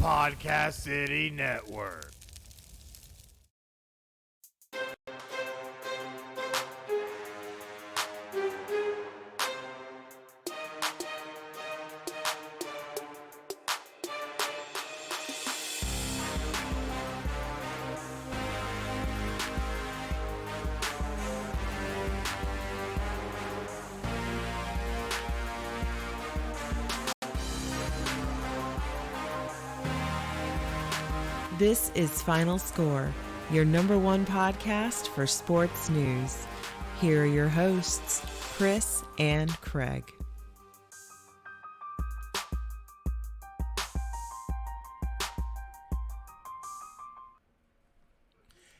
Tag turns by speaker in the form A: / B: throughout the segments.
A: Podcast City Network.
B: This is Final Score, your number one podcast for sports news. Here are your hosts, Chris and Craig.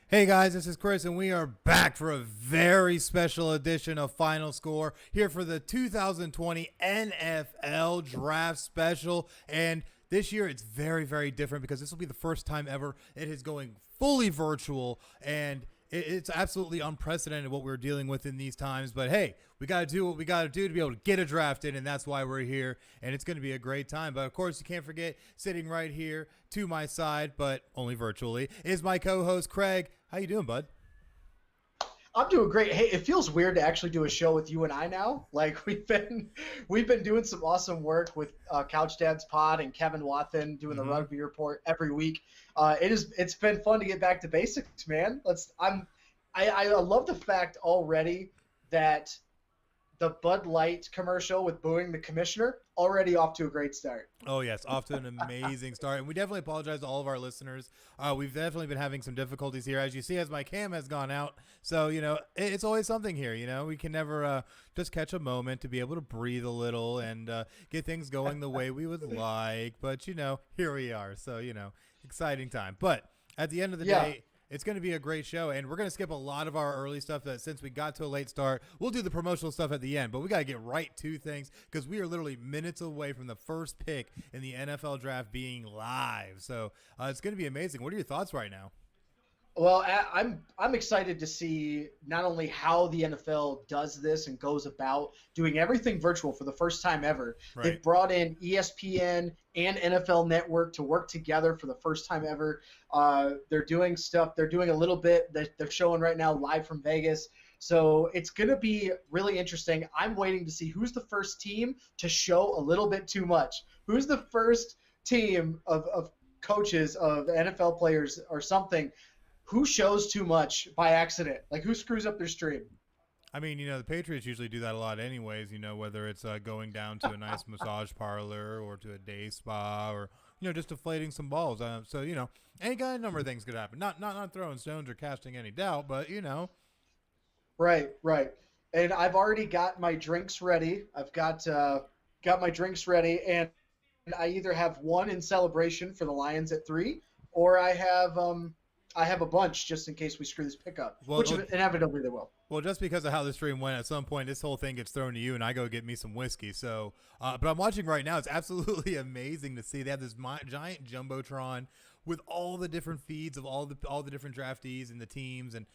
A: Hey guys, this is Chris, and we are back for a very special edition of Final Score here for the 2020 NFL Draft Special. And this year it's very, very different because this will be the first time ever it is going fully virtual, and it's absolutely unprecedented what we're dealing with in these times. But hey, we got to do what we got to do to be able to get a draft in, and that's why we're here, and it's going to be a great time. But of course, you can't forget sitting right here to my side, but only virtually, is my co-host Craig. How you doing, bud?
C: I'm doing great. Hey, it feels weird to actually do a show with you and I now. Like we've been doing some awesome work with Couch Dad's Pod and Kevin Wathen doing the Rugby Report every week. It's been fun to get back to basics, man. I love the fact already that the Bud Light commercial with booing the commissioner already off to a great start.
A: Oh, yes, off to an amazing start. And we definitely apologize to all of our listeners. We've definitely been having some difficulties here, as you see, as my cam has gone out. So, it's always something here. We can never just catch a moment to be able to breathe a little and get things going the way we would like. But, here we are. So, exciting time. But at the end of the day, it's going to be a great show, and we're going to skip a lot of our early stuff that since we got to a late start. We'll do the promotional stuff at the end, but we got to get right to things because we are literally minutes away from the first pick in the NFL draft being live. So it's going to be amazing. What are your thoughts right now?
C: Well, I'm excited to see not only how the NFL does this and goes about doing everything virtual for the first time ever.
A: Right.
C: They've brought in ESPN and NFL Network to work together for the first time ever. They're doing stuff. They're doing a little bit. They're showing right now live from Vegas. So it's going to be really interesting. I'm waiting to see who's the first team to show a little bit too much. Who's the first team of coaches, of NFL players or something, who shows too much by accident? Like, who screws up their stream?
A: I mean, the Patriots usually do that a lot anyways, whether it's going down to a nice massage parlor or to a day spa or, just deflating some balls. So, any kind of number of things could happen. Not throwing stones or casting any doubt, but,
C: Right. And I've already got my drinks ready. I've got my drinks ready, and I either have one in celebration for the Lions at 3, or I have a bunch just in case we screw this pick up, which inevitably they will.
A: Well, just because of how the stream went, at some point this whole thing gets thrown to you, and I go get me some whiskey. So, but I'm watching right now. It's absolutely amazing to see. They have this giant jumbotron with all the different feeds of all the different draftees and the teams, and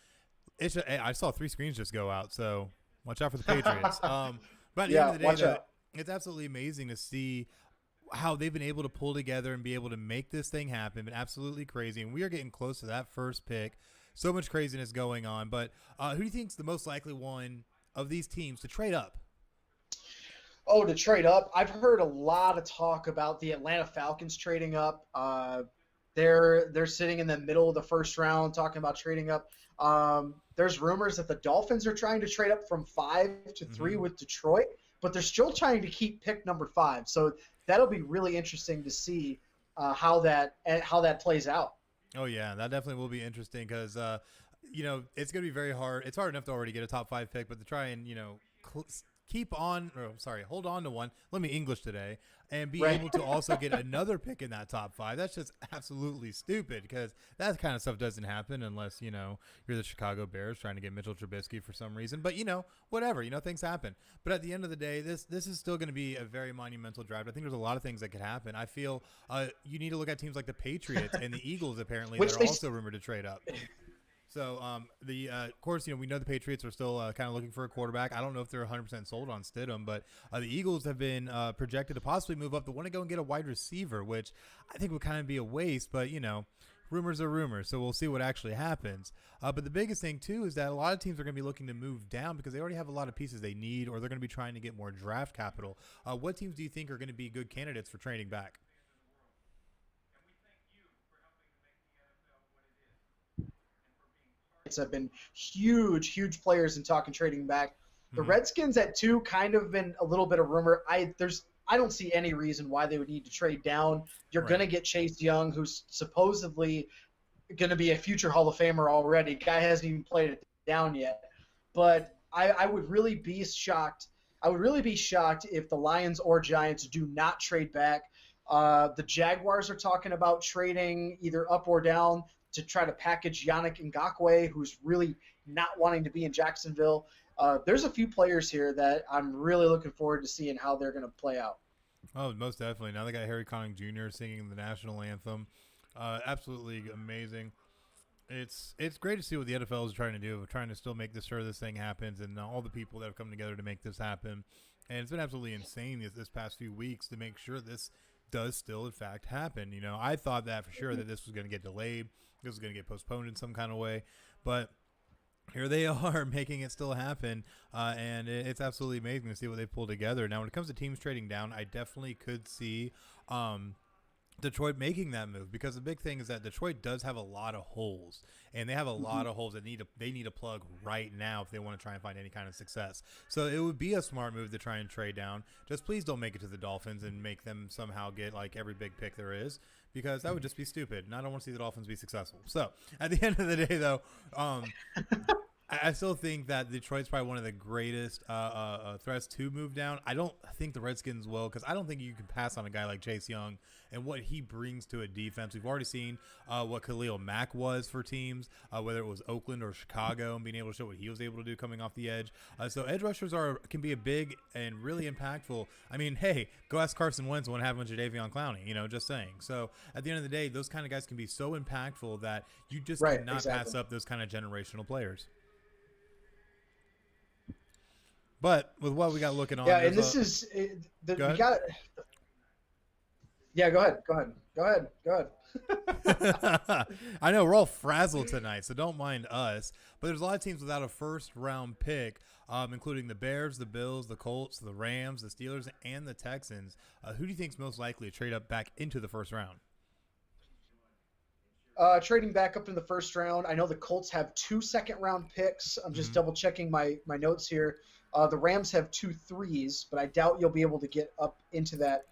A: I saw 3 screens just go out. So watch out for the Patriots. But at the end of the day, it's absolutely amazing to see how they've been able to pull together and be able to make this thing happen. Been absolutely crazy, and we are getting close to that first pick. So much craziness going on. But who do you think is the most likely one of these teams to trade up?
C: Oh, to trade up? I've heard a lot of talk about the Atlanta Falcons trading up. They're sitting in the middle of the first round talking about trading up. There's rumors that the Dolphins are trying to trade up from 5 to 3 with Detroit, but they're still trying to keep pick number 5. So that'll be really interesting to see how that plays out.
A: Oh, yeah, that definitely will be interesting because, it's going to be very hard. It's hard enough to already get a top 5 pick, but to try and, hold on to one. Let me English today and be able to also get another pick in that top 5. That's just absolutely stupid because that kind of stuff doesn't happen unless, you're the Chicago Bears trying to get Mitchell Trubisky for some reason. But, whatever, things happen. But at the end of the day, this is still going to be a very monumental draft. I think there's a lot of things that could happen. I feel you need to look at teams like the Patriots and the Eagles, apparently, that are also rumored to trade up. So, of course, we know the Patriots are still kind of looking for a quarterback. I don't know if they're 100% sold on Stidham, but the Eagles have been projected to possibly move up. They want to go and get a wide receiver, which I think would kind of be a waste, but, rumors are rumors, so we'll see what actually happens. But the biggest thing, too, is that a lot of teams are going to be looking to move down because they already have a lot of pieces they need, or they're going to be trying to get more draft capital. What teams do you think are going to be good candidates for trading back?
C: Have been huge players in talking trading back. The Redskins at 2 kind of been a little bit of rumor. I don't see any reason why they would need to trade down. You're going to get Chase Young, who's supposedly going to be a future Hall of Famer already. Guy hasn't even played it down yet. But I would really be shocked. I would really be shocked if the Lions or Giants do not trade back. The Jaguars are talking about trading either up or down to try to package Yannick Ngakoue, who's really not wanting to be in Jacksonville. There's a few players here that I'm really looking forward to seeing how they're going to play out.
A: Oh, most definitely. Now they got Harry Connick Jr. singing the national anthem. Absolutely amazing. It's great to see what the NFL is trying to do, trying to still make sure this thing happens, and all the people that have come together to make this happen. And it's been absolutely insane this past few weeks to make sure this does still, in fact, happen. I thought that for sure that this was going to get delayed. This was going to get postponed in some kind of way. But here they are making it still happen, and it's absolutely amazing to see what they've pulled together. Now, when it comes to teams trading down, I definitely could see Detroit making that move, because the big thing is that Detroit does have a lot of holes, and they have a lot of holes that they need a plug right now if they want to try and find any kind of success. So it would be a smart move to try and trade down. Just please don't make it to the Dolphins and make them somehow get like every big pick there is, because that would just be stupid, and I don't want to see the Dolphins be successful. So at the end of the day, though, I still think that Detroit's probably one of the greatest threats to move down. I don't think the Redskins will, because I don't think you can pass on a guy like Chase Young and what he brings to a defense. We've already seen what Khalil Mack was for teams, whether it was Oakland or Chicago, and being able to show what he was able to do coming off the edge. So edge rushers can be a big and really impactful. I mean, hey, go ask Carson Wentz what happened to Jadeveon Clowney, just saying. So at the end of the day, those kind of guys can be so impactful that you just cannot pass up those kind of generational players. But with what we got looking on,
C: and this is we got. Yeah, go ahead.
A: I know we're all frazzled tonight, so don't mind us. But there's a lot of teams without a first-round pick, including the Bears, the Bills, the Colts, the Rams, the Steelers, and the Texans. Who do you think is most likely to trade up back into the first round?
C: Trading back up in the first round. I know the Colts have 2 second-round picks. I'm just double-checking my notes here. The Rams have 2 threes, but I doubt you'll be able to get up into that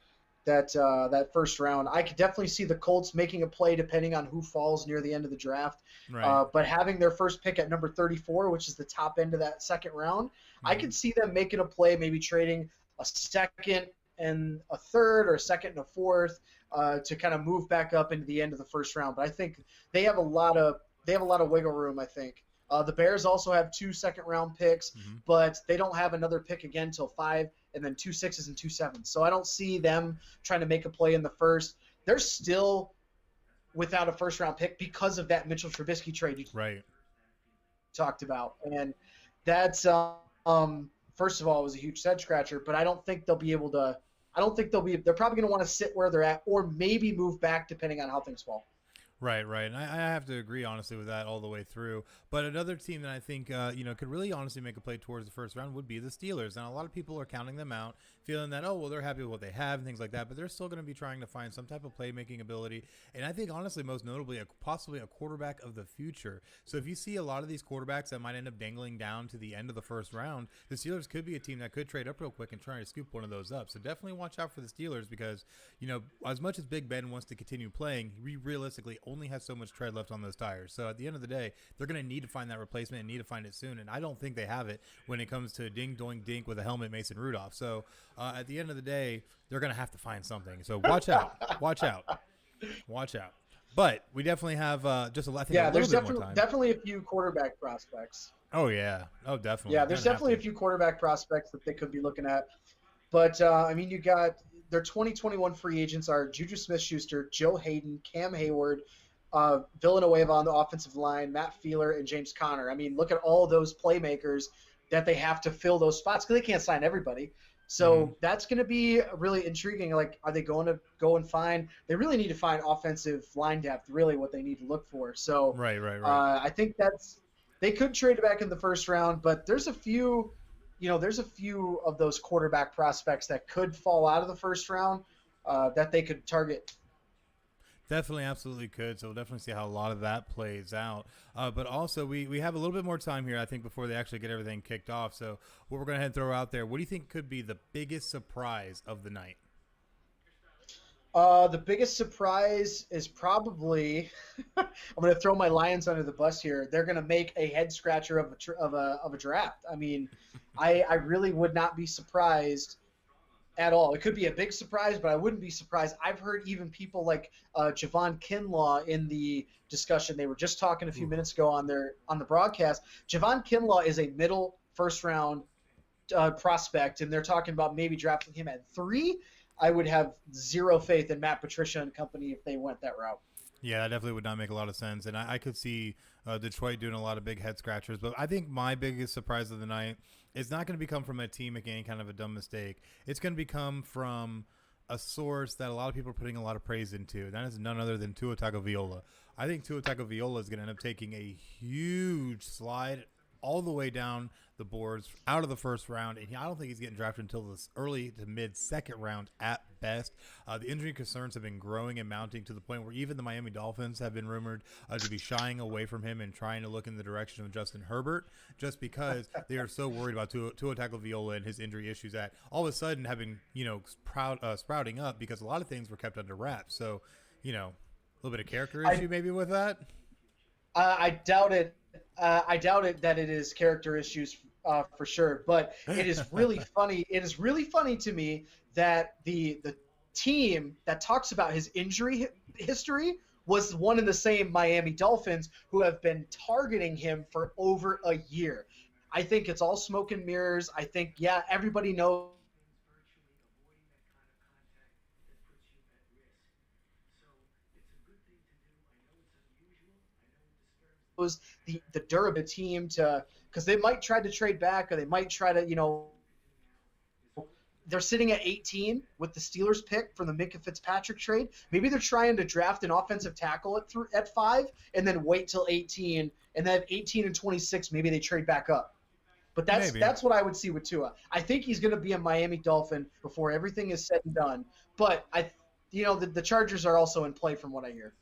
C: first round. I could definitely see the Colts making a play depending on who falls near the end of the draft.
A: Right.
C: But having their first pick at number 34, which is the top end of that second round, I could see them making a play, maybe trading a second and a third, or a second and a fourth, to kind of move back up into the end of the first round. But I think they have a lot of wiggle room, I think. The Bears also have 2 second-round picks, but they don't have another pick again until 5, and then 2 6s and 2 7s. So I don't see them trying to make a play in the first. They're still without a first-round pick because of that Mitchell Trubisky trade you talked about. And that's, first of all, it was a huge head-scratcher, but I don't think they'll be able to – they're probably going to want to sit where they're at, or maybe move back depending on how things fall.
A: Right. And I have to agree, honestly, with that all the way through. But another team that I think, could really honestly make a play towards the first round would be the Steelers. And a lot of people are counting them out, feeling that, they're happy with what they have and things like that. But they're still going to be trying to find some type of playmaking ability. And I think, honestly, most notably, possibly a quarterback of the future. So if you see a lot of these quarterbacks that might end up dangling down to the end of the first round, the Steelers could be a team that could trade up real quick and try to scoop one of those up. So definitely watch out for the Steelers, because, as much as Big Ben wants to continue playing, he realistically only has so much tread left on those tires. So at the end of the day, they're going to need to find that replacement and need to find it soon. And I don't think they have it when it comes to ding doing dink with a helmet Mason Rudolph. So at the end of the day, they're going to have to find something. So watch out. But we definitely have just a little
C: there's
A: bit more time.
C: Definitely a few quarterback prospects.
A: Oh yeah. Oh, definitely.
C: Yeah, there's definitely a few quarterback prospects that they could be looking at. But you got their 2021 free agents are Juju Smith-Schuster, Joe Hayden, Cam Hayward, Villanueva on the offensive line, Matt Feeler, and James Conner. I mean, look at all those playmakers that they have to fill those spots because they can't sign everybody.
A: Mm-hmm.
C: So that's going to be really intriguing. Like, are they going to go and find? They really need to find offensive line depth. Really, what they need to look for. So
A: Right, right, right.
C: I think they could trade it back in the first round, but there's a few. There's a few of those quarterback prospects that could fall out of the first round that they could target.
A: Definitely, absolutely could. So we'll definitely see how a lot of that plays out. But also, we have a little bit more time here, I think, before they actually get everything kicked off. So what we're going to head and throw out there, what do you think could be the biggest surprise of the night?
C: The biggest surprise is probably I'm going to throw my Lions under the bus here. They're going to make a head scratcher of a draft. I mean, I really would not be surprised at all. It could be a big surprise, but I wouldn't be surprised. I've heard even people like Javon Kinlaw in the discussion. They were just talking a few
A: Ooh.
C: minutes ago on the broadcast. Javon Kinlaw is a middle first round prospect, and they're talking about maybe drafting him at 3. I would have zero faith in Matt Patricia and company if they went that route.
A: Yeah, that definitely would not make a lot of sense. And I could see Detroit doing a lot of big head scratchers. But I think my biggest surprise of the night is not going to become from a team making any kind of a dumb mistake. It's going to become from a source that a lot of people are putting a lot of praise into. And that is none other than Tua Tagovailoa. I think Tua Tagovailoa is going to end up taking a huge slide all the way down the boards out of the first round, and I don't think he's getting drafted until this early to mid second round at best. The injury concerns have been growing and mounting to the point where even the Miami Dolphins have been rumored to be shying away from him and trying to look in the direction of Justin Herbert, just because they are so worried about Tua Tagovailoa and his injury issues that all of a sudden have been sprouting up because a lot of things were kept under wraps. So a little bit of character issue maybe with that.
C: I doubt it. I doubt it that it is character issues for sure. But it is really funny. It is really funny to me that the team that talks about his injury history was one and the same Miami Dolphins, who have been targeting him for over a year. I think it's all smoke and mirrors. I think, yeah, everybody knows the durable team to, because they might try to trade back, or they might try to, they're sitting at 18 with the Steelers pick from the Minka Fitzpatrick trade. Maybe they're trying to draft an offensive tackle at 5 and then wait till 18, and then 18 and 26 maybe they trade back up. But
A: Maybe.
C: that's what I would see with Tua. I think he's going to be a Miami Dolphin before everything is said and done. But the Chargers are also in play from what I hear.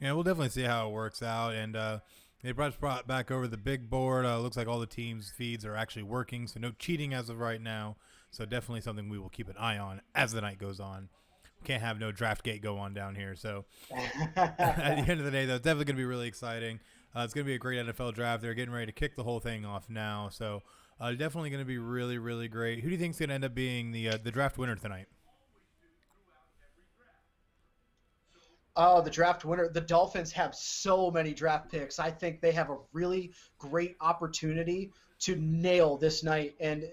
A: Yeah, we'll definitely see how it works out. And they brought back over the big board. Looks like all the teams' feeds are actually working, so no cheating as of right now. So definitely something we will keep an eye on as the night goes on. We can't have no draft gate go on down here. So at the end of the day, though, it's definitely going to be really exciting. It's going to be a great NFL draft. They're getting ready to kick the whole thing off now. So definitely going to be really, really great. Who do you think is going to end up being the draft winner tonight?
C: Oh, the draft winner. The Dolphins have so many draft picks. I think they have a really great opportunity to nail this night. And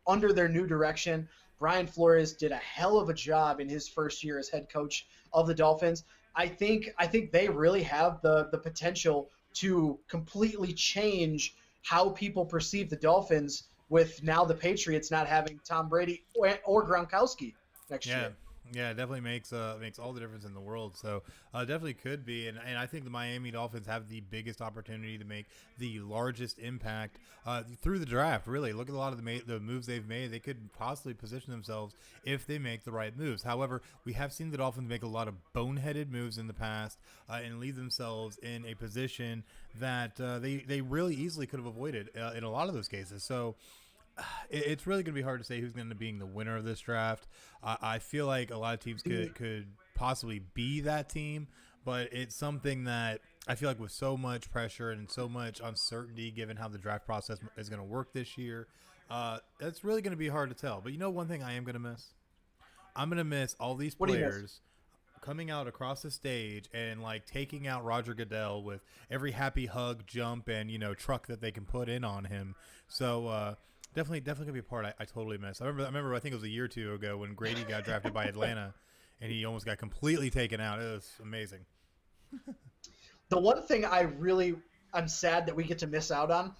C: under their new direction, Brian Flores did a hell of a job in his first year as head coach of the Dolphins. I think they really have the potential to completely change how people perceive the Dolphins with now the Patriots not having Tom Brady or Gronkowski next
A: Yeah.
C: year.
A: Yeah, it definitely makes all the difference in the world. So definitely could be, and I think the Miami Dolphins have the biggest opportunity to make the largest impact through the draft. Really, look at a lot of the moves they've made. They could possibly position themselves if they make the right moves. However, we have seen the Dolphins make a lot of boneheaded moves in the past and leave themselves in a position that they really easily could have avoided in a lot of those cases. So it's really going to be hard to say who's going to be the winner of this draft. I feel like a lot of teams could possibly be that team, but it's something that I feel like with so much pressure and so much uncertainty given how the draft process is going to work this year, it's really going to be hard to tell. But one thing I am going to miss? I'm going to miss all these
C: What do you miss?
A: players coming out across the stage and like taking out Roger Goodell with every happy hug, jump, and truck that they can put in on him. So definitely gonna be a part I totally miss. I remember I think it was a year or two ago when Grady got drafted by Atlanta, and he almost got completely taken out. It was amazing.
C: The one thing I'm sad that we get to miss out on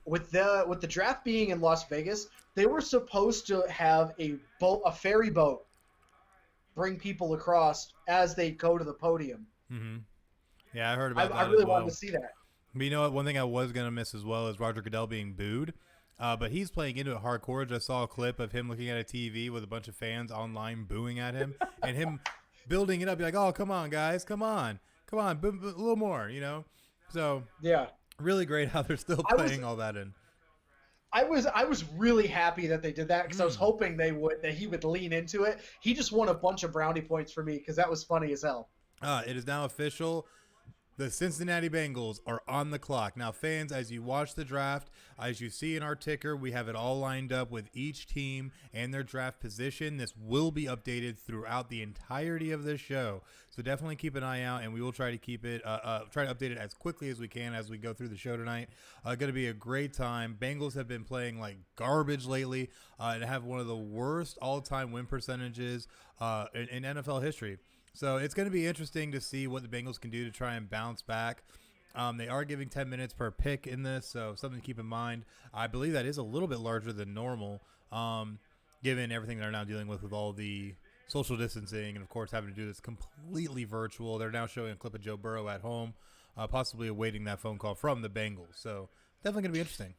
C: with the draft being in Las Vegas, they were supposed to have a ferry boat bring people across as they go to the podium.
A: Mm-hmm. Yeah, I heard
C: I,
A: about
C: I
A: that as
C: really wanted
A: well.
C: to see that.
A: But you know what? One thing I was going to miss as well is Roger Goodell being booed. But he's playing into it hardcore. Just saw a clip of him looking at a TV with a bunch of fans online booing at him and him building it up. Be like, oh, come on, guys. Come on. Come on. A little more, you know? So,
C: Yeah.
A: really great how they're still
C: I was
A: playing all that in.
C: I was really happy that they did that because I was hoping that he would lean into it. He just won a bunch of brownie points for me because that was funny as hell.
A: It is now official. The Cincinnati Bengals are on the clock. Now, fans, as you watch the draft, as you see in our ticker, we have it all lined up with each team and their draft position. This will be updated throughout the entirety of this show. So definitely keep an eye out, and we will try to keep it, try to update it as quickly as we can as we go through the show tonight. Going to be a great time. Bengals have been playing like garbage lately and have one of the worst all-time win percentages in NFL history. So it's going to be interesting to see what the Bengals can do to try and bounce back. They are giving 10 minutes per pick in this, so something to keep in mind. I believe that is a little bit larger than normal, given everything they're now dealing with all the social distancing and, of course, having to do this completely virtual. They're now showing a clip of Joe Burrow at home, possibly awaiting that phone call from the Bengals. So definitely going to be interesting.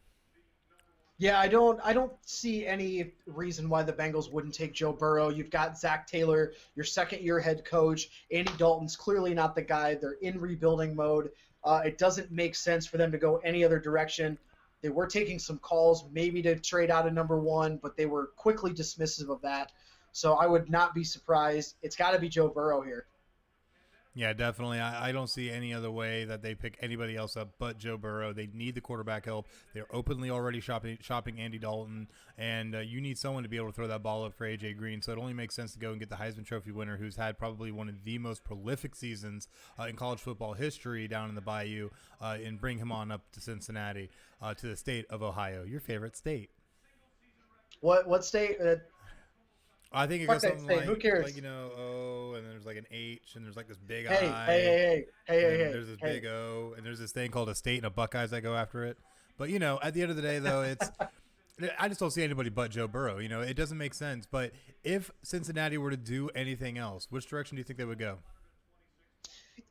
C: Yeah, I don't see any reason why the Bengals wouldn't take Joe Burrow. You've got Zach Taylor, your second-year head coach. Andy Dalton's clearly not the guy. They're in rebuilding mode. It doesn't make sense for them to go any other direction. They were taking some calls maybe to trade out of number one, but they were quickly dismissive of that. So I would not be surprised. It's got to be Joe Burrow here.
A: Yeah, definitely. I don't see any other way that they pick anybody else up but Joe Burrow. They need the quarterback help. They're openly already shopping Andy Dalton, and you need someone to be able to throw that ball up for A.J. Green. So it only makes sense to go and get the Heisman Trophy winner, who's had probably one of the most prolific seasons in college football history down in the Bayou, and bring him on up to Cincinnati, to the state of Ohio, your favorite state.
C: What state?
A: I think it
C: Fuck
A: goes
C: that
A: something
C: state. Who cares?
A: like O, and there's like an H, and there's like this big
C: Hey,
A: I.
C: hey.
A: There's this
C: Hey.
A: big O, and there's this thing called a state and a Buckeyes that go after it. But, you know, at the end of the day, though, I just don't see anybody but Joe Burrow. You know, it doesn't make sense. But if Cincinnati were to do anything else, which direction do you think they would go?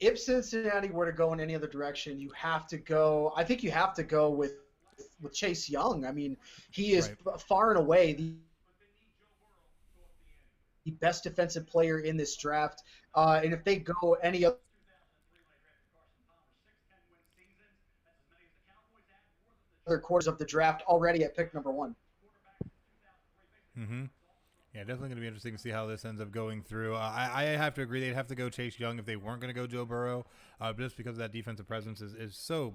C: If Cincinnati were to go in any other direction, you have to go. I think you have to go with Chase Young. I mean, he is
A: Right.
C: far and away the best defensive player in this draft. And if they go any other quarters of the draft already at pick number one.
A: Mm-hmm. Yeah, definitely going to be interesting to see how this ends up going through. I have to agree they'd have to go Chase Young if they weren't going to go Joe Burrow, just because that defensive presence is so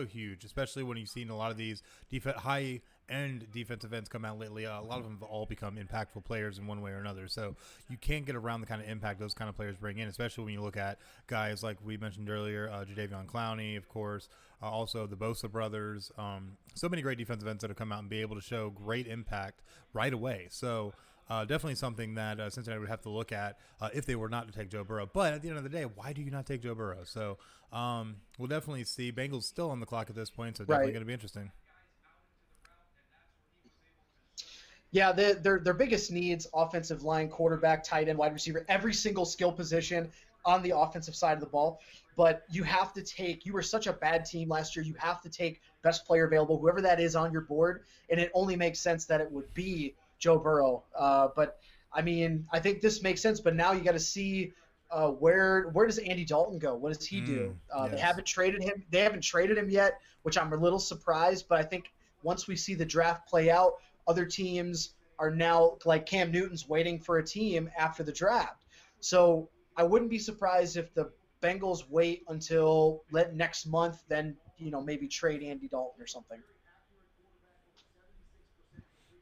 A: huge, especially when you've seen a lot of these high-end defensive ends come out lately. A lot of them have all become impactful players in one way or another. So you can't get around the kind of impact those kind of players bring in, especially when you look at guys like we mentioned earlier, Jadeveon Clowney, of course, also the Bosa brothers. So many great defensive ends that have come out and be able to show great impact right away. So definitely something that Cincinnati would have to look at if they were not to take Joe Burrow. But at the end of the day, why do you not take Joe Burrow? So we'll definitely see. Bengals still on the clock at this point, so definitely going to be interesting.
C: Yeah, their biggest needs: offensive line, quarterback, tight end, wide receiver, every single skill position on the offensive side of the ball. But you have to take. You were such a bad team last year. You have to take best player available, whoever that is on your board, and it only makes sense that it would be Joe Burrow. But I mean, I think this makes sense. But now you got to see where does Andy Dalton go? What does he do?
A: Yes.
C: They haven't traded him. They haven't traded him yet, which I'm a little surprised. But I think once we see the draft play out, other teams are now like Cam Newton's waiting for a team after the draft. So I wouldn't be surprised if the Bengals wait until next month, then maybe trade Andy Dalton or something.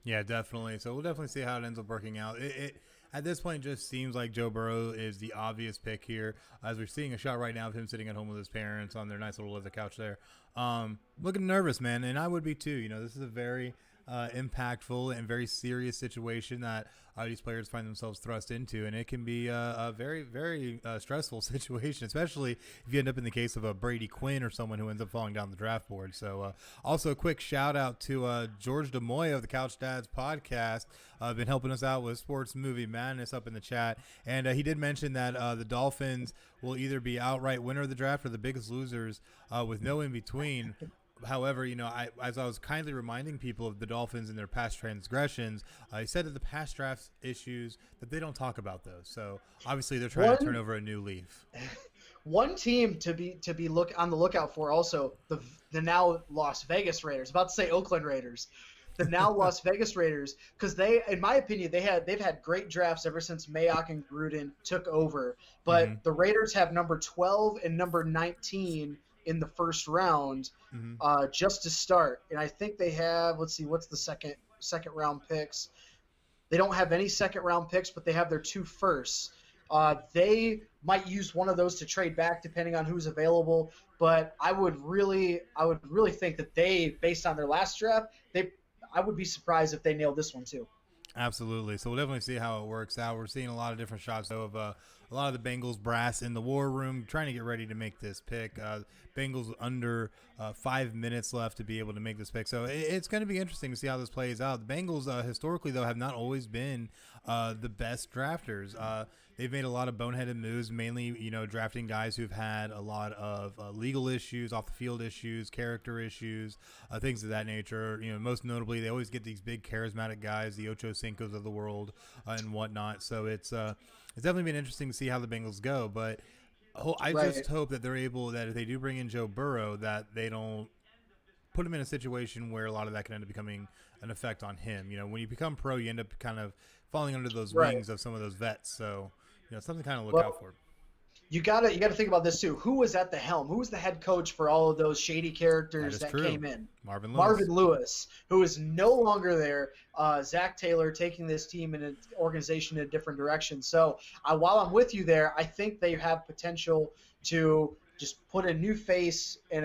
A: Yeah, definitely. So we'll definitely see how it ends up working out. It at this point just seems like Joe Burrow is the obvious pick here, as we're seeing a shot right now of him sitting at home with his parents on their nice little leather couch there. Looking nervous, man, and I would be too. This is a very impactful and very serious situation that these players find themselves thrust into, and it can be a very, very stressful situation, especially if you end up in the case of a Brady Quinn or someone who ends up falling down the draft board. So also a quick shout out to George DeMoy of the Couch Dads podcast, been helping us out with Sports Movie Madness up in the chat, and he did mention that the Dolphins will either be outright winner of the draft or the biggest losers with no in between. However, as I was kindly reminding people of the Dolphins and their past transgressions, he said that the past draft issues, that they don't talk about those. So obviously they're trying to turn over a new leaf.
C: One team to be on the lookout for also, the now Las Vegas Raiders. About to say Oakland Raiders. The now Las Vegas Raiders, because they, in my opinion, they've had great drafts ever since Mayock and Gruden took over. But the Raiders have number 12 and number 19 in the first round, just to start. And I think they have, let's see, what's the second round picks? They don't have any second round picks, but they have their 2 firsts. They might use one of those to trade back depending on who's available. But I would really think that they, based on their last draft, I would be surprised if they nailed this one too.
A: Absolutely. So we'll definitely see how it works out. We're seeing a lot of different shots of a lot of the Bengals brass in the war room trying to get ready to make this pick. Bengals under 5 minutes left to be able to make this pick. So it's going to be interesting to see how this plays out. The Bengals historically, though, have not always been the best drafters. They've made a lot of boneheaded moves, mainly, drafting guys who've had a lot of legal issues, off the field issues, character issues, things of that nature. Most notably, they always get these big charismatic guys, the Ocho Cincos of the world and whatnot. So it's definitely been interesting to see how the Bengals go. But I just hope that they're able, that if they do bring in Joe Burrow, that they don't put him in a situation where a lot of that can end up becoming an effect on him. When you become pro, you end up kind of falling under those wings of some of those vets. So, something to kind of look out for.
C: You gotta think about this too. Who was at the helm? Who was the head coach for all of those shady characters that came in?
A: Marvin
C: Lewis, who is no longer there. Zach Taylor taking this team and an organization in a different direction. So while I'm with you there, I think they have potential to just put a new face and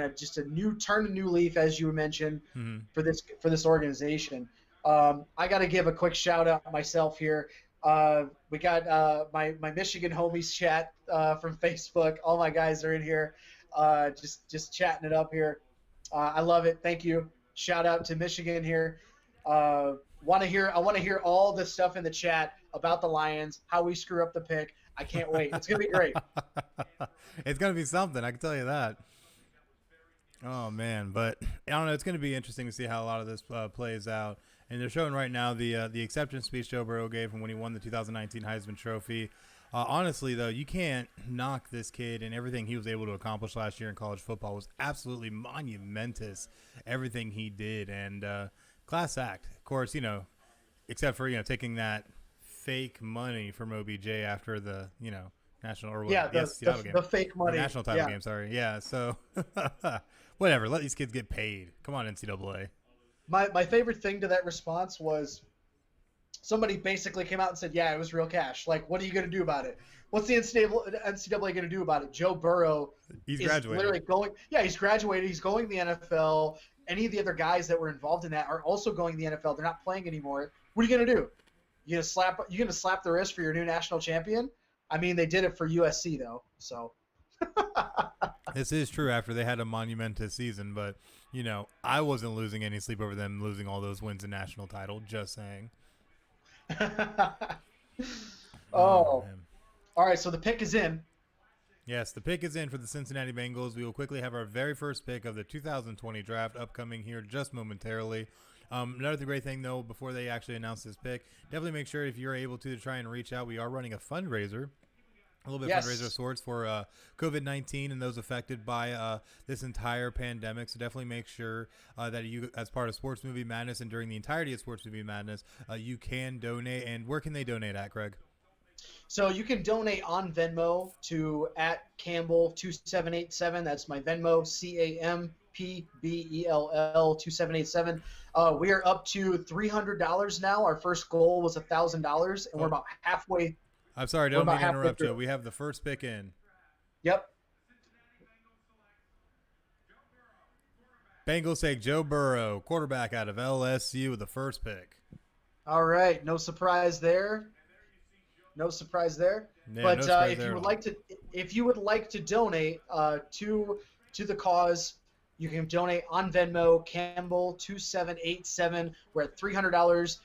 C: turn a new leaf, as you mentioned, for this organization. I got to give a quick shout out myself here. We got my Michigan homies chat from Facebook. All my guys are in here, just chatting it up here. I love it. Thank you. Shout out to Michigan here. I want to hear all the stuff in the chat about the Lions, how we screw up the pick. I can't wait. It's gonna be great.
A: It's gonna be something, I can tell you that. Oh man, but I don't know. It's gonna be interesting to see how a lot of this plays out. And they're showing right now the acceptance speech Joe Burrow gave from when he won the 2019 Heisman Trophy. Honestly, though, you can't knock this kid, and everything he was able to accomplish last year in college football was absolutely monumentous. Everything he did, and class act. Of course, except for taking that fake money from OBJ after the national or
C: the fake money,
A: the national title game. Sorry, yeah. So whatever. Let these kids get paid. Come on, NCAA.
C: My favorite thing to that response was somebody basically came out and said, yeah, it was real cash. Like, what are you going to do about it? What's the NCAA going to do about it? Joe Burrow
A: is graduated.
C: He's graduated. He's going to the NFL. Any of the other guys that were involved in that are also going to the NFL. They're not playing anymore. What are you going to do? You going to slap the wrist for your new national champion? I mean, they did it for USC, though, so.
A: This is true after they had a monumentous season, but, I wasn't losing any sleep over them losing all those wins in national title, just saying.
C: All right, so the pick is in.
A: Yes, the pick is in for the Cincinnati Bengals. We will quickly have our very first pick of the 2020 draft upcoming here just momentarily. Another great thing, though, before they actually announce this pick, definitely make sure if you're able to try and reach out. We are running a fundraiser. A little bit of fundraiser of sorts for COVID-19 and those affected by this entire pandemic. So definitely make sure that you, as part of Sports Movie Madness and during the entirety of Sports Movie Madness, you can donate. And where can they donate at, Greg?
C: So you can donate on Venmo to @Campbell2787. That's my Venmo, CAMPBELL2787. We are up to $300 now. Our first goal was $1,000, and we're about halfway.
A: I'm sorry, don't mean to interrupt you. We have the first pick in.
C: Yep.
A: Bengals take Joe Burrow, quarterback out of LSU, with the first pick.
C: All right, no surprise there. No surprise there.
A: Yeah,
C: But
A: no surprise
C: if
A: there
C: you
A: at
C: would
A: all.
C: like to donate to the cause, you can donate on Venmo. Campbell2787. We're at $300.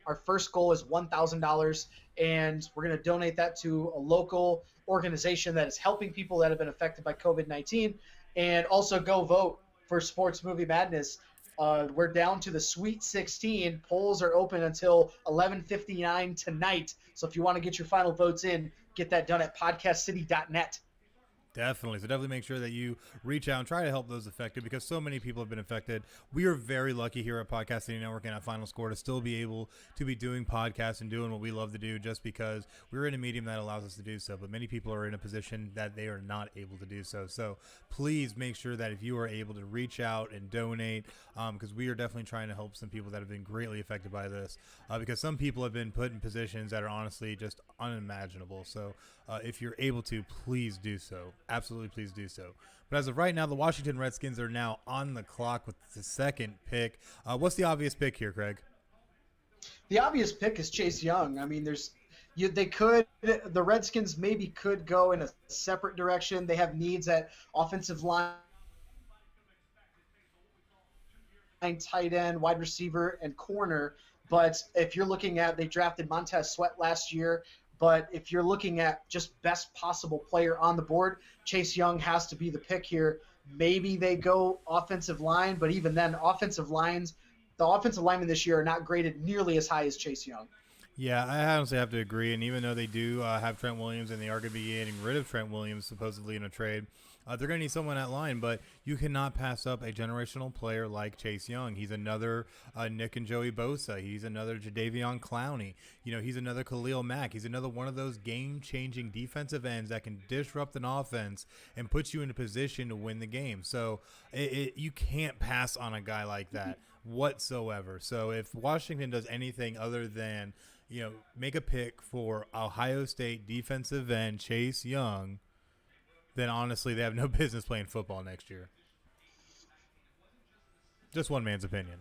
C: Our first goal is $1,000, and we're going to donate that to a local organization that is helping people that have been affected by COVID-19. And also go vote for Sports Movie Madness. We're down to the Sweet 16. Polls are open until 11:59 tonight. So if you want to get your final votes in, get that done at podcastcity.net.
A: Definitely. So definitely make sure that you reach out and try to help those affected, because so many people have been affected. We are very lucky here at Podcasting Network and at Final Score to still be able to be doing podcasts and doing what we love to do, just because we're in a medium that allows us to do so. But many people are in a position that they are not able to do so. So please make sure that if you are able to reach out and donate, because we are definitely trying to help some people that have been greatly affected by this, because some people have been put in positions that are honestly just unimaginable. So if you're able to, please do so. Absolutely, please do so. But as of right now, the Washington Redskins are now on the clock with the second pick. What's the obvious pick here, Craig?
C: The obvious pick is Chase Young. I mean, the Redskins maybe could go in a separate direction. They have needs at offensive line, tight end, wide receiver, and corner. But if you're looking at, they drafted Montez Sweat last year. But if you're looking at just best possible player on the board, Chase Young has to be the pick here. Maybe they go offensive line, but even then, the offensive linemen this year are not graded nearly as high as Chase Young.
A: Yeah, I honestly have to agree. And even though they do have Trent Williams, and they are going to be getting rid of Trent Williams supposedly in a trade, they're going to need someone at line. But you cannot pass up a generational player like Chase Young. He's another Nick and Joey Bosa. He's another Jadeveon Clowney. He's another Khalil Mack. He's another one of those game-changing defensive ends that can disrupt an offense and put you in a position to win the game. So you can't pass on a guy like that whatsoever. So if Washington does anything other than make a pick for Ohio State defensive end Chase Young, then honestly they have no business playing football next year. Just one man's opinion.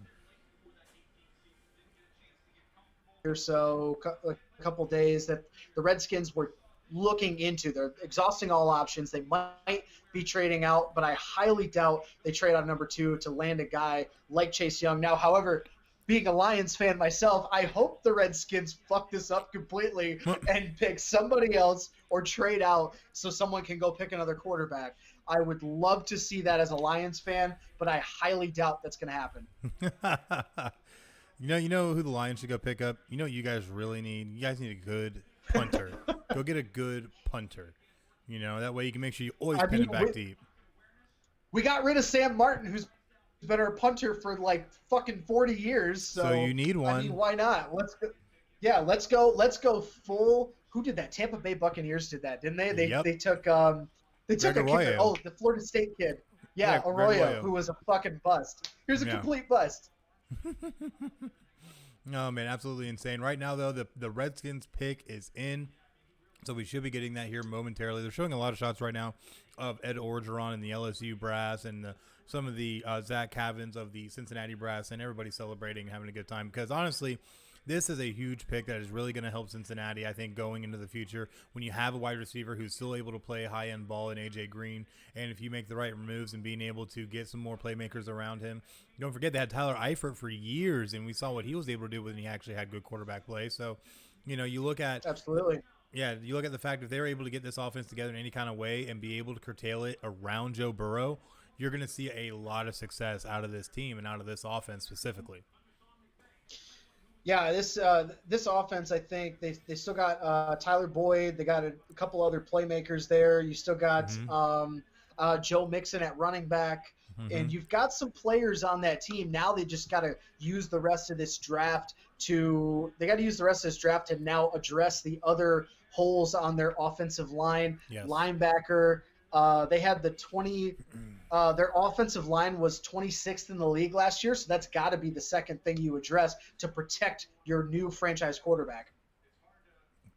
C: Or so, a couple days that the Redskins were looking into. They're exhausting all options. They might be trading out, but I highly doubt they trade on number 2 to land a guy like Chase Young. Now, however, being a Lions fan myself, I hope the Redskins fuck this up completely and pick somebody else or trade out so someone can go pick another quarterback. I would love to see that as a Lions fan, but I highly doubt that's going to happen.
A: You know who the Lions should go pick up? You know what you guys really need? You guys need a good punter. Go get a good punter. That way you can make sure you always pin it back deep.
C: We got rid of Sam Martin, who's been our punter for like fucking 40 years. So
A: you need one.
C: I mean, why not? Let's go. Yeah, let's go full. Who did that? Tampa Bay Buccaneers did that, didn't they? They took a kicker. Oh, the Florida State kid. Yeah, Arroyo, who was a fucking bust. He was a complete bust.
A: No, man, absolutely insane. Right now, though, the Redskins pick is in, so we should be getting that here momentarily. They're showing a lot of shots right now of Ed Orgeron and the LSU brass, and some of the Zach Cavins of the Cincinnati brass, and everybody celebrating, having a good time. Because honestly, this is a huge pick that is really going to help Cincinnati, I think, going into the future. When you have a wide receiver who's still able to play high-end ball in A.J. Green, and if you make the right moves and being able to get some more playmakers around him. Don't forget they had Tyler Eifert for years, and we saw what he was able to do when he actually had good quarterback play. So, you look at –
C: Absolutely.
A: Yeah, you look at the fact if they're able to get this offense together in any kind of way and be able to curtail it around Joe Burrow, you're going to see a lot of success out of this team and out of this offense specifically.
C: Yeah, this offense, I think they still got Tyler Boyd. They got a couple other playmakers there. You still got Joe Mixon at running back, and you've got some players on that team. Now they just got to use the rest of this draft to now address the other holes on their offensive line, linebacker. They had their offensive line was 26th in the league last year, so that's got to be the second thing you address to protect your new franchise quarterback.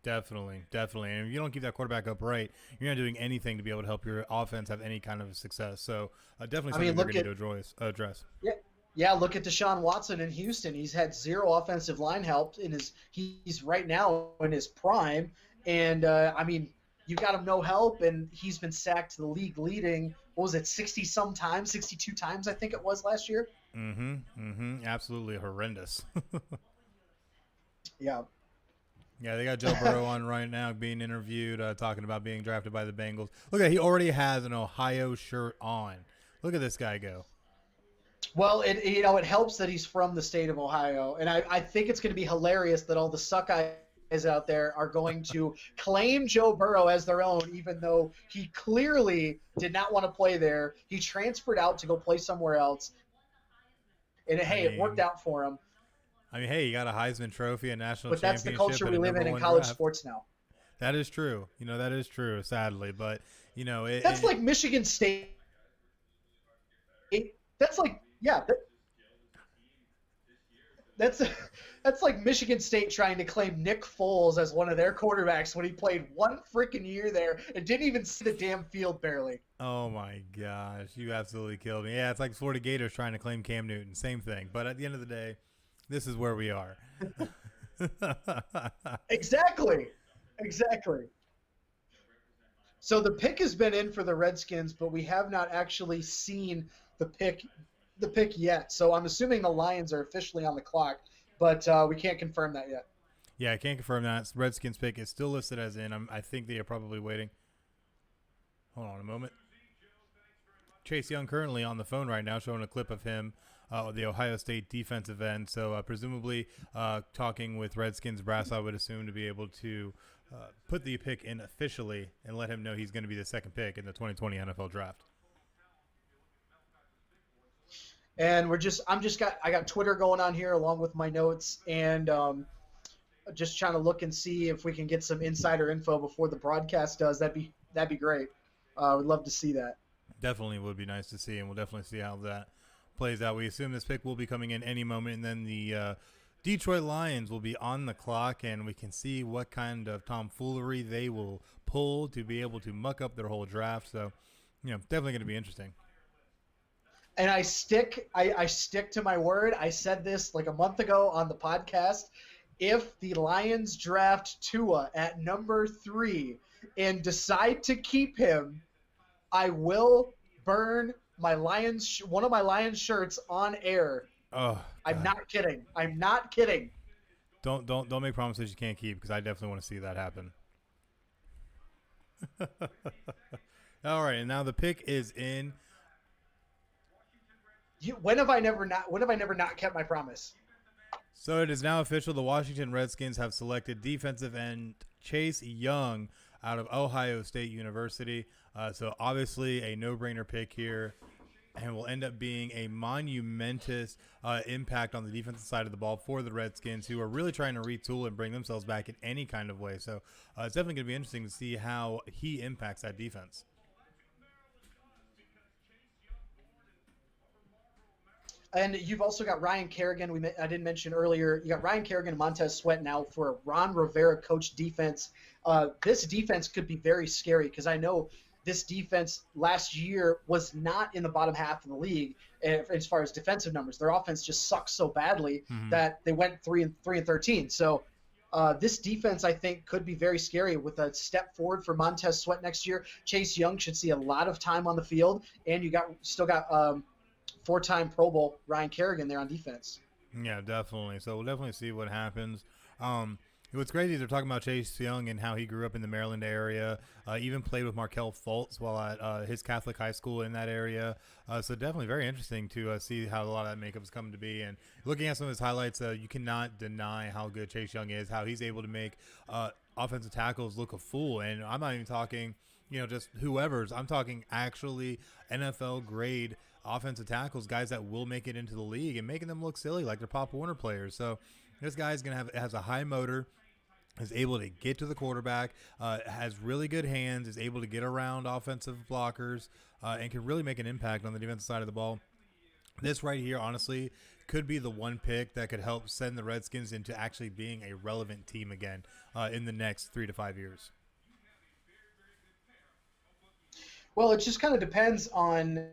A: Definitely. And if you don't keep that quarterback upright, you're not doing anything to be able to help your offense have any kind of success. So definitely
C: I mean,
A: something they're
C: look
A: going
C: at
A: to need to address.
C: yeah, yeah. Look at Deshaun Watson in Houston. He's had zero offensive line help in his. He's right now in his prime, and I mean, you got him no help, and he's been sacked to the league leading. What was it, 60 some times, 62 times I think it was last year.
A: Absolutely horrendous.
C: Yeah.
A: Yeah, they got Joe Burrow on right now being interviewed, talking about being drafted by the Bengals. Look at, he already has an Ohio shirt on. Look at this guy go.
C: Well, it helps that he's from the state of Ohio, and I think it's going to be hilarious that all the suck eyes out there are going to claim Joe Burrow as their own, even though he clearly did not want to play there. He transferred out to go play somewhere else, and hey, it worked out for him.
A: Hey, you got a Heisman Trophy, a national
C: But that's the
A: championship,
C: culture
A: and
C: we
A: a
C: live in
A: #1
C: college
A: draft.
C: sports now.
A: That is true. That is true, sadly. But,
C: That's like Michigan State. That's like, yeah. That's like Michigan State trying to claim Nick Foles as one of their quarterbacks when he played one freaking year there and didn't even see the damn field barely.
A: Oh, my gosh. You absolutely killed me. Yeah, it's like Florida Gators trying to claim Cam Newton. Same thing. But at the end of the day, this is where we are.
C: Exactly. So the pick has been in for the Redskins, but we have not actually seen the pick yet. So I'm assuming the Lions are officially on the clock, but we can't confirm that yet.
A: Yeah, I can't confirm that. Redskins pick is still listed as in. I think they are probably waiting. Hold on a moment. Chase Young currently on the phone right now, showing a clip of him, the Ohio State defensive end. So presumably talking with Redskins brass, I would assume, to be able to put the pick in officially and let him know he's going to be the second pick in the 2020 NFL Draft.
C: And I got Twitter going on here along with my notes, and just trying to look and see if we can get some insider info before the broadcast does. That'd be great. We'd love to see that.
A: Definitely would be nice to see, and we'll definitely see how that plays out. We assume this pick will be coming in any moment, and then the Detroit Lions will be on the clock, and we can see what kind of tomfoolery they will pull to be able to muck up their whole draft. So, definitely going to be interesting.
C: And I stick to my word. I said this like a month ago on the podcast. If the Lions draft Tua at number 3 and decide to keep him, I will burn my one of my Lions shirts on air.
A: Oh,
C: I'm not kidding.
A: Don't make promises you can't keep, because I definitely want to see that happen. All right, and now the pick is in.
C: When have I never not kept my promise?
A: So it is now official. The Washington Redskins have selected defensive end Chase Young out of Ohio State University. So obviously a no-brainer pick here, and will end up being a monumentous impact on the defensive side of the ball for the Redskins, who are really trying to retool and bring themselves back in any kind of way. So it's definitely going to be interesting to see how he impacts that defense.
C: And you've also got Ryan Kerrigan. I didn't mention earlier. You got Ryan Kerrigan and Montez Sweat now for a Ron Rivera coach defense. This defense could be very scary, because I know this defense last year was not in the bottom half of the league as far as defensive numbers. Their offense just sucks so badly that they went 3-13. So this defense, I think, could be very scary with a step forward for Montez Sweat next year. Chase Young should see a lot of time on the field, and you still got 4-time Pro Bowl Ryan Kerrigan there on defense.
A: Yeah, definitely. So we'll definitely see what happens. What's crazy is they're talking about Chase Young and how he grew up in the Maryland area, even played with Markelle Fultz while at his Catholic high school in that area. So definitely very interesting to see how a lot of that makeup has come to be. And looking at some of his highlights, you cannot deny how good Chase Young is, how he's able to make offensive tackles look a fool. And I'm not even talking, just whoever's. I'm talking actually NFL grade offensive tackles, guys that will make it into the league, and making them look silly like they're Pop Warner players. So this guy's has a high motor, is able to get to the quarterback, has really good hands, is able to get around offensive blockers, and can really make an impact on the defensive side of the ball. This right here, honestly, could be the one pick that could help send the Redskins into actually being a relevant team again in the next 3 to 5 years.
C: Well, it just kind of depends on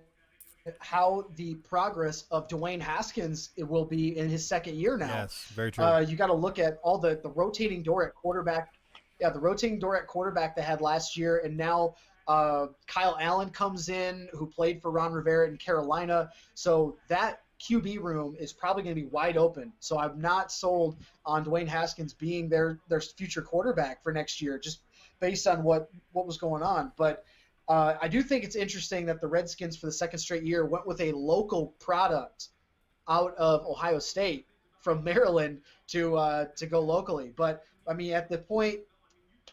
C: how the progress of Dwayne Haskins it will be in his second year now.
A: Yes, very true.
C: You got to look at all the rotating door at quarterback. Yeah, the rotating door at quarterback they had last year, and now Kyle Allen comes in, who played for Ron Rivera in Carolina. So that QB room is probably going to be wide open. So I'm not sold on Dwayne Haskins being their future quarterback for next year, just based on what was going on. But I do think it's interesting that the Redskins, for the second straight year, went with a local product out of Ohio State from Maryland to go locally. But I mean, at the point,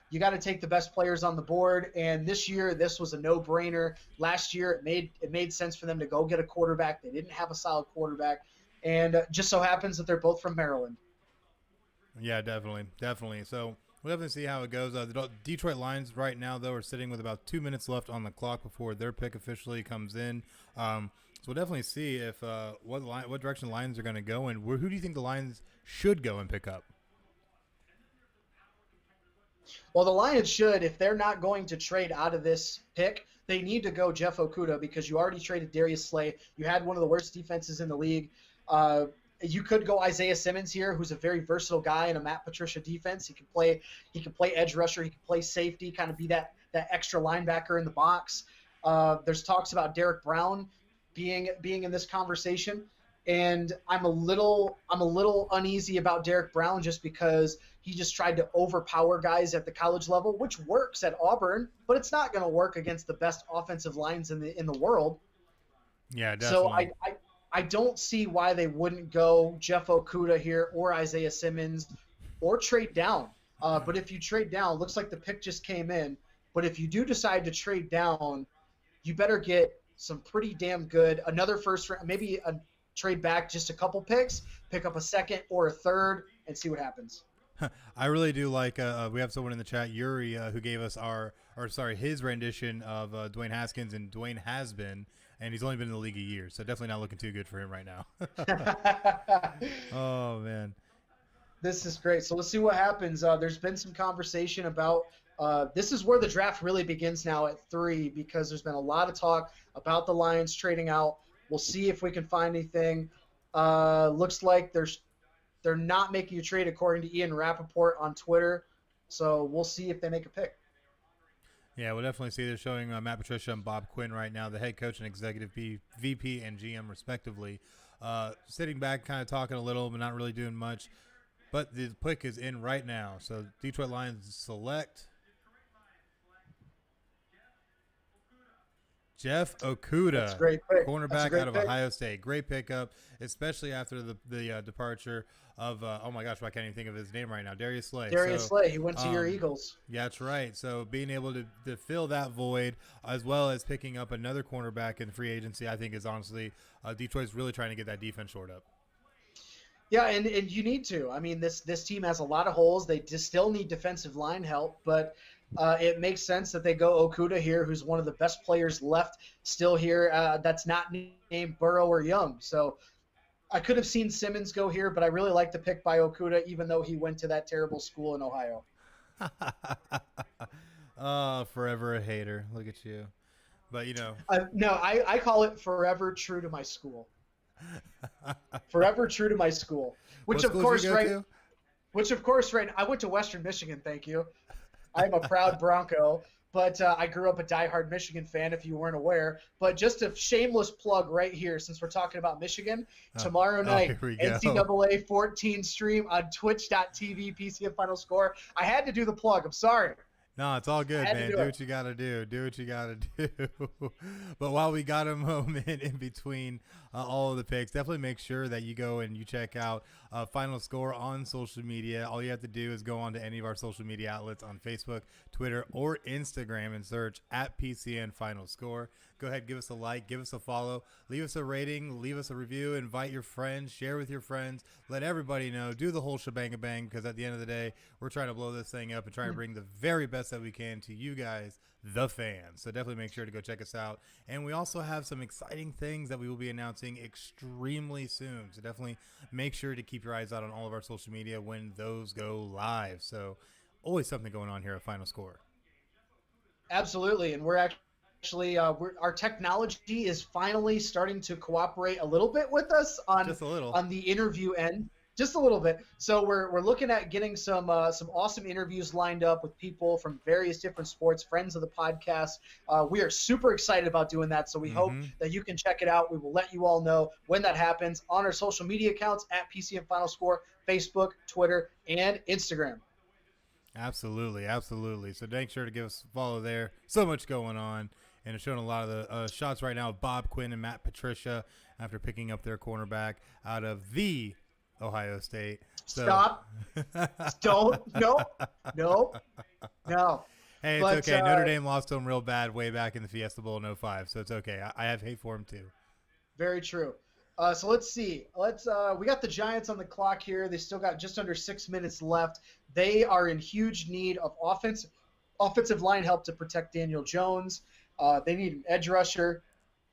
C: you got to take the best players on the board. And this year, this was a no-brainer. Last year, it made sense for them to go get a quarterback. They didn't have a solid quarterback, and just so happens that they're both from Maryland.
A: Yeah, definitely, definitely. So we'll definitely see how it goes. The Detroit Lions right now, though, are sitting with about 2 minutes left on the clock before their pick officially comes in. So we'll definitely see if what direction the Lions are going to go, and who do you think the Lions should go and pick up?
C: Well, the Lions should, if they're not going to trade out of this pick, they need to go Jeff Okudah because you already traded Darius Slay. You had one of the worst defenses in the league. Uh, you could go Isaiah Simmons here, who's a very versatile guy in a Matt Patricia defense. He can play edge rusher, he can play safety, kind of be that extra linebacker in the box. There's talks about Derek Brown being in this conversation. And I'm a little uneasy about Derek Brown just because he just tried to overpower guys at the college level, which works at Auburn, but it's not going to work against the best offensive lines in the world.
A: Yeah, definitely.
C: So I don't see why they wouldn't go Jeff Okudah here or Isaiah Simmons or trade down. But if you trade down, looks like the pick just came in. But if you do decide to trade down, you better get some pretty damn good, another first round, maybe a trade back just a couple picks, pick up a second or a third, and see what happens.
A: I really do like. We have someone in the chat, Yuri, who gave us his rendition of Dwayne Haskins, and Dwayne has been, and he's only been in the league a year, so definitely not looking too good for him right now. Oh man,
C: this is great. So let's see what happens. There's been some conversation about. This is where the draft really begins now at 3 because there's been a lot of talk about the Lions trading out. We'll see if we can find anything. Looks like they're not making a trade according to Ian Rappaport on Twitter. So we'll see if they make a pick.
A: Yeah, we'll definitely see. They're showing Matt Patricia and Bob Quinn right now, the head coach and executive VP and GM respectively, sitting back, kind of talking a little, but not really doing much. But the pick is in right now. So Detroit Lions select Jeff Okudah,
C: That's a great pick.
A: cornerback out of Ohio State. Great pickup, especially after the departure of, oh my gosh, I can't even think of his name right now, Darius Slay.
C: He went to your Eagles.
A: Yeah, that's right. So being able to fill that void, as well as picking up another cornerback in free agency, I think is honestly, Detroit's really trying to get that defense shored up.
C: Yeah, and you need to. I mean, this team has a lot of holes. They just still need defensive line help, but it makes sense that they go Okudah here, who's one of the best players left still here that's not named Burrow or Young. So I could have seen Simmons go here, but I really like the pick by Okudah, even though he went to that terrible school in Ohio.
A: Oh, forever a hater. Look at you. But, you know.
C: No, I call it forever true to my school. Forever true to my school. Which of course, right? I went to Western Michigan, thank you. I'm a proud Bronco, but I grew up a diehard Michigan fan, if you weren't aware. But just a shameless plug right here, since we're talking about Michigan, tomorrow night, NCAA 14 stream on twitch.tv, PCN Final Score. I had to do the plug. I'm sorry.
A: No, it's all good, man. Do what you got to do. Do what you got to do. But while we got a moment in between all of the picks, definitely make sure that you go and you check out Final Score on social media. All you have to do is go on to any of our social media outlets on Facebook, Twitter, or Instagram and search at PCN Final Score. Go ahead, give us a like, give us a follow, leave us a rating, leave us a review, invite your friends, share with your friends, let everybody know, do the whole shebang-a-bang, because at the end of the day, we're trying to blow this thing up and try to bring the very best that we can to you guys, The Fan. So definitely make sure to go check us out. And we also have some exciting things that we will be announcing extremely soon. So definitely make sure to keep your eyes out on all of our social media when those go live. So always something going on here at Final Score.
C: Absolutely, and we're actually our technology is finally starting to cooperate a little bit with us
A: Just a little.
C: on the interview end, just a little bit. So we're looking at getting some awesome interviews lined up with people from various different sports, friends of the podcast. We are super excited about doing that, so we hope that you can check it out. We will let you all know when that happens on our social media accounts at PCM Final Score, Facebook, Twitter, and Instagram.
A: Absolutely, absolutely. So make sure to give us a follow there. So much going on. And it's showing a lot of the shots right now of Bob Quinn and Matt Patricia after picking up their cornerback out of the Ohio State. So,
C: Stop. Don't. No.
A: Hey, it's okay. Notre Dame lost to them real bad way back in the Fiesta Bowl in 05, so it's okay. I have hate for them too.
C: Very true. So let's see. We got the Giants on the clock here. They still got just under 6 minutes left. They are in huge need of offensive line help to protect Daniel Jones. They need an edge rusher.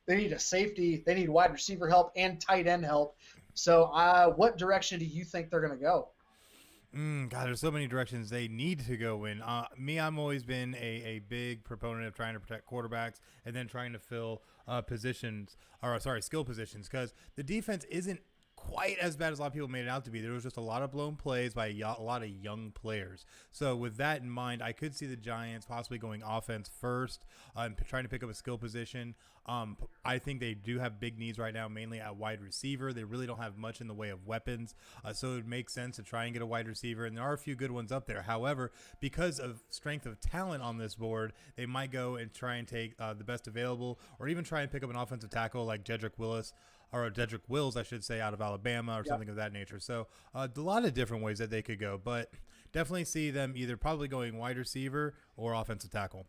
C: They need a safety. They need wide receiver help and tight end help. So what direction do you think they're going to go?
A: God, there's so many directions they need to go in. I'm always been a big proponent of trying to protect quarterbacks and then trying to fill skill positions, because the defense isn't quite as bad as a lot of people made it out to be. There was just a lot of blown plays by a lot of young players. So with that in mind, I could see the Giants possibly going offense first and trying to pick up a skill position. I think they do have big needs right now, mainly at wide receiver. They really don't have much in the way of weapons, so it would make sense to try and get a wide receiver, and there are a few good ones up there. However, because of strength of talent on this board, they might go and try and take the best available, or even try and pick up an offensive tackle like Jedrick Wills, I should say, out of Alabama or something of that nature. So a lot of different ways that they could go, but definitely see them either probably going wide receiver or offensive tackle.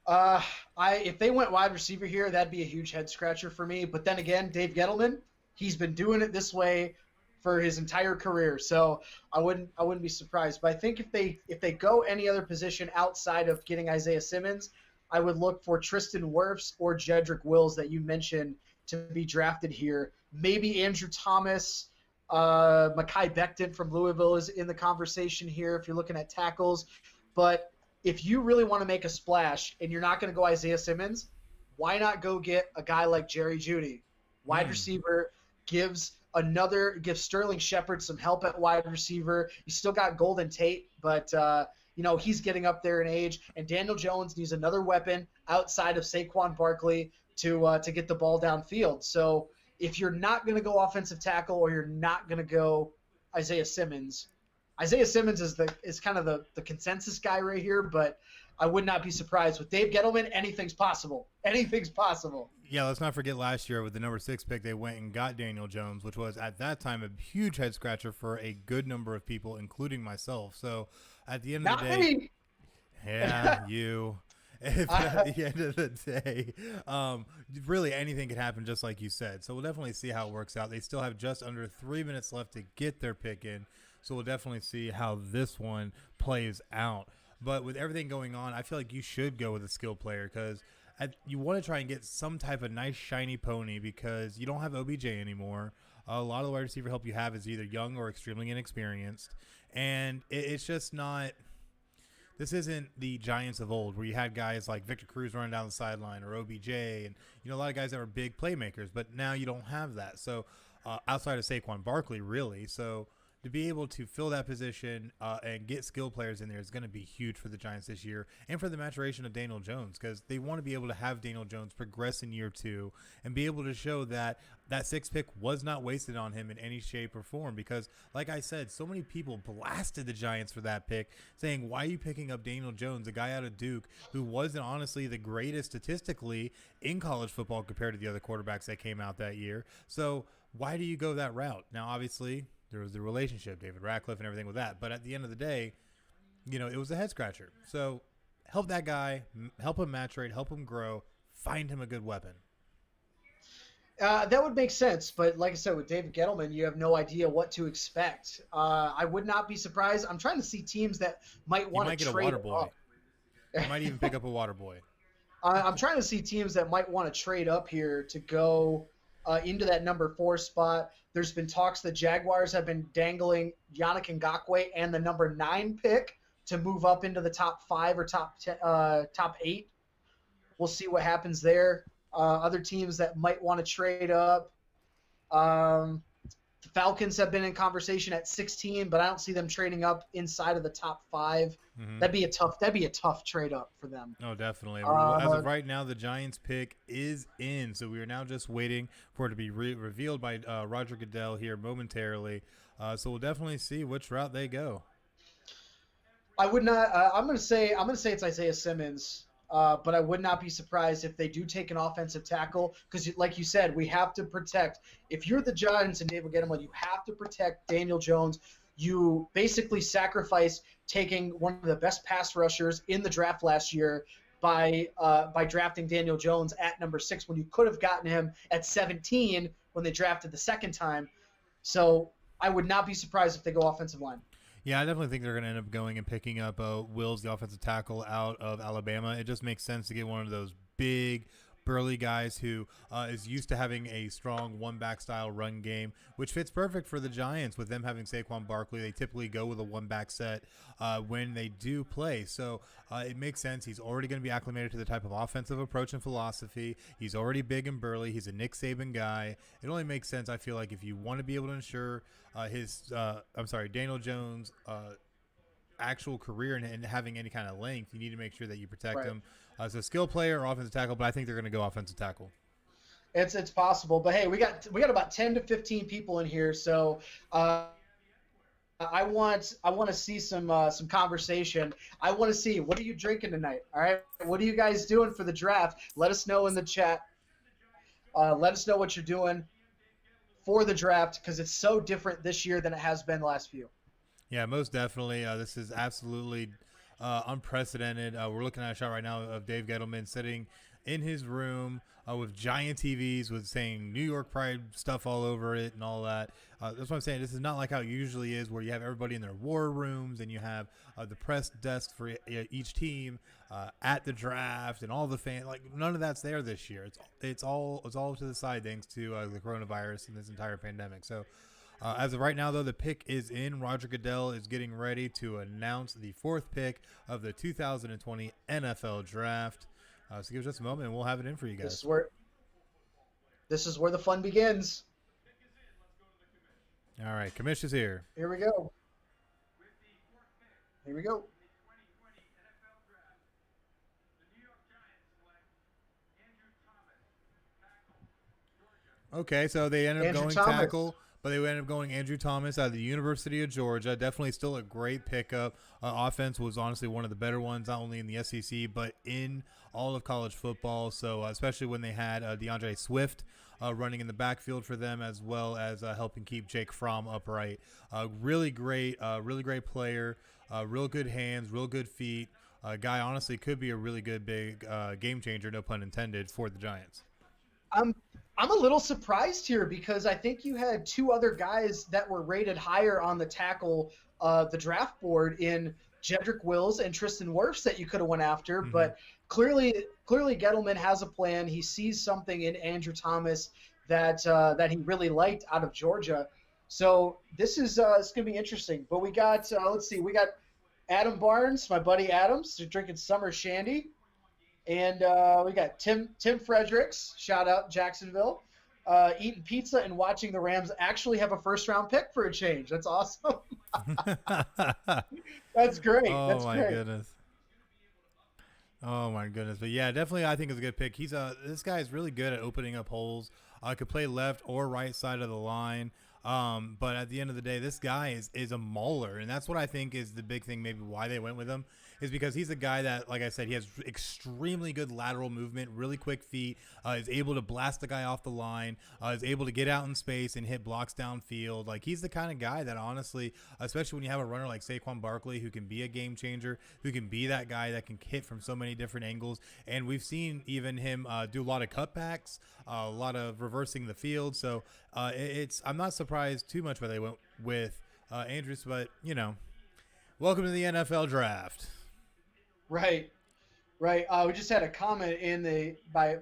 C: If they went wide receiver here, that'd be a huge head scratcher for me. But then again, Dave Gettleman, he's been doing it this way for his entire career, so I wouldn't be surprised. But I think if they go any other position outside of getting Isaiah Simmons, I would look for Tristan Wirfs or Jedrick Wills that you mentioned to be drafted here. Maybe Andrew Thomas, Mekhi Becton from Louisville is in the conversation here if you're looking at tackles. But if you really want to make a splash and you're not going to go Isaiah Simmons, why not go get a guy like Jerry Jeudy? Wide receiver gives Sterling Shepard some help at wide receiver. You still got Golden Tate, but he's getting up there in age. And Daniel Jones needs another weapon outside of Saquon Barkley to get the ball downfield. So if you're not going to go offensive tackle or you're not going to go Isaiah Simmons is kind of the consensus guy right here, but I would not be surprised. With Dave Gettleman, anything's possible. Anything's possible.
A: Yeah, let's not forget last year with the number 6 pick, they went and got Daniel Jones, which was at that time a huge head scratcher for a good number of people, including myself. So at the end of the day,
C: me.
A: Yeah, you. At the end of the day, really anything could happen, just like you said. So we'll definitely see how it works out. They still have just under 3 minutes left to get their pick in. So we'll definitely see how this one plays out. But with everything going on, I feel like you should go with a skill player because you want to try and get some type of nice shiny pony because you don't have OBJ anymore. A lot of the wide receiver help you have is either young or extremely inexperienced. And it's just not – this isn't the Giants of old where you had guys like Victor Cruz running down the sideline or OBJ and, a lot of guys that were big playmakers. But now you don't have that. So outside of Saquon Barkley, really. So – to be able to fill that position and get skill players in there is going to be huge for the Giants this year and for the maturation of Daniel Jones because they want to be able to have Daniel Jones progress in year 2 and be able to show that that 6th pick was not wasted on him in any shape or form because, like I said, so many people blasted the Giants for that pick saying, why are you picking up Daniel Jones, a guy out of Duke who wasn't honestly the greatest statistically in college football compared to the other quarterbacks that came out that year. So why do you go that route? Now, obviously, there was the relationship, David Ratcliffe and everything with that. But at the end of the day, it was a head scratcher. So help that guy, help him maturate, help him grow, find him a good weapon.
C: That would make sense. But like I said, with David Gettleman, you have no idea what to expect. I would not be surprised. I'm trying to see teams that might want to trade
A: a water boy.
C: up.
A: He might even pick up a water boy.
C: I'm trying to see teams that might want to trade up here to go into that number 4 spot. There's been talks the Jaguars have been dangling Yannick Ngakoue and the number 9 pick to move up into the top 5 or top 8. We'll see what happens there. Other teams that might want to trade up. The Falcons have been in conversation at 16, but I don't see them trading up inside of the top 5.
A: Mm-hmm.
C: That'd be a tough trade up for them.
A: Oh, definitely. As of right now, the Giants pick is in, so we are now just waiting for it to be revealed by Roger Goodell here momentarily. So we'll definitely see which route they go.
C: I would not. I'm gonna say it's Isaiah Simmons. But I would not be surprised if they do take an offensive tackle because, like you said, we have to protect. If you're the Giants and David Gettleman, you have to protect Daniel Jones. You basically sacrifice taking one of the best pass rushers in the draft last year by drafting Daniel Jones at number 6 when you could have gotten him at 17 when they drafted the second time. So I would not be surprised if they go offensive line.
A: Yeah, I definitely think they're going to end up going and picking up Wills, the offensive tackle out of Alabama. It just makes sense to get one of those big, burly guys who is used to having a strong one-back style run game, which fits perfect for the Giants with them having Saquon Barkley. They typically go with a one-back set when they do play. So it makes sense. He's already going to be acclimated to the type of offensive approach and philosophy. He's already big and burly. He's a Nick Saban guy. It only makes sense, I feel like, if you want to be able to ensure Daniel Jones' actual career and having any kind of length, you need to make sure that you protect him. So skill player or offensive tackle, but I think they're going to go offensive tackle.
C: It's possible, but hey, we got about 10 to 15 people in here, so I want to see some conversation. I want to see, what are you drinking tonight? All right, what are you guys doing for the draft? Let us know in the chat. Let us know what you're doing for the draft because it's so different this year than it has been the last few.
A: Yeah, most definitely. This is absolutely unprecedented. We're looking at a shot right now of Dave Gettleman sitting in his room with giant TVs with saying New York Pride stuff all over it and all that. That's what I'm saying. This is not like how it usually is where you have everybody in their war rooms and you have the press desk for each team at the draft and all the fans. Like, none of that's there this year. It's all to the side thanks to the coronavirus and this entire pandemic. So as of right now, though, the pick is in. Roger Goodell is getting ready to announce the 4th pick of the 2020 NFL Draft. So give us just a moment, and we'll have it in for you guys.
C: This is where the fun begins.
A: All right, Kamish is here.
C: Here we go.
A: Okay, so they ended up going tackle. But they ended up going Andrew Thomas out of the University of Georgia. Definitely still a great pickup. Offense was honestly one of the better ones, not only in the SEC, but in all of college football. So especially when they had DeAndre Swift running in the backfield for them, as well as helping keep Jake Fromm upright. Really great player, real good hands, real good feet. Guy honestly could be a really good big game changer, no pun intended, for the Giants.
C: I'm a little surprised here because I think you had 2 other guys that were rated higher on the tackle, the draft board in Jedrick Wills and Tristan Wirfs that you could have went after. Mm-hmm. But clearly Gettleman has a plan. He sees something in Andrew Thomas that he really liked out of Georgia. So this is it's gonna be interesting. But we got we got Adam Barnes, my buddy Adams, drinking summer shandy. And we got Tim Fredericks, shout out Jacksonville, eating pizza and watching the Rams actually have a first-round pick for a change. That's awesome. That's great.
A: Oh, my goodness. Oh, my goodness. But, yeah, definitely I think it's a good pick. This guy is really good at opening up holes. Could play left or right side of the line. But at the end of the day, this guy is a mauler, and that's what I think is the big thing maybe why they went with him. Is because he's a guy that, like I said, he has extremely good lateral movement, really quick feet, is able to blast the guy off the line, is able to get out in space and hit blocks downfield. Like, he's the kind of guy that honestly, especially when you have a runner like Saquon Barkley who can be a game changer, who can be that guy that can hit from so many different angles. And we've seen even him do a lot of cutbacks, a lot of reversing the field. So I'm not surprised too much why they went with Andrews, but, welcome to the NFL Draft.
C: Right. Right. We just had a comment in the my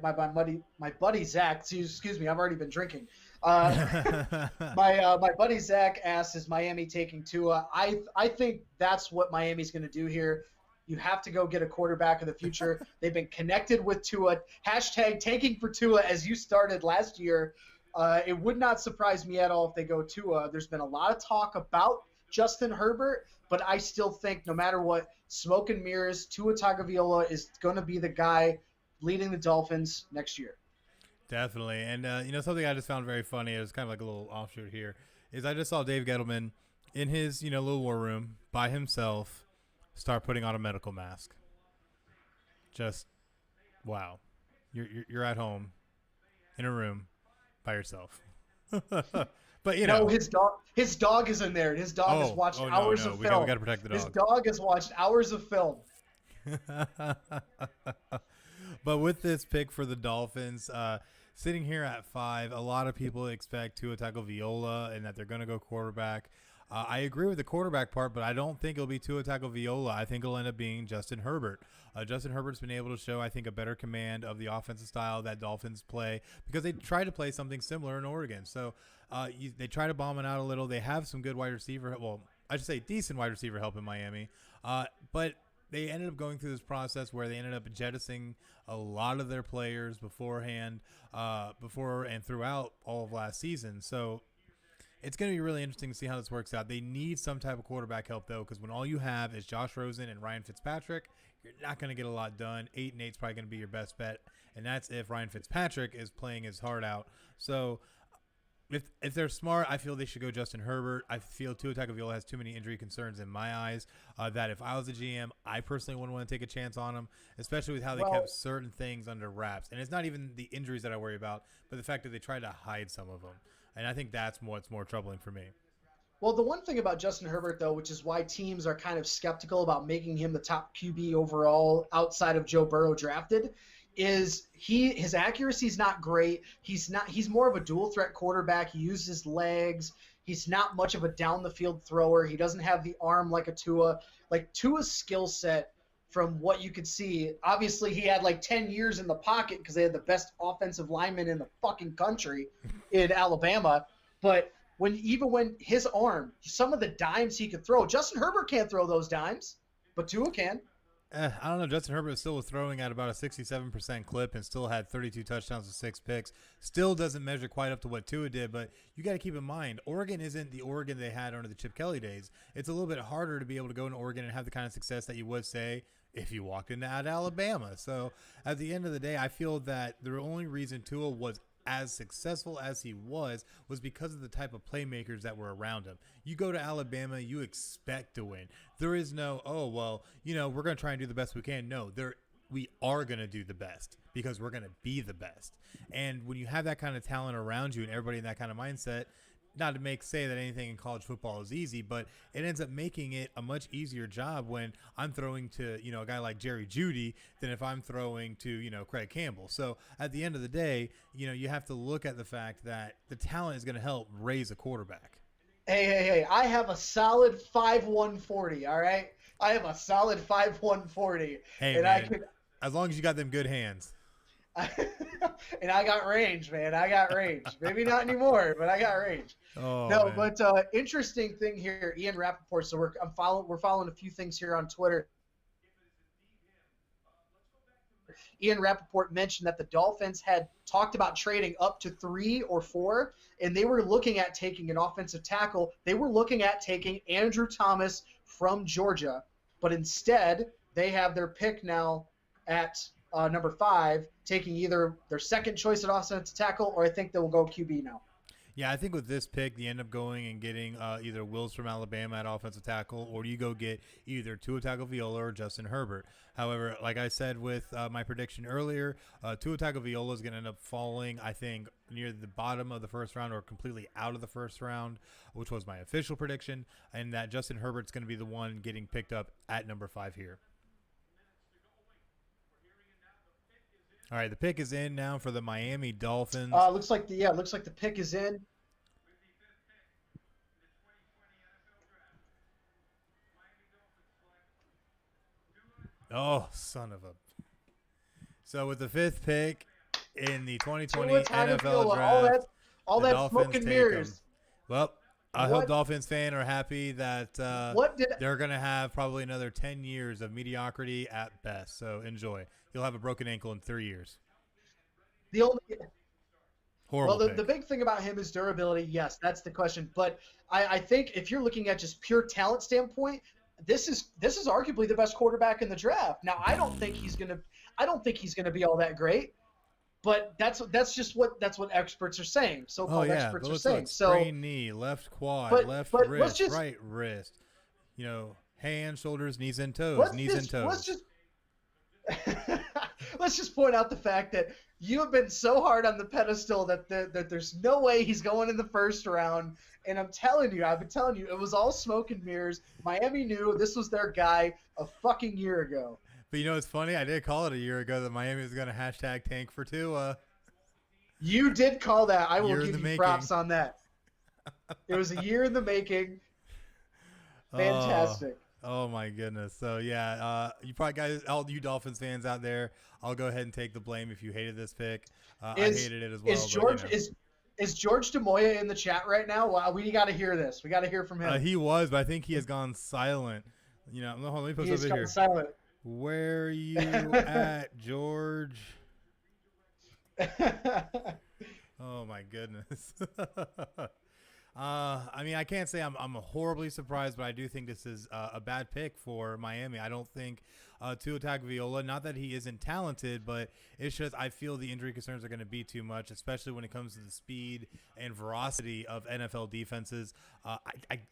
C: buddy Zach. Excuse me, I've already been drinking. Uh, my buddy Zach asked, "Is Miami taking Tua?" I think that's what Miami's going to do here. You have to go get a quarterback of the future. They've been connected with Tua. Hashtag tanking for Tua as you started last year. It would not surprise me at all if they go Tua. There's been a lot of talk about Justin Herbert, but I still think no matter what, smoke and mirrors, Tua Tagovailoa is going to be the guy leading the Dolphins next year.
A: Definitely. And, something I just found very funny, it was kind of like a little offshoot here, is I just saw Dave Gettleman in his, little war room by himself start putting on a medical mask. Just, wow. You're at home in a room by yourself. But,
C: No, his dog is in there. His dog has watched hours of film.
A: We got to protect the dog.
C: His dog has watched hours of film.
A: But with this pick for the Dolphins, sitting here at 5, a lot of people expect Tua Tagovailoa and that they're going to go quarterback. I agree with the quarterback part, but I don't think it'll be Tua Tagovailoa. I think it'll end up being Justin Herbert. Justin Herbert's been able to show, I think, a better command of the offensive style that Dolphins play because they try to play something similar in Oregon. So they try to bomb it out a little. They have some good wide receiver. Well, I should say decent wide receiver help in Miami. But they ended up going through this process where they ended up jettisoning a lot of their players beforehand, before and throughout all of last season. So it's going to be really interesting to see how this works out. They need some type of quarterback help, though, because when all you have is Josh Rosen and Ryan Fitzpatrick, you're not going to get a lot done. 8-8 is probably going to be your best bet, and that's if Ryan Fitzpatrick is playing his heart out. So if they're smart, I feel they should go Justin Herbert. I feel Tua Tagovailoa has too many injury concerns in my eyes, that if I was a GM, I personally wouldn't want to take a chance on him, especially with how they kept certain things under wraps. And it's not even the injuries that I worry about, but the fact that they tried to hide some of them. And I think that's what's more troubling for me.
C: Well, the one thing about Justin Herbert, though, which is why teams are kind of skeptical about making him the top QB overall outside of Joe Burrow drafted, is his accuracy is not great. He's more of a dual threat quarterback. He uses his legs. He's not much of a down the field thrower. He doesn't have the arm like a Tua. Like Tua's skill set, from what you could see, obviously he had like 10 years in the pocket because they had the best offensive lineman in the fucking country in Alabama. But when his arm, some of the dimes he could throw, Justin Herbert can't throw those dimes, but Tua can.
A: I don't know. Justin Herbert still was throwing at about a 67% clip and still had 32 touchdowns and 6 picks. Still doesn't measure quite up to what Tua did, but you got to keep in mind, Oregon isn't the Oregon they had under the Chip Kelly days. It's a little bit harder to be able to go into Oregon and have the kind of success that you would say if you walked into Alabama. So at the end of the day, I feel that the only reason Tua was as successful as he was because of the type of playmakers that were around him. You go to Alabama, you expect to win. There is no, we're going to try and do the best we can. No, we are going to do the best because we're going to be the best. And when you have that kind of talent around you and everybody in that kind of mindset, not to say that anything in college football is easy, but it ends up making it a much easier job when I'm throwing to, a guy like Jerry Jeudy than if I'm throwing to, Craig Campbell. So at the end of the day, you have to look at the fact that the talent is going to help raise a quarterback.
C: Hey, I have a solid 5'140", all right? I have a solid 5'140".
A: Hey,
C: and
A: man, as long as you got them good hands.
C: And I got range, man. I got range. Maybe not anymore, but I got range.
A: Oh,
C: no,
A: man.
C: But interesting thing here, Ian Rappaport. So we're following a few things here on Twitter. Ian Rappaport mentioned that the Dolphins had talked about trading up to 3 or 4, and they were looking at taking an offensive tackle. They were looking at taking Andrew Thomas from Georgia, but instead they have their pick now at number 5, taking either their second choice at offensive tackle, or I think they will go QB now.
A: Yeah, I think with this pick, you end up going and getting either Wills from Alabama at offensive tackle, or you go get either Tua Tagovailoa or Justin Herbert. However, like I said with my prediction earlier, Tua Tagovailoa is going to end up falling, I think, near the bottom of the first round or completely out of the first round, which was my official prediction, and that Justin Herbert's going to be the one getting picked up at number 5 here. All right, the pick is in now for the Miami Dolphins.
C: Looks like the pick is in.
A: Oh, son of a! So with the 5th pick in the 2020
C: Tua
A: NFL
C: Tagovailoa,
A: Draft,
C: all
A: the
C: that smoke
A: Dolphins
C: and
A: take him.
C: mirrors.
A: Well, I hope
C: What
A: Dolphins fans are happy that
C: what did
A: they're going to have probably another 10 years of mediocrity at best. So enjoy. You'll have a broken ankle in 3 years.
C: the only
A: Horrible
C: Well, the,
A: pick.
C: the big thing about him is durability. Yes, that's the question. But I think if you're looking at just pure talent standpoint, this is arguably the best quarterback in the draft. Now, I don't think he's gonna be all that great, but that's what experts are saying.
A: Oh,
C: So-called
A: yeah.
C: experts
A: But
C: are
A: let's
C: saying.
A: look.
C: So,
A: Sprained knee, left quad,
C: but
A: left
C: but let's
A: wrist,
C: just
A: right wrist. Hands, shoulders, knees, and toes.
C: let's
A: Knees and
C: just let's
A: toes.
C: just let's just point out the fact that you have been so hard on the pedestal that there's no way he's going in the first round. And I've been telling you, it was all smoke and mirrors. Miami knew this was their guy a fucking year ago.
A: But it's funny. I did call it a year ago that Miami was going to hashtag tank for Tua.
C: You did call that. I will
A: Year in
C: give
A: the
C: you
A: making.
C: props on that. It was a year in the making. Fantastic.
A: Oh my goodness. So yeah, you probably guys, all you Dolphins fans out there, I'll go ahead and take the blame if you hated this pick. I hated it as well.
C: Is
A: but,
C: George is George DeMoya in the chat right now? Wow, we got to hear this. We got to hear from him.
A: he was, but I think he has gone silent. Hold on, let me post
C: He's
A: over
C: gone
A: here.
C: silent.
A: Where are you at, George? Oh my goodness. I can't say I'm horribly surprised, but I do think this is a bad pick for Miami. I don't think Tua Tagovailoa, not that he isn't talented, but it's just I feel the injury concerns are going to be too much, especially when it comes to the speed and veracity of NFL defenses,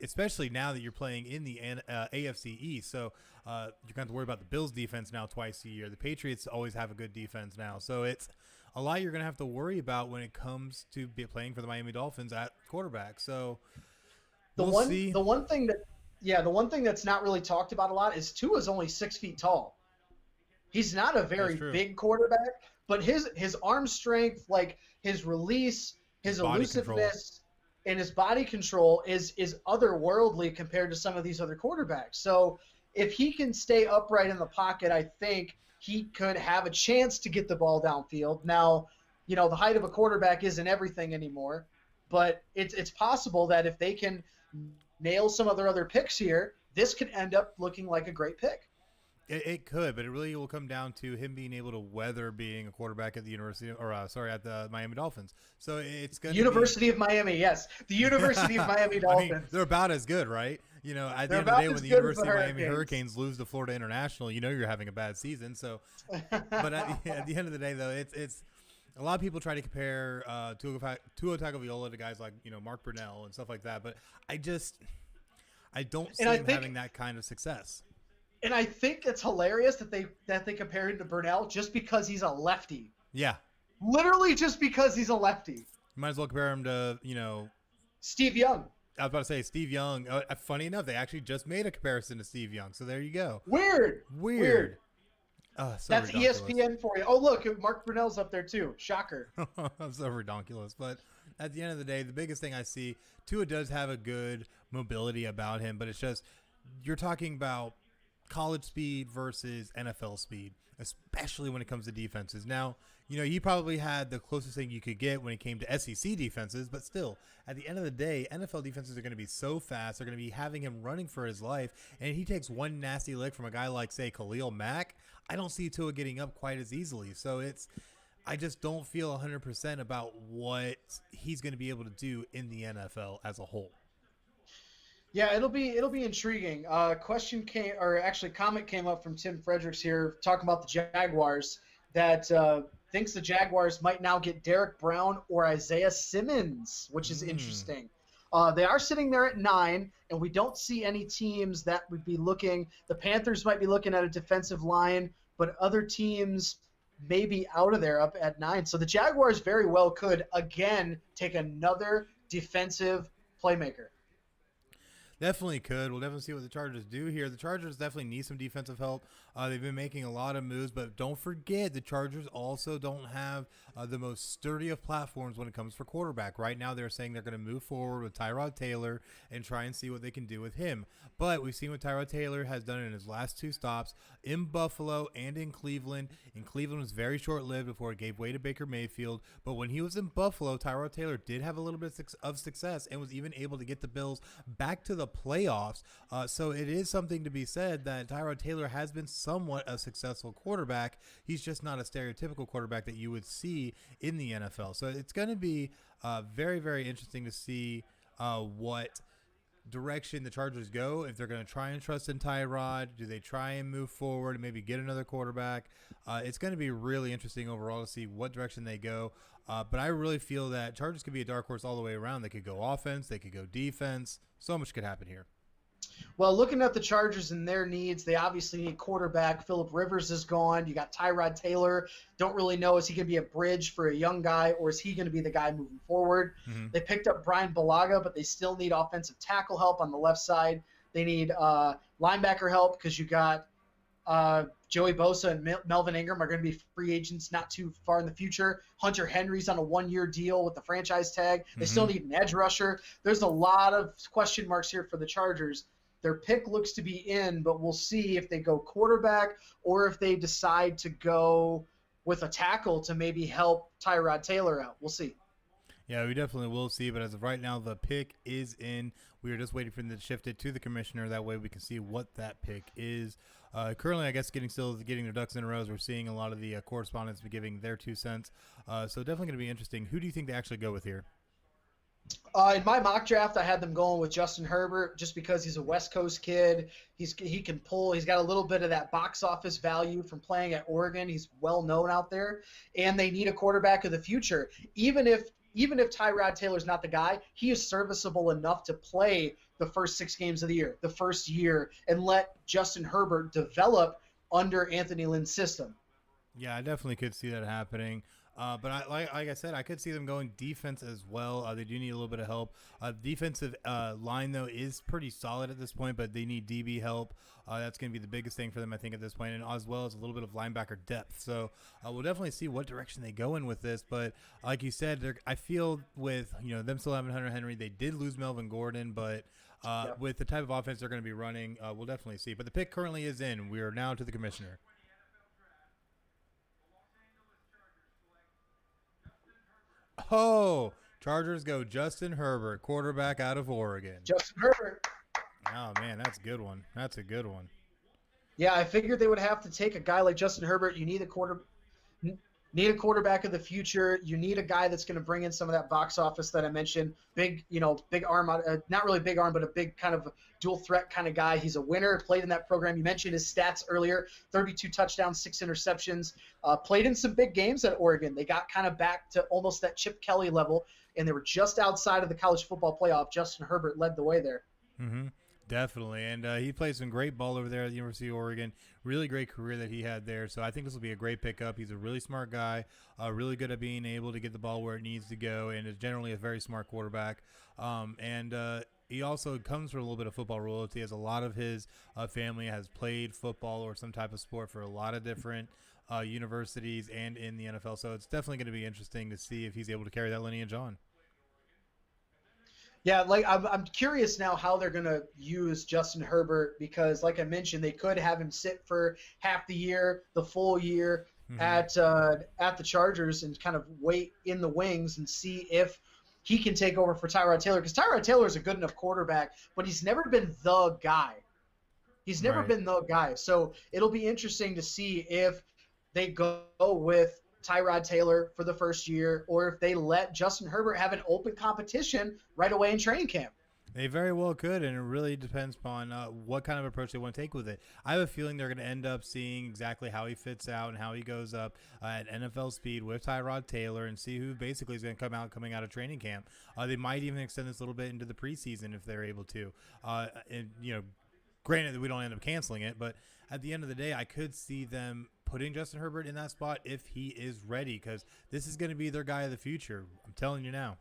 A: especially now that you're playing in the AFC East. So you're going to have to worry about the Bills defense now twice a year. The Patriots always have a good defense now. So it's a lot you're going to have to worry about when it comes to playing for the Miami Dolphins at quarterback. So we'll see.
C: The one thing that's not really talked about a lot is Tua's only 6 feet tall. He's not a very big quarterback, but his arm strength, like his release, his elusiveness, and his body control is otherworldly compared to some of these other quarterbacks. So if he can stay upright in the pocket, I think he could have a chance to get the ball downfield. Now, the height of a quarterback isn't everything anymore, but it's possible that if they can nail some of their other picks here, this could end up looking like a great pick.
A: It could, but it really will come down to him being able to weather being a quarterback at the at the Miami Dolphins. So it's going to
C: University of Miami, yes, the University of Miami Dolphins.
A: They're about as good, right? At the end of the day, when the University of Miami Hurricanes lose to Florida International, you're having a bad season. So, but at the end of the day, though, it's a lot of people try to compare Tua Tagovailoa to guys like Mark Brunell and stuff like that, but I don't see him having that kind of success.
C: And I think it's hilarious that they compare him to Brunell just because he's a lefty.
A: Yeah.
C: Literally just because he's a lefty.
A: You might as well compare him to,
C: Steve Young.
A: I was about to say Steve Young. Funny enough, they actually just made a comparison to Steve Young. So there you go.
C: Weird.
A: So
C: that's
A: ridiculous.
C: ESPN for you. Oh, look, Mark Brunell's up there too. Shocker.
A: So ridiculous. But at the end of the day, the biggest thing I see, Tua does have a good mobility about him, but it's just you're talking about college speed versus NFL speed, especially when it comes to defenses. Now, he probably had the closest thing you could get when it came to SEC defenses, but still, at the end of the day, NFL defenses are going to be so fast. They're going to be having him running for his life, and he takes one nasty lick from a guy like, say, Khalil Mack. I don't see Tua getting up quite as easily. So I just don't feel 100% about what he's going to be able to do in the NFL as a whole.
C: Yeah, it'll be intriguing. Comment came up from Tim Fredericks here talking about the Jaguars that thinks the Jaguars might now get Derek Brown or Isaiah Simmons, which is interesting. They are sitting there at 9, and we don't see any teams that would be looking. The Panthers might be looking at a defensive line, but other teams may be out of there up at 9. So the Jaguars very well could, again, take another defensive playmaker.
A: Definitely could. We'll definitely see what the Chargers do here. The Chargers definitely need some defensive help. They've been making a lot of moves, but don't forget the Chargers also don't have the most sturdy of platforms when it comes for quarterback. Right now, they're saying they're going to move forward with Tyrod Taylor and try and see what they can do with him. But we've seen what Tyrod Taylor has done in his last two stops in Buffalo and in Cleveland. In Cleveland was very short-lived before it gave way to Baker Mayfield. But when he was in Buffalo, Tyrod Taylor did have a little bit of success and was even able to get the Bills back to the playoffs. So it is something to be said that Tyrod Taylor has been somewhat a successful quarterback. He's just not a stereotypical quarterback that you would see in the NFL. So it's going to be very, very interesting to see what direction the Chargers go. If they're going to try and trust in Tyrod, do they try and move forward and maybe get another quarterback? It's going to be really interesting overall to see what direction they go. But I really feel that Chargers could be a dark horse all the way around. They could go offense, they could go defense. So much could happen here.
C: Well, looking at the Chargers and their needs, they obviously need quarterback. Phillip Rivers is gone. You got Tyrod Taylor. Don't really know, is he going to be a bridge for a young guy, or is he going to be the guy moving forward?
A: Mm-hmm.
C: They picked up Brian Bulaga, but they still need offensive tackle help on the left side. They need linebacker help because you got Joey Bosa and Melvin Ingram are going to be free agents not too far in the future. Hunter Henry's on a one-year deal with the franchise tag. They still need an edge rusher. There's a lot of question marks here for the Chargers. Their pick looks to be in, but we'll see if they go quarterback or if they decide to go with a tackle to maybe help Tyrod Taylor out. We'll see.
A: Yeah, we definitely will see, but as of right now, the pick is in. We are just waiting for them to shift it to the commissioner. That way we can see what that pick is. Currently, I guess getting their ducks in a row as we're seeing a lot of the correspondents be giving their 2 cents. So definitely going to be interesting. Who do you think they actually go with here?
C: In my mock draft, I had them going with Justin Herbert just because he's a West Coast kid. He can pull. He's got a little bit of that box office value from playing at Oregon. He's well known out there, and they need a quarterback of the future. Even if Tyrod Taylor's not the guy, he is serviceable enough to play the first 6 games of the year, the first year, and let Justin Herbert develop under Anthony Lynn's system.
A: Yeah, I definitely could see that happening. But like I said, I could see them going defense as well. They do need a little bit of help. Defensive line, though, is pretty solid at this point, but they need DB help. That's going to be the biggest thing for them, I think, at this point, and as well as a little bit of linebacker depth. So we'll definitely see what direction they go in with this. But like you said, I feel with them still having Hunter Henry, they did lose Melvin Gordon, but with the type of offense they're going to be running, we'll definitely see. But the pick currently is in. We are now to the commissioner. Oh, Chargers go Justin Herbert, quarterback out of Oregon.
C: Justin Herbert.
A: Oh, man, that's a good one. That's a good one.
C: Yeah, I figured they would have to take a guy like Justin Herbert. You need a quarterback of the future. You need a guy that's going to bring in some of that box office that I mentioned. Big arm, not really big arm, but a big kind of dual threat kind of guy. He's a winner, played in that program. You mentioned his stats earlier, 32 touchdowns, 6 interceptions, played in some big games at Oregon. They got kind of back to almost that Chip Kelly level, and they were just outside of the college football playoff. Justin Herbert led the way there.
A: Mm-hmm. Definitely, and he played some great ball over there at the University of Oregon. Really great career that he had there, so I think this will be a great pickup. He's a really smart guy, really good at being able to get the ball where it needs to go, and is generally a very smart quarterback. He also comes from a little bit of football royalty, as a lot of his family has played football or some type of sport for a lot of different universities and in the NFL, so it's definitely going to be interesting to see if he's able to carry that lineage on.
C: Yeah, like I'm curious now how they're going to use Justin Herbert because, like I mentioned, they could have him sit for half the year, the full year at the Chargers and kind of wait in the wings and see if he can take over for Tyrod Taylor because Tyrod Taylor is a good enough quarterback, but he's never been the guy. He's never been the guy. So it'll be interesting to see if they go with Tyrod Taylor for the first year, or if they let Justin Herbert have an open competition right away in training camp.
A: They very well could, and it really depends upon what kind of approach they want to take with it. I have a feeling they're going to end up seeing exactly how he fits out and how he goes up at NFL speed with Tyrod Taylor and see who basically is going to coming out of training camp. They might even extend this a little bit into the preseason if they're able to. Granted that we don't end up canceling it, but at the end of the day, I could see them putting Justin Herbert in that spot if he is ready, because this is going to be their guy of the future. I'm telling you now.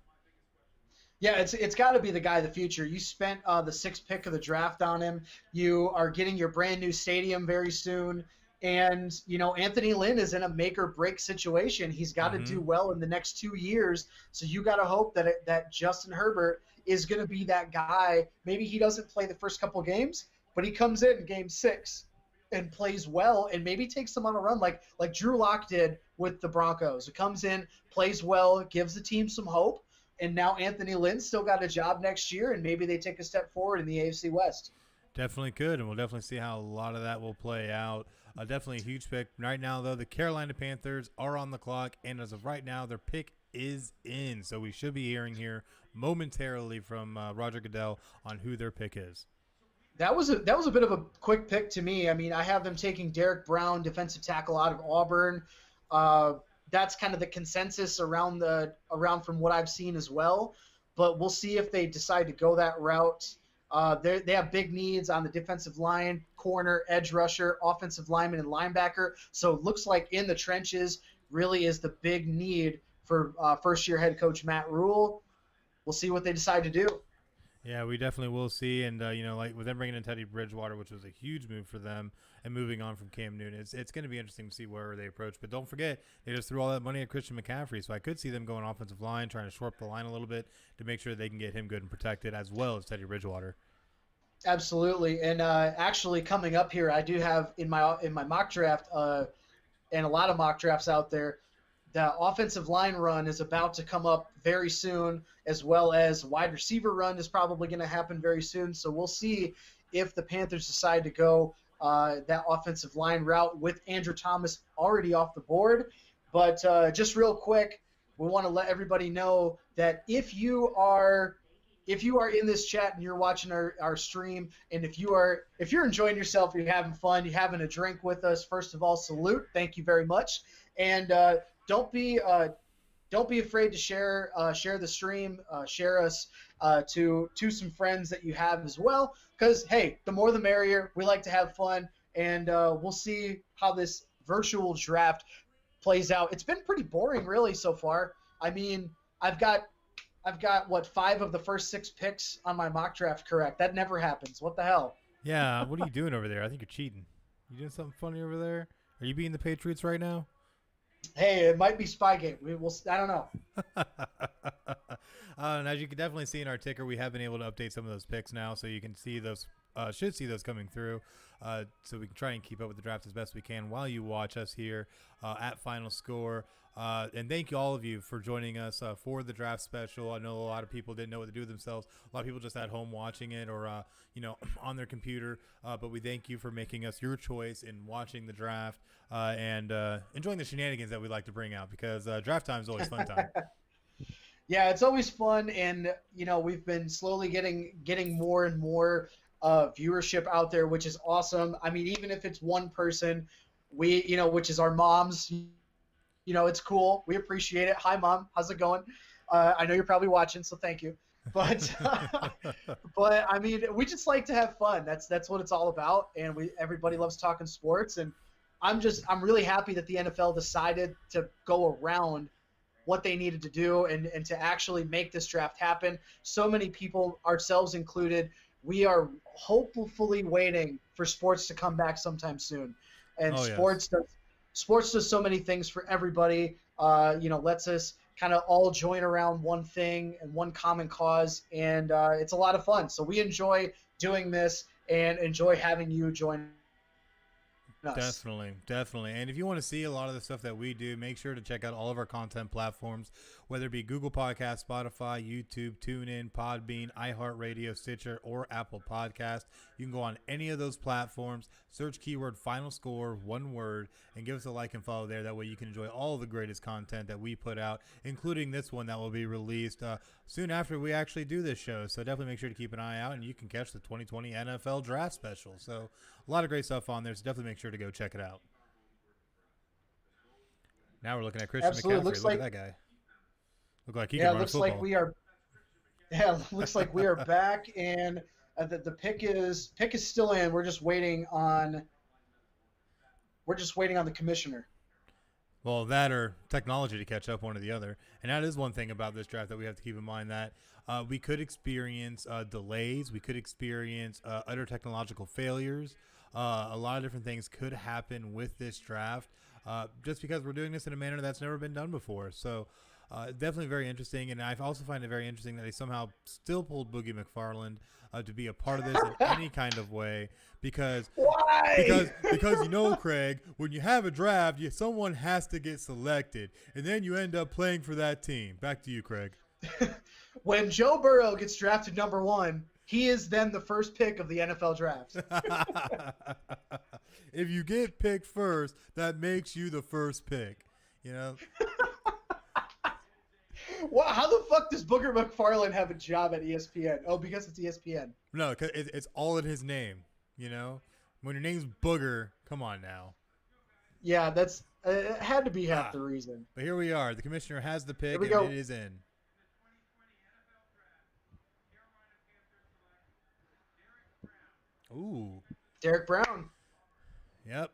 C: Yeah, it's got to be the guy of the future. You spent the sixth pick of the draft on him. You are getting your brand new stadium very soon. And, Anthony Lynn is in a make or break situation. He's got to
A: Mm-hmm.
C: do well in the next 2 years. So you got to hope that Justin Herbert is going to be that guy. Maybe he doesn't play the first couple of games, but he comes in game 6 and plays well and maybe takes them on a run like Drew Lock did with the Broncos. It comes in, plays well, gives the team some hope, and now Anthony Lynn still got a job next year, and maybe they take a step forward in the AFC West.
A: Definitely could, and we'll definitely see how a lot of that will play out. Definitely a huge pick. Right now, though, the Carolina Panthers are on the clock, and as of right now, their pick is in. So we should be hearing here momentarily from Roger Goodell on who their pick is.
C: That was a bit of a quick pick to me. I mean, I have them taking Derek Brown, defensive tackle out of Auburn. Uh, that's kind of the consensus around from what I've seen as well. But we'll see if they decide to go that route. They have big needs on the defensive line, corner, edge rusher, offensive lineman, and linebacker. So it looks like in the trenches really is the big need for first-year head coach Matt Rule. We'll see what they decide to do.
A: Yeah, we definitely will see. And, like with them bringing in Teddy Bridgewater, which was a huge move for them, and moving on from Cam Newton, it's going to be interesting to see where they approach. But don't forget, they just threw all that money at Christian McCaffrey. So I could see them going offensive line, trying to shore up the line a little bit to make sure they can get him good and protected, as well as Teddy Bridgewater.
C: Absolutely, and actually coming up here, I do have in my mock draft, and a lot of mock drafts out there. The offensive line run is about to come up very soon, as well as wide receiver run is probably going to happen very soon. So we'll see if the Panthers decide to go that offensive line route with Andrew Thomas already off the board. But just real quick, we want to let everybody know that if you are in this chat and you're watching our stream, and if you're enjoying yourself, you're having fun, you're having a drink with us, first of all, salute, thank you very much, and don't be don't be afraid to share the stream, share us to some friends that you have as well, because hey, the more the merrier. We like to have fun, and we'll see how this virtual draft plays out. It's been pretty boring, really, so far. I mean, I've got what, 5 of the first 6 picks on my mock draft correct. That never happens. What the hell?
A: Yeah, what are you doing over there? I think you're cheating. You doing something funny over there? Are you beating the Patriots right now?
C: Hey, it might be Spygate. I don't know.
A: And as you can definitely see in our ticker, we have been able to update some of those picks now, so you can see those. Should see those coming through, so we can try and keep up with the draft as best we can while you watch us here at Final Score. And thank you all of you for joining us for the draft special. I know a lot of people didn't know what to do with themselves. A lot of people just at home watching it or on their computer. But we thank you for making us your choice in watching the draft and enjoying the shenanigans that we like to bring out, because draft time is always fun time.
C: Yeah, it's always fun, and we've been slowly getting more and more viewership out there, which is awesome. I mean, even if it's one person, which is our moms, it's cool. We appreciate it. Hi, Mom. How's it going? I know you're probably watching, so thank you. But but I mean, we just like to have fun. That's what it's all about, and everybody loves talking sports. And I'm really happy that the NFL decided to go around what they needed to do and to actually make this draft happen. So many people, ourselves included, we are hopefully waiting for sports to come back sometime soon. And sports does so many things for everybody. Lets us kind of all join around one thing and one common cause, and it's a lot of fun. So we enjoy doing this and enjoy having you join us.
A: Definitely. And if you want to see a lot of the stuff that we do, make sure to check out all of our content platforms, whether it be Google Podcasts, Spotify, YouTube, TuneIn, Podbean, iHeartRadio, Stitcher, or Apple Podcast. You can go on any of those platforms, search keyword Final Score, one word, and give us a like and follow there. That way you can enjoy all the greatest content that we put out, including this one that will be released soon after we actually do this show. So definitely make sure to keep an eye out, and you can catch the 2020 NFL Draft Special. So a lot of great stuff on there, so definitely make sure to go check it out. Now we're looking at Christian McCaffrey. Look at that guy. Look like he can run a football.
C: Looks like we are back, and the pick is still in. We're just waiting on the commissioner.
A: Well, that or technology to catch up, one or the other. And that is one thing about this draft that we have to keep in mind, that we could experience delays. We could experience utter technological failures. A lot of different things could happen with this draft just because we're doing this in a manner that's never been done before. So definitely very interesting. And I also find it very interesting that they somehow still pulled Boogie McFarland to be a part of this in any kind of way, because
C: Why?
A: because Craig, when you have a draft, someone has to get selected, and then you end up playing for that team. Back to you, Craig.
C: When Joe Burrow gets drafted number 1, he is then the first pick of the NFL draft.
A: If you get picked first, that makes you the first pick.
C: Well, how the fuck does Booger McFarland have a job at ESPN? Oh, because it's ESPN.
A: No, because it's all in his name. When your name's Booger, come on now.
C: Yeah, that's it had to be half the reason.
A: But here we are. The commissioner has the pick, and it is in. Ooh.
C: Derek Brown.
A: Yep.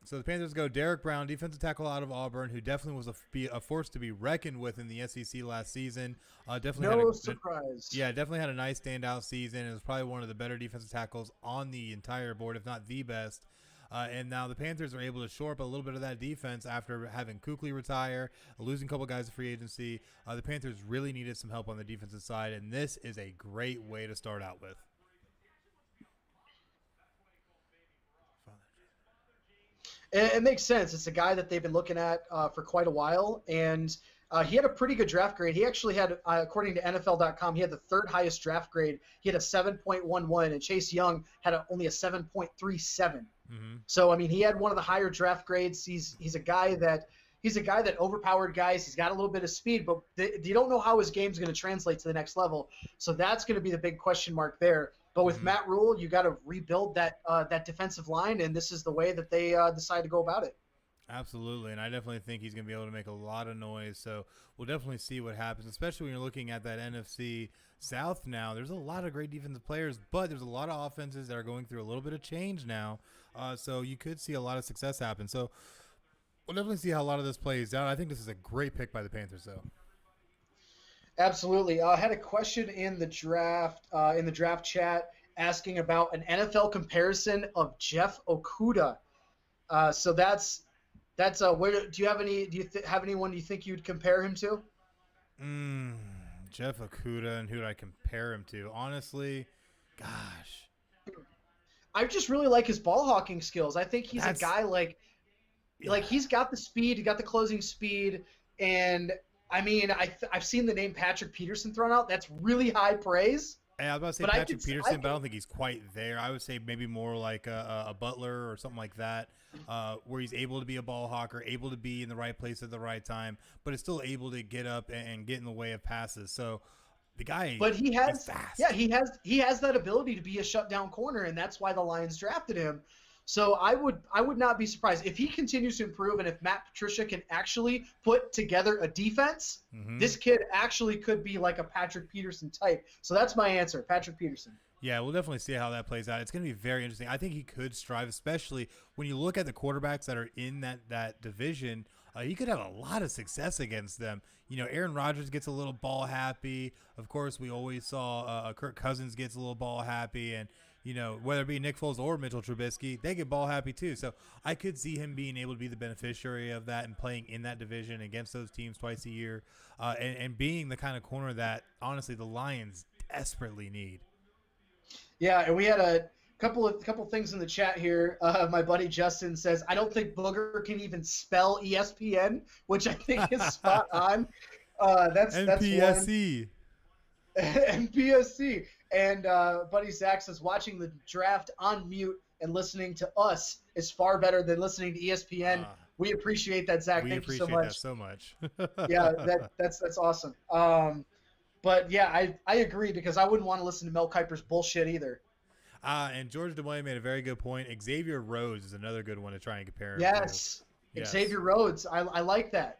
A: So the Panthers go Derek Brown, defensive tackle out of Auburn, who definitely was a force to be reckoned with in the SEC last season.
C: No surprise.
A: Yeah, definitely had a nice standout season. It was probably one of the better defensive tackles on the entire board, if not the best. And now the Panthers are able to shore up a little bit of that defense after having Kuechly retire, losing a couple guys to free agency. The Panthers really needed some help on the defensive side, and this is a great way to start out with.
C: It makes sense. It's a guy that they've been looking at for quite a while, and he had a pretty good draft grade. He actually had, according to NFL.com, he had the third highest draft grade. He had a 7.11, and Chase Young had only a 7.37. Mm-hmm. So, I mean, he had one of the higher draft grades. He's a guy that overpowered guys. He's got a little bit of speed, but you don't know how his game's going to translate to the next level. So that's going to be the big question mark there. But with Matt Rule, you got to rebuild that defensive line, and this is the way that they decide to go about it.
A: Absolutely, and I definitely think he's going to be able to make a lot of noise. So we'll definitely see what happens, especially when you're looking at that NFC South now. There's a lot of great defensive players, but there's a lot of offenses that are going through a little bit of change now. So you could see a lot of success happen. So we'll definitely see how a lot of this plays out. I think this is a great pick by the Panthers, though.
C: Absolutely. I had a question in the draft chat asking about an NFL comparison of Jeff Okudah. So that's where do you have any? Do you have anyone you think you'd compare him to?
A: Jeff Okudah, and who would I compare him to? Honestly, gosh,
C: I just really like his ball hawking skills. I think he's a guy like he's got the speed, he got the closing speed, and I mean, I've seen the name Patrick Peterson thrown out. That's really high praise.
A: Yeah, I was about to say Patrick Peterson, but I don't think he's quite there. I would say maybe more like a Butler or something like that, where he's able to be a ball hawker, able to be in the right place at the right time, but is still able to get up and get in the way of passes. So the guy,
C: but he has,
A: fast.
C: Yeah, he has that ability to be a shutdown corner, and that's why the Lions drafted him. So I would not be surprised if he continues to improve, and if Matt Patricia can actually put together a defense. Mm-hmm. This kid actually could be like a Patrick Peterson type. So that's my answer, Patrick Peterson.
A: Yeah, we'll definitely see how that plays out. It's going to be very interesting. I think he could strive, especially when you look at the quarterbacks that are in that division. He could have a lot of success against them. Aaron Rodgers gets a little ball happy. Of course, we always saw Kirk Cousins gets a little ball happy, and whether it be Nick Foles or Mitchell Trubisky, they get ball happy too. So I could see him being able to be the beneficiary of that and playing in that division against those teams twice a year, and being the kind of corner that honestly the Lions desperately need.
C: Yeah, and we had a couple things in the chat here. My buddy Justin says, I don't think Booger can even spell ESPN, which I think is spot on. That's
A: NPSC.
C: NPSC. And buddy Zach says, watching the draft on mute and listening to us is far better than listening to ESPN. We appreciate that, Zach. Thank you so much.
A: We appreciate that so much.
C: Yeah, that's awesome. But yeah, I agree, because I wouldn't want to listen to Mel Kiper's bullshit either.
A: And George DeMoy made a very good point. Xavier Rhodes is another good one to try and compare him
C: to. Yes. Xavier Rhodes. I like that.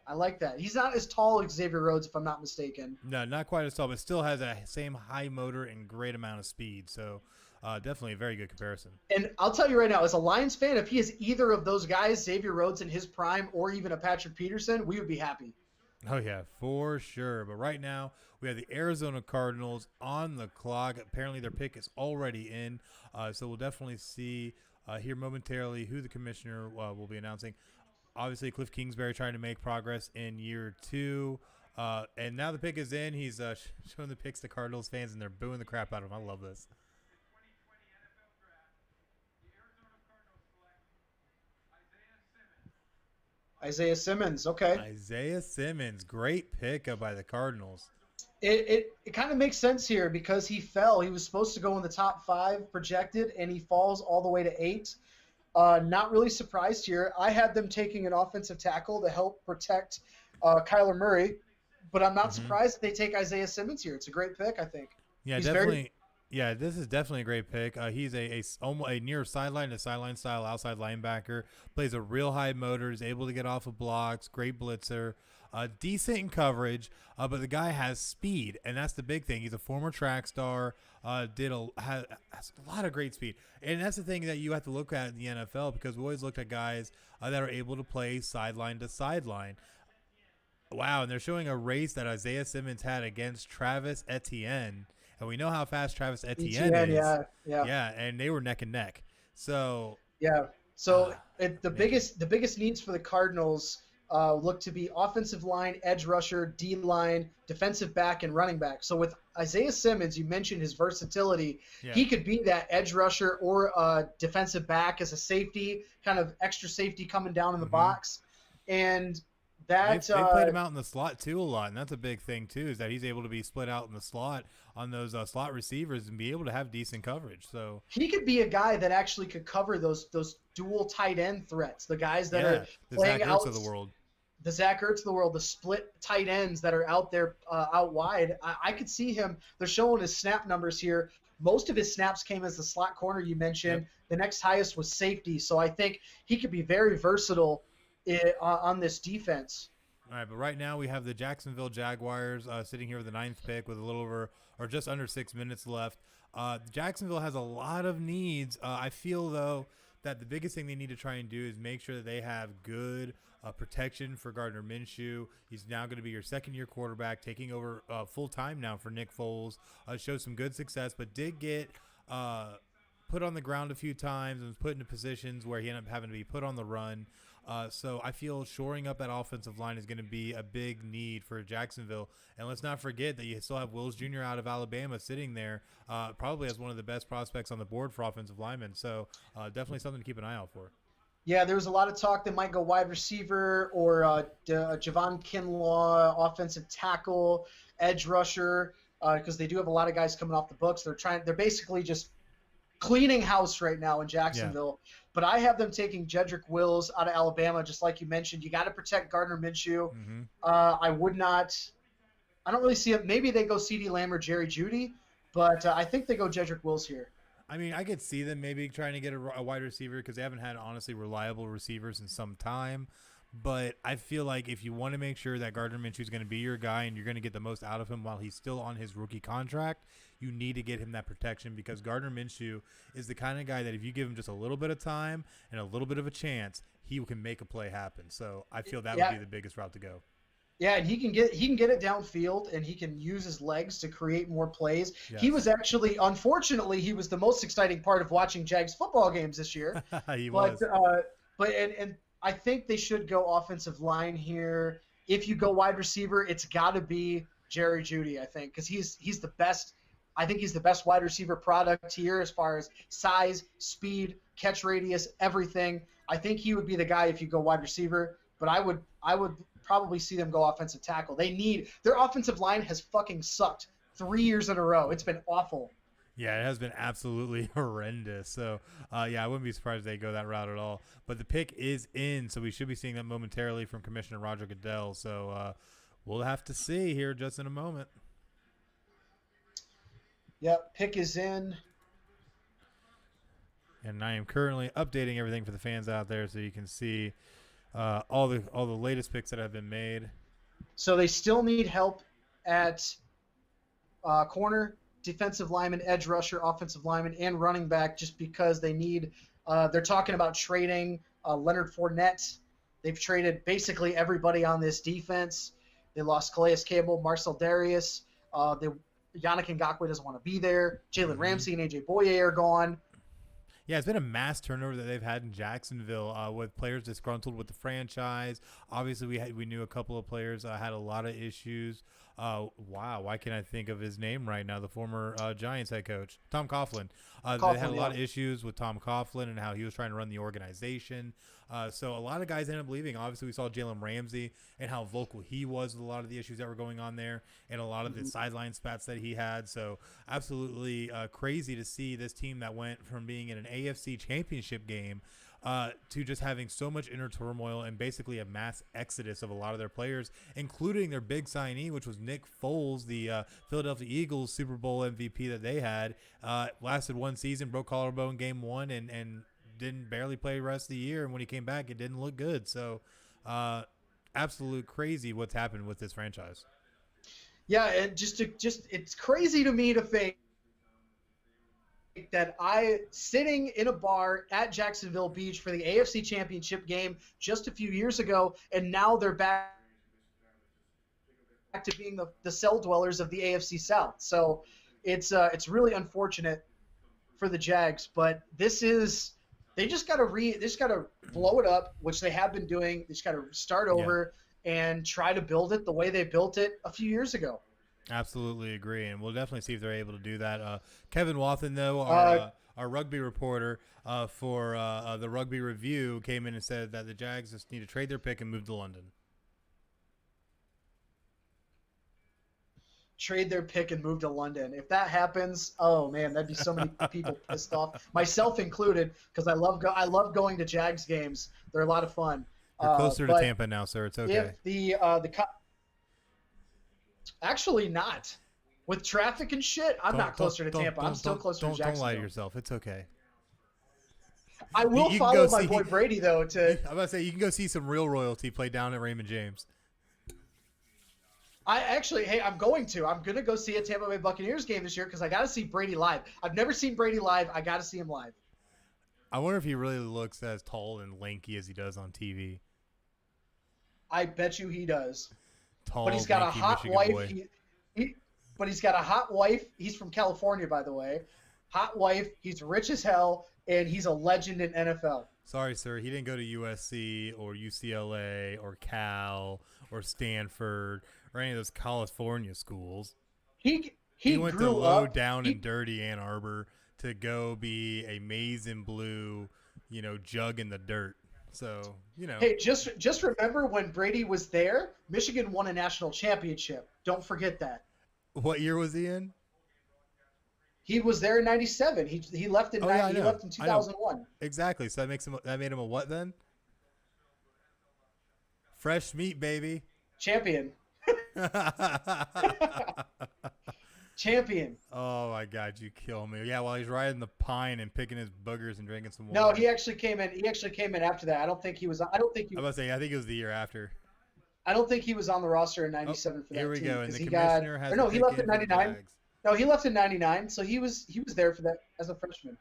C: He's not as tall as Xavier Rhodes, if I'm not mistaken.
A: No, not quite as tall, but still has a same high motor and great amount of speed. So definitely a very good comparison.
C: And I'll tell you right now, as a Lions fan, if he is either of those guys, Xavier Rhodes in his prime, or even a Patrick Peterson, we would be happy.
A: Oh yeah, for sure. But right now we have the Arizona Cardinals on the clock. Apparently their pick is already in, so we'll definitely see here momentarily who the commissioner will be announcing. Obviously, Cliff Kingsbury trying to make progress in year 2. And now the pick is in. He's showing the picks to Cardinals fans, and they're booing the crap out of him. I love this.
C: Isaiah Simmons, okay.
A: Isaiah Simmons, great pickup by the Cardinals.
C: It kind of makes sense here because he fell. He was supposed to go in the top 5 projected, and he falls all the way to 8. Not really surprised here. I had them taking an offensive tackle to help protect Kyler Murray, but I'm not surprised that they take Isaiah Simmons here. It's a great pick, I think.
A: Yeah,
C: He's
A: definitely. Yeah, this is definitely a great pick. He's almost a near sideline to sideline style outside linebacker. Plays a real high motor. Is able to get off of blocks. Great blitzer. Decent in coverage. But the guy has speed, and that's the big thing. He's a former track star. Has a lot of great speed, and that's the thing that you have to look at in the NFL because we always looked at guys that are able to play sideline to sideline. Wow, and they're showing a race that Isaiah Simmons had against Travis Etienne. And we know how fast Travis Etienne is. Yeah, and they were neck and neck. So
C: the biggest needs for the Cardinals look to be offensive line, edge rusher, D line, defensive back, and running back. So with Isaiah Simmons, you mentioned his versatility. Yeah. He could be that edge rusher or defensive back as a safety, kind of extra safety coming down in the box. And
A: they played him out in the slot too a lot, and that's a big thing too. Is that he's able to be split out in the slot on those slot receivers and be able to have decent coverage. So
C: he could be a guy that actually could cover those dual tight end threats. The guys that are playing out
A: of the world,
C: the Zach Ertz of the world, the split tight ends that are out there out wide. I could see him. They're showing his snap numbers here. Most of his snaps came as the slot corner you mentioned. Yep. The next highest was safety. So I think he could be very versatile on this defense.
A: All right, but right now we have the Jacksonville Jaguars sitting here with the 9th pick with a little over or just under 6 minutes left. Jacksonville has a lot of needs. I feel, though, that the biggest thing they need to try and do is make sure that they have good protection for Gardner Minshew. He's now going to be your second-year quarterback, taking over full-time now for Nick Foles. Showed some good success, but did get put on the ground a few times and was put into positions where he ended up having to be put on the run. So I feel shoring up that offensive line is going to be a big need for Jacksonville. And let's not forget that you still have Wills Jr. out of Alabama sitting there, probably as one of the best prospects on the board for offensive linemen. So definitely something to keep an eye out for.
C: Yeah, there was a lot of talk that might go wide receiver or Javon Kinlaw, offensive tackle, edge rusher, because they do have a lot of guys coming off the books. They're basically just cleaning house right now in Jacksonville. Yeah. But I have them taking Jedrick Wills out of Alabama, just like you mentioned. You got to protect Gardner Minshew.
A: Mm-hmm.
C: I don't really see it. Maybe they go CeeDee Lamb or Jerry Jeudy, but I think they go Jedrick Wills here.
A: I mean, I could see them maybe trying to get a wide receiver because they haven't had, honestly, reliable receivers in some time. But I feel like if you want to make sure that Gardner Minshew is going to be your guy and you're going to get the most out of him while he's still on his rookie contract, you need to get him that protection because Gardner Minshew is the kind of guy that if you give him just a little bit of time and a little bit of a chance, he can make a play happen. So I feel that would be the biggest route to go.
C: Yeah, and he can get it downfield, and he can use his legs to create more plays. Yes. He was actually, unfortunately, he was the most exciting part of watching Jags football games this year.
A: Was.
C: But I think they should go offensive line here. If you go wide receiver, it's got to be Jerry Jeudy, I think, because he's the best. I think he's the best wide receiver product here as far as size, speed, catch radius, everything. I think he would be the guy if you go wide receiver. But I would probably see them go offensive tackle. Their offensive line has fucking sucked 3 years in a row. It's been awful.
A: Yeah, it has been absolutely horrendous. So, I wouldn't be surprised if they go that route at all. But the pick is in, so we should be seeing that momentarily from Commissioner Roger Goodell. So, we'll have to see here just in a moment.
C: Yep, pick is in.
A: And I am currently updating everything for the fans out there so you can see all the latest picks that have been made.
C: So they still need help at corner. defensive lineman, edge rusher, offensive lineman, and running back just because they need. They're talking about trading Leonard Fournette. They've traded basically everybody on this defense. They lost Calais Campbell, Marcel Darius. Yannick Ngakoue doesn't want to be there. Jalen Ramsey and AJ Boye are gone.
A: Yeah, it's been a mass turnover that they've had in Jacksonville with players disgruntled with the franchise. Obviously, we knew a couple of players had a lot of issues. Wow, why can't I think of his name right now? The former Giants head coach, Tom Coughlin. They had a lot of issues with Tom Coughlin and how he was trying to run the organization. So a lot of guys ended up leaving. Obviously, we saw Jalen Ramsey and how vocal he was with a lot of the issues that were going on there and a lot of the sideline spats that he had. So absolutely crazy to see this team that went from being in an AFC championship game to just having so much inner turmoil and basically a mass exodus of a lot of their players, including their big signee, which was Nick Foles, the Philadelphia Eagles Super Bowl MVP that they had. Lasted one season, broke collarbone game one, and didn't barely play the rest of the year. And when he came back, it didn't look good. So absolute crazy what's happened with this franchise.
C: Yeah, and it's crazy to me to think that sitting in a bar at Jacksonville Beach for the AFC Championship game just a few years ago, and now they're back to being the cell dwellers of the AFC South. So it's really unfortunate for the Jags, but they just got to blow it up, which they have been doing. They just got to start over and try to build it the way they built it a few years ago.
A: Absolutely agree, and we'll definitely see if they're able to do that. Kevin Wathen, though, our rugby reporter for the Rugby Review, came in and said that the Jags just need to trade their pick and move to London.
C: Trade their pick and move to London. If that happens, oh man, that'd be so many people pissed off, myself included, because I love going to Jags games. They're a lot of fun.
A: You're closer to Tampa now, sir. It's okay.
C: If actually not. With traffic and shit, I'm not closer to Tampa. I'm still closer to Jacksonville.
A: Don't lie to yourself. It's okay.
C: I will follow my boy Brady, though. I'm
A: about to say, you can go see some real royalty play down at Raymond James.
C: I'm going to go see a Tampa Bay Buccaneers game this year because I got to see Brady live. I've never seen Brady live. I got to see him live.
A: I wonder if he really looks as tall and lanky as he does on TV.
C: I bet you he does.
A: Tall,
C: but he's got a hot
A: Michigan
C: wife.
A: Boy.
C: But he's got a hot wife. He's from California, by the way. Hot wife. He's rich as hell, and he's a legend in NFL.
A: Sorry, sir. He didn't go to USC or UCLA or Cal or Stanford or any of those California schools.
C: He
A: went to low down and dirty Ann Arbor to go be a maize and blue, jug in the dirt. So,
C: Hey, just remember when Brady was there, Michigan won a national championship. Don't forget that.
A: What year was he in?
C: He was there in '97. He left in he left in 2001.
A: Exactly. So that made him a what then? Fresh meat, baby.
C: Champion. Champion.
A: Oh my God, you kill me. Yeah, while he's riding the pine and picking his boogers and drinking some water.
C: No, he actually came in after that. I think he was. I think it was
A: the year after.
C: I don't think he was on the roster in '97 for that team.
A: Here we go. And the commissioner has.
C: No, he left in '99. No, he left in '99, so he was there for that as a freshman.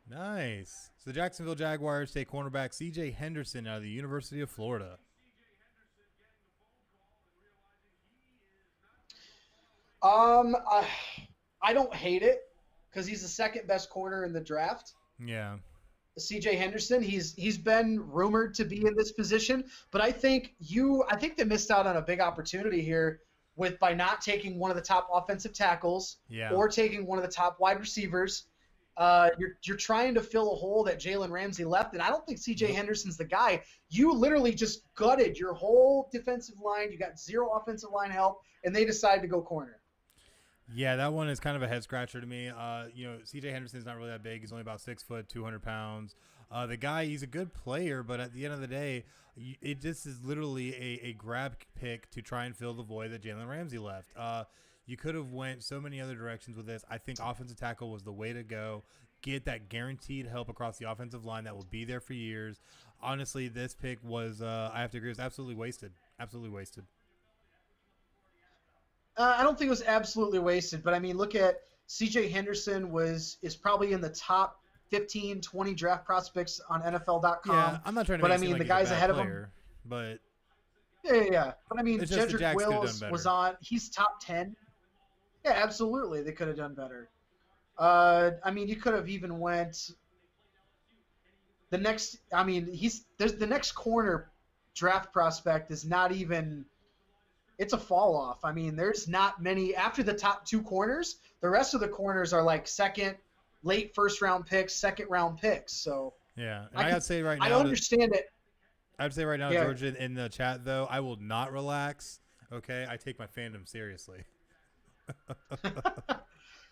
A: Nice. So the Jacksonville Jaguars take cornerback C.J. Henderson out of the University of Florida.
C: I don't hate it because he's the second best corner in the draft.
A: Yeah.
C: C.J. Henderson, he's been rumored to be in this position, but I think they missed out on a big opportunity here by not taking one of the top offensive tackles or taking one of the top wide receivers. You're trying to fill a hole that Jalen Ramsey left, and I don't think C.J. Henderson's the guy. You literally just gutted your whole defensive line. You got zero offensive line help, and they decided to go corner.
A: Yeah, that one is kind of a head scratcher to me. C.J. Henderson's not really that big. He's only about 6 foot, 200 pounds. The guy, he's a good player, but at the end of the day, it just is literally a grab pick to try and fill the void that Jalen Ramsey left. You could have went so many other directions with this. I think offensive tackle was the way to go. Get that guaranteed help across the offensive line that will be there for years. Honestly, this pick was, I have to agree, was absolutely wasted. Absolutely wasted.
C: I don't think it was absolutely wasted, but I mean, look at C.J. Henderson is probably in the top 15, 20 draft prospects on
A: Yeah,
C: NFL.com.
A: I'm not trying to
C: But
A: make
C: I
A: it seem
C: mean,
A: like
C: the
A: he's a
C: guys
A: bad
C: ahead of him.
A: player, but
C: Yeah. But I mean,
A: it's just the
C: Jedrick
A: Jacks could have done
C: Wills was
A: better.
C: on. He's top 10. Yeah, absolutely, they could have done better. I mean, you could have even went the next. I mean, there's the next corner draft prospect is not even. It's a fall off. I mean, there's not many after the top two corners. The rest of the corners are like second, late first round picks, second round picks. So
A: Yeah, and I gotta say right
C: I
A: now,
C: understand it.
A: I'd say right now,
C: Yeah,
A: Georgia, in the chat though, I will not relax. Okay, I take my fandom seriously.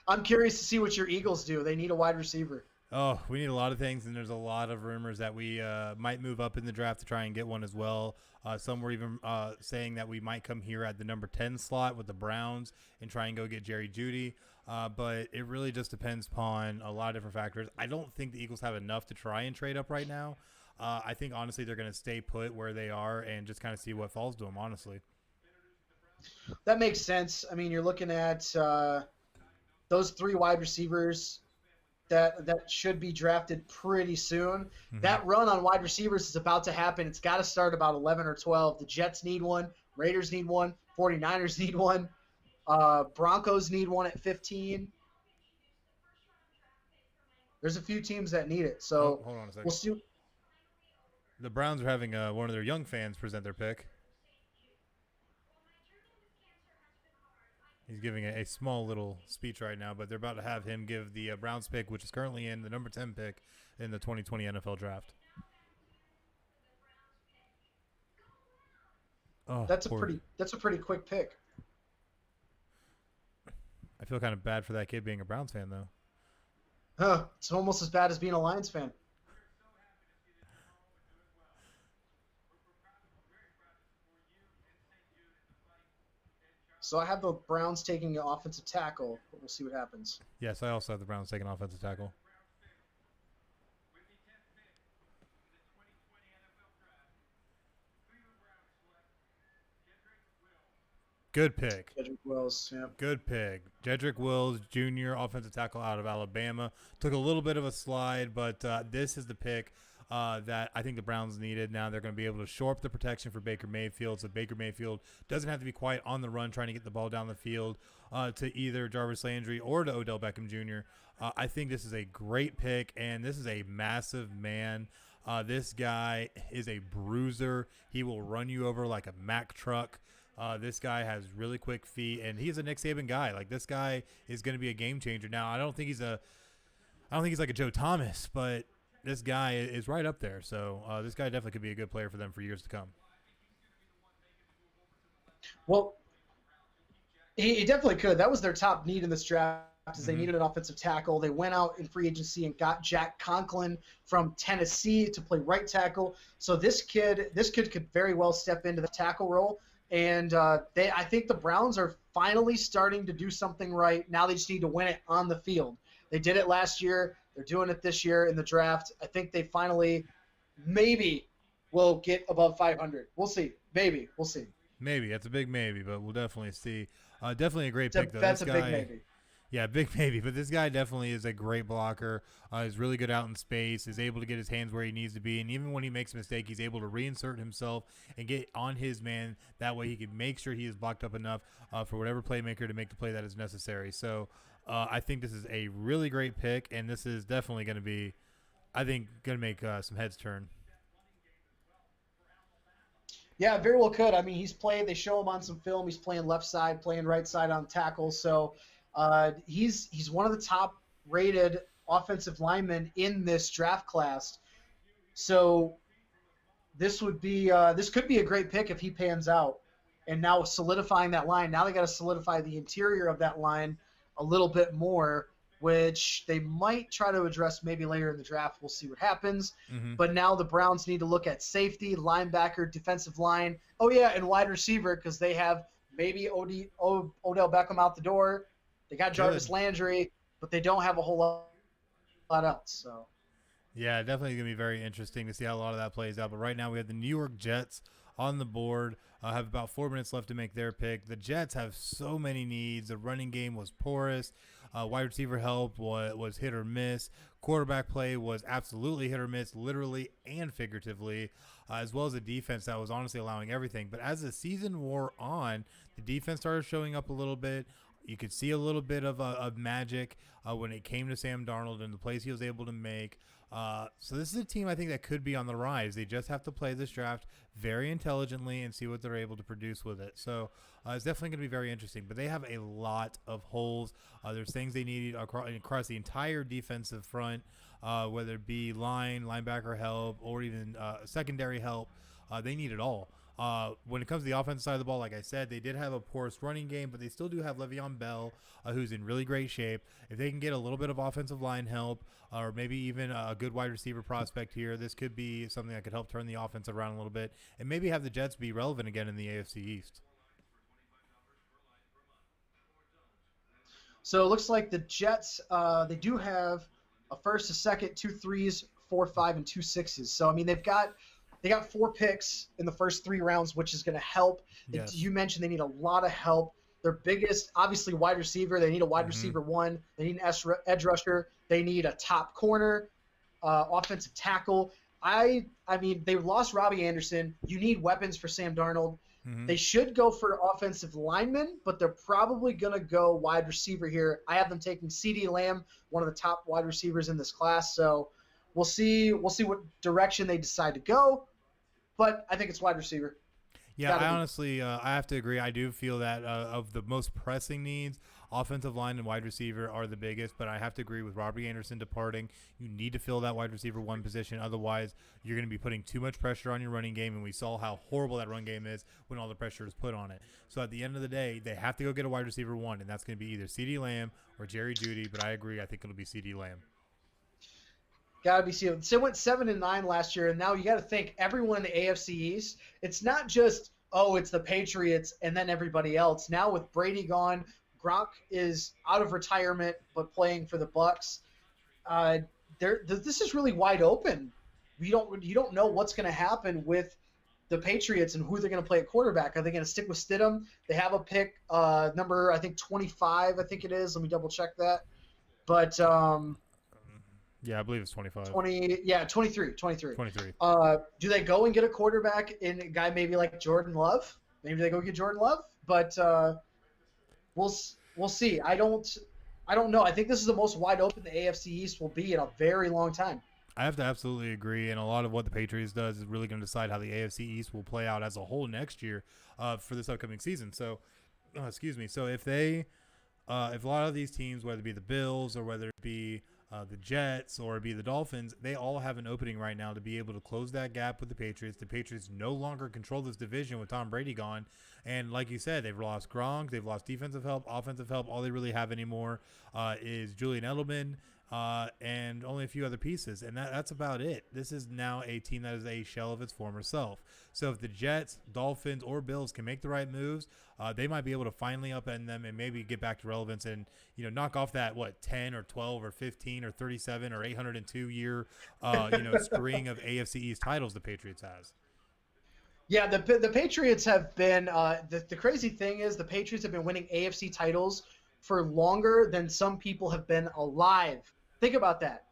C: I'm curious to see what your Eagles do. They need a wide receiver.
A: Oh, we need a lot of things, and there's a lot of rumors that we might move up in the draft to try and get one as well. Some were even saying that we might come here at the number 10 slot with the Browns and try and go get Jerry Jeudy. But it really just depends upon a lot of different factors. I don't think the Eagles have enough to try and trade up right now. I think, honestly, they're going to stay put where they are and just kind of see what falls to them, honestly.
C: That makes sense. I mean, you're looking at those three wide receivers that should be drafted pretty soon.
A: Mm-hmm.
C: That run on wide receivers is about to happen. It's got to start about 11 or 12. The Jets need one. Raiders need one. 49ers need one. Broncos need one at 15. There's a few teams that need it. So
A: hold on a second.
C: We'll see.
A: The Browns are having one of their young fans present their pick. He's giving a small little speech right now, but they're about to have him give the Browns pick, which is currently in the number 10 pick in the 2020 NFL Draft. Oh,
C: that's a pretty quick pick.
A: I feel kind of bad for that kid being a Browns fan, though.
C: It's almost as bad as being a Lions fan. So I have the Browns taking an offensive tackle, but we'll see what happens.
A: Yes, I also have the Browns taking offensive tackle. Good pick.
C: Jedrick Wills, yeah.
A: Good pick. Jedrick Wills, Jr., offensive tackle out of Alabama. Took a little bit of a slide, but this is the pick that I think the Browns needed. Now they're going to be able to shore up the protection for Baker Mayfield, so Baker Mayfield doesn't have to be quite on the run trying to get the ball down the field to either Jarvis Landry or to Odell Beckham Jr. I think this is a great pick, and this is a massive man. This guy is a bruiser. He will run you over like a Mack truck. This guy has really quick feet, and he's a Nick Saban guy. Like, this guy is going to be a game changer. Now, I don't think he's like a Joe Thomas, but this guy is right up there. So this guy definitely could be a good player for them for years to come.
C: Well, he definitely could. That was their top need in this draft. Is they needed an offensive tackle. They went out in free agency and got Jack Conklin from Tennessee to play right tackle. So this kid could very well step into the tackle role. And I think the Browns are finally starting to do something right. Now they just need to win it on the field. They did it last year. They're doing it this year in the draft. I think they finally maybe will get above 500. We'll see. Maybe. We'll see.
A: Maybe. That's a big maybe, but we'll definitely see. Definitely a great pick, though.
C: That's a big maybe.
A: Yeah, big maybe. But this guy definitely is a great blocker. He's really good out in space, is able to get his hands where he needs to be. And even when he makes a mistake, he's able to reinsert himself and get on his man. That way he can make sure he is blocked up enough for whatever playmaker to make the play that is necessary. So I think this is a really great pick, and this is definitely going to be, I think, going to make some heads turn.
C: Yeah, very well could. I mean, they show him on some film. He's playing left side, playing right side on tackle. So he's one of the top rated offensive linemen in this draft class. So this could be a great pick if he pans out. And now solidifying that line, now they got to solidify the interior of that line a little bit more, which they might try to address maybe later in the draft. We'll see what happens. But now the Browns need to look at safety, linebacker, defensive line. Oh, yeah, and wide receiver, because they have maybe Odell Beckham out the door. They got Jarvis Landry, but they don't have a whole lot else. So,
A: yeah, definitely going to be very interesting to see how a lot of that plays out. But right now we have the New York Jets on the board. Have about 4 minutes left to make their pick. The Jets have so many needs. The running game was porous. Wide receiver help was hit or miss. Quarterback play was absolutely hit or miss, literally and figuratively, as well as a defense that was honestly allowing everything. But as the season wore on, the defense started showing up a little bit. You could see a little bit of magic when it came to Sam Darnold and the plays he was able to make. So this is a team I think that could be on the rise. They just have to play this draft very intelligently and see what they're able to produce with it. So it's definitely going to be very interesting. But they have a lot of holes. There's things they need across the entire defensive front, whether it be linebacker help, or even secondary help. They need it all. When it comes to the offensive side of the ball, like I said, they did have a porous running game, but they still do have Le'Veon Bell, who's in really great shape. If they can get a little bit of offensive line help, or maybe even a good wide receiver prospect here, this could be something that could help turn the offense around a little bit and maybe have the Jets be relevant again in the AFC East.
C: So it looks like the Jets, they do have a first, a second, 2 3s, 4 5, and 2 6s. So, I mean, they got 4 picks in the first 3 rounds, which is going to help.
A: Yes.
C: You mentioned they need a lot of help. Their biggest, obviously, wide receiver. They need a wide receiver 1. They need an edge rusher. They need a top corner, offensive tackle. I mean, they lost Robbie Anderson. You need weapons for Sam Darnold. They should go for offensive linemen, but they're probably going to go wide receiver here. I have them taking CeeDee Lamb, one of the top wide receivers in this class. So we'll see what direction they decide to go. But I think it's wide receiver.
A: Yeah, I honestly, I have to agree. I do feel that of the most pressing needs, offensive line and wide receiver are the biggest. But I have to agree with Robbie Anderson departing. You need to fill that wide receiver 1 position. Otherwise, you're going to be putting too much pressure on your running game. And we saw how horrible that run game is when all the pressure is put on it. So at the end of the day, they have to go get a wide receiver 1. And that's going to be either CeeDee Lamb or Jerry Jeudy. But I agree. I think it'll be CeeDee Lamb.
C: Got to be sealed. So it went 7-9 last year, and now you got to think everyone in the AFC East. It's not just it's the Patriots and then everybody else. Now with Brady gone, Gronk is out of retirement but playing for the Bucks. This is really wide open. You don't know what's going to happen with the Patriots and who they're going to play at quarterback. Are they going to stick with Stidham? They have a pick, number I think 25. I think it is. Let me double check that. But
A: yeah, I believe it's 25.
C: 23.
A: 23.
C: Do they go and get a quarterback in a guy maybe like Jordan Love? Maybe they go get Jordan Love, but we'll see. I don't know. I think this is the most wide open the AFC East will be in a very long time.
A: I have to absolutely agree, and a lot of what the Patriots does is really going to decide how the AFC East will play out as a whole next year for this upcoming season. So, So if a lot of these teams, whether it be the Bills or whether it be the Jets or be the Dolphins, they all have an opening right now to be able to close that gap with the Patriots. The Patriots no longer control this division with Tom Brady gone. And like you said, they've lost Gronk, they've lost defensive help, offensive help. All they really have anymore is Julian Edelman and only a few other pieces. And that's about it. This is now a team that is a shell of its former self. So if the Jets, Dolphins, or Bills can make the right moves, they might be able to finally upend them and maybe get back to relevance and, knock off that, 10 or 12 or 15 or 37 or 802 year, string of AFC East titles the Patriots has.
C: Yeah, the Patriots have been the crazy thing is the Patriots have been winning AFC titles for longer than some people have been alive. Think about that.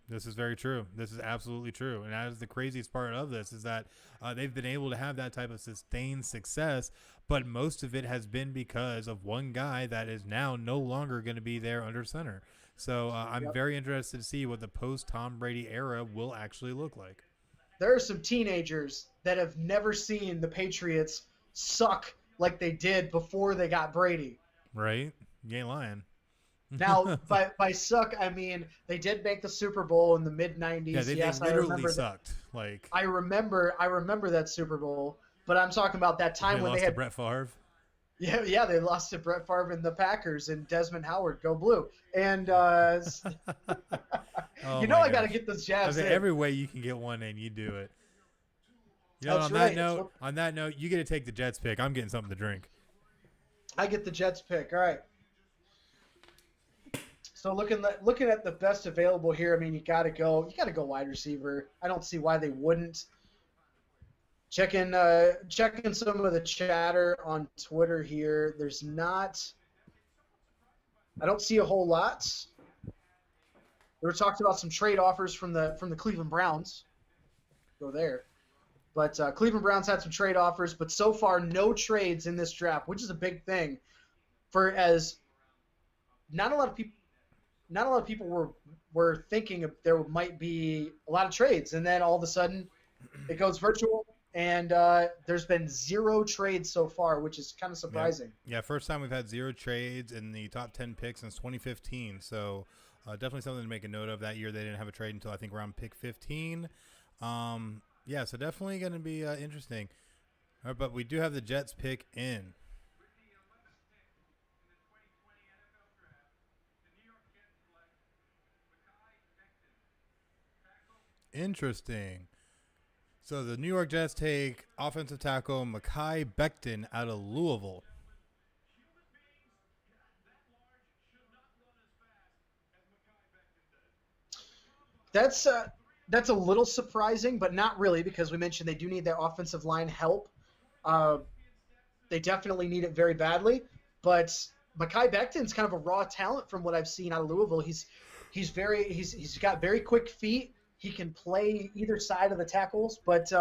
A: This is very true. This is absolutely true. And that is the craziest part of this is that they've been able to have that type of sustained success, but most of it has been because of one guy that is now no longer going to be there under center. So I'm very interested to see what the post-Tom Brady era will actually look like.
C: There are some teenagers that have never seen the Patriots suck like they did before they got Brady.
A: Right? You ain't lying.
C: Now, by suck, I mean they did make the Super Bowl in the mid-'90s.
A: Yeah, they literally sucked.
C: I remember that Super Bowl, but I'm talking about that time when they had
A: Brett Favre.
C: Yeah, they lost to Brett Favre and the Packers and Desmond Howard. Go Blue! And
A: I
C: got to get those jabs in.
A: Every way you can get one in, you do it.
C: That's
A: on
C: right.
A: that note, you get to take the Jets pick. I'm getting something to drink.
C: I get the Jets pick. All right. So looking at the best available here, I mean, you got to go wide receiver. I don't see why they wouldn't. Checking some of the chatter on Twitter here. I don't see a whole lot. We were talking about some trade offers from the Cleveland Browns. Go there. But Cleveland Browns had some trade offers, but so far no trades in this draft, which is a big thing. For as not a lot of people were thinking there might be a lot of trades, and then all of a sudden it goes virtual, and there's been 0 trades so far, which is kind of surprising.
A: Yeah, first time we've had 0 trades in the top 10 picks since 2015. So definitely something to make a note of. That year they didn't have a trade until I think around pick 15. Yeah, so definitely going to be interesting. All right, but we do have the Jets pick in. Interesting. So the New York Jets take offensive tackle Mekhi Becton out of Louisville.
C: That's a little surprising, but not really, because we mentioned they do need that offensive line help. They definitely need it very badly. But Mekhi Becton's kind of a raw talent from what I've seen out of Louisville. He's got very quick feet. He can play either side of the tackles, but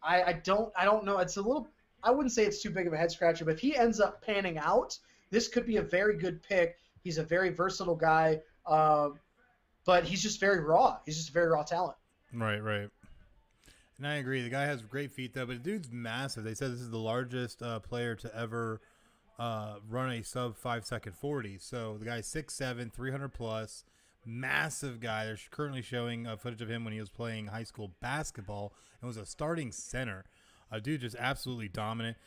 C: I don't know. It's a little. I wouldn't say it's too big of a head scratcher, but if he ends up panning out, this could be a very good pick. He's a very versatile guy, but he's just very raw. He's just a very raw talent.
A: Right. And I agree. The guy has great feet, though, but the dude's massive. They said this is the largest player to ever run a sub 5-second 40. So the guy's 6'7", 300 plus, massive guy. They're currently showing footage of him when he was playing high school basketball and was a starting center. Dude just absolutely dominant.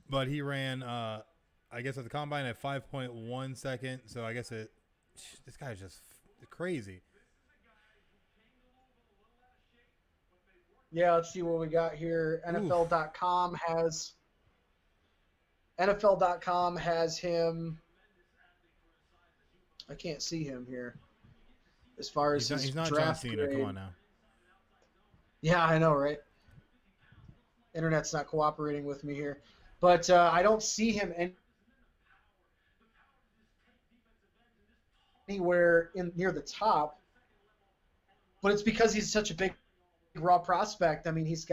A: But he ran, I guess, at the combine at 5.1 second. So I guess this guy's just crazy.
C: Yeah, let's see what we got here. NFL.com has him. I can't see him here. As far as
A: he's not
C: draft
A: John Cena.
C: grade.
A: Come on now.
C: Yeah, I know, right? Internet's not cooperating with me here, but I don't see him anywhere near the top. But it's because he's such a big raw prospect. I mean, he is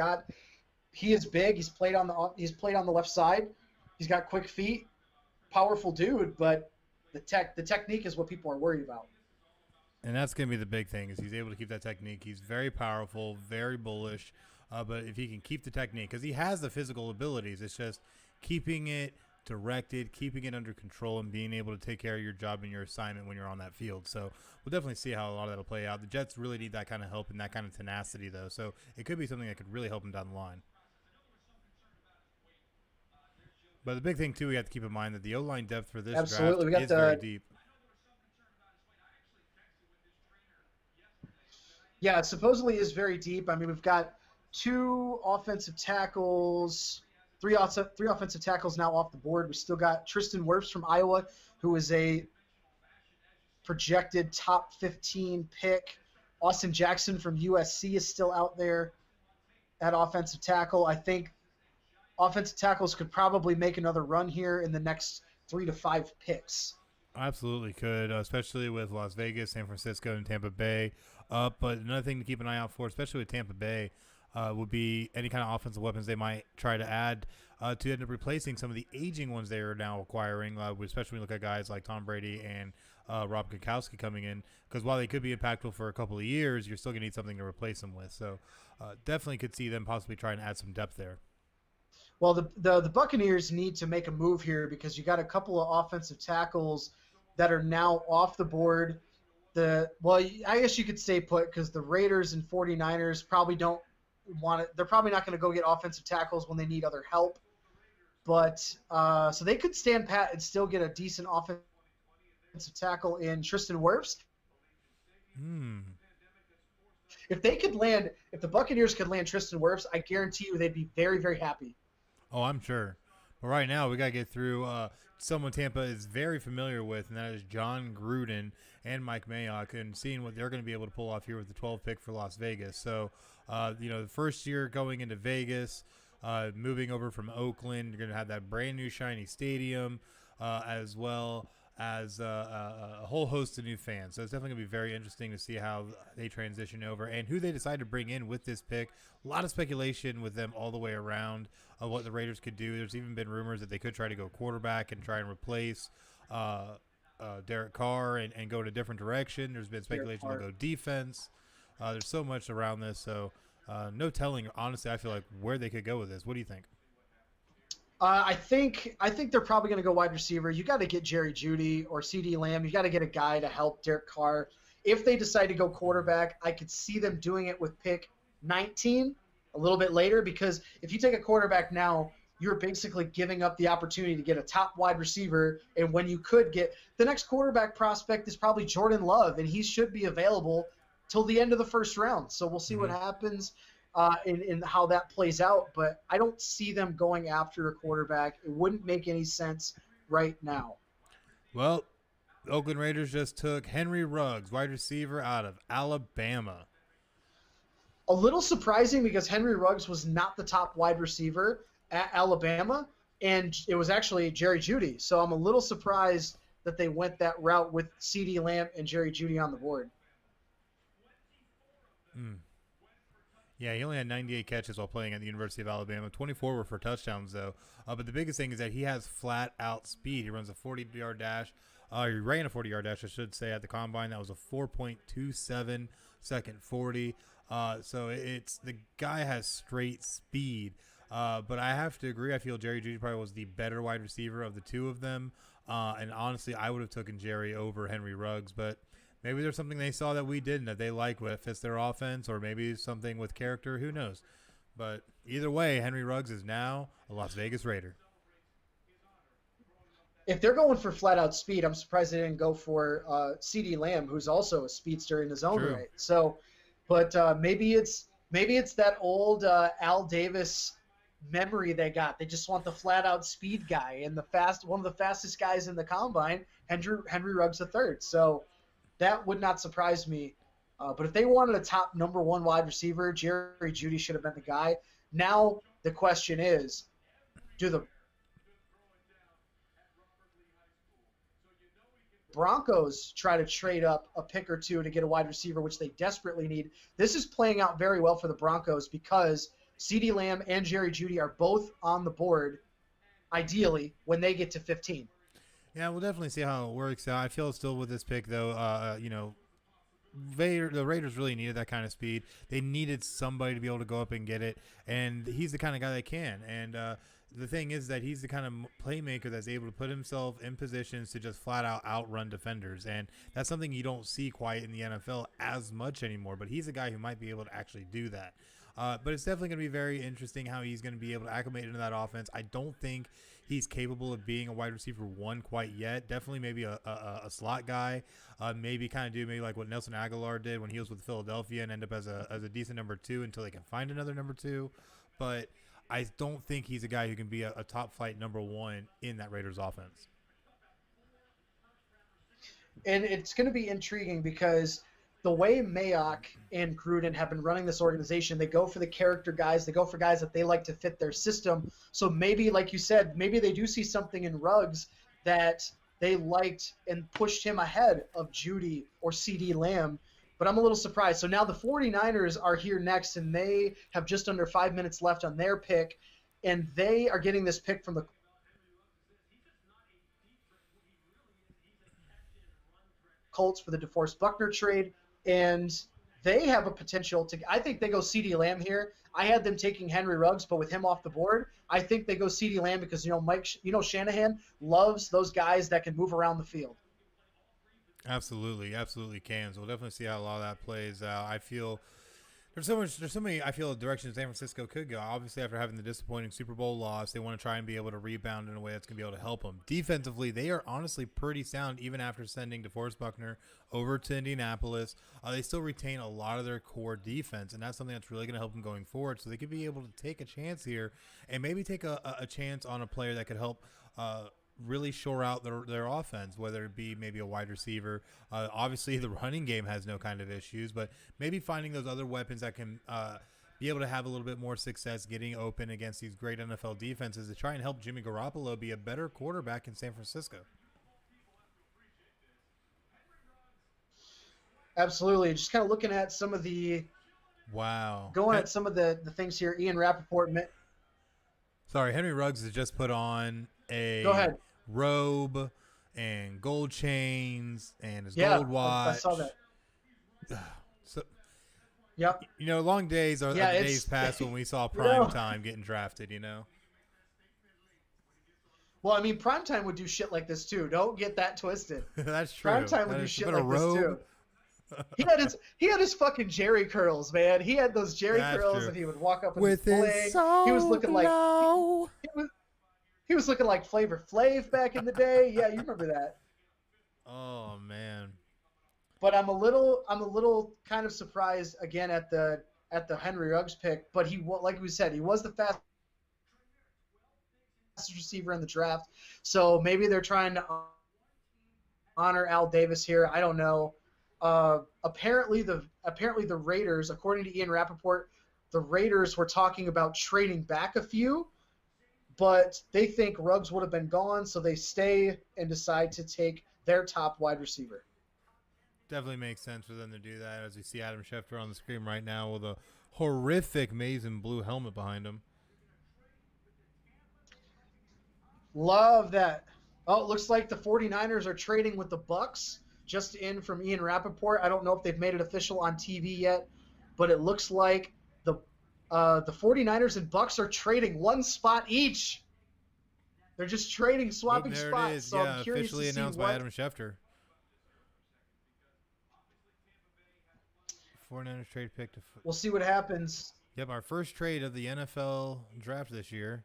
C: big. He's played on the left side. He's got quick feet, powerful dude. But the technique is what people are worried about.
A: And that's going to be the big thing, is he's able to keep that technique. He's very powerful, very bullish. But if he can keep the technique, because he has the physical abilities, it's just keeping it directed, keeping it under control, and being able to take care of your job and your assignment when you're on that field. So we'll definitely see how a lot of that will play out. The Jets really need that kind of help and that kind of tenacity, though. So it could be something that could really help them down the line. But the big thing, too, we have to keep in mind that the O-line depth for this draft is very deep.
C: Yeah, it supposedly is very deep. I mean, we've got 2 offensive tackles, 3 offensive tackles now off the board. We still got Tristan Wirfs from Iowa, who is a projected top 15 pick. Austin Jackson from USC is still out there at offensive tackle. I think offensive tackles could probably make another run here in the next 3 to 5 picks.
A: Absolutely could, especially with Las Vegas, San Francisco, and Tampa Bay. But another thing to keep an eye out for, especially with Tampa Bay, would be any kind of offensive weapons they might try to add to end up replacing some of the aging ones they are now acquiring, especially when you look at guys like Tom Brady and Rob Gronkowski coming in. Because while they could be impactful for a couple of years, you're still going to need something to replace them with. So definitely could see them possibly trying to add some depth there.
C: Well, the Buccaneers need to make a move here, because you got a couple of offensive tackles that are now off the board. I guess you could stay put, because the Raiders and 49ers probably don't want it. They're probably not going to go get offensive tackles when they need other help. But so they could stand pat and still get a decent offensive tackle in Tristan Wirfs. If the Buccaneers could land Tristan Wirfs, I guarantee you they'd be very, very happy.
A: Oh, I'm sure. But right now, we got to get through someone Tampa is very familiar with, and that is John Gruden and Mike Mayock, and seeing what they're going to be able to pull off here with the 12th pick for Las Vegas. So The first year going into Vegas, moving over from Oakland, you're going to have that brand new shiny stadium, as well as a whole host of new fans. So it's definitely going to be very interesting to see how they transition over and who they decide to bring in with this pick. A lot of speculation with them all the way around of what the Raiders could do. There's even been rumors that they could try to go quarterback and try and replace Derek Carr and go in a different direction. There's been speculation they'll go defense. There's so much around this, so no telling. Honestly, I feel like where they could go with this. What do you think?
C: I think they're probably going to go wide receiver. You got to get Jerry Jeudy or CeeDee Lamb. You got to get a guy to help Derek Carr. If they decide to go quarterback, I could see them doing it with pick 19 a little bit later, because if you take a quarterback now, you're basically giving up the opportunity to get a top wide receiver. And when you could get the next quarterback prospect is probably Jordan Love, and he should be available till the end of the first round. So we'll see what happens in how that plays out. But I don't see them going after a quarterback. It wouldn't make any sense right now.
A: Well, the Oakland Raiders just took Henry Ruggs, wide receiver out of Alabama.
C: A little surprising because Henry Ruggs was not the top wide receiver at Alabama, and it was actually Jerry Jeudy. So I'm a little surprised that they went that route with CeeDee Lamb and Jerry Jeudy on the board.
A: Yeah, he only had 98 catches while playing at the University of Alabama. 24 were for touchdowns, though. But the biggest thing is that he has flat-out speed. He runs a 40-yard dash. He ran a 40-yard dash, I should say, at the Combine. That was a 4.27 second 40. So it's the guy has straight speed. But I have to agree. I feel Jerry Jeudy probably was the better wide receiver of the two of them. And honestly, I would have taken Jerry over Henry Ruggs. But maybe there's something they saw that we didn't that they like with fits their offense, or maybe something with character. Who knows? But either way, Henry Ruggs is now a Las Vegas Raider.
C: If they're going for flat-out speed, I'm surprised they didn't go for CeeDee Lamb, who's also a speedster in his own right. So, but maybe it's that old Al Davis memory they got. They just want the flat-out speed guy and one of the fastest guys in the Combine, Henry Ruggs III. So that would not surprise me. But if they wanted a top number one wide receiver, Jerry Jeudy should have been the guy. Now the question is, do the Broncos try to trade up a pick or two to get a wide receiver, which they desperately need? This is playing out very well for the Broncos because CeeDee Lamb and Jerry Jeudy are both on the board, ideally, when they get to 15.
A: Yeah, we'll definitely see how it works out. I feel still with this pick, though, the Raiders really needed that kind of speed. They needed somebody to be able to go up and get it, and he's the kind of guy that can. And the thing is that he's the kind of playmaker that's able to put himself in positions to just flat out outrun defenders, and that's something you don't see quite in the NFL as much anymore. But he's a guy who might be able to actually do that. But it's definitely going to be very interesting how he's going to be able to acclimate into that offense. I don't think he's capable of being a wide receiver one quite yet. Definitely maybe a slot guy. Maybe kind of do maybe like what Nelson Aguilar did when he was with Philadelphia and end up as a decent number two until they can find another number two. But I don't think he's a guy who can be a top flight number one in that Raiders offense.
C: And it's going to be intriguing because the way Mayock and Gruden have been running this organization, they go for the character guys. They go for guys that they like to fit their system. So maybe, like you said, maybe they do see something in Ruggs that they liked and pushed him ahead of Jeudy or CeeDee Lamb. But I'm a little surprised. So now the 49ers are here next, and they have just under 5 minutes left on their pick, and they are getting this pick from the Colts for the DeForest Buckner trade. And they have a potential to – I think they go CeeDee Lamb here. I had them taking Henry Ruggs, but with him off the board, I think they go CeeDee Lamb because, Shanahan loves those guys that can move around the field.
A: Absolutely can. So we'll definitely see how a lot of that plays out. I feel there's so many I feel directions San Francisco could go. Obviously, after having the disappointing Super Bowl loss, they want to try and be able to rebound in a way that's going to be able to help them. Defensively, they are honestly pretty sound even after sending DeForest Buckner over to Indianapolis. They still retain a lot of their core defense, and that's something that's really going to help them going forward. So they could be able to take a chance here and maybe take a chance on a player that could help really shore out their offense, whether it be maybe a wide receiver. Obviously, the running game has no kind of issues, but maybe finding those other weapons that can be able to have a little bit more success getting open against these great NFL defenses to try and help Jimmy Garoppolo be a better quarterback in San Francisco.
C: Absolutely. Just kind of looking at some of
A: Wow.
C: going at some of the things here. Ian Rappaport.
A: Sorry, Henry Ruggs has just put on
C: Go
A: a
C: ahead.
A: robe and gold chains and his
C: Yeah,
A: gold watch.
C: I saw that.
A: So,
C: Yep.
A: long days are the days past when we saw prime time getting drafted,
C: Well, I mean, Primetime would do shit like this too. Don't get that twisted.
A: That's true.
C: Primetime would do shit like this too. He had his fucking Jerry curls, man. He had those Jerry curls, and he would walk up with his bling. He was looking like he was looking like Flavor Flav back in the day. Yeah, you remember that.
A: Oh man.
C: But I'm a little kind of surprised again at the Henry Ruggs pick. But like we said, he was the fastest receiver in the draft. So maybe they're trying to honor Al Davis here. I don't know. Apparently the Raiders, according to Ian Rappaport, the Raiders were talking about trading back a few, but they think Ruggs would have been gone, so they stay and decide to take their top wide receiver.
A: Definitely makes sense for them to do that, as we see Adam Schefter on the screen right now with a horrific maize and blue helmet behind him.
C: Love that. Oh, it looks like the 49ers are trading with the Bucks. Just in from Ian Rappaport. I don't know if they've made it official on TV yet, but it looks like the 49ers and Bucks are trading one spot each. They're just swapping
A: there
C: spots.
A: It is.
C: So
A: yeah,
C: I'm curious
A: officially
C: to see
A: announced by Adam Schefter. 49ers trade pick to.
C: We'll see what happens.
A: Yep, our first trade of the NFL draft this year.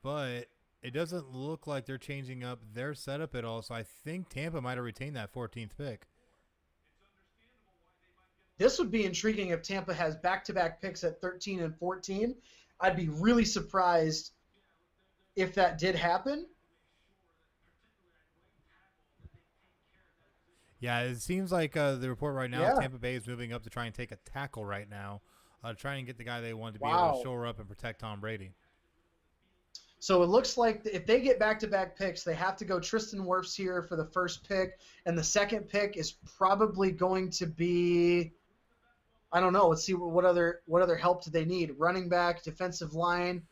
A: But it doesn't look like they're changing up their setup at all, so I think Tampa might have retained that 14th pick.
C: This would be intriguing if Tampa has back-to-back picks at 13 and 14. I'd be really surprised if that did happen.
A: Yeah, it seems like the report right now is Tampa Bay is moving up to try and take a tackle right now, try and get the guy they want to be able to shore up and protect Tom Brady.
C: So it looks like if they get back-to-back picks, they have to go Tristan Wirfs here for the first pick, and the second pick is probably going to be, I don't know. Let's see what other help do they need? Running back, defensive line.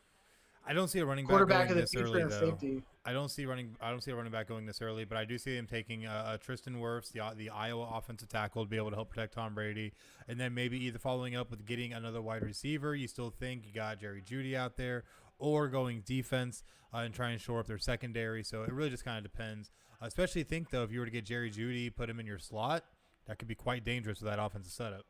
A: I don't see a running back
C: quarterback
A: going
C: of the
A: this
C: future
A: early
C: and
A: though.
C: Safety.
A: I don't see a running back going this early, but I do see him taking Tristan Wirfs, the Iowa offensive tackle, to be able to help protect Tom Brady, and then maybe either following up with getting another wide receiver. You still think you got Jerry Jeudy out there, or going defense and try and shore up their secondary. So it really just kind of depends. Especially think, though, if you were to get Jerry Jeudy, put him in your slot, that could be quite dangerous with that offensive setup.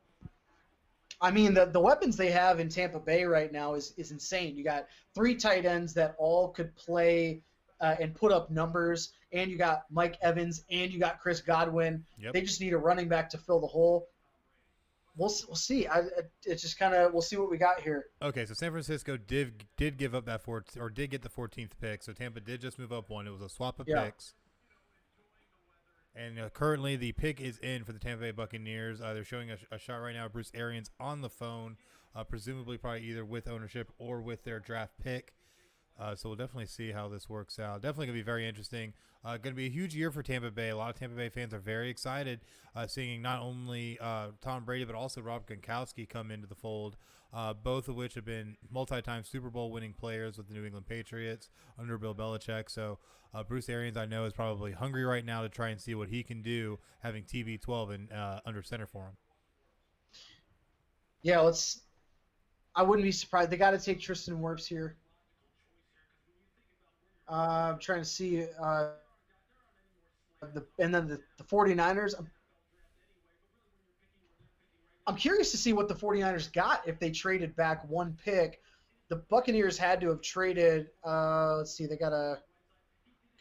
C: I mean, the weapons they have in Tampa Bay right now is insane. You got 3 tight ends that all could play and put up numbers, and you got Mike Evans, and you got Chris Godwin.
A: Yep.
C: They just need a running back to fill the hole. We'll see. It's just kind of we'll see what we got here.
A: Okay, so San Francisco did give up that did get the 14th pick. So Tampa did just move up one. It was a swap of picks. And currently the pick is in for the Tampa Bay Buccaneers. They're showing a shot right now of Bruce Arians on the phone, presumably probably either with ownership or with their draft pick. So we'll definitely see how this works out. Definitely going to be very interesting. Going to be a huge year for Tampa Bay. A lot of Tampa Bay fans are very excited seeing not only Tom Brady but also Rob Gronkowski come into the fold, both of which have been multi-time Super Bowl winning players with the New England Patriots under Bill Belichick. So Bruce Arians, I know, is probably hungry right now to try and see what he can do having TB12 and under center for him.
C: Yeah, I wouldn't be surprised. They got to take Tristan Wirfs here. I'm trying to see the 49ers. I'm curious to see what the 49ers got if they traded back one pick. The Buccaneers had to have traded. Let's see, they got a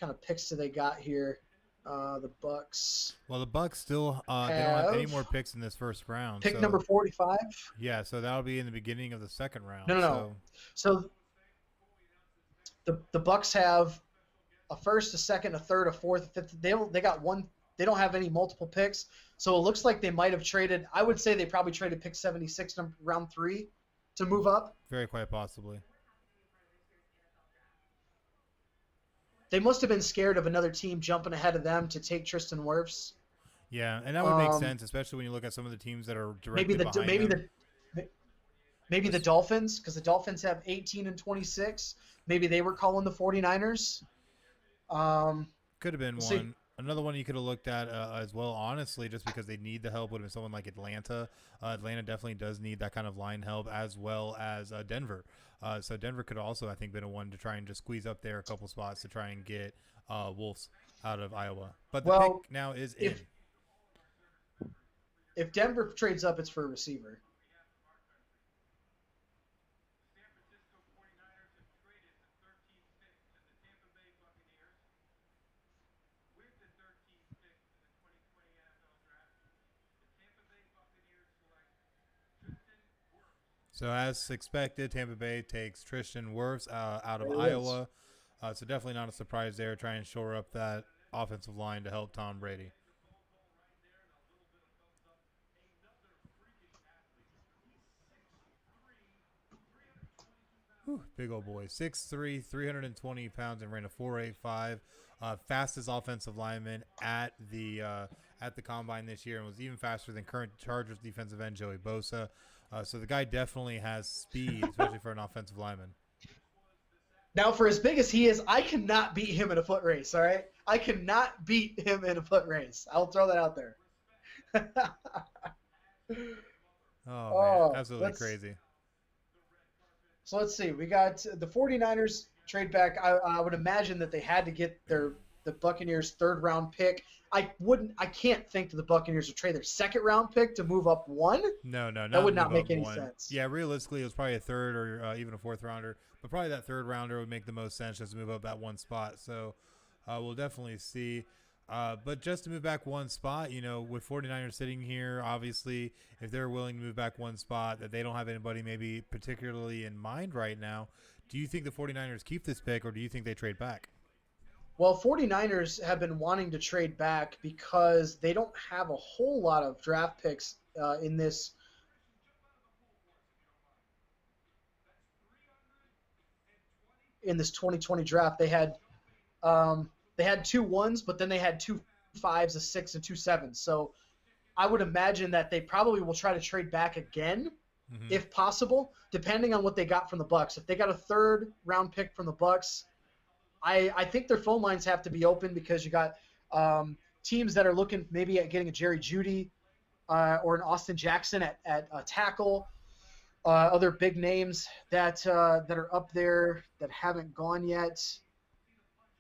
C: kind of picks do they got here. The Bucks.
A: Well, the Bucks still they don't have any more picks in this first round.
C: Pick number 45.
A: Yeah, so that'll be in the beginning of the second round.
C: No. So the Bucks have a first, a second, a third, a fourth, a fifth. They got one They don't have any multiple picks, so it looks like they might have traded. I would say they probably traded pick 76 in round 3 to move up.
A: Very quite possibly.
C: They must have been scared of another team jumping ahead of them to take Tristan Wirfs.
A: Yeah, and that would make sense, especially when you look at some of the teams that are directly behind them.
C: Maybe the Dolphins, because the Dolphins have 18 and 26. Maybe they were calling the 49ers.
A: Could have been
C: we'll
A: one.
C: See.
A: Another one you could have looked at as well, honestly, just because they need the help, would have been someone like Atlanta. Atlanta definitely does need that kind of line help, as well as Denver. So Denver could also, I think, been a one to try and just squeeze up there a couple spots to try and get Wolves out of Iowa. But the pick now is in.
C: If Denver trades up, it's for a receiver.
A: So as expected, Tampa Bay takes Tristan Wirfs out of Iowa. So definitely not a surprise there. Try and shore up that offensive line to help Tom Brady. Whew, big old boy. 6'3", 320 pounds, and ran a 4.85. Fastest offensive lineman at the combine this year, and was even faster than current Chargers defensive end Joey Bosa. So the guy definitely has speed, especially for an offensive lineman.
C: Now, for as big as he is, I cannot beat him in a foot race, all right? I cannot beat him in a foot race. I'll throw that out there.
A: Man, absolutely crazy.
C: So let's see. We got the 49ers trade back. I would imagine that they had to get the Buccaneers' third-round pick. I can't think that the Buccaneers would trade their second-round pick to move up one.
A: No,
C: that would not make any sense.
A: Yeah, realistically, it was probably a third or even a fourth rounder, but probably that third rounder would make the most sense just to move up that one spot. So we'll definitely see. But just to move back one spot, with 49ers sitting here, obviously, if they're willing to move back one spot, that they don't have anybody maybe particularly in mind right now, do you think the 49ers keep this pick, or do you think they trade back?
C: Well, 49ers have been wanting to trade back because they don't have a whole lot of draft picks in this 2020 draft. They had 2 ones, but then they had 2 5s, a 6, and 2 7s. So I would imagine that they probably will try to trade back again, if possible, depending on what they got from the Bucs. If they got a third-round pick from the Bucs, I think their phone lines have to be open, because you got teams that are looking maybe at getting a Jerry Jeudy or an Austin Jackson at tackle. Other big names that are up there that haven't gone yet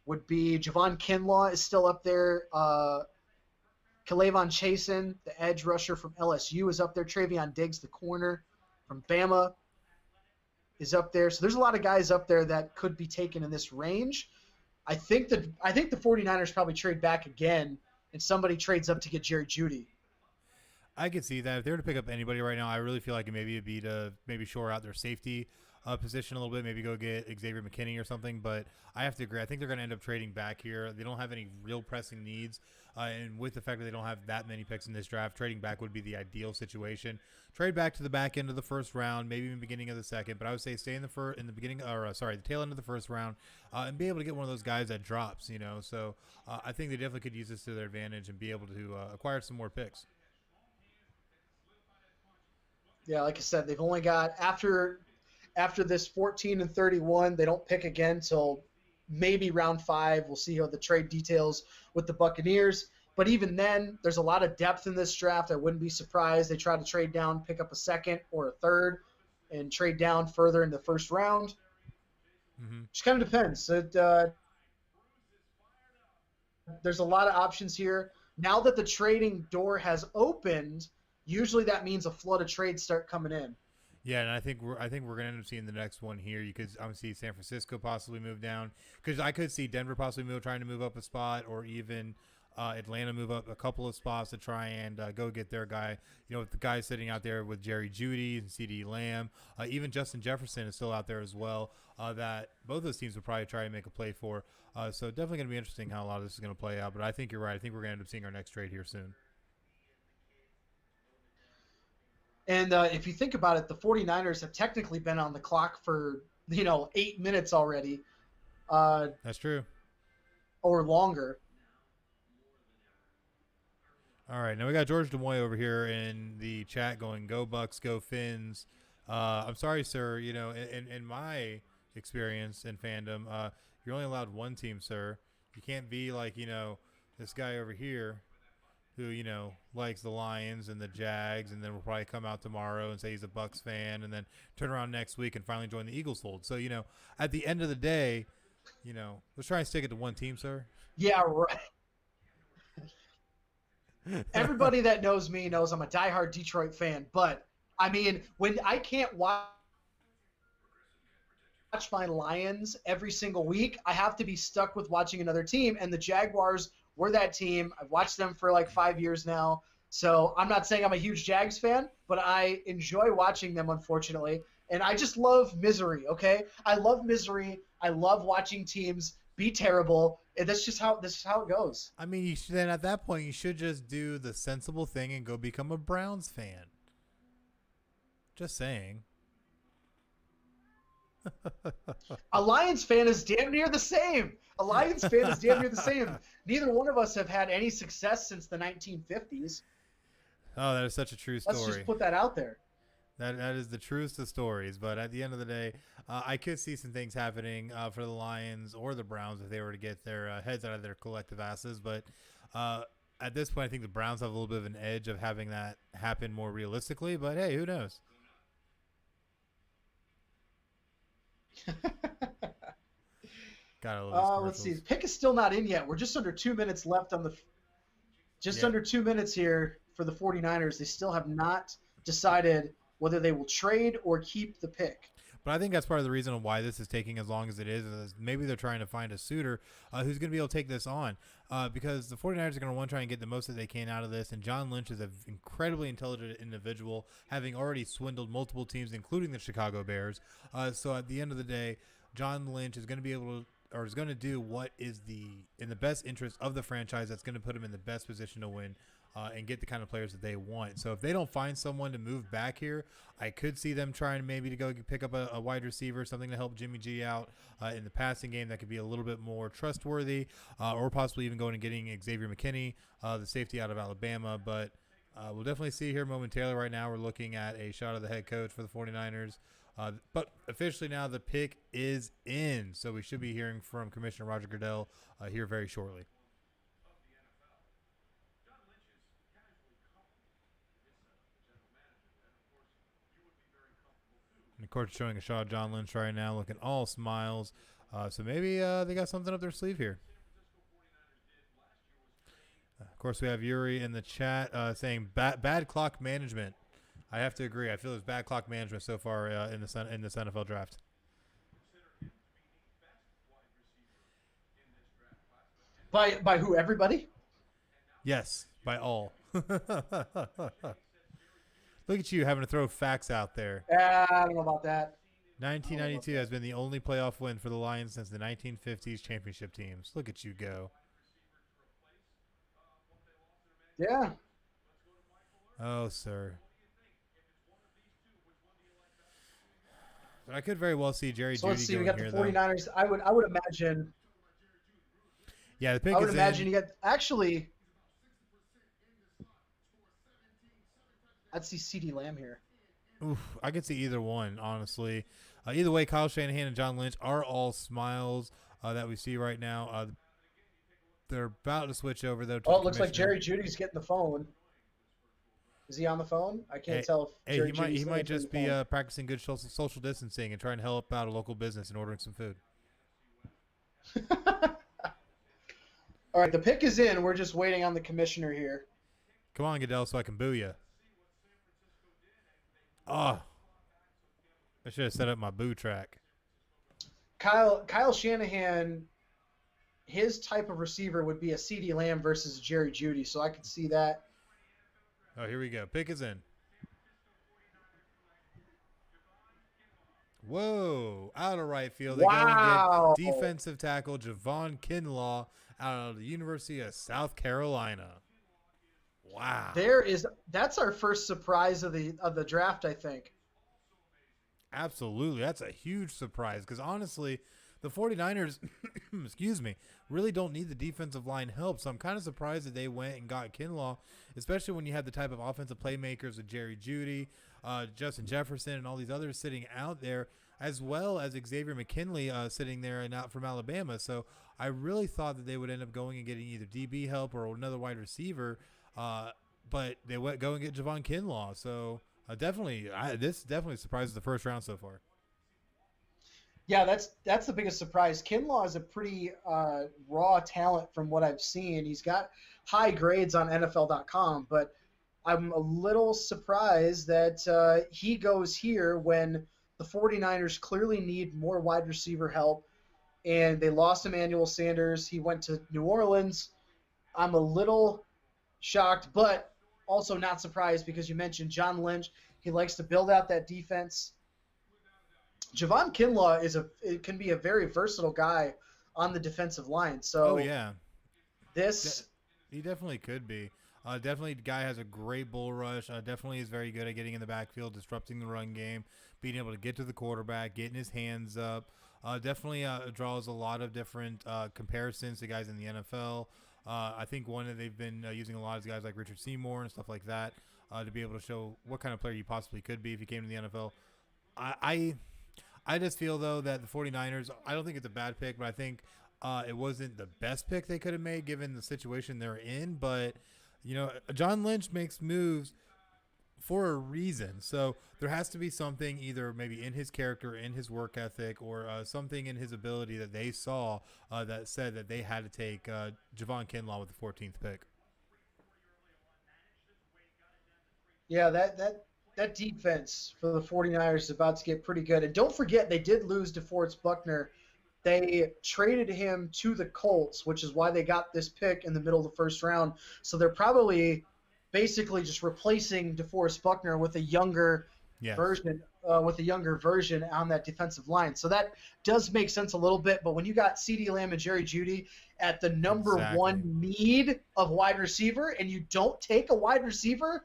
C: would be Javon Kinlaw is still up there. K'Lavon Chasen, the edge rusher from LSU, is up there. Travion Diggs, the corner from Bama, is up there. So there's a lot of guys up there that could be taken in this range. I think the 49ers probably trade back again, and somebody trades up to get Jerry Jeudy.
A: I could see that. If they were to pick up anybody right now, I really feel like it'd be to maybe shore out their safety position a little bit, maybe go get Xavier McKinney or something. But I have to agree. I think they're going to end up trading back here. They don't have any real pressing needs. And with the fact that they don't have that many picks in this draft, trading back would be the ideal situation. Trade back to the back end of the first round, maybe in the beginning of the second. But I would say stay in the the tail end of the first round, and be able to get one of those guys that drops. So I think they definitely could use this to their advantage and be able to acquire some more picks.
C: Yeah, like I said, they've only got after this 14 and 31, they don't pick again till maybe round 5. We'll see how the trade details with the Buccaneers. But even then, there's a lot of depth in this draft. I wouldn't be surprised they try to trade down, pick up a second or a third, and trade down further in the first round. Just kind of depends. There's a lot of options here. Now that the trading door has opened, usually that means a flood of trades start coming in.
A: Yeah, and I think we're going to end up seeing the next one here. You could see San Francisco possibly move down, because I could see Denver possibly trying to move up a spot, or even Atlanta move up a couple of spots to try and go get their guy. You know, with the guys sitting out there with Jerry Jeudy and C.D. Lamb, even Justin Jefferson is still out there as well. That both those teams would probably try and make a play for. So definitely going to be interesting how a lot of this is going to play out. But I think you're right. I think we're going to end up seeing our next trade here soon.
C: And if you think about it, the 49ers have technically been on the clock for 8 minutes already.
A: That's true.
C: Or longer.
A: All right, now we got George DeMoy over here in the chat going, "Go Bucks, go Fins." I'm sorry, sir. You know, in my experience in fandom, you're only allowed one team, sir. You can't be like this guy over here, who likes the Lions and the Jags, and then will probably come out tomorrow and say he's a Bucks fan, and then turn around next week and finally join the Eagles fold. So at the end of the day, let's try and stick it to one team, sir.
C: Yeah, right. Everybody that knows me knows I'm a diehard Detroit fan, but I mean, when I can't watch my Lions every single week, I have to be stuck with watching another team, and the Jaguars were that team. I've watched them for like 5 years now, so I'm not saying I'm a huge Jags fan, but I enjoy watching them, unfortunately, and I just love misery, okay? I love misery. I love watching teams be terrible. And this is how it goes.
A: I mean, then at that point, you should just do the sensible thing and go become a Browns fan. Just saying.
C: A Lions fan is damn near the same. Neither one of us have had any success since the 1950s.
A: Oh, that is such a true story.
C: Let's just put that out there.
A: That is the truest of stories. But at the end of the day, I could see some things happening for the Lions or the Browns if they were to get their heads out of their collective asses. But at this point, I think the Browns have a little bit of an edge of having that happen more realistically. But hey, who knows? Gotta love
C: let's see. The pick is still not in yet. We're just under 2 minutes left on the. Under 2 minutes here for the 49ers. They still have not decided whether they will trade or keep the pick.
A: But I think that's part of the reason why this is taking as long as it is maybe they're trying to find a suitor who's going to be able to take this on because the 49ers are going to want to try and get the most that they can out of this. And John Lynch is an incredibly intelligent individual, having already swindled multiple teams, including the Chicago Bears. So at the end of the day, John Lynch is going to be able to, or is going to do what is in the best interest of the franchise that's going to put him in the best position to win. And get the kind of players that they want. So if they don't find someone to move back here, I could see them trying maybe to go pick up a wide receiver, something to help Jimmy G out in the passing game that could be a little bit more trustworthy, or possibly even going and getting Xavier McKinney, the safety out of Alabama. But we'll definitely see here momentarily. Right now we're looking at a shot of the head coach for the 49ers. But officially now the pick is in. So we should be hearing from Commissioner Roger Goodell here very shortly. And of course, showing a shot of John Lynch right now, looking all smiles. So maybe they got something up their sleeve here. Of course, we have Yuri in the chat saying bad clock management. I have to agree. I feel there's bad clock management so far in this NFL draft.
C: By who? Everybody?
A: Yes, by all. Look at you having to throw facts out there.
C: I don't know about that.
A: 1992 has been the only playoff win for the Lions since the 1950s championship teams. Look at you go.
C: Yeah.
A: Oh, sir. But I could very well see Jerry Jeudy.
C: Let's see. We got the
A: 49ers.
C: I would imagine.
A: Yeah, the pick is in.
C: I would imagine you got actually. I'd see C.D. Lamb here.
A: Oof, I could see either one, honestly. Either way, Kyle Shanahan and John Lynch are all smiles that we see right now. They're about to switch over, though.
C: Oh, it looks like Jerry Judy's getting the phone. Is he on the phone? I can't tell if Jerry
A: he might just be practicing good social distancing and trying to help out a local business and ordering some food.
C: All right, the pick is in. We're just waiting on the commissioner here.
A: Come on, Goodell, so I can boo you. Oh, I should have set up my boo track.
C: Kyle Shanahan his type of receiver would be a CeeDee Lamb versus Jerry Jeudy. So I could see that.
A: Oh, here we go. Pick is in. Whoa, out of right field. They go and get
C: Wow.
A: defensive tackle Javon Kinlaw out of the University of South Carolina. Wow.
C: That's our first surprise of the draft, I think.
A: Absolutely. That's a huge surprise because honestly, the 49ers, excuse me, really don't need the defensive line help. So I'm kind of surprised that they went and got Kinlaw, especially when you have the type of offensive playmakers with Jerry Jeudy, Justin Jefferson, and all these others sitting out there, as well as Xavier McKinley sitting there and out from Alabama. So I really thought that they would end up going and getting either DB help or another wide receiver, but they went go and get Javon Kinlaw. So this definitely surprises the first round so far.
C: Yeah, that's the biggest surprise. Kinlaw is a pretty raw talent from what I've seen. He's got high grades on NFL.com, but I'm a little surprised that he goes here when the 49ers clearly need more wide receiver help, and they lost Emmanuel Sanders. He went to New Orleans. I'm a little shocked, but also not surprised because you mentioned John Lynch. He likes to build out that defense. Javon Kinlaw can be a very versatile guy on the defensive line. So
A: yeah,
C: this
A: he definitely could be. Definitely, the guy has a great bull rush. Definitely is very good at getting in the backfield, disrupting the run game, being able to get to the quarterback, getting his hands up. Definitely draws a lot of different comparisons to guys in the NFL. I think one that they've been using a lot is guys like Richard Seymour and stuff like that to be able to show what kind of player you possibly could be if you came to the NFL. I just feel, though, that the 49ers, I don't think it's a bad pick, but I think it wasn't the best pick they could have made given the situation they're in. But, you know, John Lynch makes moves for a reason. So there has to be something either maybe in his character, in his work ethic, or something in his ability that they saw that said that they had to take Javon Kinlaw with the 14th pick.
C: Yeah, that defense for the 49ers is about to get pretty good. And don't forget, they did lose DeForest Buckner. They traded him to the Colts, which is why they got this pick in the middle of the first round. So they're probably basically just replacing DeForest Buckner with a younger version on that defensive line. So that does make sense a little bit. But when you got CeeDee Lamb and Jerry Jeudy at the number one need of wide receiver and you don't take a wide receiver,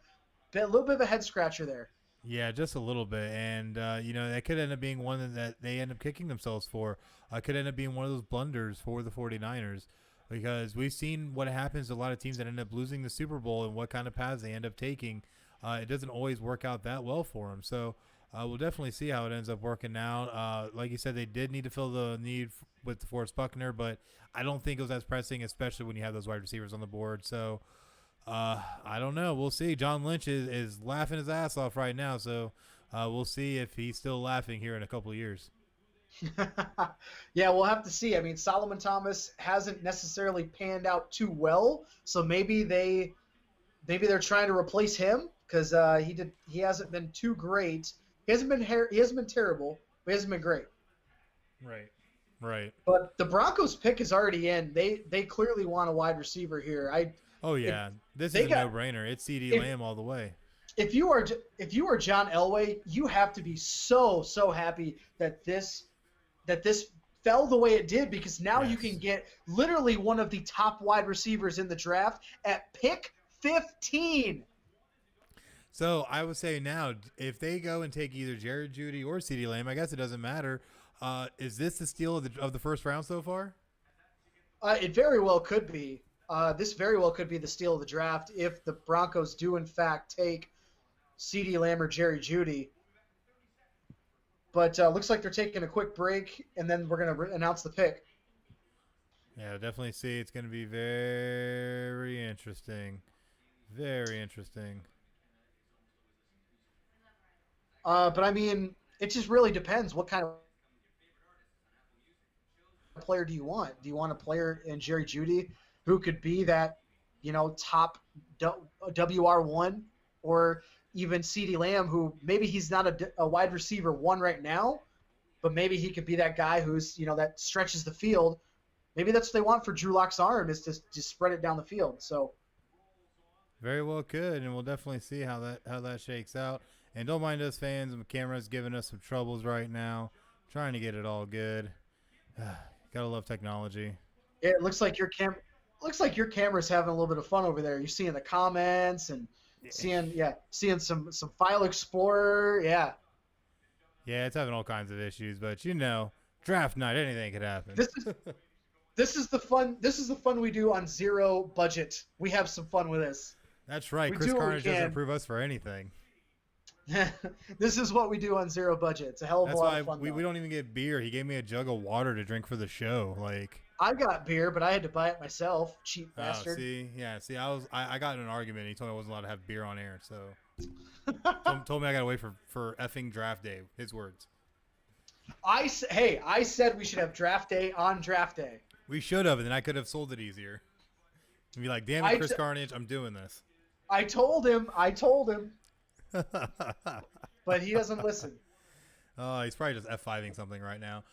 C: a little bit of a head scratcher there.
A: Yeah, just a little bit. And, that could end up being one that they end up kicking themselves for. Could end up being one of those blunders for the 49ers because we've seen what happens to a lot of teams that end up losing the Super Bowl and what kind of paths they end up taking. It doesn't always work out that well for them. So we'll definitely see how it ends up working out. Like you said, they did need to fill the need with DeForest Buckner, but I don't think it was as pressing, especially when you have those wide receivers on the board. So I don't know. We'll see. John Lynch is laughing his ass off right now, so we'll see if he's still laughing here in a couple of years.
C: Yeah, we'll have to see. I mean, Solomon Thomas hasn't necessarily panned out too well, so maybe they're trying to replace him because he hasn't been too great. He hasn't been terrible, but he hasn't been great.
A: Right.
C: But the Broncos pick is already in. They clearly want a wide receiver here.
A: This is a no-brainer. It's CeeDee Lamb all the way.
C: If you are John Elway, you have to be so happy that this fell the way it did because now you can get literally one of the top wide receivers in the draft at pick 15.
A: So I would say now, if they go and take either Jared Jeudy or CeeDee Lamb, I guess it doesn't matter. Is this the steal of the first round so far?
C: It very well could be. This very well could be the steal of the draft if the Broncos do in fact take CeeDee Lamb or Jerry Jeudy. But looks like they're taking a quick break, and then we're going to announce the pick.
A: Yeah, definitely see. It's going to be very interesting. Very interesting.
C: But, I mean, it just really depends. What kind of player do you want? Do you want a player in Jerry Jeudy who could be that, top WR1 or even CeeDee Lamb, who maybe he's not a wide receiver one right now, but maybe he could be that guy who's, that stretches the field. maybe that's what they want for Drew Lock's arm, is to spread it down the field. So
A: Very well could, and we'll definitely see how that shakes out. And don't mind us fans. The camera's giving us some troubles right now, trying to get it all good. Gotta love technology.
C: it looks like your camera's having a little bit of fun over there. You're seeing the comments and seeing some File Explorer. Yeah.
A: Yeah, it's having all kinds of issues, but draft night, anything could happen.
C: This is the fun. This is the fun we do on zero budget. We have some fun with this.
A: That's right.
C: We
A: Chris
C: do what we
A: Carnage doesn't
C: can.
A: approve us for anything.
C: This is what we do on zero budget. It's a hell of a
A: That's
C: lot
A: why
C: of fun.
A: we don't even get beer. He gave me a jug of water to drink for the show. Like,
C: I got beer, but I had to buy it myself. Cheap bastard.
A: See, I got in an argument. He told me I wasn't allowed to have beer on air, so told me I gotta wait for effing draft day. His words.
C: I said we should have draft day on draft day.
A: We should have, and then I could have sold it easier. And be like, damn it, Chris Carnage, I'm doing this.
C: I told him, but he doesn't listen.
A: Oh, he's probably just F5ing something right now.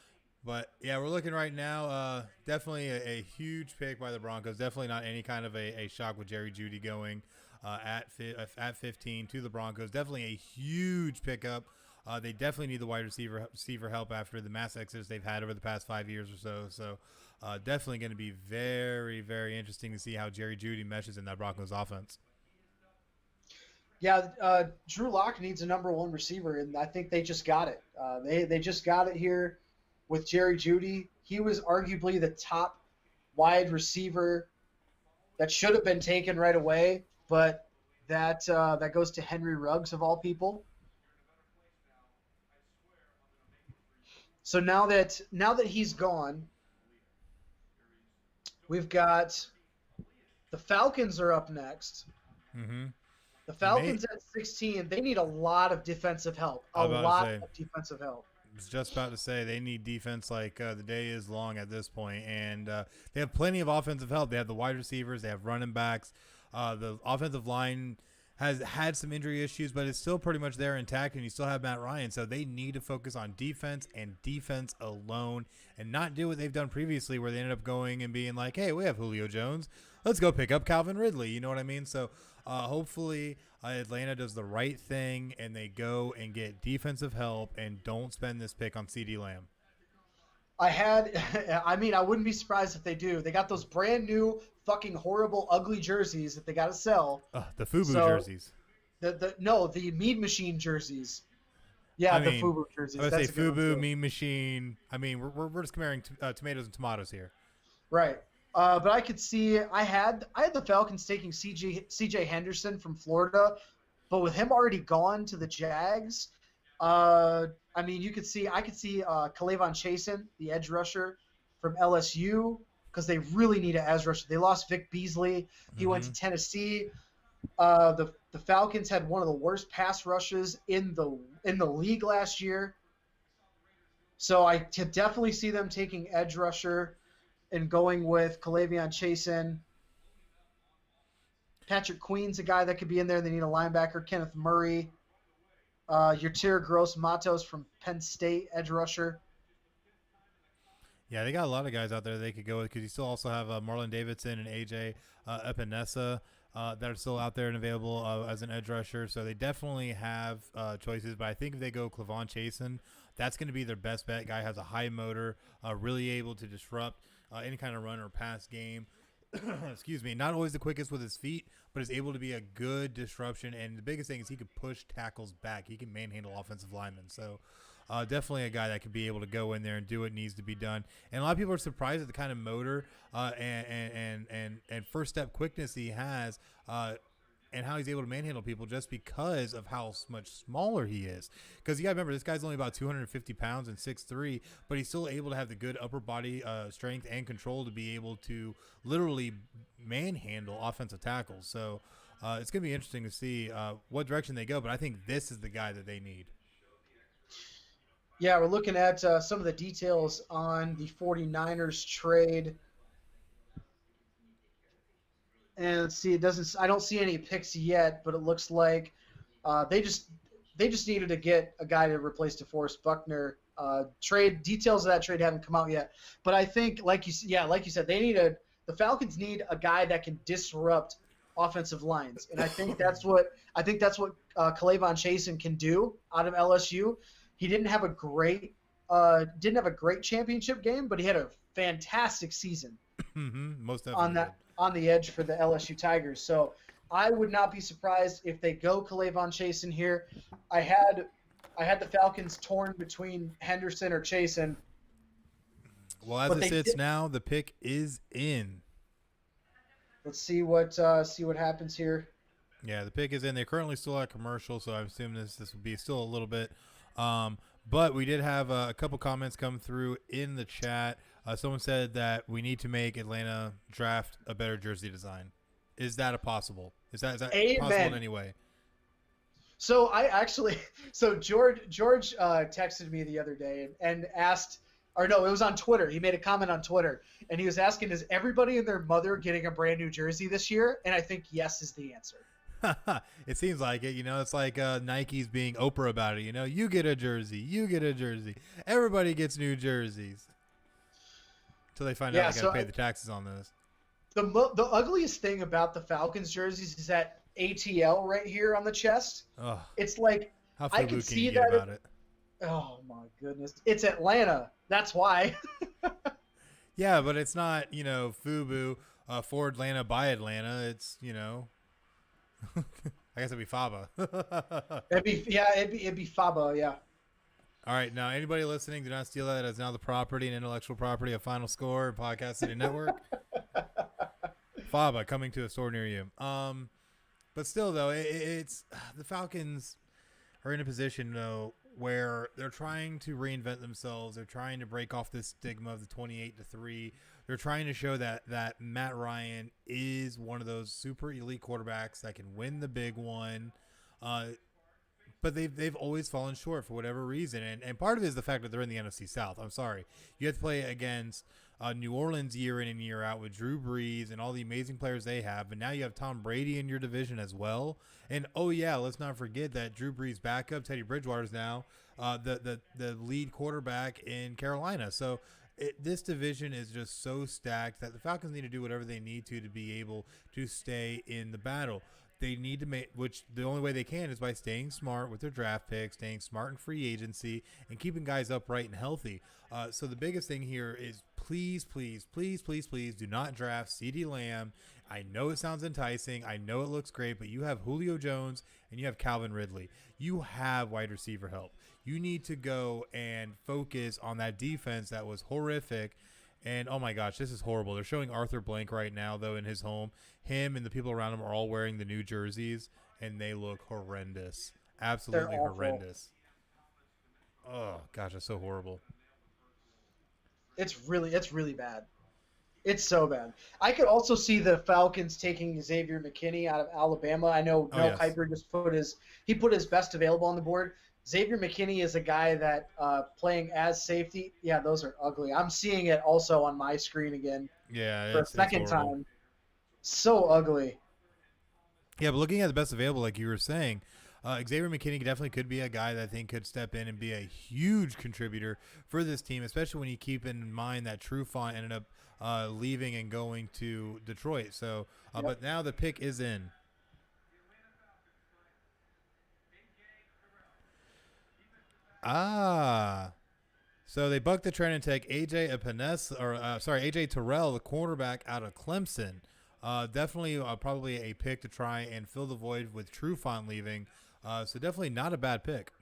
A: But, yeah, we're looking right now. Definitely a huge pick by the Broncos. Definitely not any kind of a shock with Jerry Jeudy going at 15 to the Broncos. Definitely a huge pickup. They definitely need the wide receiver help after the mass exodus they've had over the past 5 years or so. So, definitely going to be very, very interesting to see how Jerry Jeudy meshes in that Broncos offense.
C: Yeah, Drew Lock needs a number one receiver, and I think they just got it. They just got it here with Jerry Jeudy. He was arguably the top wide receiver that should have been taken right away, but that goes to Henry Ruggs of all people. So now that he's gone, we've got the Falcons are up next.
A: Mm-hmm.
C: The Falcons at 16, they need a lot of defensive help. I was
A: just about to say they need defense like the day is long at this point, and they have plenty of offensive help. They have the wide receivers, they have running backs. The offensive line has had some injury issues, but it's still pretty much there intact, and you still have Matt Ryan. So they need to focus on defense and defense alone, and not do what they've done previously, where they ended up going and being like, "Hey, we have Julio Jones. Let's go pick up Calvin Ridley." You know what I mean? So hopefully Atlanta does the right thing and they go and get defensive help and don't spend this pick on CeeDee Lamb.
C: I wouldn't be surprised if they do. They got those brand new fucking horrible ugly jerseys that they got to sell.
A: The FUBU jerseys.
C: The Mean Machine jerseys. Yeah, the FUBU jerseys.
A: I would say FUBU, Mean Machine. I mean, we're just comparing tomatoes and tomatoes here.
C: Right. But I could see I had the Falcons taking C.J. Henderson from Florida, but with him already gone to the Jags, I could see Kalavon Chasen, the edge rusher from LSU, because they really need an edge rusher. They lost Vic Beasley. He went to Tennessee. The Falcons had one of the worst pass rushes in the league last year. So I could definitely see them taking edge rusher and going with Kalavion Chasen. Patrick Queen's a guy that could be in there. They need a linebacker. Kenneth Murray. Yetur Gross-Matos from Penn State, edge rusher.
A: Yeah, they got a lot of guys out there they could go with, because you still also have Marlon Davidson and AJ Epinesa that are still out there and available as an edge rusher. So they definitely have choices. But I think if they go Klavon Chasen, that's going to be their best bet. Guy has a high motor, really able to disrupt any kind of run or pass game. Excuse me. Not always the quickest with his feet, but is able to be a good disruption. And the biggest thing is he can push tackles back. He can manhandle offensive linemen. So definitely a guy that could be able to go in there and do what needs to be done. And a lot of people are surprised at the kind of motor and first step quickness he has, and how he's able to manhandle people just because of how much smaller he is. Because you got to remember, this guy's only about 250 pounds and 6'3", but he's still able to have the good upper body strength and control to be able to literally manhandle offensive tackles. So it's going to be interesting to see what direction they go, but I think this is the guy that they need.
C: Yeah, we're looking at some of the details on the 49ers trade. And let's see, I don't see any picks yet, but it looks like they just needed to get a guy to replace DeForest Buckner. Trade details of that trade haven't come out yet, but I think, like you said, the Falcons need a guy that can disrupt offensive lines, and I think that's what K'Lavon Chasen can do out of LSU. He didn't have a great championship game, but he had a fantastic season
A: Most definitely
C: on the edge for the LSU Tigers. So I would not be surprised if they go K'Lavon Chasen here. I had the Falcons torn between Henderson or Chasen.
A: Well, as it sits now, the pick is in.
C: Let's see what happens here.
A: Yeah, the pick is in. They're currently still at commercial, so I'm assuming this will be still a little bit. But we did have a couple comments come through in the chat. Someone said that we need to make Atlanta draft a better jersey design. Is that possible? Is that possible in any way?
C: So George texted me the other day and asked, or no, it was on Twitter. He made a comment on Twitter, and he was asking, is everybody and their mother getting a brand new jersey this year? And I think yes is the answer.
A: It seems like it. It's like Nike's being Oprah about it. You get a jersey. You get a jersey. Everybody gets new jerseys. Until they find out they got to pay the taxes on those.
C: The ugliest thing about the Falcons jerseys is that ATL right here on the chest.
A: Oh,
C: it's like
A: how
C: I can see that about it. Oh my goodness! It's Atlanta. That's why.
A: Yeah, but it's not FUBU for Atlanta by Atlanta. It's I guess it'd be FABA.
C: it'd be FABA. Yeah.
A: All right, now anybody listening, do not steal that. That is now the property and intellectual property of Final Score and Podcast City Network. FABA coming to a store near you. But still, though, it's the Falcons are in a position though where they're trying to reinvent themselves. They're trying to break off this stigma of the 28-3. They're trying to show that Matt Ryan is one of those super elite quarterbacks that can win the big one. But they've always fallen short for whatever reason. And part of it is the fact that they're in the NFC South. I'm sorry. You have to play against New Orleans year in and year out with Drew Brees and all the amazing players they have. But now you have Tom Brady in your division as well. And, oh, yeah, let's not forget that Drew Brees' backup, Teddy Bridgewater, is now the lead quarterback in Carolina. So this division is just so stacked that the Falcons need to do whatever they need to be able to stay in the battle. They need to make, which the only way they can is by staying smart with their draft picks, staying smart in free agency, and keeping guys upright and healthy. So the biggest thing here is please do not draft CeeDee Lamb. I know it sounds enticing. I know it looks great, but you have Julio Jones and you have Calvin Ridley. You have wide receiver help. You need to go and focus on that defense that was horrific. And, oh, my gosh, this is horrible. They're showing Arthur Blank right now, though, in his home. Him and the people around him are all wearing the new jerseys, and they look horrendous. Absolutely horrendous. Oh, gosh, that's so horrible.
C: It's really bad. It's so bad. I could also see the Falcons taking Xavier McKinney out of Alabama. I know Mel Kiper just put his best available on the board. Xavier McKinney is a guy that playing as safety. Yeah, those are ugly. I'm seeing it also on my screen again.
A: Yeah,
C: for a second time. So ugly.
A: Yeah, but looking at the best available, like you were saying, Xavier McKinney definitely could be a guy that I think could step in and be a huge contributor for this team, especially when you keep in mind that Trufant ended up leaving and going to Detroit. So, but now the pick is in. So they bucked the trend and take AJ Terrell, the quarterback out of Clemson. Definitely probably a pick to try and fill the void with Trufant leaving. So definitely not a bad pick.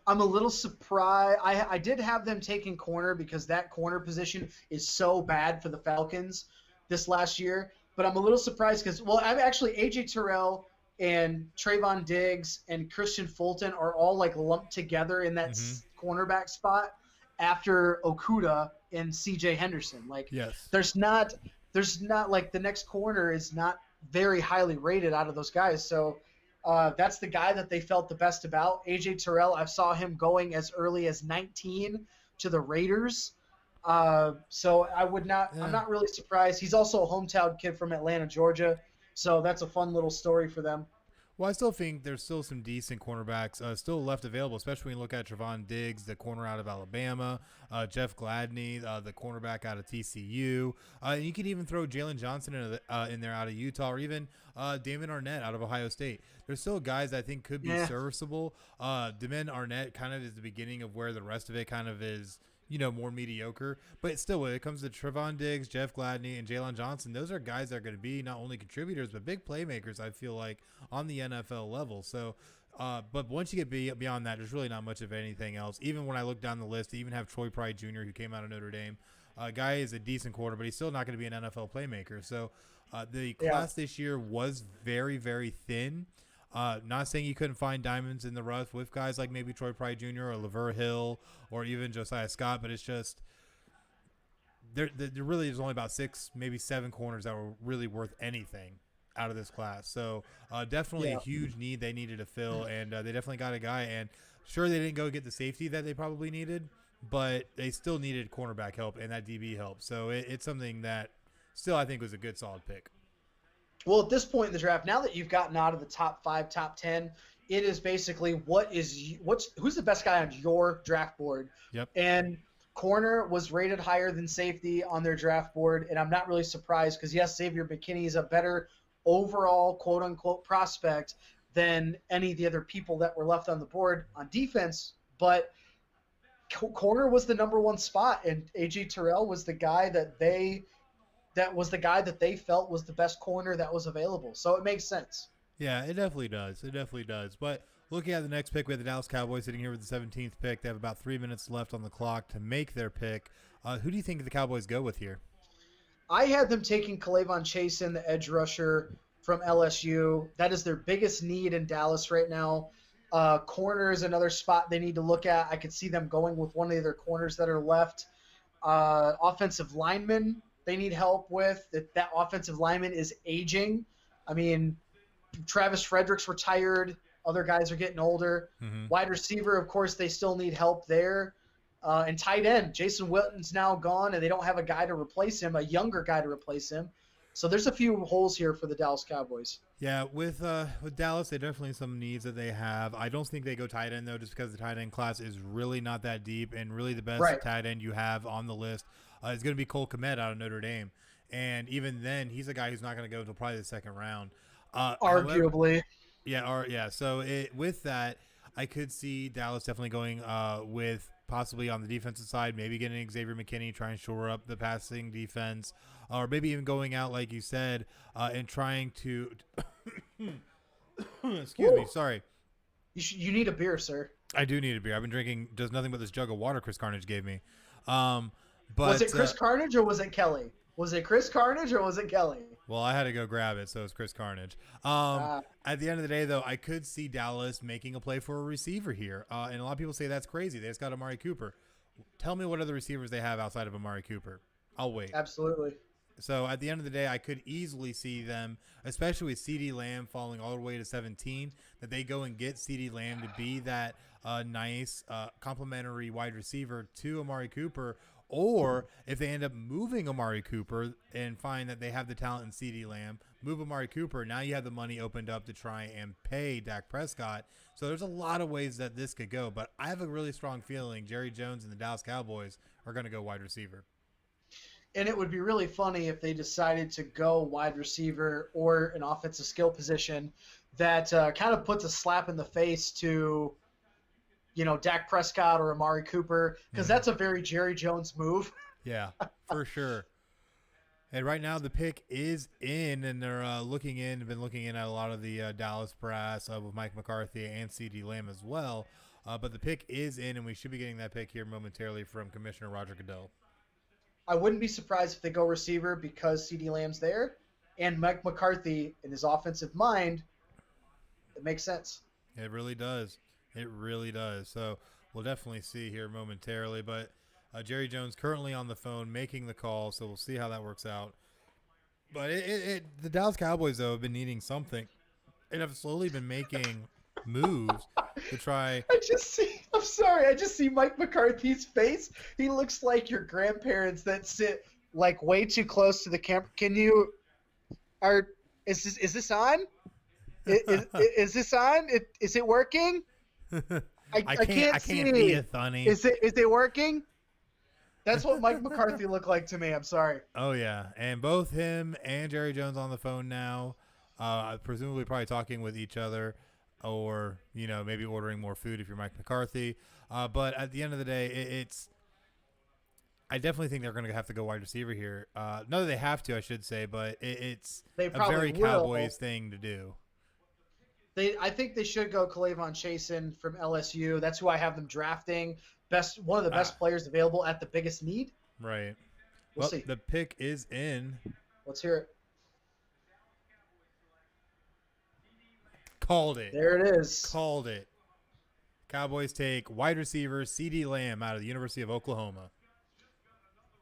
C: I'm a little surprised. I did have them taking corner because that corner position is so bad for the Falcons this last year. But I'm a little surprised because, I'm actually AJ Terrell and Trayvon Diggs and Christian Fulton are all like lumped together in that cornerback spot after Okudah and CJ Henderson. Like,
A: yes.
C: There's not like the next corner is not very highly rated out of those guys. So that's the guy that they felt the best about. AJ Terrell, I saw him going as early as 19 to the Raiders. So I'm not really surprised. He's also a hometown kid from Atlanta, Georgia. So that's a fun little story for them.
A: Well, I still think there's still some decent cornerbacks still left available, especially when you look at Trevon Diggs, the corner out of Alabama, Jeff Gladney, the cornerback out of TCU. And you could even throw Jalen Johnson in there out of Utah, or even Damon Arnett out of Ohio State. There's still guys that I think could be serviceable. Damon Arnett kind of is the beginning of where the rest of it kind of is, more mediocre. But still, when it comes to Trevon Diggs, Jeff Gladney, and Jalen Johnson, those are guys that are going to be not only contributors, but big playmakers, I feel like, on the NFL level. So, but once you get beyond that, there's really not much of anything else. Even when I look down the list, they even have Troy Pride Jr., who came out of Notre Dame. Guy is a decent quarter, but he's still not going to be an NFL playmaker. So the class this year was very, very thin. Not saying you couldn't find diamonds in the rough with guys like maybe Troy Pride Jr. or LeVar Hill or even Josiah Scott, but it's just there really is only about 6, maybe 7 corners that were really worth anything out of this class. So definitely a huge need they needed to fill, and they definitely got a guy. And sure, they didn't go get the safety that they probably needed, but they still needed cornerback help and that DB help. So it's something that still I think was a good, solid pick.
C: Well, at this point in the draft, now that you've gotten out of the top 5, top 10, it is basically who's the best guy on your draft board.
A: Yep.
C: And corner was rated higher than safety on their draft board, and I'm not really surprised because, yes, Xavier McKinney is a better overall quote-unquote prospect than any of the other people that were left on the board on defense, but corner was the number 1 spot, and A.J. Terrell was the guy that they felt was the best corner that was available. So it makes sense.
A: Yeah, it definitely does. It definitely does. But looking at the next pick, we have the Dallas Cowboys sitting here with the 17th pick. They have about 3 minutes left on the clock to make their pick. Who do you think the Cowboys go with here?
C: I had them taking K'Lavon Chasen, the edge rusher from LSU. That is their biggest need in Dallas right now. Corner is another spot they need to look at. I could see them going with one of their corners that are left. Offensive lineman they need help with. That offensive lineman is aging. I mean, Travis Frederick's retired. Other guys are getting older.
A: Mm-hmm.
C: Wide receiver, of course, they still need help there. And tight end, Jason Witten's now gone, and they don't have a guy to replace him, a younger guy to replace him. So there's a few holes here for the Dallas Cowboys.
A: Yeah, with Dallas, they definitely have some needs that they have. I don't think they go tight end, though, just because the tight end class is really not that deep, and really the best tight end you have on the list is going to be Cole Kmet out of Notre Dame. And even then, he's a guy who's not going to go until probably the second round.
C: Arguably.
A: However, so with that, I could see Dallas definitely going with possibly on the defensive side, maybe getting Xavier McKinney, trying to shore up the passing defense, or maybe even going out, like you said, and trying to excuse me, sorry.
C: You need a beer, sir.
A: I do need a beer. I've been drinking just nothing but this jug of water Chris Carnage gave me. But
C: was it Chris Carnage or was it Kelly? Was it Chris Carnage or was it Kelly?
A: Well, I had to go grab it, so it's Chris Carnage. At the end of the day, though, I could see Dallas making a play for a receiver here. And a lot of people say that's crazy. They just got Amari Cooper. Tell me what other receivers they have outside of Amari Cooper. I'll wait.
C: Absolutely.
A: So at the end of the day, I could easily see them, especially with CeeDee Lamb falling all the way to 17, that they go and get CeeDee Lamb to be that nice complementary wide receiver to Amari Cooper. Or if they end up moving Amari Cooper and find that they have the talent in CeeDee Lamb, move Amari Cooper, now you have the money opened up to try and pay Dak Prescott. So there's a lot of ways that this could go. But I have a really strong feeling Jerry Jones and the Dallas Cowboys are going to go wide receiver.
C: And it would be really funny if they decided to go wide receiver or an offensive skill position that kind of puts a slap in the face to – Dak Prescott or Amari Cooper, because that's a very Jerry Jones move.
A: Yeah, for sure. And right now the pick is in, and they're been looking in at a lot of the Dallas brass with Mike McCarthy and CeeDee Lamb as well. But the pick is in, and we should be getting that pick here momentarily from Commissioner Roger Goodell.
C: I wouldn't be surprised if they go receiver because CeeDee Lamb's there, and Mike McCarthy in his offensive mind, it makes sense.
A: It really does. It really does. So we'll definitely see here momentarily. But Jerry Jones currently on the phone making the call, so we'll see how that works out. But the Dallas Cowboys, though, have been needing something and have slowly been making moves to try.
C: I just see Mike McCarthy's face. He looks like your grandparents that sit like way too close to the camera. Is this on? Is this on? Is it working? I
A: I
C: can't
A: can't be
C: see.
A: a funny.
C: Is it working? That's what Mike McCarthy looked like to me. I'm sorry.
A: Oh yeah, and both him and Jerry Jones on the phone now, presumably probably talking with each other, or maybe ordering more food if you're Mike McCarthy. But at the end of the day, it's I definitely think they're going to have to go wide receiver here. Not that they have to, I should say, but it's
C: They
A: a
C: probably
A: very
C: will.
A: Cowboys thing to do.
C: I think they should go K'Lavon Chasen from LSU. That's who I have them drafting. One of the best players available at the biggest need.
A: Right.
C: We'll see.
A: The pick is in.
C: Let's hear it.
A: Called it.
C: There it is.
A: Called it. Cowboys take wide receiver CeeDee Lamb out of the University of Oklahoma.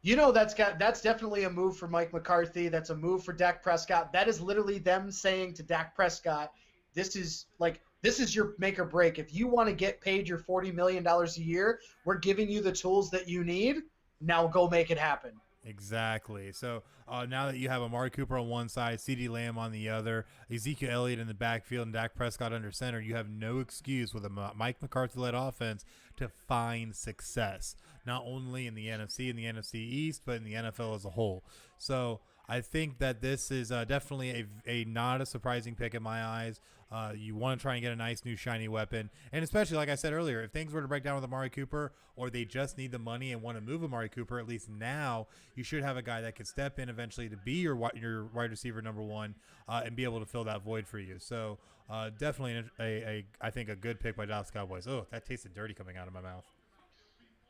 C: That's definitely a move for Mike McCarthy. That's a move for Dak Prescott. That is literally them saying to Dak Prescott, this is your make or break. If you want to get paid your $40 million a year, we're giving you the tools that you need. Now go make it happen.
A: Exactly. So now that you have Amari Cooper on one side, CeeDee Lamb on the other, Ezekiel Elliott in the backfield, and Dak Prescott under center, you have no excuse with a Mike McCarthy-led offense to find success, not only in the NFC and the NFC East, but in the NFL as a whole. So I think that this is definitely a not a surprising pick in my eyes. You want to try and get a nice new shiny weapon. And especially, like I said earlier, if things were to break down with Amari Cooper, or they just need the money and want to move Amari Cooper, at least now you should have a guy that could step in eventually to be your wide receiver number one and be able to fill that void for you. So definitely I think a good pick by Dallas Cowboys. Oh, that tasted dirty coming out of my mouth.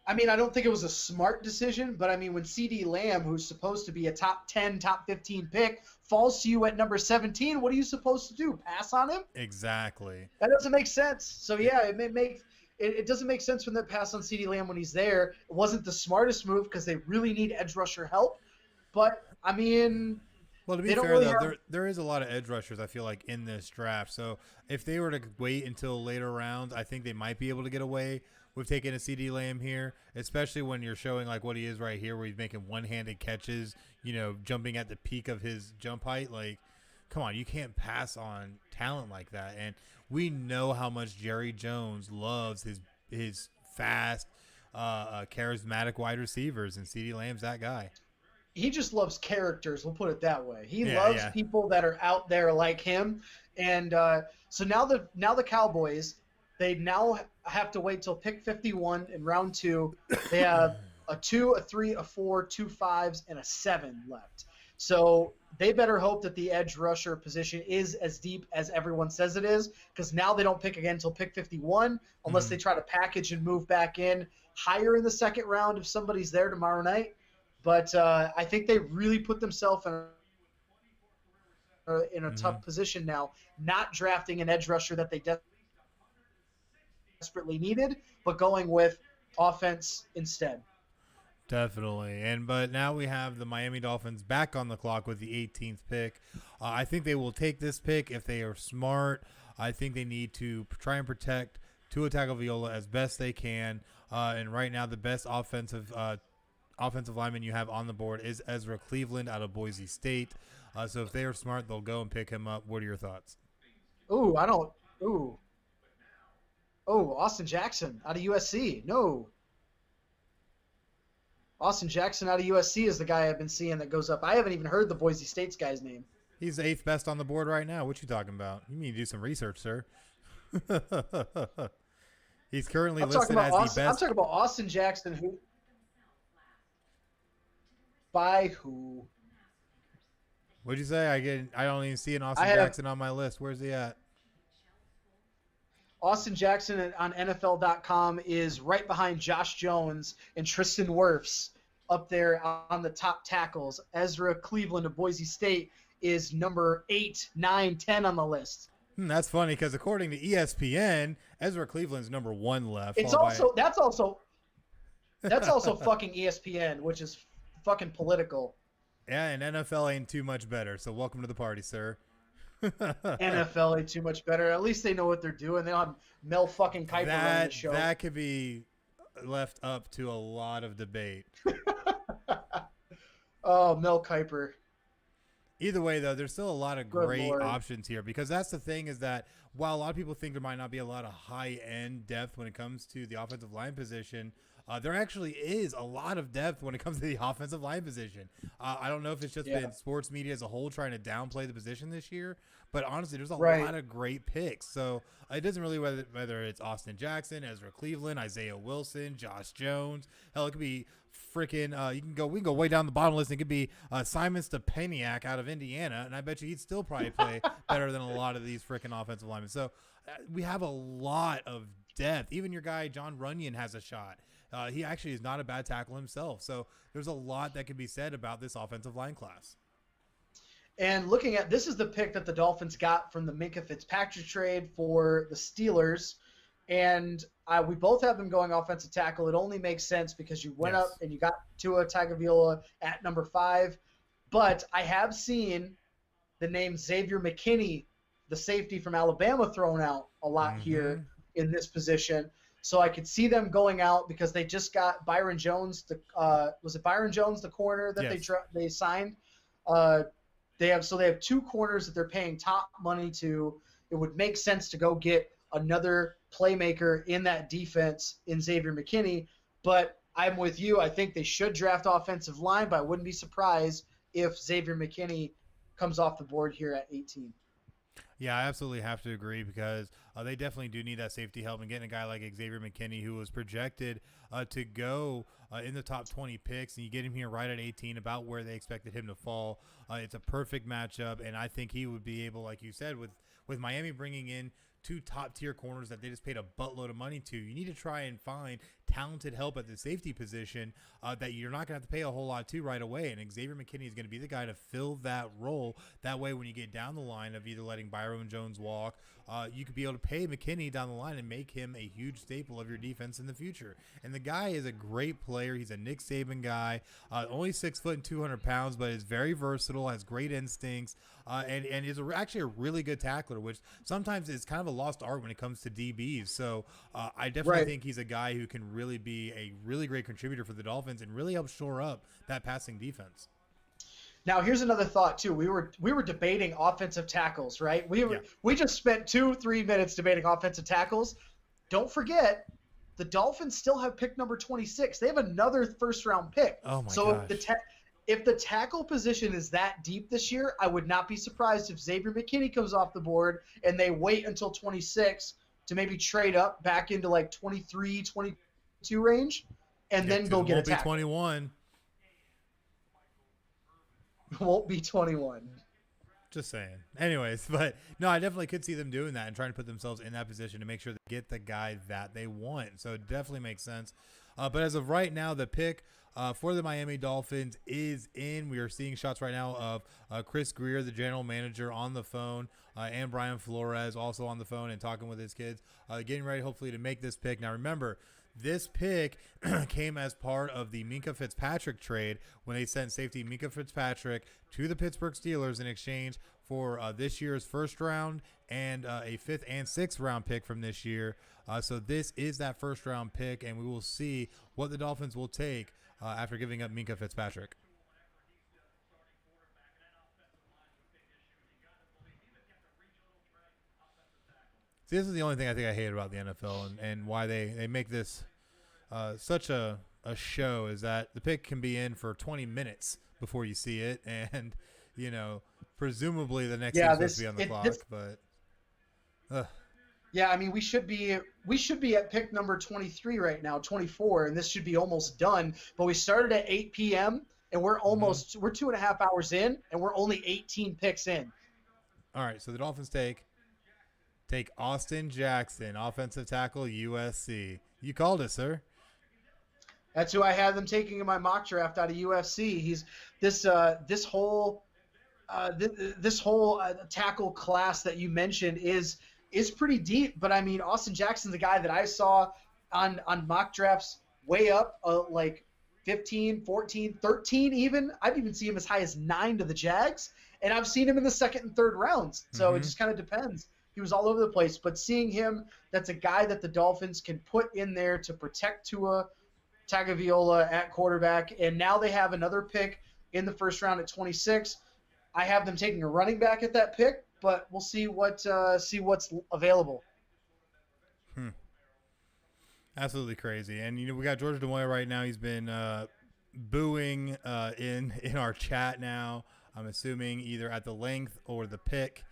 C: I mean, I don't think it was a smart decision, but I mean, when CeeDee Lamb, who's supposed to be a top 10, top 15 pick, falls to you at number 17, what are you supposed to do? Pass on him?
A: Exactly.
C: That doesn't make sense. So yeah, it doesn't make sense when they pass on CeeDee Lamb when he's there. It wasn't the smartest move because they really need edge rusher help. But I mean,
A: well, to be fair, though, there is a lot of edge rushers, I feel like, in this draft. So if they were to wait until later rounds, I think they might be able to get away with taking a CeeDee Lamb here, especially when you're showing like what he is right here, where he's making one-handed catches, jumping at the peak of his jump height. Like, come on, you can't pass on talent like that. And we know how much Jerry Jones loves his fast, charismatic wide receivers, and CeeDee Lamb's that guy.
C: He just loves characters. We'll put it that way. He loves people that are out there like him. And so now the Cowboys, they now have to wait till pick 51 in round 2. They have a 2, a 3, a 4, 2 5s, and a 7 left. So they better hope that the edge rusher position is as deep as everyone says it is, because now they don't pick again until pick 51 unless they try to package and move back in higher in the second round if somebody's there tomorrow night. But I think they really put themselves in a tough position now, not drafting an edge rusher that they desperately needed, but going with offense instead.
A: Definitely. But now we have the Miami Dolphins back on the clock with the 18th pick. I think they will take this pick if they are smart. I think they need to try and protect Tua Tagovailoa as best they can. And right now the best offensive lineman you have on the board is Ezra Cleveland out of Boise State. So if they are smart, they'll go and pick him up. What are your thoughts?
C: Austin Jackson out of USC. No. Austin Jackson out of USC is the guy I've been seeing that goes up. I haven't even heard the Boise State's guy's name.
A: He's the 8th best on the board right now. What you talking about? You need to do some research, sir. He's currently listed as the best.
C: I'm talking about Austin Jackson, who... By who?
A: What'd you say? I don't even see an Austin Jackson on my list. Where's he at?
C: Austin Jackson on NFL.com is right behind Josh Jones and Tristan Wirfs up there on the top tackles. Ezra Cleveland of Boise State is number 8, 9, 10 on the list.
A: That's funny because according to ESPN, Ezra Cleveland's number 1 left.
C: That's also fucking ESPN, which is fucking political.
A: Yeah, and NFL ain't too much better. So welcome to the party, sir.
C: NFL ain't too much better. At least they know what they're doing. They don't have Mel fucking Kiper running the show.
A: That could be left up to a lot of debate.
C: Oh, Mel Kiper.
A: Either way, though, there's still a lot of
C: Good
A: great
C: Lord.
A: options here because that's the thing is that while a lot of people think there might not be a lot of high-end depth when it comes to the offensive line position, there actually is a lot of depth when it comes to the offensive line position. I don't know if it's just been sports media as a whole trying to downplay the position this year, but honestly, there's a lot of great picks. So it doesn't really whether it's Austin Jackson, Ezra Cleveland, Isaiah Wilson, Josh Jones. Hell, it could be freaking we can go way down the bottom list. It could be Simon Stepaniak out of Indiana, and I bet you he'd still probably play better than a lot of these freaking offensive linemen. So we have a lot of depth. Even your guy John Runyon has a shot. He actually is not a bad tackle himself. So there's a lot that can be said about this offensive line class.
C: And looking at this is the pick that the Dolphins got from the Minkah Fitzpatrick trade for the Steelers. And we both have them going offensive tackle. It only makes sense because you went up and you got Tua Tagovailoa at number 5. But I have seen the name Xavier McKinney, the safety from Alabama, thrown out a lot here in this position. So I could see them going out because they just got Byron Jones. Was it Byron Jones, the corner that they signed? They have 2 corners that they're paying top money to. It would make sense to go get another playmaker in that defense in Xavier McKinney. But I'm with you. I think they should draft offensive line, but I wouldn't be surprised if Xavier McKinney comes off the board here at 18.
A: Yeah, I absolutely have to agree because they definitely do need that safety help. And getting a guy like Xavier McKinney, who was projected to go in the top 20 picks, and you get him here right at 18, about where they expected him to fall. It's a perfect matchup, and I think he would be able, like you said, with Miami bringing in 2 top-tier corners that they just paid a buttload of money to. You need to try and find talented help at the safety position that you're not going to have to pay a whole lot to right away. And Xavier McKinney is going to be the guy to fill that role. That way, when you get down the line of either letting Byron Jones walk, you could be able to pay McKinney down the line and make him a huge staple of your defense in the future. And the guy is a great player. He's a Nick Saban guy, only 6 foot and 200 pounds, but is very versatile, has great instincts, and is actually a really good tackler, which sometimes is kind of a lost art when it comes to DBs. So I definitely think he's a guy who can really be a really great contributor for the Dolphins and really help shore up that passing defense.
C: Now, here's another thought too. We were debating offensive tackles, right? We just spent 2-3 minutes debating offensive tackles. Don't forget, the Dolphins still have pick number 26. They have another first-round pick.
A: Oh my
C: so
A: gosh.
C: if the tackle position is that deep this year, I would not be surprised if Xavier McKinney comes off the board and they wait until 26 to maybe trade up back into like 23, 22 range, and then go get a tackle.
A: 21.
C: Won't be 21.
A: Just saying. Anyways, but no, I definitely could see them doing that and trying to put themselves in that position to make sure they get the guy that they want. So it definitely makes sense. But as of right now, the pick for the Miami Dolphins is in. We are seeing shots right now of Chris Greer, the general manager, on the phone, and Brian Flores also on the phone and talking with his kids, getting ready hopefully to make this pick. Now remember, this pick came as part of the Minkah Fitzpatrick trade when they sent safety Minkah Fitzpatrick to the Pittsburgh Steelers in exchange for this year's first round and a 5th and 6th round pick from this year. So this is that first round pick, and we will see what the Dolphins will take after giving up Minkah Fitzpatrick. See, this is the only thing I think I hate about the NFL and why they make this such a show is that the pick can be in for 20 minutes before you see it, and presumably the next thing's supposed to be on the clock.
C: Yeah, I mean we should be at pick number 23 right now, 24, and this should be almost done. But we started at 8 p.m. and we're almost we're 2.5 hours in, and we're only 18 picks in.
A: All right, so the Dolphins take Austin Jackson, offensive tackle, USC. You called it, sir.
C: That's who I had them taking in my mock draft out of USC. He's this whole tackle class that you mentioned is pretty deep. But I mean, Austin Jackson's a guy that I saw on mock drafts way up, like 15, 14, 13 even. I've even seen him as high as 9 to the Jags, and I've seen him in the 2nd and 3rd rounds. So it just kind of depends. He was all over the place, but seeing him, that's a guy that the Dolphins can put in there to protect Tua Tagovailoa at quarterback. And now they have another pick in the first round at 26. I have them taking a running back at that pick, but we'll see what's available.
A: Absolutely crazy. And we got George DeMoya right now. He's been booing in our chat now. I'm assuming either at the length or the pick.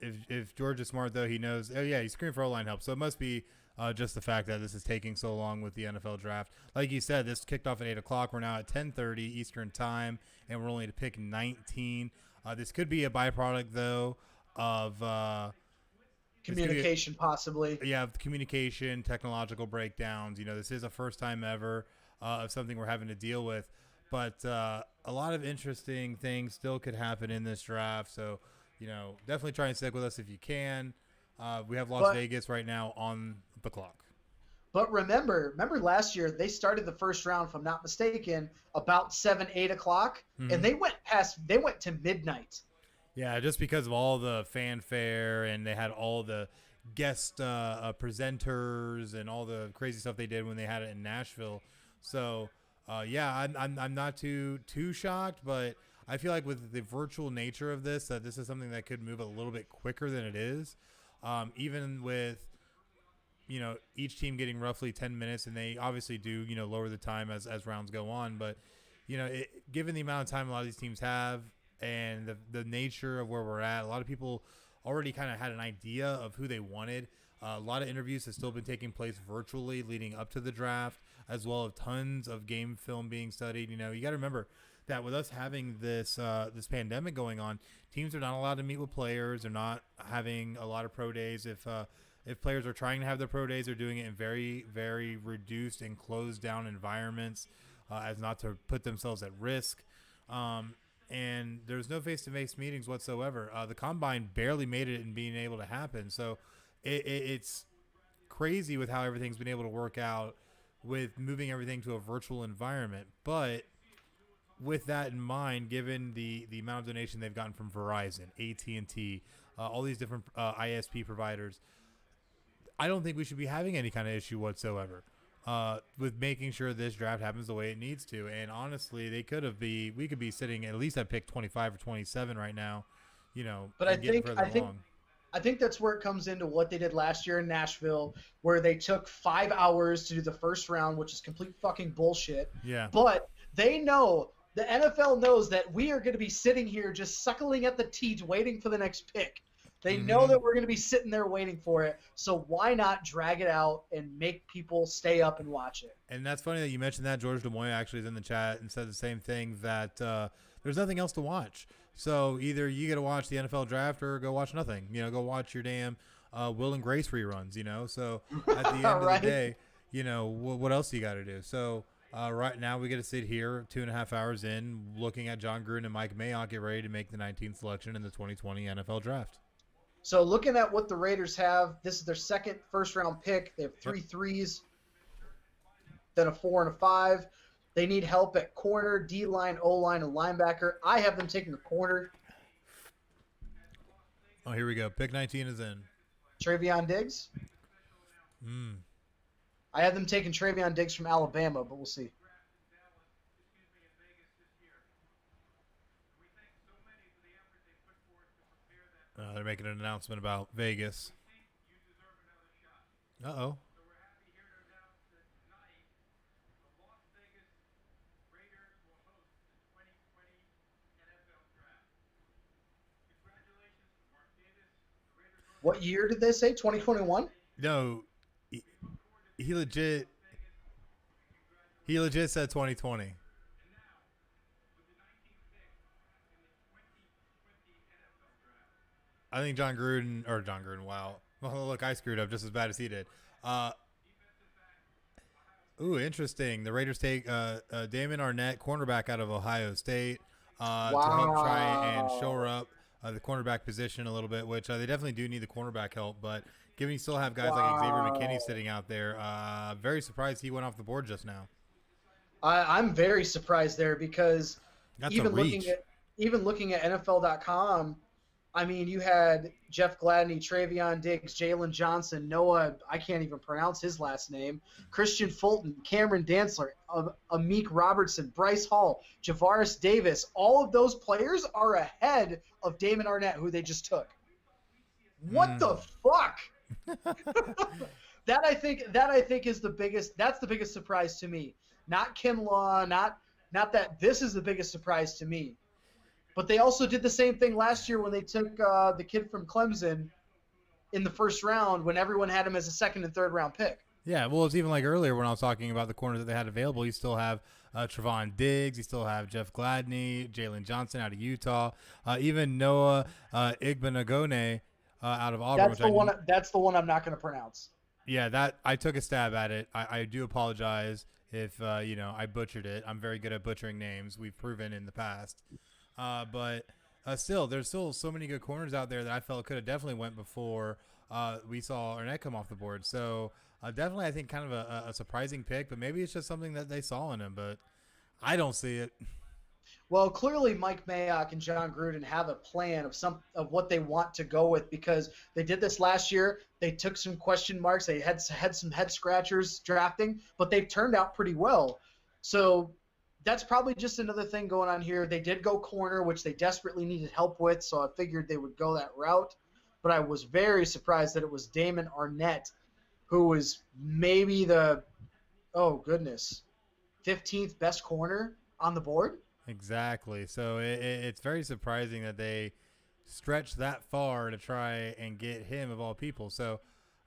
A: If George is smart though, he knows. Oh yeah, he's screaming for O-line help. So it must be just the fact that this is taking so long with the NFL draft. Like you said, this kicked off at 8:00. We're now at 10:30 Eastern time, and we're only to pick 19. This could be a byproduct though of.
C: Communication, possibly.
A: Yeah, communication, technological breakdowns. This is a first time ever of something we're having to deal with. But a lot of interesting things still could happen in this draft. So, definitely try and stick with us if you can. We have Las Vegas right now on the clock.
C: But remember last year they started the first round, if I'm not mistaken, about 7-8 o'clock, and they went to midnight.
A: Yeah, just because of all the fanfare, and they had all the guest presenters and all the crazy stuff they did when they had it in Nashville. So, yeah, I'm not too shocked, but I feel like with the virtual nature of this, that this is something that could move a little bit quicker than it is. Even with each team getting roughly 10 minutes, and they obviously do lower the time as rounds go on, but given the amount of time a lot of these teams have. And the nature of where we're at, a lot of people already kind of had an idea of who they wanted. A lot of interviews have still been taking place virtually leading up to the draft, as well as tons of game film being studied. You got to remember that with us having this pandemic going on, teams are not allowed to meet with players. They're not having a lot of pro days. If players are trying to have their pro days, they're doing it in very, very reduced and closed down environments as not to put themselves at risk. And there's no face-to-face meetings whatsoever. The combine barely made it in being able to happen. So it's crazy with how everything's been able to work out with moving everything to a virtual environment. But with that in mind, given the amount of donation they've gotten from Verizon, AT&T, all these different ISP providers, I don't think we should be having any kind of issue whatsoever. With making sure this draft happens the way it needs to. And honestly, we could be sitting at least at pick 25 or 27 right now,
C: But I think that's where it comes into what they did last year in Nashville, where they took 5 hours to do the first round, which is complete fucking bullshit.
A: Yeah.
C: But the NFL knows that we are going to be sitting here just suckling at the teat waiting for the next pick. They know that we're going to be sitting there waiting for it, so why not drag it out and make people stay up and watch it?
A: And that's funny that you mentioned that. George DeMoya actually is in the chat and said the same thing, that there's nothing else to watch. So either you get to watch the NFL draft or go watch nothing. Go watch your damn Will and Grace reruns, So at the end of the day, what else do you got to do? So right now we get to sit here 2.5 hours in looking at John Gruden and Mike Mayock get ready to make the 19th selection in the 2020 NFL draft.
C: So looking at what the Raiders have, this is their second first-round pick. They have 3 threes, then a 4 and a 5. They need help at corner, D-line, O-line, and linebacker. I have them taking a corner.
A: Oh, here we go. Pick 19 is in.
C: Travion Diggs. I have them taking Travion Diggs from Alabama, but we'll see.
A: They're making an announcement about Vegas. Uh-oh.
C: What year did they say? 2021?
A: No, he legit said 2020. I think John Gruden, wow. Well, look, I screwed up just as bad as he did. Interesting. The Raiders take Damon Arnett, cornerback out of Ohio State, to help try and shore up the cornerback position a little bit, which they definitely do need the cornerback help. But given you still have guys like Xavier McKinney sitting out there, very surprised he went off the board just now.
C: I'm very surprised there because
A: That's
C: even looking at NFL.com, I mean, you had Jeff Gladney, Travion Diggs, Jalen Johnson, Noah, I can't even pronounce his last name, Christian Fulton, Cameron Dantzler, Amik Robertson, Bryce Hall, Javaris Davis. All of those players are ahead of Damon Arnett, who they just took. What
A: Mm.
C: the fuck? That I think is the biggest. That's the biggest surprise to me. Not Kinlaw, not that. This is the biggest surprise to me. But they also did the same thing last year when they took the kid from Clemson in the first round when everyone had him as a second and third round pick.
A: Yeah, well, it's even like earlier when I was talking about the corners that they had available. You still have Trevon Diggs. You still have Jeff Gladney, Jalen Johnson out of Utah, even Noah Igbenogone out of Auburn.
C: That's the one I'm not going to pronounce.
A: Yeah, that I took a stab at it. I do apologize if I butchered it. I'm very good at butchering names. We've proven in the past, but still, there's still so many good corners out there that I felt could have definitely went before we saw Arnett come off the board. So definitely, I think kind of a surprising pick, but maybe it's just something that they saw in him. But I don't see it.
C: Well, clearly Mike Mayock and John Gruden have a plan of what they want to go with because they did this last year. They took some question marks. They had some head scratchers drafting, but they've turned out pretty well. So that's probably just another thing going on here. They did go corner, which they desperately needed help with, so I figured they would go that route. But I was very surprised that it was Damon Arnett, who was maybe the, oh goodness, 15th best corner on the board.
A: Exactly. So it's very surprising that they stretched that far to try and get him of all people. So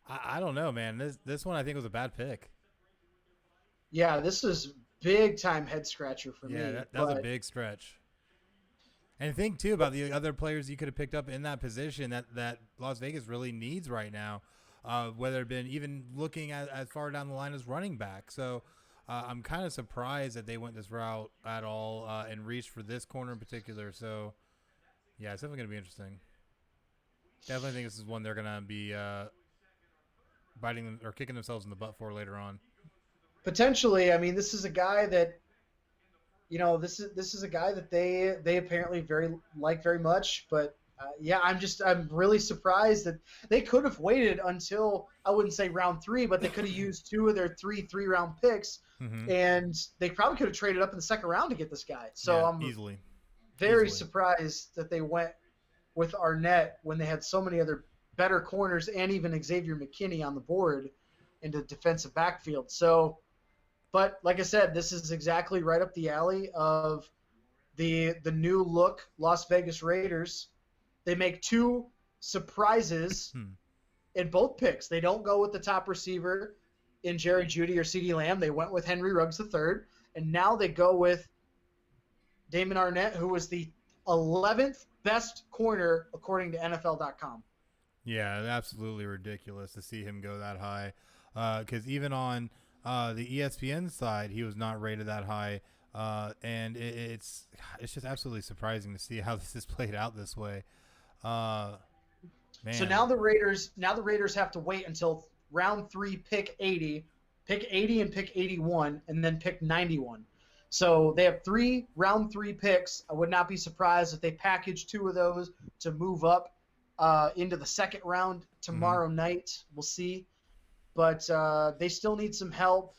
A: I don't know, man. This one I think was a bad pick.
C: Yeah, this is big time head scratcher for me.
A: Yeah, that was a big stretch. And think too about the other players you could have picked up in that position that Las Vegas really needs right now. Whether it been even looking at as far down the line as running back. So I'm kind of surprised that they went this route at all and reached for this corner in particular. So, yeah, it's definitely going to be interesting. Definitely think this is one they're going to be biting them or kicking themselves in the butt for later on.
C: Potentially, I mean, this is a guy that, this is a guy that they apparently very much. But yeah, I'm really surprised that they could have waited until, I wouldn't say round 3, but they could have used 2 of their 3 round picks. Mm-hmm. And they probably could have traded up in the second round to get this guy. So
A: yeah,
C: I'm
A: easily
C: surprised that they went with Arnett when they had so many other better corners and even Xavier McKinney on the board in the defensive backfield. So, but like I said, this is exactly right up the alley of the new look Las Vegas Raiders. They make 2 surprises in both picks. They don't go with the top receiver in Jerry Jeudy or CeeDee Lamb. They went with Henry Ruggs III, and now they go with Damon Arnett, who was the 11th best corner according to NFL.com.
A: Yeah, absolutely ridiculous to see him go that high. Because even on the ESPN side, he was not rated that high. And it's just absolutely surprising to see how this is played out this way. Man.
C: So now the Raiders have to wait until round 3, pick 80 and pick 81, and then pick 91. So they have 3 round 3 picks. I would not be surprised if they package 2 of those to move up into the second round tomorrow night. We'll see. But they still need some help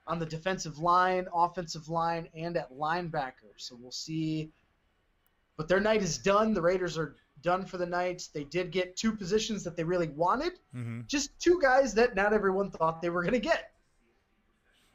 C: on the defensive line, offensive line, and at linebacker. So we'll see. But their night is done. The Raiders are done for the night. They did get 2 positions that they really wanted. Mm-hmm. Just 2 guys that not everyone thought they were going to get.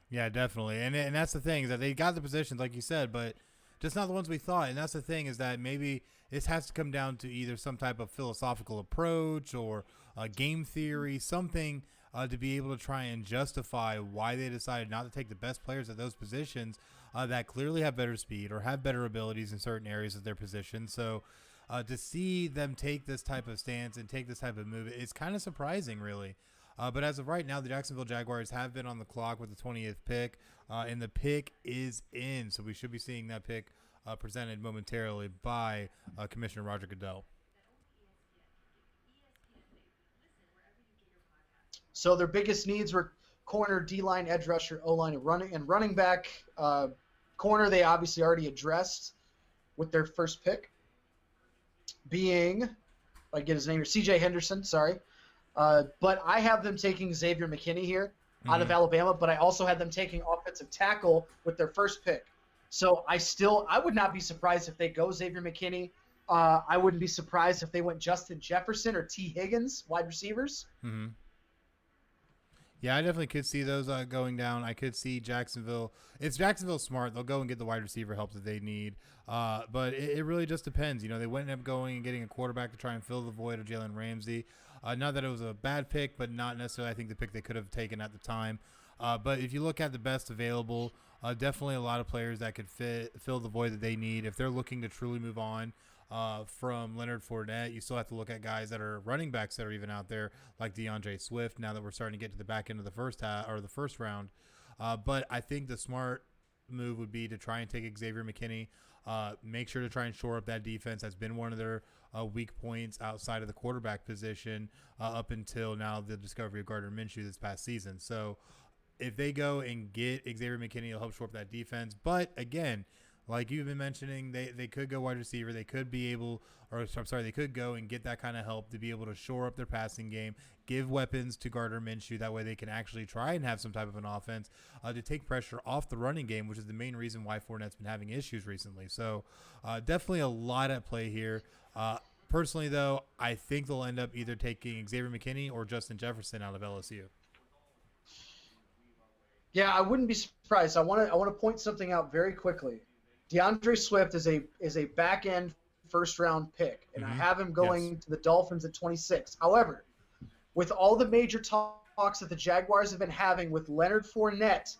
A: Yeah, definitely. And that's the thing, is that they got the positions, like you said, but just not the ones we thought. And that's the thing, is that maybe this has to come down to either some type of philosophical approach or a game theory, something to be able to try and justify why they decided not to take the best players at those positions that clearly have better speed or have better abilities in certain areas of their position. So to see them take this type of stance and take this type of move, it's kind of surprising, really. But as of right now, the Jacksonville Jaguars have been on the clock with the 20th pick, and the pick is in. So we should be seeing that pick presented momentarily by Commissioner Roger Goodell.
C: So their biggest needs were corner, D-line, edge rusher, O-line, and running back. Corner they obviously already addressed with their first pick. being, I get his name here, C.J. Henderson, sorry. But I have them taking Xavier McKinney here out of Alabama, but I also had them taking offensive tackle with their first pick. So I would not be surprised if they go Xavier McKinney. I wouldn't be surprised if they went Justin Jefferson or T. Higgins, wide receivers.
A: Mm-hmm. Yeah, I definitely could see those going down. I could see Jacksonville. If Jacksonville's smart, they'll go and get the wide receiver help that they need. But it really just depends. You know, they went up going and getting a quarterback to try and fill the void of Jalen Ramsey. Not that it was a bad pick, but not necessarily, I think, the pick they could have taken at the time. But if you look at the best available, definitely a lot of players that could fill the void that they need. If they're looking to truly move on from Leonard Fournette, you still have to look at guys that are running backs that are even out there, like DeAndre Swift, now that we're starting to get to the back end of the first round. But I think the smart move would be to try and take Xavier McKinney. Make sure to try and shore up that defense. That's been one of their weak points outside of the quarterback position up until now the discovery of Gardner Minshew this past season. So if they go and get Xavier McKinney, it'll help shore up that defense. But again, like you've been mentioning, they could go wide receiver. They could they could go and get that kind of help to be able to shore up their passing game, give weapons to Gardner Minshew. That way they can actually try and have some type of an offense to take pressure off the running game, which is the main reason why Fournette's been having issues recently. So definitely a lot at play here. Personally, though, I think they'll end up either taking Xavier McKinney or Justin Jefferson out of LSU.
C: Yeah, I wouldn't be surprised. I want to point something out very quickly. DeAndre Swift is a back end first round pick, and I have him going to the Dolphins at 26. However, with all the major talks that the Jaguars have been having with Leonard Fournette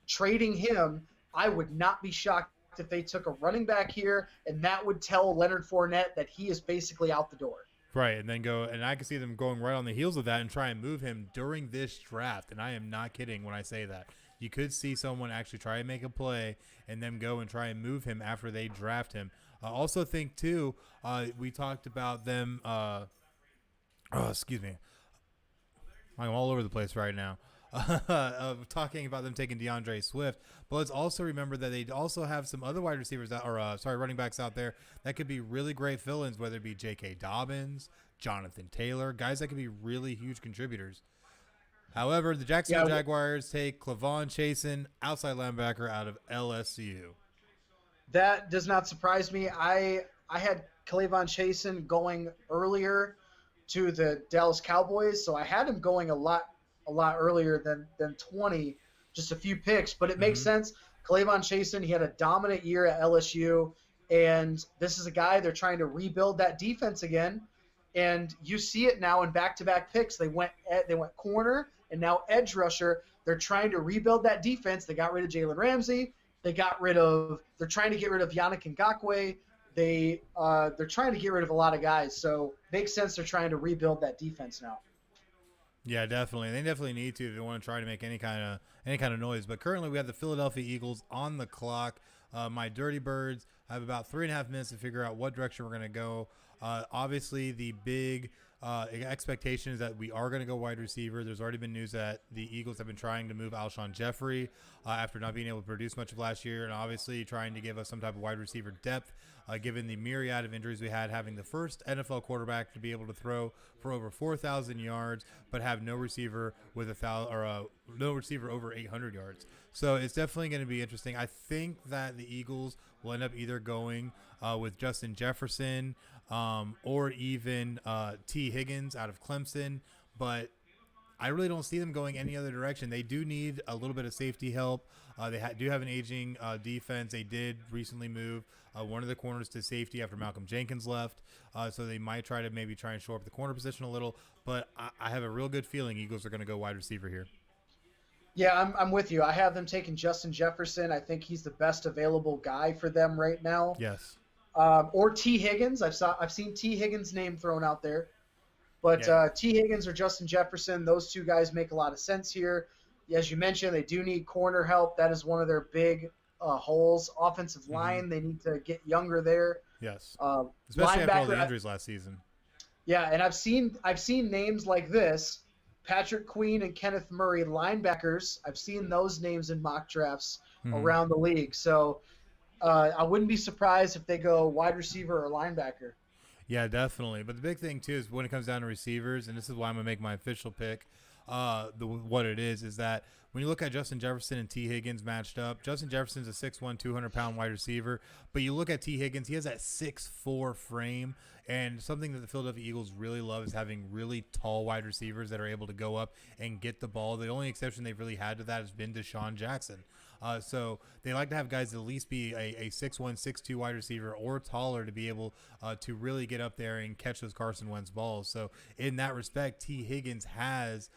C: trading him, I would not be shocked if they took a running back here, and that would tell Leonard Fournette that he is basically out the door.
A: Right, and then and I can see them going right on the heels of that and try and move him during this draft, and I am not kidding when I say that. You could see someone actually try and make a play and then go and try and move him after they draft him. I also think, too, we talked about them excuse me. I'm all over the place right now. Talking about them taking DeAndre Swift, but let's also remember that they also have some other wide receivers running backs out there that could be really great fill-ins, whether it be J.K. Dobbins, Jonathan Taylor, guys that could be really huge contributors. However, the Jacksonville Jaguars take Clavon Chasen, outside linebacker out of LSU.
C: That does not surprise me. I had Clavon Chasen going earlier to the Dallas Cowboys, so I had him going a lot earlier than 20, just a few picks. But it makes sense. Clavon Chasen, he had a dominant year at LSU, and this is a guy they're trying to rebuild that defense again. And you see it now in back-to-back picks. They went corner and now edge rusher. They're trying to rebuild that defense. They got rid of Jalen Ramsey. They're trying to get rid of Yannick Ngakoue. They're trying to get rid of a lot of guys. So makes sense they're trying to rebuild that defense now.
A: Yeah, definitely. They definitely need to if they want to try to make any kind of noise. But currently we have the Philadelphia Eagles on the clock. My Dirty Birds have about 3.5 minutes to figure out what direction we're going to go. Obviously, the big expectation is that we are going to go wide receiver. There's already been news that the Eagles have been trying to move Alshon Jeffrey after not being able to produce much of last year, and obviously trying to give us some type of wide receiver depth, given the myriad of injuries we had, having the first NFL quarterback to be able to throw for over 4,000 yards, but have no receiver no receiver over 800 yards. So it's definitely going to be interesting. I think that the Eagles will end up either going with Justin Jefferson or even T. Higgins out of Clemson, but I really don't see them going any other direction. They do need a little bit of safety help. They do have an aging defense. They did recently move one of the corners to safety after Malcolm Jenkins left, so they might try and shore up the corner position a little, but I have a real good feeling Eagles are going to go wide receiver here.
C: Yeah, I'm with you. I have them taking Justin Jefferson. I think he's the best available guy for them right now.
A: Yes.
C: Or T. Higgins. I've seen T. Higgins' name thrown out there. But T. Higgins or Justin Jefferson, those two guys make a lot of sense here. As you mentioned, they do need corner help. That is one of their big holes. Offensive line, they need to get younger there.
A: Yes. Especially after all the
C: linebacker,
A: injuries last season.
C: Yeah, and I've seen names like this. Patrick Queen and Kenneth Murray, linebackers. I've seen those names in mock drafts around the league. So I wouldn't be surprised if they go wide receiver or linebacker.
A: Yeah, definitely. But the big thing too is when it comes down to receivers, and this is why I'm gonna make my official pick. What it is that when you look at Justin Jefferson and T. Higgins matched up, Justin Jefferson's a 6'1", 200-pound wide receiver, but you look at T. Higgins, he has that 6'4" frame, and something that the Philadelphia Eagles really love is having really tall wide receivers that are able to go up and get the ball. The only exception they've really had to that has been Deshaun Jackson. So they like to have guys at least be a 6'1", 6'2" wide receiver or taller to be able to really get up there and catch those Carson Wentz balls. So in that respect, T. Higgins has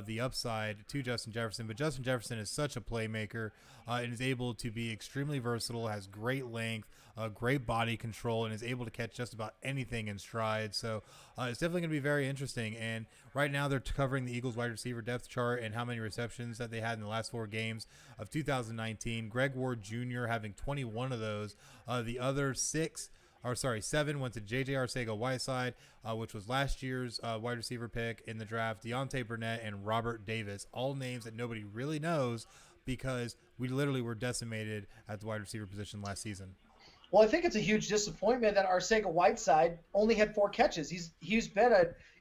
A: the upside to Justin Jefferson, but Justin Jefferson is such a playmaker and is able to be extremely versatile, has great length, great body control, and is able to catch just about anything in stride. So it's definitely going to be very interesting. And right now they're covering the Eagles wide receiver depth chart and how many receptions that they had in the last 4 games of 2019. Greg Ward Jr. having 21 of those. The other 7 went to J.J. Arcega-Whiteside, which was last year's wide receiver pick in the draft, Deontay Burnett and Robert Davis, all names that nobody really knows because we literally were decimated at the wide receiver position last season.
C: Well, I think it's a huge disappointment that Arcega-Whiteside only had 4 catches. He's been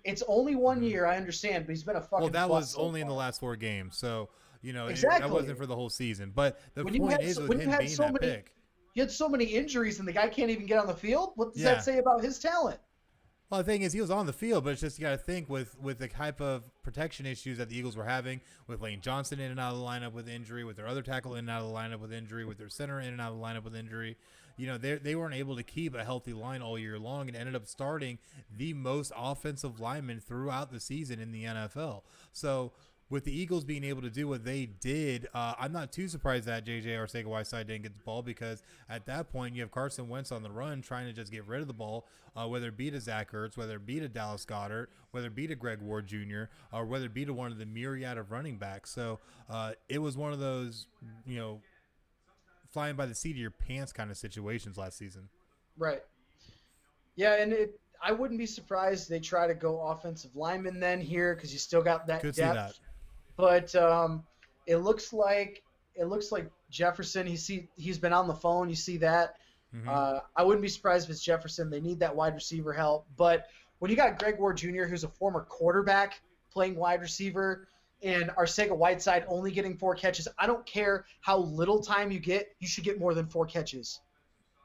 C: it's only 1 year, I understand, but he's been a fucking
A: Well, that was
C: bust so
A: only in the
C: far.
A: last 4 games, so
C: Exactly.
A: that wasn't for the whole season. But the
C: When you
A: point
C: had
A: is
C: so-
A: with
C: when
A: him
C: you had
A: being
C: so
A: that
C: many
A: pick.
C: you had so many injuries and the guy can't even get on the field. What does
A: Yeah.
C: that say about his talent?
A: Well, the thing is, he was on the field, but it's just you got to think with the type of protection issues that the Eagles were having, with Lane Johnson in and out of the lineup with injury, with their other tackle in and out of the lineup with injury, with their center in and out of the lineup with injury. They weren't able to keep a healthy line all year long and ended up starting the most offensive linemen throughout the season in the NFL. So with the Eagles being able to do what they did, I'm not too surprised that J.J. Arcega-Whiteside didn't get the ball because at that point you have Carson Wentz on the run trying to just get rid of the ball, whether it be to Zach Ertz, whether it be to Dallas Goedert, whether it be to Greg Ward Jr., or whether it be to one of the myriad of running backs. So it was one of those, flying by the seat of your pants kind of situations last season.
C: Right. Yeah, and I wouldn't be surprised they try to go offensive lineman then here because you still got that
A: Could
C: depth.
A: see that.
C: But it looks like Jefferson. He's been on the phone. You see that.
A: Mm-hmm.
C: I wouldn't be surprised if it's Jefferson. They need that wide receiver help. But when you got Greg Ward Jr., who's a former quarterback playing wide receiver, and Arcega-Whiteside only getting 4 catches, I don't care how little time you get. You should get more than 4 catches.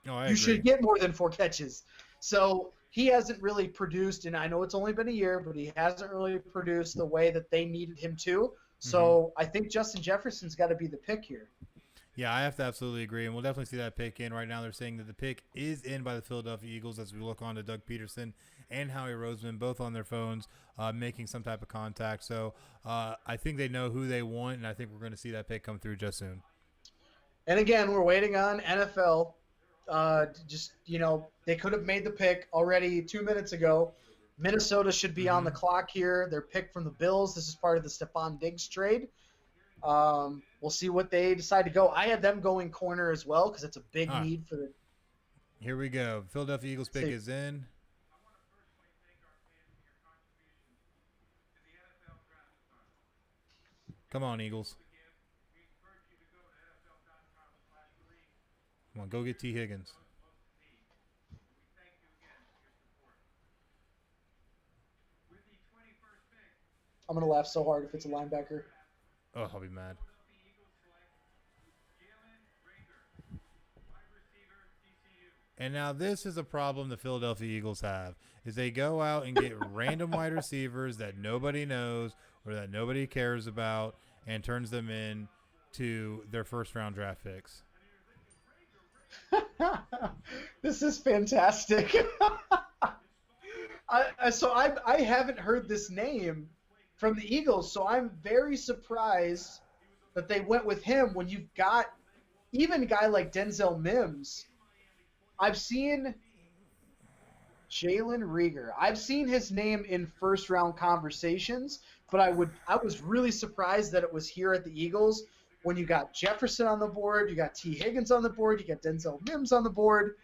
A: Oh, I
C: You
A: agree.
C: should get more than 4 catches. So he hasn't really produced, and I know it's only been a year, but he hasn't really produced the way that they needed him to. So I think Justin Jefferson's got to be the pick here.
A: Yeah, I have to absolutely agree, and we'll definitely see that pick in. Right now they're saying that the pick is in by the Philadelphia Eagles as we look on to Doug Peterson and Howie Roseman, both on their phones, making some type of contact. So I think they know who they want, and I think we're going to see that pick come through just soon.
C: And again, we're waiting on NFL. They could have made the pick already 2 minutes ago. Minnesota should be on the clock here. Their pick from the Bills. This is part of the Stephon Diggs trade. We'll see what they decide to go. I had them going corner as well because it's a big need for the.
A: Here we go. Philadelphia Eagles pick is in. Come on, Eagles. Come on, go get T. Higgins.
C: I'm going to laugh so hard if it's a linebacker.
A: Oh, I'll be mad. And now this is a problem the Philadelphia Eagles have, is they go out and get random wide receivers that nobody knows or that nobody cares about and turns them in to their first-round draft picks.
C: This is fantastic. I haven't heard this name from the Eagles, so I'm very surprised that they went with him when you've got even a guy like Denzel Mims. I've seen Jalen Reagor. I've seen his name in first-round conversations, but I was really surprised that it was here at the Eagles when you got Jefferson on the board, you got T. Higgins on the board, you got Denzel Mims on the board.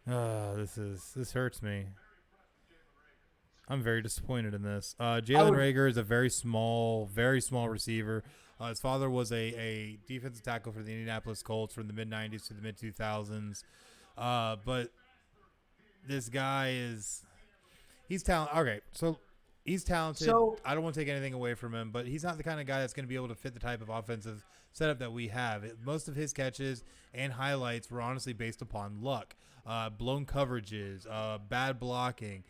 A: This hurts me. I'm very disappointed in this. Jalen Reagor is a very small receiver. His father was a defensive tackle for the Indianapolis Colts from the mid-'90s to the mid-2000s. But this guy he's talented. Okay, so he's talented.
C: So
A: I don't want to take anything away from him, but he's not the kind of guy that's going to be able to fit the type of offensive setup that we have. Most of his catches and highlights were honestly based upon luck, blown coverages, bad blocking,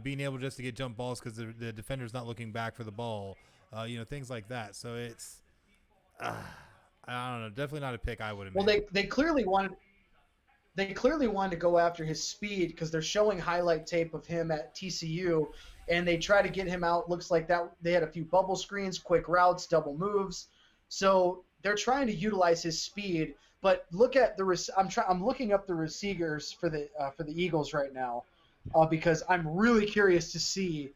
A: being able just to get jump balls because the defender's not looking back for the ball, things like that. So it's, I don't know, definitely not a pick I would have
C: well,
A: made.
C: they clearly wanted to go after his speed because they're showing highlight tape of him at TCU, and they try to get him out. Looks like that they had a few bubble screens, quick routes, double moves. So they're trying to utilize his speed. But look at I'm looking up the receivers for the Eagles right now because I'm really curious to see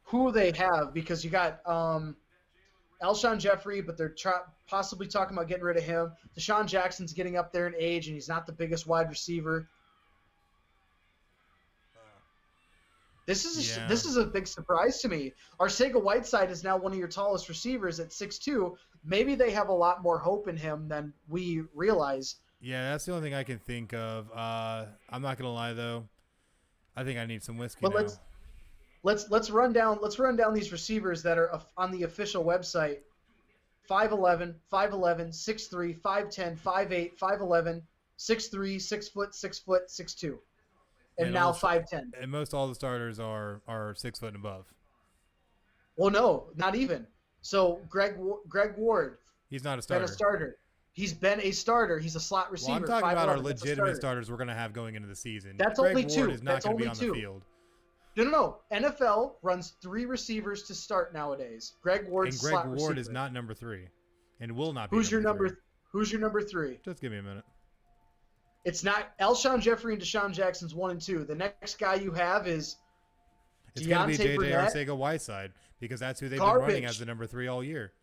C: who they have because you got Alshon Jeffrey, but they're possibly talking about getting rid of him. Deshaun Jackson's getting up there in age, and he's not the biggest wide receiver. This is a big surprise to me. Arcega-Whiteside is now one of your tallest receivers at 6'2". Maybe they have a lot more hope in him than we realize.
A: Yeah, that's the only thing I can think of. I'm not gonna lie though. I think I need some whiskey
C: But
A: now.
C: let's run down these receivers that are on the official website. 5'11", 6'3", 5'10", 5'8", 5'11", 6'3", 6 foot, 6 foot, 6'2", and now 5'10".
A: And most all the starters are 6 foot and above.
C: Well, no, not even. So Greg Ward.
A: He's not a starter.
C: Been a starter. He's been a starter. He's a slot receiver.
A: Well, I'm talking about our legitimate starters we're going to have going into the season.
C: That's
A: Greg
C: only
A: Ward
C: two.
A: is not going to be on the field.
C: No. NFL runs 3 receivers to start nowadays. Greg Ward's
A: and
C: slot
A: Greg
C: receiver.
A: Ward is not number 3, and will not be.
C: Who's your number 3?
A: Just give me a minute.
C: It's not Alshon Jeffrey and Deshaun Jackson's 1 and 2. The next guy you have is
A: it's going to be J.J. Arcega-Whiteside because that's who they've been running as the number 3 all year.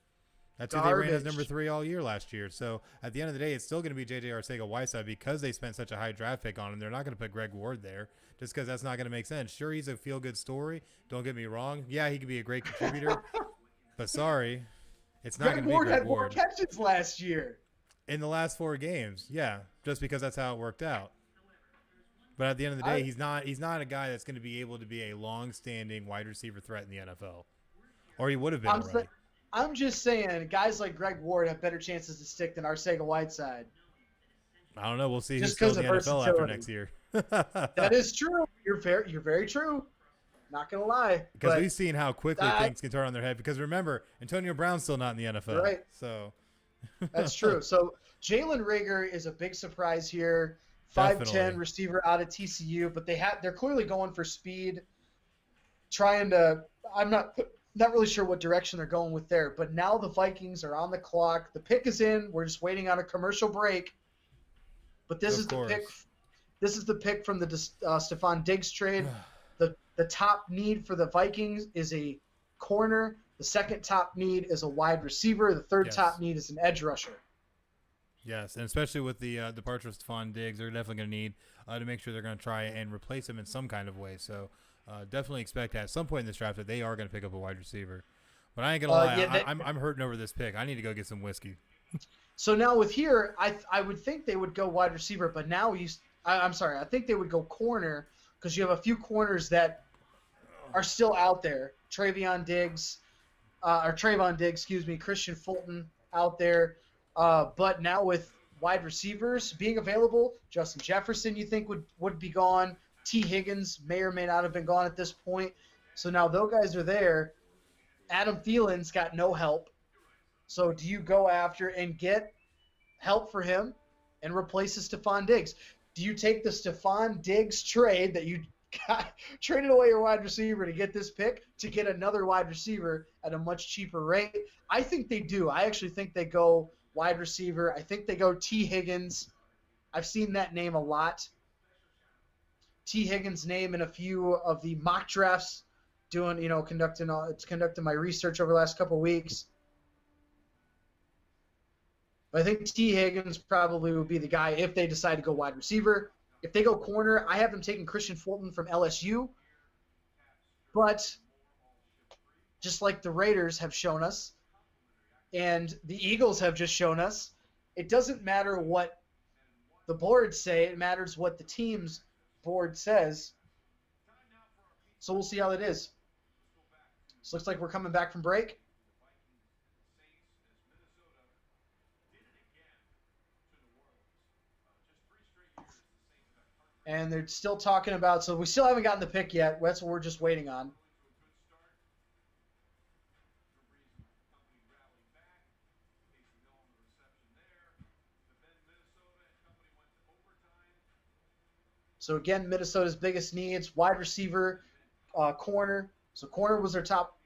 A: That's who they ran as number 3 all year last year. So at the end of the day, it's still going to be J.J. Arcega-Whiteside because they spent such a high draft pick on him. They're not going to put Greg Ward there just because that's not going to make sense. Sure, he's a feel-good story. Don't get me wrong. Yeah, he could be a great contributor. But sorry, it's not going to be Greg Ward.
C: Had more catches last year.
A: In the last 4 games, yeah, just because that's how it worked out. But at the end of the day, he's not a guy that's going to be able to be a long-standing wide receiver threat in the NFL. Or he would have been already.
C: I'm just saying, guys like Greg Ward have better chances to stick than Arcega-Whiteside.
A: I don't know. We'll see who's still in the NFL after next year.
C: That is true. You're very true. Not gonna lie.
A: Because we've seen how quickly things can turn on their head. Because remember, Antonio Brown's still not in the NFL.
C: Right.
A: So
C: that's true. So Jalen Reagor is a big surprise here. 5'10" receiver out of TCU, but they're clearly going for speed. I'm not really sure what direction they're going with there, but now the Vikings are on the clock. The pick is in. We're just waiting on a commercial break. But this is the pick. This is the pick from the Stephon Diggs trade. The top need for the Vikings is a corner. The second top need is a wide receiver. The third top need is an edge rusher.
A: Yes, and especially with the departure of Stephon Diggs, they're definitely going to need to make sure they're going to try and replace him in some kind of way. So definitely expect at some point in this draft that they are going to pick up a wide receiver. But I ain't going to lie, yeah, I'm hurting over this pick. I need to go get some whiskey.
C: So now with here, I would think they would go wide receiver, but now I think they would go corner because you have a few corners that are still out there. Trayvon Diggs, Christian Fulton out there. But now with wide receivers being available, Justin Jefferson you think would be gone. T. Higgins may or may not have been gone at this point. So now those guys are there. Adam Thielen's got no help. So do you go after and get help for him and replace Stephon Diggs? Do you take the Stephon Diggs trade that you traded away your wide receiver to get this pick to get another wide receiver at a much cheaper rate? I think they do. I actually think they go wide receiver. I think they go T. Higgins. I've seen that name a lot. T. Higgins' name in a few of the mock drafts, conducting my research over the last couple of weeks. But I think T. Higgins probably would be the guy if they decide to go wide receiver. If they go corner, I have them taking Christian Fulton from LSU. But just like the Raiders have shown us, and the Eagles have just shown us, it doesn't matter what the boards say. It matters what the team's board says. So we'll see how it is. So looks like we're coming back from break. And they're still talking about, so we still haven't gotten the pick yet. That's what we're just waiting on. So again, Minnesota's biggest needs, wide receiver, corner. So corner was their top.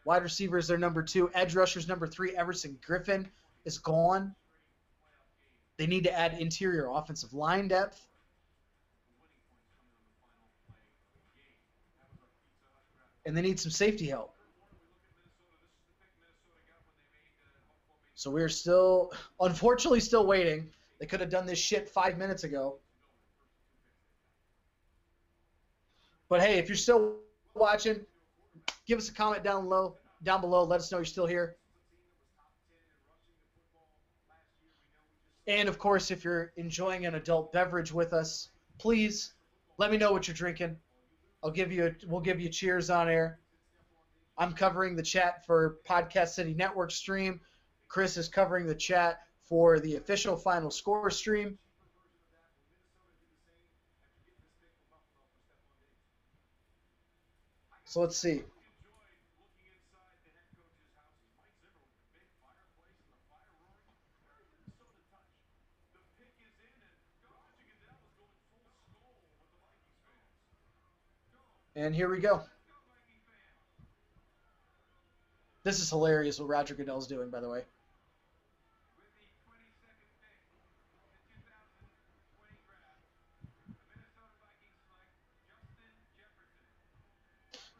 C: Wide receiver is their number 2. Edge rusher's number 3. Everson Griffin is gone. They need to add interior offensive line depth. And they need some safety help. So we're still, unfortunately, still waiting. They could have done this shit 5 minutes ago. But hey, if you're still watching, give us a comment down below. Let us know you're still here. And of course, if you're enjoying an adult beverage with us, please let me know what you're drinking. We'll give you cheers on air. I'm covering the chat for Podcast City Network stream. Chris is covering the chat for the official Final Score stream. So let's see. And here we go. This is hilarious what Roger Goodell's doing, by the way.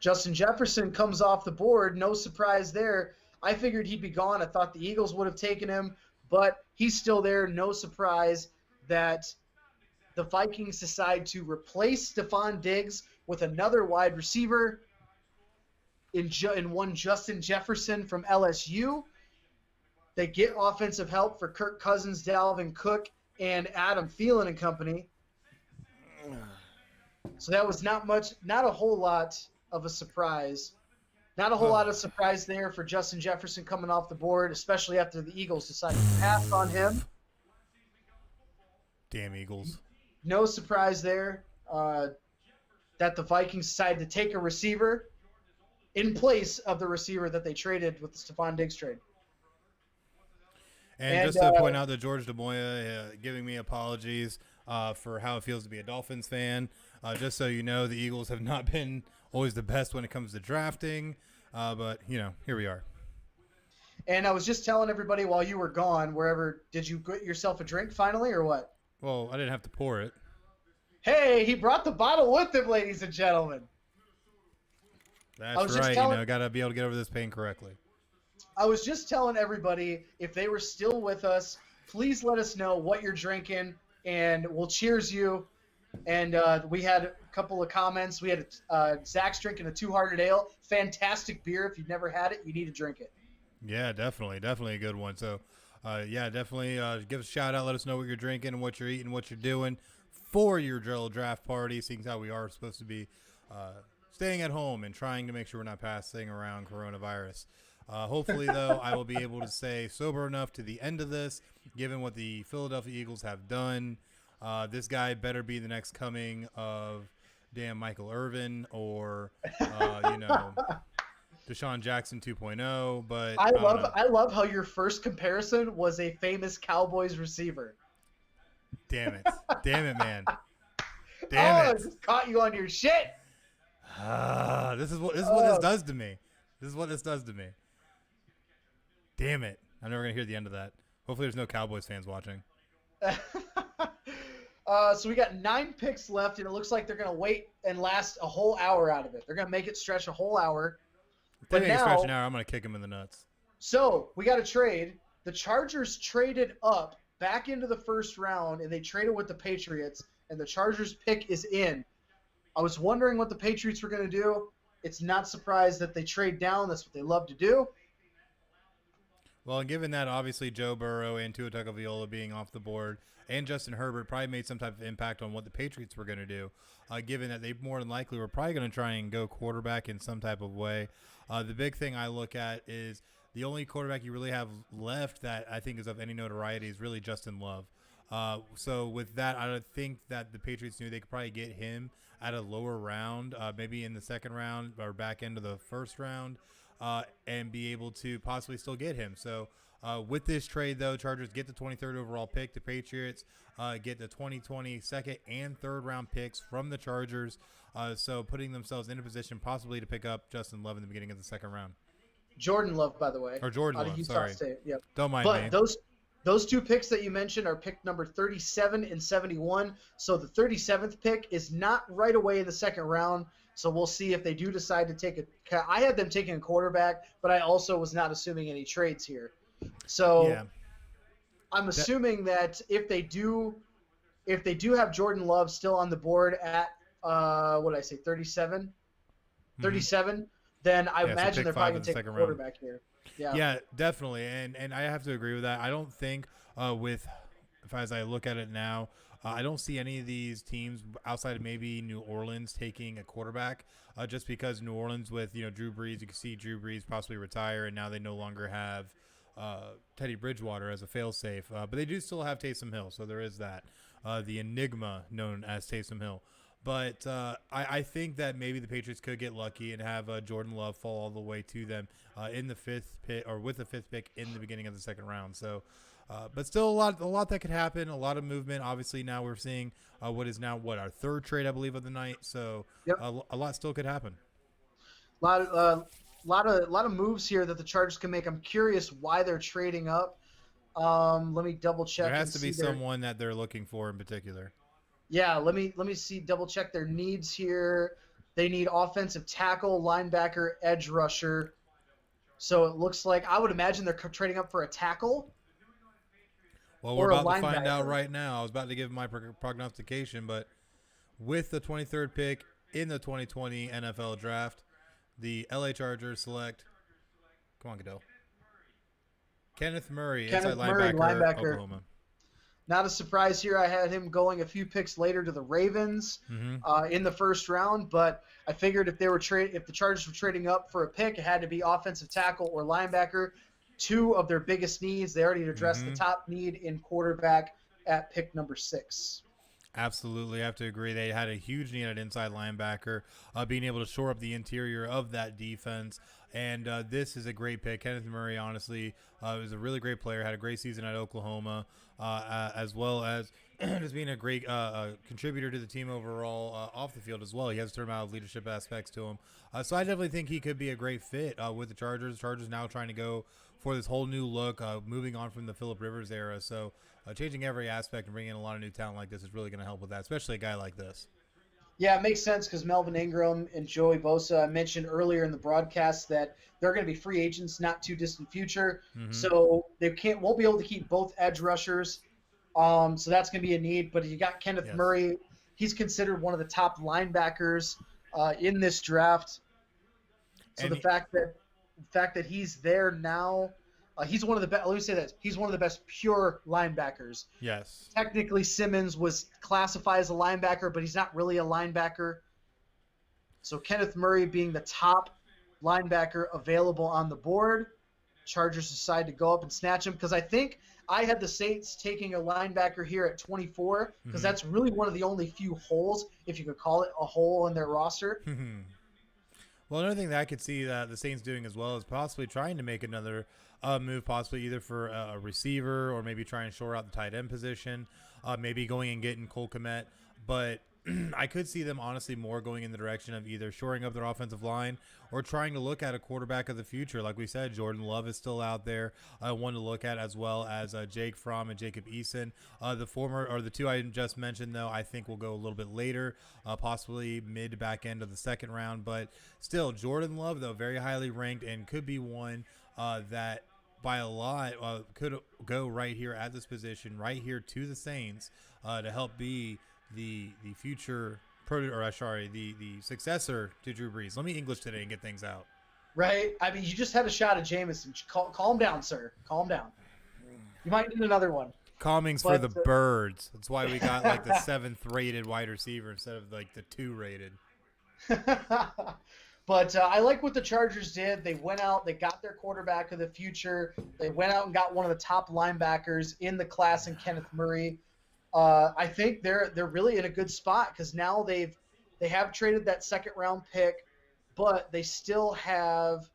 C: Justin Jefferson comes off the board. No surprise there. I figured he'd be gone. I thought the Eagles would have taken him, but he's still there. No surprise that the Vikings decide to replace Stephon Diggs with another wide receiver in one Justin Jefferson from LSU. They get offensive help for Kirk Cousins, Dalvin Cook, and Adam Thielen and company. So that was not a whole lot of a surprise. Not a whole lot of surprise there for Justin Jefferson coming off the board, especially after the Eagles decided to pass on him.
A: Damn Eagles.
C: No surprise there that the Vikings decided to take a receiver in place of the receiver that they traded with the Stephon Diggs trade.
A: And just to point out that George DeMoya giving me apologies for how it feels to be a Dolphins fan. Just so you know, the Eagles have not been always the best when it comes to drafting. But, here we are.
C: And I was just telling everybody while you were gone, did you get yourself a drink finally or what?
A: Well, I didn't have to pour it.
C: Hey, he brought the bottle with him, ladies and gentlemen.
A: That's right. Got to be able to get over this pain correctly.
C: I was just telling everybody, if they were still with us, please let us know what you're drinking, and we'll cheers you. And we had a couple of comments. We had Zach's drinking a Two-Hearted Ale. Fantastic beer. If you've never had it, you need to drink it.
A: Yeah, definitely. Definitely a good one. So, definitely give us a shout-out. Let us know what you're drinking, what you're eating, what you're doing for your drill draft party, seeing how we are supposed to be staying at home and trying to make sure we're not passing around coronavirus. Hopefully, though, I will be able to stay sober enough to the end of this, given what the Philadelphia Eagles have done. This guy better be the next coming of damn Michael Irvin or, Deshaun Jackson 2.0. But
C: I love how your first comparison was a famous Cowboys receiver.
A: Damn it, man. Damn it!
C: I just caught you on your shit.
A: This is what this does to me. This is what this does to me. Damn it! I'm never gonna hear the end of that. Hopefully, there's no Cowboys fans watching.
C: So we got 9 picks left, and it looks like they're gonna wait and last a whole hour out of it. They're gonna make it stretch a whole hour.
A: If they make it stretch an hour, I'm gonna kick him in the nuts.
C: So we got a trade. The Chargers traded up back into the first round, and they traded with the Patriots, and the Chargers pick is in. I was wondering what the Patriots were going to do. It's not surprised that they trade down. That's what they love to do.
A: Well, and given that obviously Joe Burrow and Tua Tagovailoa being off the board and Justin Herbert probably made some type of impact on what the Patriots were going to do, given that they more than likely were probably going to try and go quarterback in some type of way. The big thing I look at is the only quarterback you really have left that I think is of any notoriety is really Justin Love. So with that, I think that the Patriots knew they could probably get him at a lower round, maybe in the second round or back end of the first round, and be able to possibly still get him. So with this trade, though, Chargers get the 23rd overall pick. The Patriots get the 2020 second and third round picks from the Chargers. So putting themselves in a position possibly to pick up Justin Love in the beginning of the second round.
C: Jordan Love, by the way.
A: Or Jordan
C: out
A: Love,
C: of Utah
A: sorry.
C: State. Yep.
A: Don't mind
C: but
A: me.
C: Those two picks that you mentioned are pick number 37 and 71. So the 37th pick is not right away in the second round. So we'll see if they do decide to take a – I had them taking a quarterback, but I also was not assuming any trades here. So
A: Yeah.
C: I'm assuming that if they do have Jordan Love still on the board at, 37? 37, then I imagine
A: pick
C: they're
A: 5
C: probably
A: of
C: going
A: the
C: to take a
A: second round.
C: quarterback here.
A: Yeah, definitely, and I have to agree with that. I don't think as I look at it now, I don't see any of these teams outside of maybe New Orleans taking a quarterback, just because New Orleans with Drew Brees, you can see Drew Brees possibly retire, and now they no longer have Teddy Bridgewater as a failsafe, but they do still have Taysom Hill, so there is that, the enigma known as Taysom Hill. But I think that maybe the Patriots could get lucky and have Jordan Love fall all the way to them in the fifth pick, or with the fifth pick in the beginning of the second round. So, but still a lot that could happen, a lot of movement. Obviously, now we're seeing what is now our third trade, I believe, of the night. So,
C: Yep.
A: A lot still could happen.
C: A lot of moves here that the Chargers can make. I'm curious why they're trading up. Let me double check.
A: There has to be someone that they're looking for in particular.
C: Yeah, let me double check their needs here. They need offensive tackle, linebacker, edge rusher. So it looks like I would imagine they're trading up for a tackle.
A: Well, we're about to find out right now. I was about to give my prognostication, but with the 23rd pick in the 2020 NFL Draft, the LA Chargers select. Come on, Goodell. Kenneth Murray, inside linebacker, Oklahoma.
C: Not a surprise here. I had him going a few picks later to the Ravens in the first round, but I figured if the Chargers were trading up for a pick, it had to be offensive tackle or linebacker. Two of their biggest needs. They already addressed the top need in quarterback at pick number 6.
A: Absolutely, I have to agree. They had a huge need at inside linebacker, being able to shore up the interior of that defense. And this is a great pick. Kenneth Murray, honestly, was a really great player. Had a great season at Oklahoma, as well as just being a great contributor to the team overall off the field as well. He has a certain amount of leadership aspects to him. So I definitely think he could be a great fit with the Chargers. The Chargers now trying to go for this whole new look, moving on from the Phillip Rivers era. So changing every aspect and bringing in a lot of new talent like this is really going to help with that, especially a guy like this.
C: Yeah, it makes sense because Melvin Ingram and Joey Bosa, I mentioned earlier in the broadcast that they're going to be free agents not too distant future. So they won't be able to keep both edge rushers. So that's going to be a need. But you got Kenneth Murray. He's considered one of the top linebackers in this draft. So the fact that he's there now, he's one of the best. Let me say this: he's one of the best pure linebackers.
A: Yes.
C: Technically, Simmons was classified as a linebacker, but he's not really a linebacker. So Kenneth Murray being the top linebacker available on the board, Chargers decide to go up and snatch him because I think I had the Saints taking a linebacker here at 24 because that's really one of the only few holes, if you could call it a hole in their roster.
A: Well, another thing that I could see that the Saints doing as well is possibly trying to make another move, possibly either for a receiver or maybe try and shore out the tight end position, maybe going and getting Cole Kmet. But I could see them honestly more going in the direction of either shoring up their offensive line or trying to look at a quarterback of the future. Like we said, Jordan Love is still out there. One to look at, as well as Jake Fromm and Jacob Eason. The two I just mentioned, though, I think will go a little bit later, possibly mid to back end of the second round. But still, Jordan Love, though, very highly ranked and could be one that by a lot could go right here at this position, right here to the Saints to help be the future the successor to Drew Brees. Let me English today and get things out.
C: Right? I mean, you just had a shot of Jameson. Calm down, sir. Calm down. You might need another one.
A: Calming's for
C: But
A: the birds. That's why we got like the 7th rated wide receiver instead of like the 2 rated.
C: but I like what the Chargers did. They went out, they got their quarterback of the future. They went out and got one of the top linebackers in the class in Kenneth Murray. I think they're really in a good spot because now they have traded that second round pick, but they still have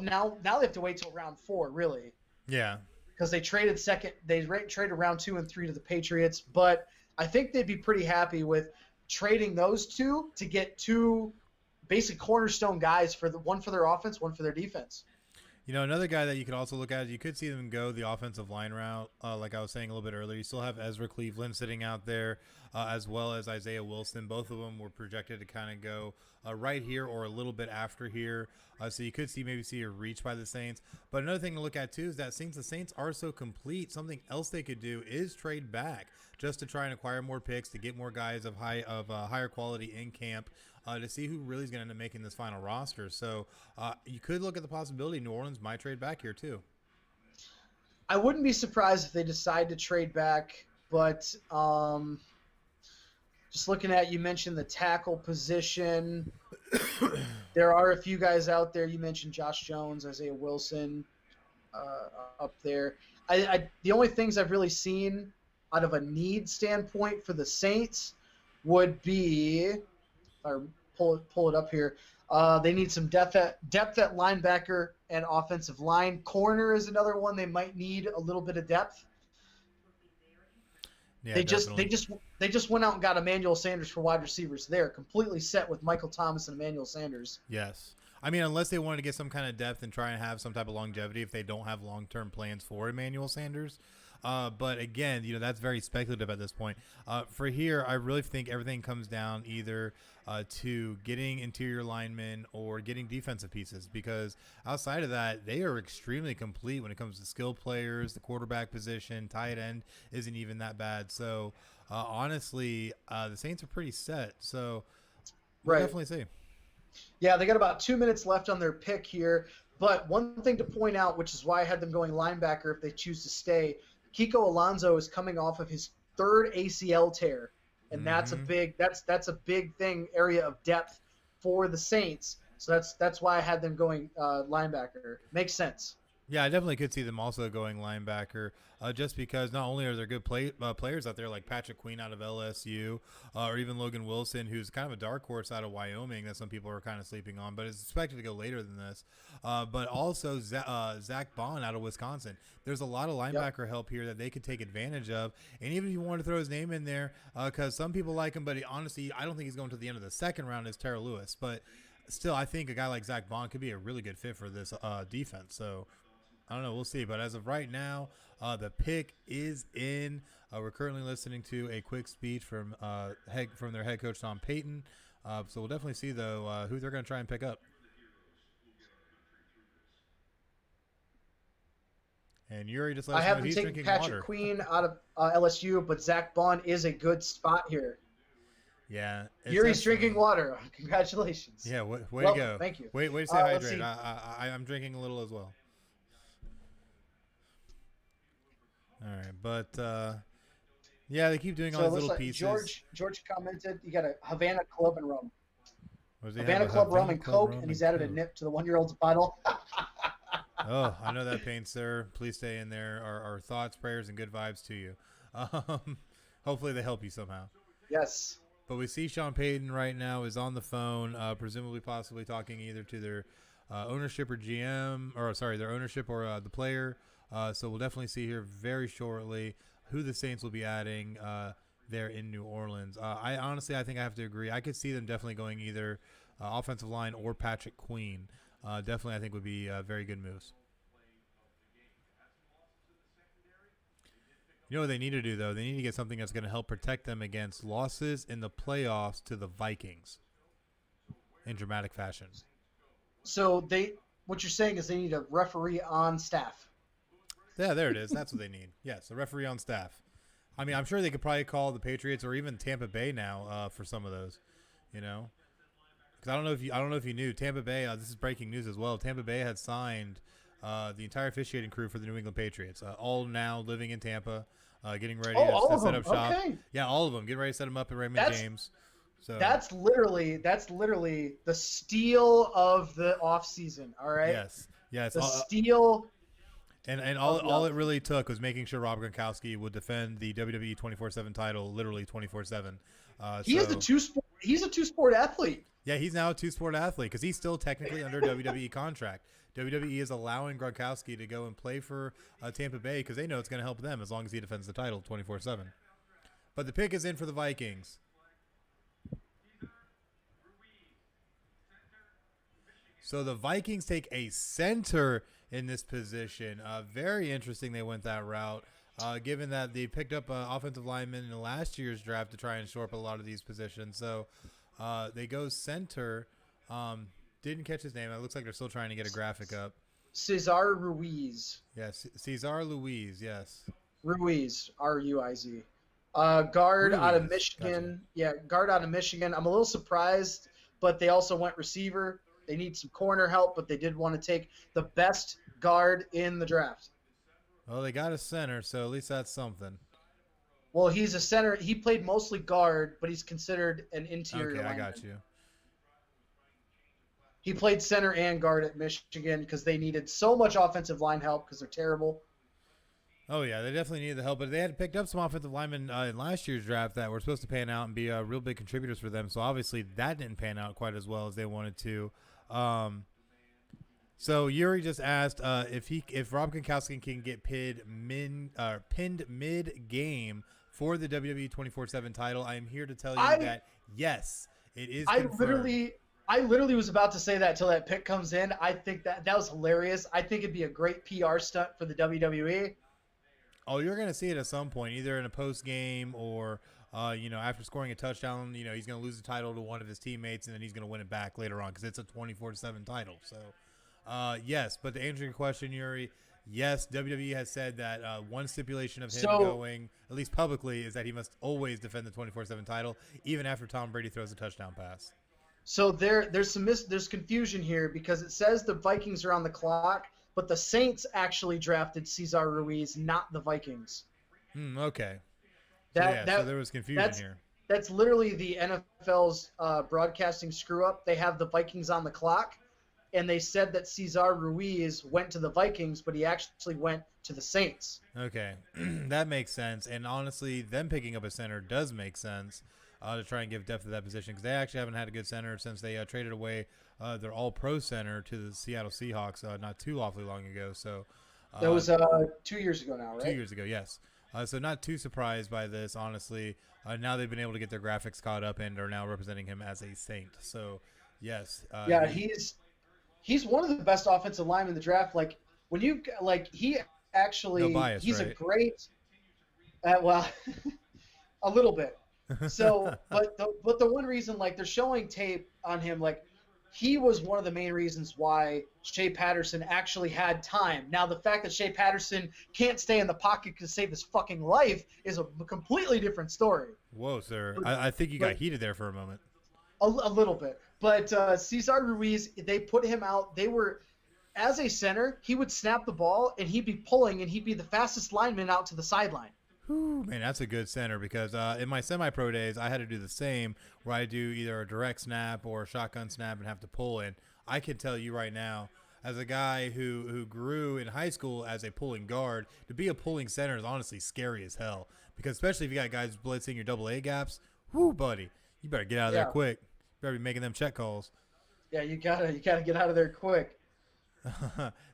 C: now they have to wait till round 4 really.
A: Yeah.
C: Because they traded traded round 2 and 3 to the Patriots, but I think they'd be pretty happy with trading those two to get 2 basic cornerstone guys for one for their offense, one for their defense.
A: You know, another guy that you could also look at, you could see them go the offensive line route, like I was saying a little bit earlier. You still have Ezra Cleveland sitting out there, as well as Isaiah Wilson. Both of them were projected to kind of go right here or a little bit after here. So you could maybe see a reach by the Saints. But another thing to look at, too, is that since the Saints are so complete, something else they could do is trade back just to try and acquire more picks, to get more guys of higher quality in camp, to see who really is going to end up making this final roster. So you could look at the possibility New Orleans might trade back here too.
C: I wouldn't be surprised if they decide to trade back, but just looking at, you mentioned the tackle position. There are a few guys out there. You mentioned Josh Jones, Isaiah Wilson up there. The only things I've really seen out of a need standpoint for the Saints would be, or pull it up here. They need some depth at linebacker and offensive line. Corner is another one they might need a little bit of depth.
A: Yeah,
C: they just went out and got Emmanuel Sanders for wide receivers. They're completely set with Michael Thomas and Emmanuel Sanders.
A: Yes. I mean, unless they wanted to get some kind of depth and try and have some type of longevity if they don't have long-term plans for Emmanuel Sanders. But again, you know, that's very speculative at this point. For here, I really think everything comes down either to getting interior linemen or getting defensive pieces, because outside of that, they are extremely complete when it comes to skill players. The quarterback position, tight end isn't even that bad. So honestly, the Saints are pretty set. So we'll definitely see.
C: Yeah, they got about 2 minutes left on their pick here. But one thing to point out, which is why I had them going linebacker if they choose to stay, Kiko Alonso is coming off of his 3rd ACL tear, and that's a big area of depth for the Saints. So that's why I had them going linebacker. Makes sense.
A: Yeah, I definitely could see them also going linebacker, just because not only are there good players out there like Patrick Queen out of LSU, or even Logan Wilson, who's kind of a dark horse out of Wyoming that some people are kind of sleeping on, but is expected to go later than this. But also Zach Bond out of Wisconsin. There's a lot of linebacker help here that they could take advantage of. And even if you want to throw his name in there, because some people like him, but honestly, I don't think he's going to the end of the second round as Terrell Lewis. But still, I think a guy like Zach Bond could be a really good fit for this defense. So I don't know. We'll see. But as of right now, the pick is in. We're currently listening to a quick speech from their head coach, Tom Payton. So we'll definitely see, though, who they're going to try and pick up. And Yuri just let us
C: I
A: know
C: haven't
A: he's
C: taken
A: drinking
C: Patrick
A: water.
C: Queen out of LSU, but Zach Bond is a good spot here.
A: Yeah.
C: Yuri's drinking water. Congratulations.
A: Yeah, way to go.
C: Thank you.
A: Way to stay hydrated. I'm drinking a little as well. All right, but yeah, they keep doing all these little pieces.
C: George commented, you got a Havana Club and rum.
A: Havana
C: Club rum and Coke, and he's added a nip to the 1-year-old's bottle.
A: Oh, I know that pain, sir. Please stay in there. Our thoughts, prayers, and good vibes to you. Hopefully they help you somehow.
C: Yes.
A: But we see Sean Payton right now is on the phone, presumably possibly talking either to their ownership or GM, or sorry, their ownership or the player. So we'll definitely see here very shortly who the Saints will be adding there in New Orleans. I think I have to agree. I could see them definitely going either offensive line or Patrick Queen. Definitely, I think would be very good moves. You know what they need to do, though? They need to get something that's going to help protect them against losses in the playoffs to the Vikings in dramatic fashion.
C: So what you're saying is they need a referee on staff.
A: Yeah, there it is. That's what they need. Yes, a referee on staff. I mean, I'm sure they could probably call the Patriots or even Tampa Bay now for some of those, you know. Because I don't know if you knew, Tampa Bay. This is breaking news as well. Tampa Bay had signed the entire officiating crew for the New England Patriots, all now living in Tampa, getting ready
C: all
A: to
C: of
A: set
C: them.
A: up shop.
C: Okay.
A: Yeah, all of them getting ready to set them up at Raymond James. So
C: that's literally the steal of the offseason. All right.
A: Yes.
C: The steal.
A: And all it really took was making sure Rob Gronkowski would defend the WWE 24/7 title, literally 24/7.
C: He's a two-sport athlete.
A: Yeah, he's now a two-sport athlete because he's still technically under WWE contract. WWE is allowing Gronkowski to go and play for Tampa Bay because they know it's going to help them as long as he defends the title 24/7. But the pick is in for the Vikings. So the Vikings take a center in this position. Very interesting they went that route, given that they picked up offensive linemen in last year's draft to try and shore up a lot of these positions. So they go center. Didn't catch his name. It looks like they're still trying to get a graphic up.
C: Cesar Ruiz.
A: Yes, Cesar Luis, yes.
C: Ruiz, R-U-I-Z. Guard
A: Ruiz.
C: out of Michigan.
A: Gotcha.
C: Yeah, guard out of Michigan. I'm a little surprised, but they also went receiver. They need some corner help, but they did want to take the best guard in the draft.
A: Well, they got a center, so at least that's something.
C: Well, he's a center. He played mostly guard, but he's considered an interior lineman.
A: I got you.
C: He played center and guard at Michigan because they needed so much offensive line help because they're terrible.
A: Oh, yeah, they definitely needed the help. But they had picked up some offensive linemen in last year's draft that were supposed to pan out and be real big contributors for them. So, obviously, that didn't pan out quite as well as they wanted to. So, Yuri just asked if Rob Gronkowski can get pinned mid-game for the WWE 24/7 title. I am here to tell you that, yes, it is confirmed.
C: I literally was about to say that till that pick comes in. I think that was hilarious. I think it'd be a great PR stunt for the WWE.
A: Oh, you're going to see it at some point, either in a post game or, after scoring a touchdown. He's going to lose the title to one of his teammates, and then he's going to win it back later on because it's a 24/7 title. So, yes. But to answer your question, Yuri, yes, WWE has said that one stipulation of him going, at least publicly, is that he must always defend the 24/7 title, even after Tom Brady throws a touchdown pass.
C: So there's confusion here because it says the Vikings are on the clock, but the Saints actually drafted Cesar Ruiz, not the Vikings.
A: Okay. So there was confusion here.
C: That's literally the NFL's broadcasting screw-up. They have the Vikings on the clock, and they said that Cesar Ruiz went to the Vikings, but he actually went to the Saints.
A: Okay. That makes sense. And honestly, them picking up a center does make sense. To try and give depth to that position because they actually haven't had a good center since they traded away their all-pro center to the Seattle Seahawks not too awfully long ago. So
C: that was 2 years ago now, right?
A: 2 years ago, yes. So not too surprised by this, honestly. Now they've been able to get their graphics caught up and are now representing him as a Saint. So, yes.
C: He's one of the best offensive linemen in the draft. Like when you he actually
A: no bias,
C: he's
A: right?
C: a great. Well, a little bit. So, but the one reason, they're showing tape on him, he was one of the main reasons why Shea Patterson actually had time. Now, the fact that Shea Patterson can't stay in the pocket to save his fucking life is a completely different story.
A: Whoa, sir. I think you got heated there for a moment.
C: A little bit. But Cesar Ruiz, they put him out. As a center, he would snap the ball, and he'd be pulling, and he'd be the fastest lineman out to the sideline.
A: Whew, man, that's a good center because in my semi-pro days, I had to do the same where I do either a direct snap or a shotgun snap and have to pull in. I can tell you right now, as a guy who grew in high school as a pulling guard, to be a pulling center is honestly scary as hell because especially if you got guys blitzing your AA gaps, whoo, buddy, you better get out of there quick. You better be making them check calls.
C: Yeah, you gotta get out of there quick.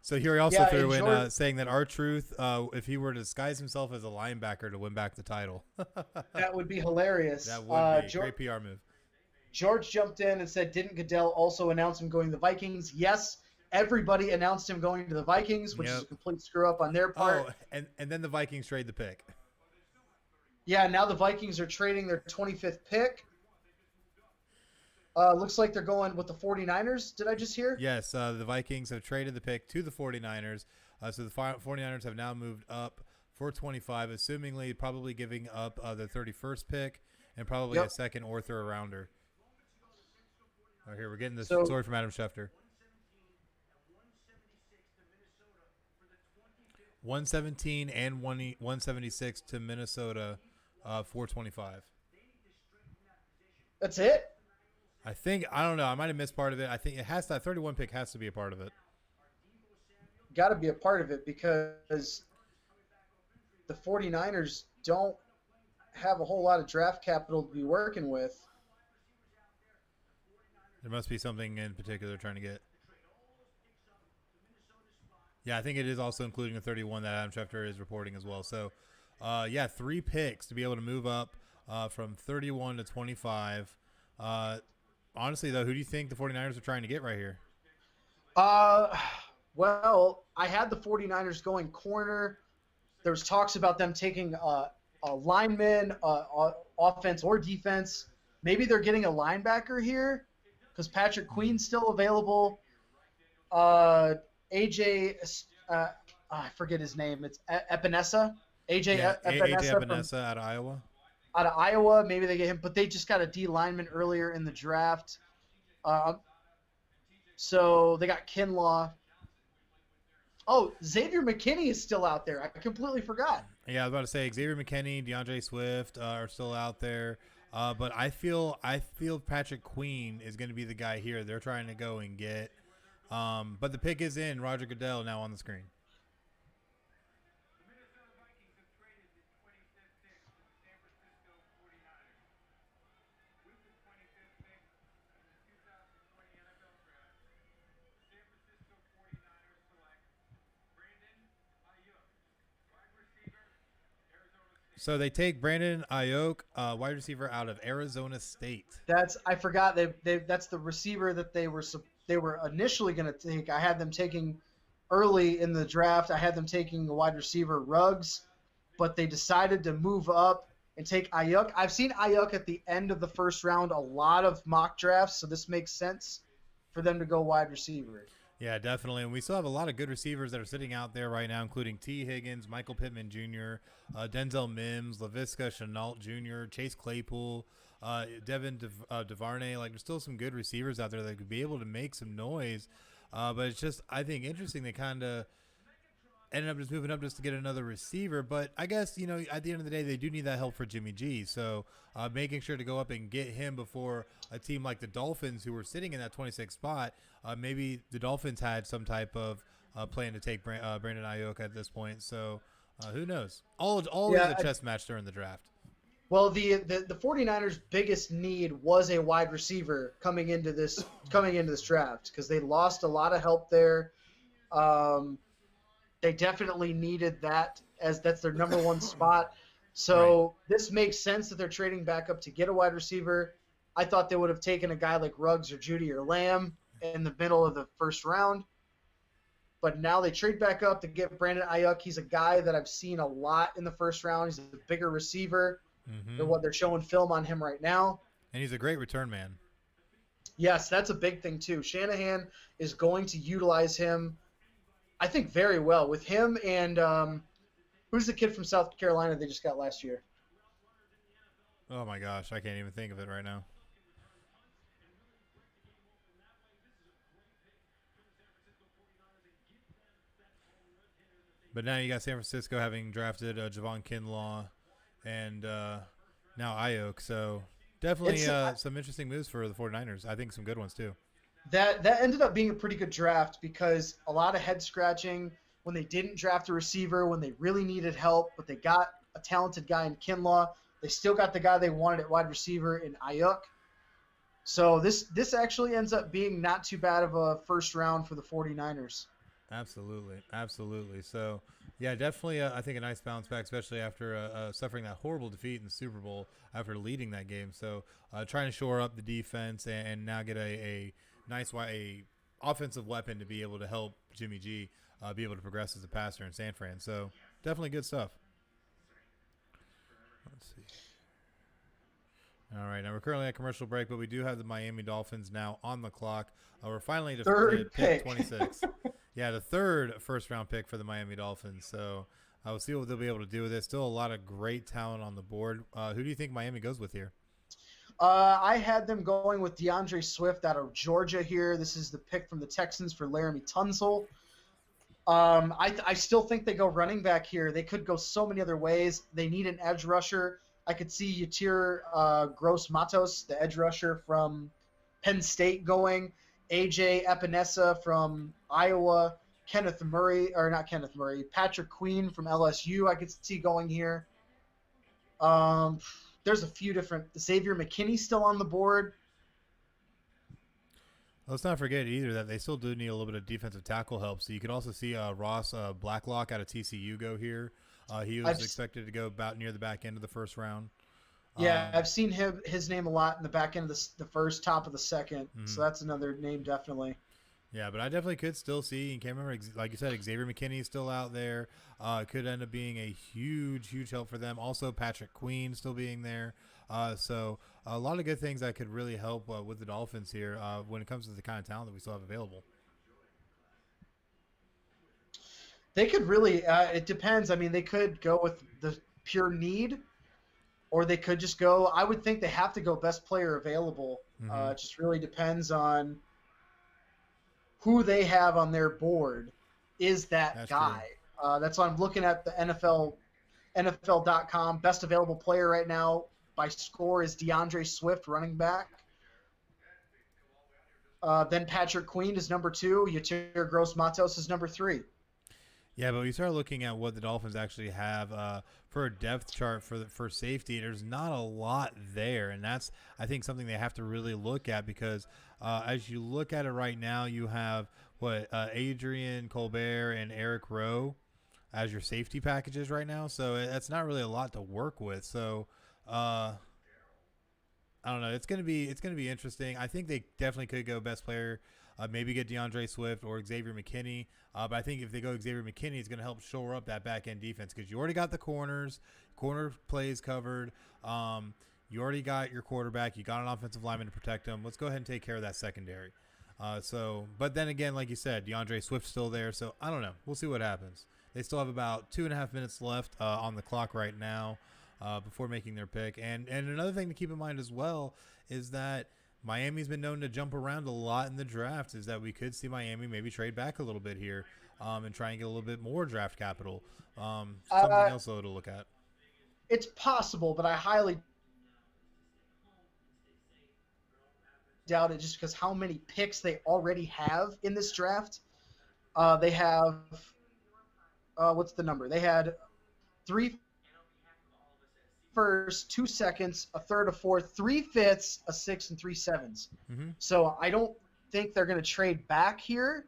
A: So here he also threw in saying that R-Truth, if he were to disguise himself as a linebacker to win back the title.
C: That would be hilarious.
A: That would be a great PR move.
C: George jumped in and said, didn't Goodell also announce him going to the Vikings? Yes, everybody announced him going to the Vikings, which is a complete screw-up on their part.
A: Oh, and then the Vikings trade the pick.
C: Yeah, now the Vikings are trading their 25th pick. Looks like they're going with the 49ers. Did I just hear?
A: Yes, the Vikings have traded the pick to the 49ers. So the 49ers have now moved up for 25, assumingly probably giving up their 31st pick and probably a second or third rounder. All right, here we're getting this
C: So
A: story from Adam Schefter. 117 and 176 to Minnesota, 425.
C: that's it.
A: I don't know. I might have missed part of it. I think it has that 31 pick has to be a part of it.
C: Got to be a part of it because the 49ers don't have a whole lot of draft capital to be working with.
A: There must be something in particular they're trying to get. Yeah, I think it is also including the 31 that Adam Schefter is reporting as well. So, 3 picks to be able to move up from 31 to 25. Honestly, though, who do you think the 49ers are trying to get right here?
C: Well, I had the 49ers going corner. There was talks about them taking a lineman, offense or defense. Maybe they're getting a linebacker here because Patrick Queen's still available. AJ, I forget his name. It's Epinesa. AJ
A: Epinesa out of Iowa.
C: Out of Iowa. Maybe they get him, but they just got a D lineman earlier in the draft. So they got Kinlaw. Oh, Xavier McKinney is still out there. I completely forgot.
A: Yeah, I was about to say Xavier McKinney, DeAndre Swift are still out there. But I feel Patrick Queen is going to be the guy here. They're trying to go and get. But the pick is in. Roger Goodell now on the screen. So they take Brandon Ayuk, wide receiver out of Arizona State.
C: I forgot that's the receiver that they were initially going to take. I had them taking early in the draft. I had them taking the wide receiver Ruggs, but they decided to move up and take Ayuk. I've seen Ayuk at the end of the first round a lot of mock drafts, so this makes sense for them to go wide receiver.
A: Yeah, definitely. And we still have a lot of good receivers that are sitting out there right now, including T. Higgins, Michael Pittman Jr., Denzel Mims, Laviska Shenault Jr., Chase Claypool, Devin DuVernay. Like, there's still some good receivers out there that could be able to make some noise. But it's just, I think, interesting. They kind of ended up just moving up just to get another receiver. But I guess, at the end of the day, they do need that help for Jimmy G. So making sure to go up and get him before a team like the Dolphins, who were sitting in that 26th spot, maybe the Dolphins had some type of plan to take Brandon Ayuk at this point. So who knows? Always a chess match during the draft.
C: Well, the 49ers' biggest need was a wide receiver coming into this draft because they lost a lot of help there. They definitely needed that as that's their number one spot. So This makes sense that they're trading back up to get a wide receiver. I thought they would have taken a guy like Ruggs or Judy or Lamb in the middle of the first round. But now they trade back up to get Brandon Ayuk. He's a guy that I've seen a lot in the first round. He's a bigger receiver than what they're showing film on him right now.
A: And he's a great return man.
C: Yes, that's a big thing too. Shanahan is going to utilize him, I think, very well with him and who's the kid from South Carolina they just got last year?
A: Oh, my gosh. I can't even think of it right now. But now you got San Francisco having drafted Javon Kinlaw and now Ayuk. So definitely some interesting moves for the 49ers. I think some good ones too.
C: That ended up being a pretty good draft because a lot of head scratching when they didn't draft a receiver, when they really needed help, but they got a talented guy in Kinlaw. They still got the guy they wanted at wide receiver in Ayuk. So this actually ends up being not too bad of a first round for the 49ers.
A: Absolutely. So, yeah, definitely I think a nice bounce back, especially after suffering that horrible defeat in the Super Bowl after leading that game. So trying to shore up the defense and now get a nice offensive weapon to be able to help Jimmy G be able to progress as a passer in San Fran. So definitely good stuff. Let's see. All right, now we're currently at commercial break, but we do have the Miami Dolphins now on the clock. We're finally to pick 26. Yeah, the third first-round pick for the Miami Dolphins. So we'll see what they'll be able to do with it. Still a lot of great talent on the board. Who do you think Miami goes with here?
C: I had them going with DeAndre Swift out of Georgia here. This is the pick from the Texans for Laramie Tunsil. I still think they go running back here. They could go so many other ways. They need an edge rusher. I could see Yatir Gross-Matos, the edge rusher from Penn State, going. AJ Epinesa from Iowa. Patrick Queen from LSU I could see going here. There's a few different. Xavier McKinney still on the board.
A: Let's not forget either that they still do need a little bit of defensive tackle help. So you could also see Ross Blacklock out of TCU go here. He was expected to go about near the back end of the first round.
C: Yeah, I've seen his name a lot in the back end of the first, top of the second. Mm-hmm. So that's another name definitely.
A: Yeah, but I definitely could still see. You can't remember, like you said, Xavier McKinney is still out there. Could end up being a huge, huge help for them. Also, Patrick Queen still being there. So a lot of good things that could really help with the Dolphins here when it comes to the kind of talent that we still have available.
C: They could really it depends. I mean, they could go with the pure need, or they could just go. I would think they have to go best player available. Mm-hmm. It just really depends on who they have on their board. Is that guy? That's why I'm looking at the NFL.com. Best available player right now by score is DeAndre Swift, running back. Then Patrick Queen is number 2. Yatir Gross-Matos is number 3.
A: Yeah, but when you start looking at what the Dolphins actually have for a depth chart for safety, there's not a lot there, and that's, I think, something they have to really look at because as you look at it right now, you have Adrian Colbert and Eric Rowe as your safety packages right now, so that's not really a lot to work with. So I don't know. It's gonna be interesting. I think they definitely could go best player. Maybe get DeAndre Swift or Xavier McKinney. But I think if they go Xavier McKinney, it's going to help shore up that back-end defense because you already got the corner plays covered. You already got your quarterback. You got an offensive lineman to protect him. Let's go ahead and take care of that secondary. But then again, like you said, DeAndre Swift's still there. So I don't know. We'll see what happens. They still have about 2.5 minutes left on the clock right now before making their pick. And another thing to keep in mind as well is that Miami's been known to jump around a lot in the draft, is that we could see Miami maybe trade back a little bit here and try and get a little bit more draft capital. Something else though to look at.
C: It's possible, but I highly doubt it just because how many picks they already have in this draft. They have, what's the number? They had 3 firsts, 2 seconds, a third, a fourth, 3 fifths, a 6, and 3 sevens. Mm-hmm. So I don't think they're going to trade back here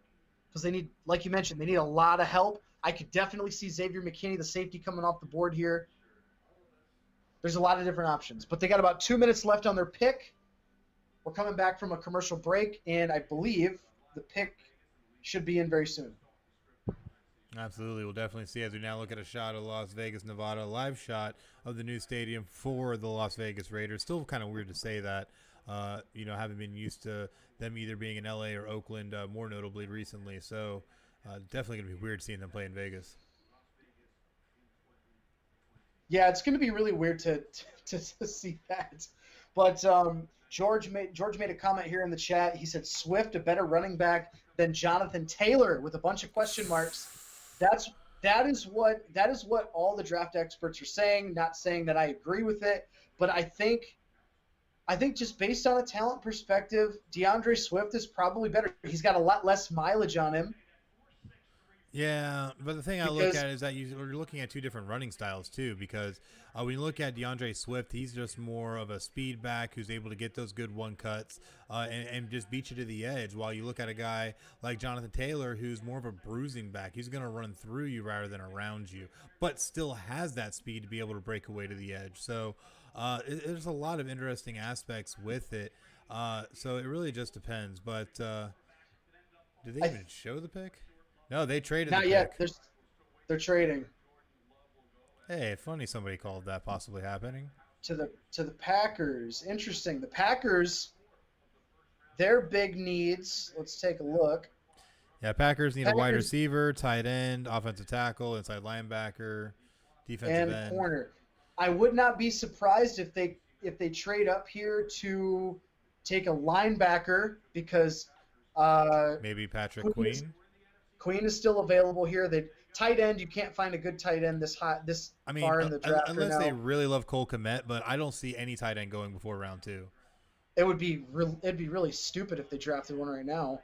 C: because they need, like you mentioned, they need a lot of help. I could definitely see Xavier McKinney, the safety, coming off the board here. There's a lot of different options, but they got about 2 minutes left on their pick. We're coming back from a commercial break, and I believe the pick should be in very soon.
A: Absolutely. We'll definitely see as we now look at a shot of Las Vegas, Nevada, a live shot of the new stadium for the Las Vegas Raiders. Still kind of weird to say that, having been used to them either being in LA or Oakland, more notably recently. So definitely going to be weird seeing them play in Vegas.
C: Yeah, it's going to be really weird to see that. But George made a comment here in the chat. He said Swift a better running back than Jonathan Taylor with a bunch of question marks. That is what all the draft experts are saying. Not saying that I agree with it, but I think just based on a talent perspective, DeAndre Swift is probably better. He's got a lot less mileage on him.
A: Yeah, but the thing I look at is that you're looking at 2 different running styles too, because when you look at DeAndre Swift, he's just more of a speed back who's able to get those good one cuts and just beat you to the edge, while you look at a guy like Jonathan Taylor who's more of a bruising back. He's going to run through you rather than around you, but still has that speed to be able to break away to the edge. So there's a lot of interesting aspects with it. So it really just depends. But did they even show the pick? No, they traded.
C: Not yet. They're trading.
A: Hey, funny somebody called that possibly happening.
C: To the Packers. Interesting. The Packers, their big needs. Let's take a look.
A: Yeah, Packers need a wide receiver, tight end, offensive tackle, inside linebacker, defensive end,
C: corner. I would not be surprised if they if they trade up here to take a linebacker because
A: Maybe Patrick
C: Queen is,
A: Queen.
C: Queen is still available here. They tight end. You can't find a good tight end this
A: I mean,
C: far in the draft right
A: unless they
C: now.
A: really love Cole Kmet, but I don't see any tight end going before round 2.
C: It'd be really stupid if they drafted one right now.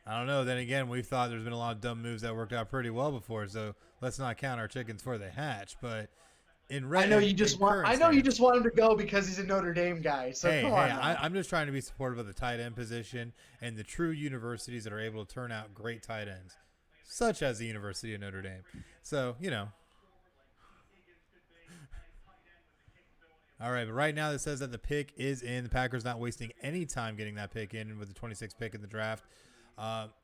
A: I don't know. Then again, we've thought there's been a lot of dumb moves that worked out pretty well before, so let's not count our chickens before they hatch. But
C: I know you just want him to go because he's a Notre Dame guy. So come on.
A: I'm just trying to be supportive of the tight end position and the true universities that are able to turn out great tight ends, such as the University of Notre Dame. So, All right, but right now it says that the pick is in. The Packers not wasting any time getting that pick in with the 26th pick in the draft.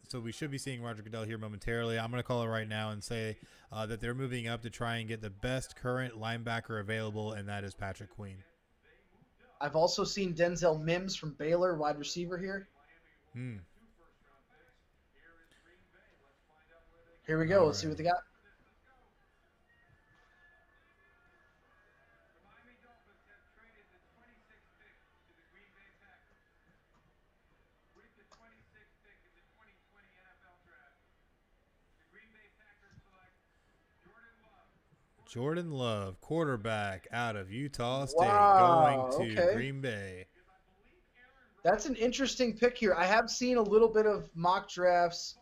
A: So we should be seeing Roger Goodell here momentarily. I'm going to call it right now and say that they're moving up to try and get the best current linebacker available, and that is Patrick Queen.
C: I've also seen Denzel Mims from Baylor, wide receiver here. Here we go. Let's see what they got.
A: Jordan Love, quarterback out of Utah State,
C: Wow,
A: going to Green Bay.
C: That's an interesting pick here. I have seen a little bit of mock drafts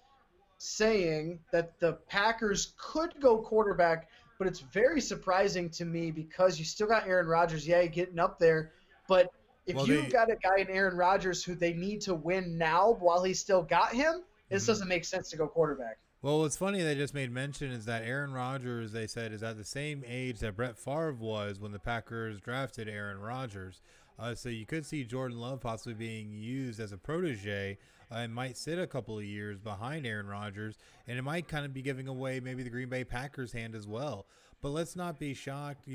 C: saying that the Packers could go quarterback, but it's very surprising to me because you still got Aaron Rodgers, getting up there. But if you've got a guy in Aaron Rodgers who they need to win now while he's still got him, this doesn't make sense to go quarterback.
A: Well, what's funny they just made mention is that Aaron Rodgers, they said, is at the same age that Brett Favre was when the Packers drafted Aaron Rodgers. So you could see Jordan Love possibly being used as a protege and might sit a couple of years behind Aaron Rodgers, and it might kind of be giving away maybe the Green Bay Packers' hand as well. But let's not be shocked,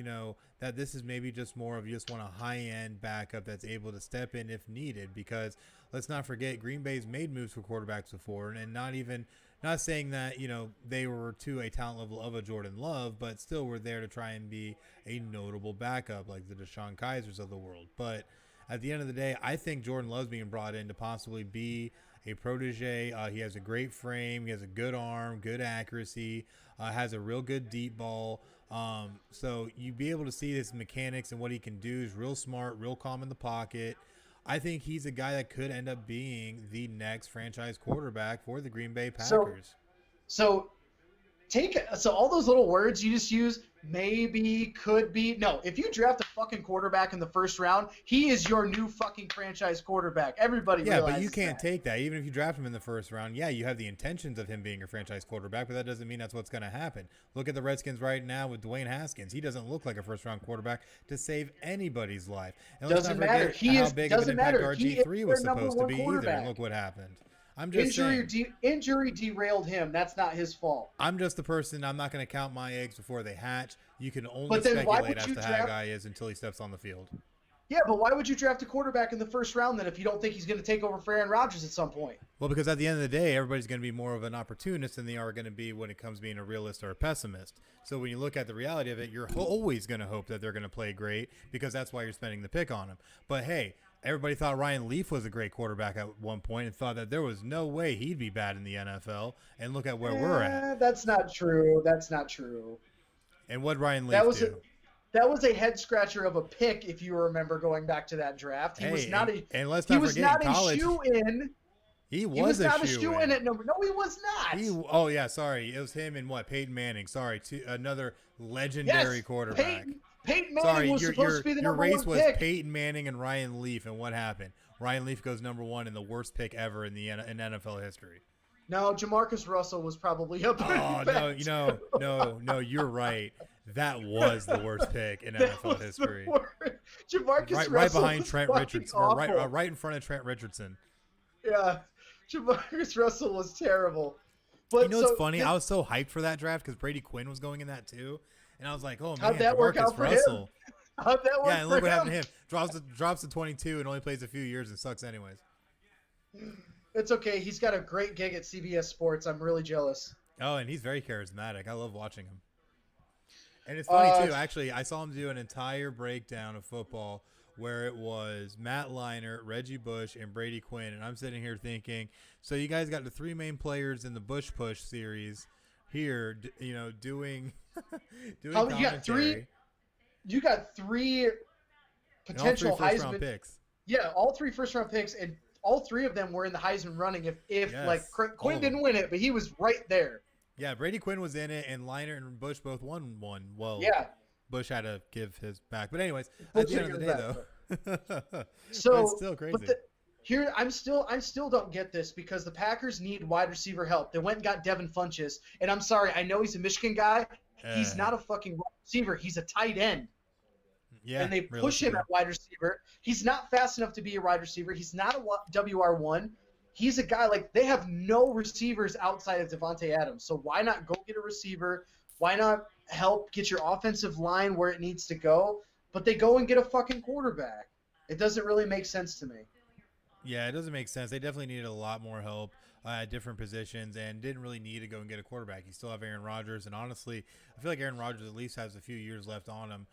A: that this is maybe just more of you just want a high-end backup that's able to step in if needed, because let's not forget Green Bay's made moves for quarterbacks before, and not saying that, they were to a talent level of a Jordan Love, but still were there to try and be a notable backup like the Deshaun Kaisers of the world. But at the end of the day, I think Jordan Love's being brought in to possibly be a protege. He has a great frame. He has a good arm, good accuracy, has a real good deep ball. So you be able to see his mechanics and what he can do. He's real smart, real calm in the pocket. I think he's a guy that could end up being the next franchise quarterback for the Green Bay Packers.
C: So all those little words you just use, maybe, could be. No, if you draft a fucking quarterback in the first round, he is your new fucking franchise quarterback. Everybody realizes
A: but you can't take that. Even if you draft him in the first round, you have the intentions of him being your franchise quarterback, but that doesn't mean that's what's going to happen. Look at the Redskins right now with Dwayne Haskins. He doesn't look like a first-round quarterback to save anybody's life. And
C: doesn't matter. How
A: big of an impact RG3 was supposed to be either, and look what happened. I'm just
C: injury derailed him. That's not his fault.
A: I'm just the person. I'm not going to count my eggs before they hatch. You can only speculate as to how a guy is until he steps on the field.
C: Yeah, but why would you draft a quarterback in the first round then if you don't think he's going to take over for Aaron Rodgers at some point?
A: Well, because at the end of the day, everybody's going to be more of an opportunist than they are going to be when it comes to being a realist or a pessimist. So when you look at the reality of it, you're always going to hope that they're going to play great because that's why you're spending the pick on them. But hey, everybody thought Ryan Leaf was a great quarterback at one point and thought that there was no way he'd be bad in the NFL. And look at where we're at.
C: That's not true. That's not true.
A: And what Ryan Leaf do?
C: That was a head scratcher of a pick, if you remember going back to that draft. He was not a shoe-in.
A: He was not a shoe-in
C: at number. No, he was not.
A: Sorry. It was him and Peyton Manning. Sorry, another legendary quarterback.
C: Peyton Manning was supposed to be the number one pick.
A: Your race was Peyton Manning and Ryan Leaf, and what happened? Ryan Leaf goes number one in the worst pick ever in NFL history.
C: No, Jamarcus Russell was probably up.
A: No, you're right. That was the worst pick in NFL history.
C: Jamarcus Russell
A: right behind Trent Richardson,
C: awful.
A: right in front of Trent Richardson.
C: Yeah, Jamarcus Russell was terrible. But
A: what's funny? I was so hyped for that draft because Brady Quinn was going in that too, and I was like, "Oh man,
C: how'd that work out for
A: Russell."
C: Him? How'd that work
A: Yeah, and look
C: for
A: what
C: him?
A: happened to him. Drops to 22 and only plays a few years and sucks anyways.
C: It's okay. He's got a great gig at CBS Sports. I'm really jealous.
A: Oh, and he's very charismatic. I love watching him. And it's funny too. Actually, I saw him do an entire breakdown of football where it was Matt Leinart, Reggie Bush, and Brady Quinn, and I'm sitting here thinking, so you guys got the three main players in the Bush Push series here, doing doing commentary.
C: You got three potential
A: first round
C: Heisman
A: picks.
C: Yeah, all 3 first-round picks, and all 3 of them were in the Heisman running. If
A: Yes,
C: like Quinn didn't win it, but he was right there.
A: Yeah, Brady Quinn was in it, and Leinart and Bush both won one. Well,
C: yeah,
A: Bush had to give his back, but anyways, at the end of the day, though,
C: so
A: it's still crazy.
C: But here, I still don't get this because the Packers need wide receiver help. They went and got Devin Funchess, and I'm sorry, I know he's a Michigan guy. He's not a fucking wide receiver. He's a tight end.
A: Yeah,
C: and they push him at wide receiver. He's not fast enough to be a wide receiver. He's not a WR1. He's a guy they have no receivers outside of Devontae Adams. So why not go get a receiver? Why not help get your offensive line where it needs to go? But they go and get a fucking quarterback. It doesn't really make sense to me.
A: Yeah, it doesn't make sense. They definitely needed a lot more help at different positions and didn't really need to go and get a quarterback. You still have Aaron Rodgers, and honestly, I feel like Aaron Rodgers at least has a few years left on him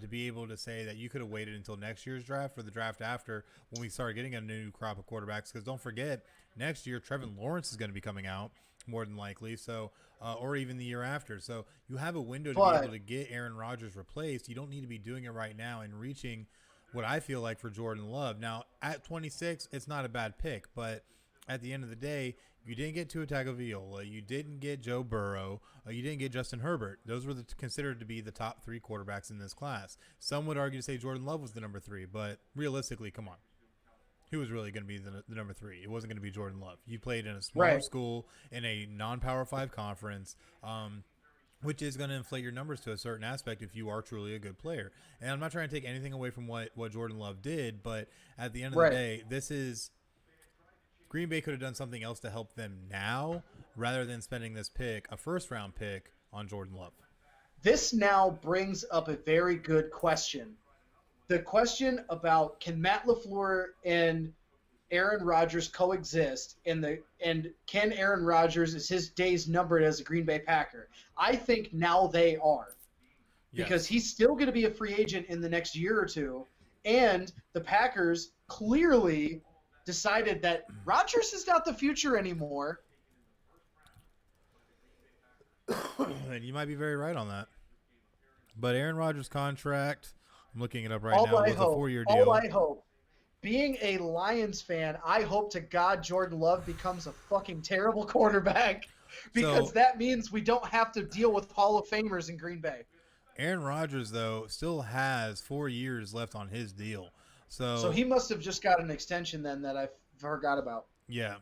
A: to be able to say that you could have waited until next year's draft or the draft after when we start getting a new crop of quarterbacks. Because don't forget, next year Trevor Lawrence is going to be coming out more than likely, so or even the year after. So you have a window to be able to get Aaron Rodgers replaced. You don't need to be doing it right now and reaching what I feel like for Jordan Love. Now, at 26, it's not a bad pick, but at the end of the day, you didn't get Tua Tagovailoa, you didn't get Joe Burrow, you didn't get Justin Herbert. Those were considered to be the top 3 quarterbacks in this class. Some would argue to say Jordan Love was the number 3, but realistically, come on. Who was really going to be the number 3? It wasn't going to be Jordan Love. You played in a smaller school, in a non-Power 5 conference, which is going to inflate your numbers to a certain aspect if you are truly a good player. And I'm not trying to take anything away from what Jordan Love did, but at the end of the day, this is – Green Bay could have done something else to help them now rather than spending this pick, a first-round pick, on Jordan Love.
C: This now brings up a very good question. The question about can Matt LaFleur and Aaron Rodgers coexist, and can Aaron Rodgers, is his days numbered as a Green Bay Packer? I think now they are. Yes. Because he's still going to be a free agent in the next year or two, and the Packers clearly decided that Rodgers is not the future anymore.
A: And you might be very right on that. But Aaron Rodgers' contract, I'm looking it up right now, was a 4-year deal.
C: All I hope, being a Lions fan, I hope to God Jordan Love becomes a fucking terrible quarterback because that means we don't have to deal with Hall of Famers in Green Bay.
A: Aaron Rodgers, though, still has 4 years left on his deal.
C: So he must have just got an extension then that I forgot about.
A: Yeah,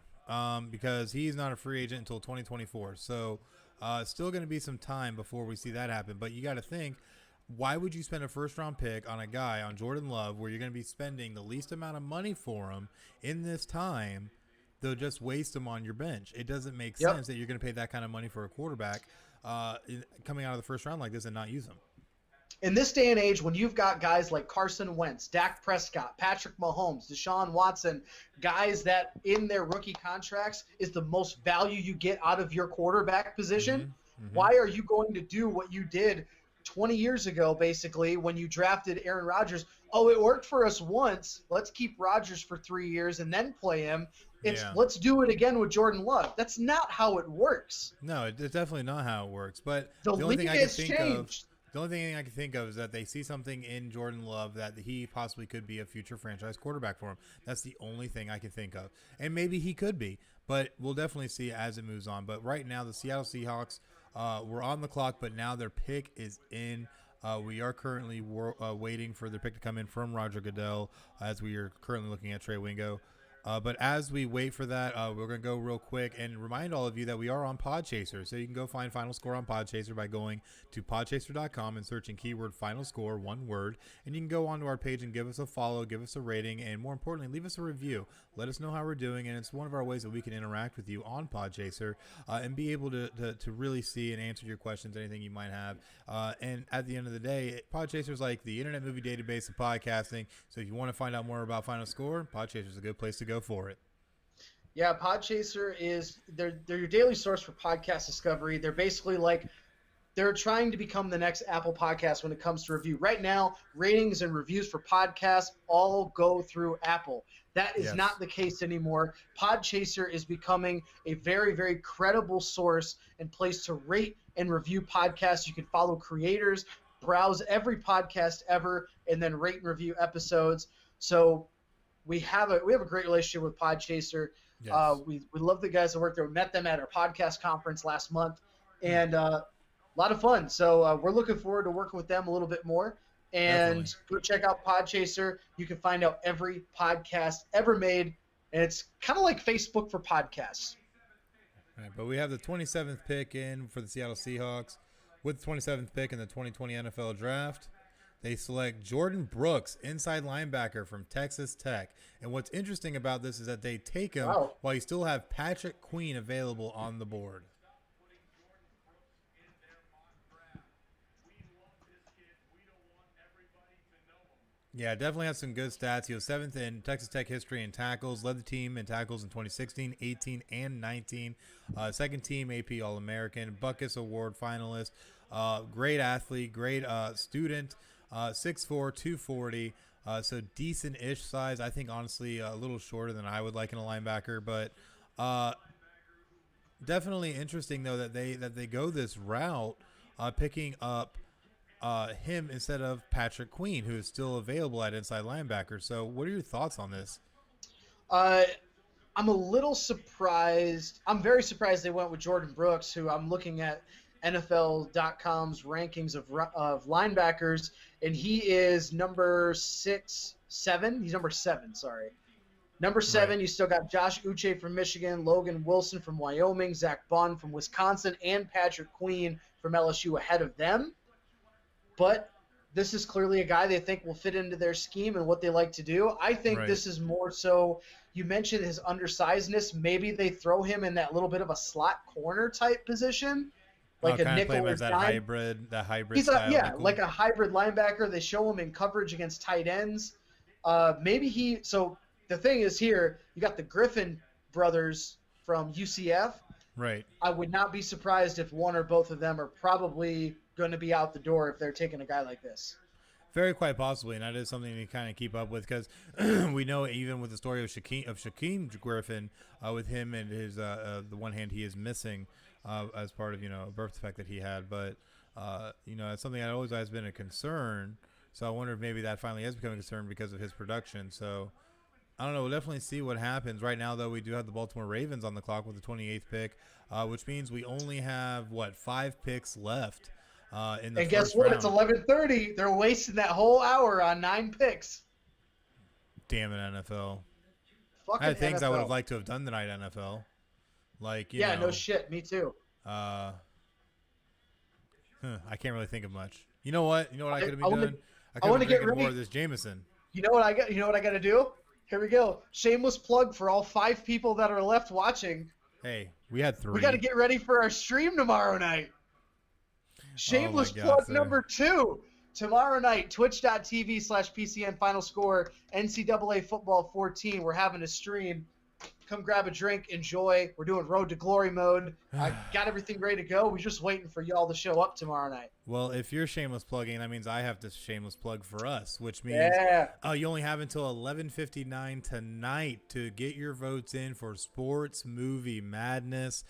A: because he's not a free agent until 2024. So still going to be some time before we see that happen. But you got to think, why would you spend a first-round pick on a guy, on Jordan Love, where you're going to be spending the least amount of money for him in this time, they'll just waste him on your bench? It doesn't make sense that you're going to pay that kind of money for a quarterback coming out of the first round like this and not use him.
C: In this day and age, when you've got guys like Carson Wentz, Dak Prescott, Patrick Mahomes, Deshaun Watson, guys that in their rookie contracts is the most value you get out of your quarterback position, why are you going to do what you did 20 years ago, basically, when you drafted Aaron Rodgers? Oh, it worked for us once. Let's keep Rodgers for 3 years and then play him. Let's do it again with Jordan Love. That's not how it works.
A: No, it's definitely not how it works. But
C: the
A: only thing I can think
C: changed.
A: of. The only thing I can think of is that they see something in Jordan Love that he possibly could be a future franchise quarterback for him. That's the only thing I can think of. And maybe he could be, but we'll definitely see as it moves on. But right now, the Seattle Seahawks were on the clock, but now their pick is in. We are currently waiting for their pick to come in from Roger Goodell as we are currently looking at Trey Wingo. But as we wait for that, we're going to go real quick and remind all of you that we are on PodChaser. So you can go find Final Score on PodChaser by going to podchaser.com and searching keyword Final Score, one word. And you can go onto our page and give us a follow, give us a rating, and more importantly, leave us a review. Let us know how we're doing, and it's one of our ways that we can interact with you on PodChaser and be able to really see and answer your questions, anything you might have. And at the end of the day, PodChaser is like the Internet Movie Database of podcasting. So if you want to find out more about Final Score, PodChaser is a good place to go for it.
C: Yeah, PodChaser is they're your daily source for podcast discovery. They're basically like they're trying to become the next Apple Podcast when it comes to review. Right now, ratings and reviews for podcasts all go through Apple. That is
A: Yes.
C: not the case anymore. Podchaser is becoming a very, very credible source and place to rate and review podcasts. You can follow creators, browse every podcast ever, and then rate and review episodes. So we have a great relationship with Podchaser.
A: Yes.
C: We love the guys that work there. We met them at our podcast conference last month, and a lot of fun. So we're looking forward to working with them a little bit more. And
A: Definitely.
C: go check out Podchaser. You can find out every podcast ever made, and it's kind of like Facebook for podcasts.
A: All right, but we have the 27th pick in for the Seattle Seahawks. With the 27th pick in the 2020 NFL Draft, they select Jordan Brooks, inside linebacker from Texas Tech. And what's interesting about this is that they take him
C: Wow.
A: while you still have Patrick Queen available on the board. Yeah, definitely has some good stats. He was 7th in Texas Tech history in tackles, led the team in tackles in 2016, 18, and 19. Second team AP All-American, Buckus Award finalist, great athlete, great student, 6'4", 240, so decent-ish size. I think, honestly, a little shorter than I would like in a linebacker, but definitely interesting, though, that they go this route, picking up him instead of Patrick Queen, who is still available at inside linebacker. So what are your thoughts on this?
C: I'm a little surprised. I'm very surprised they went with Jordan Brooks, who I'm looking at NFL.com's rankings of linebackers, and he is number 7. He's number 7, sorry. Number 7,
A: Right.
C: You still got Josh Uche from Michigan, Logan Wilson from Wyoming, Zach Bond from Wisconsin, and Patrick Queen from LSU ahead of them. But this is clearly a guy they think will fit into their scheme and what they like to do. I think
A: Right.
C: this is more so, you mentioned his undersizedness. Maybe they throw him in that little bit of a slot corner type position, like a
A: Kind of play
C: nickel
A: him
C: or
A: as that
C: dime.
A: hybrid
C: He's
A: style nickel.
C: like a hybrid linebacker. They show him in coverage against tight ends. So the thing is here, you got the Griffin brothers from UCF.
A: Right.
C: I would not be surprised if one or both of them are probably going to be out the door if they're taking a guy like this.
A: Very quite possibly, and that is something to kind of keep up with because we know even with the story of Shaquem Griffin, with him and his the one hand he is missing as part of a birth defect that he had, but it's something that always has been a concern. So I wonder if maybe that finally has become a concern because of his production. So I don't know. We'll definitely see what happens. Right now, though, we do have the Baltimore Ravens on the clock with the 28th pick, which means we only have 5 picks left. In the
C: And guess
A: first
C: what?
A: round.
C: It's 11:30. They're wasting that whole hour on 9 picks.
A: Damn it, NFL.
C: Fucking
A: I had things
C: NFL.
A: I would have liked to have done tonight, NFL. Like,
C: No shit. Me too.
A: I can't really think of much. You know what? I could have
C: I
A: been
C: wanna-
A: doing? I
C: I
A: could have
C: wanna
A: been
C: get
A: drinking more
C: ready.
A: of this Jameson.
C: You know what I got? You know what I got to do? Here we go. Shameless plug for all 5 people that are left watching.
A: Hey, we had 3.
C: We got to get ready for our stream tomorrow night. Shameless
A: God,
C: plug
A: sir.
C: number 2. Tomorrow night, twitch.tv/PCN Final Score, NCAA Football 14. We're having a stream. Come grab a drink, enjoy. We're doing Road to Glory mode. I got everything ready to go. We're just waiting for y'all to show up tomorrow night.
A: Well, if you're shameless plugging, that means I have to shameless plug for us, which means
C: Yeah.
A: you only have until 11:59 tonight to get your votes in for Sports Movie Madness.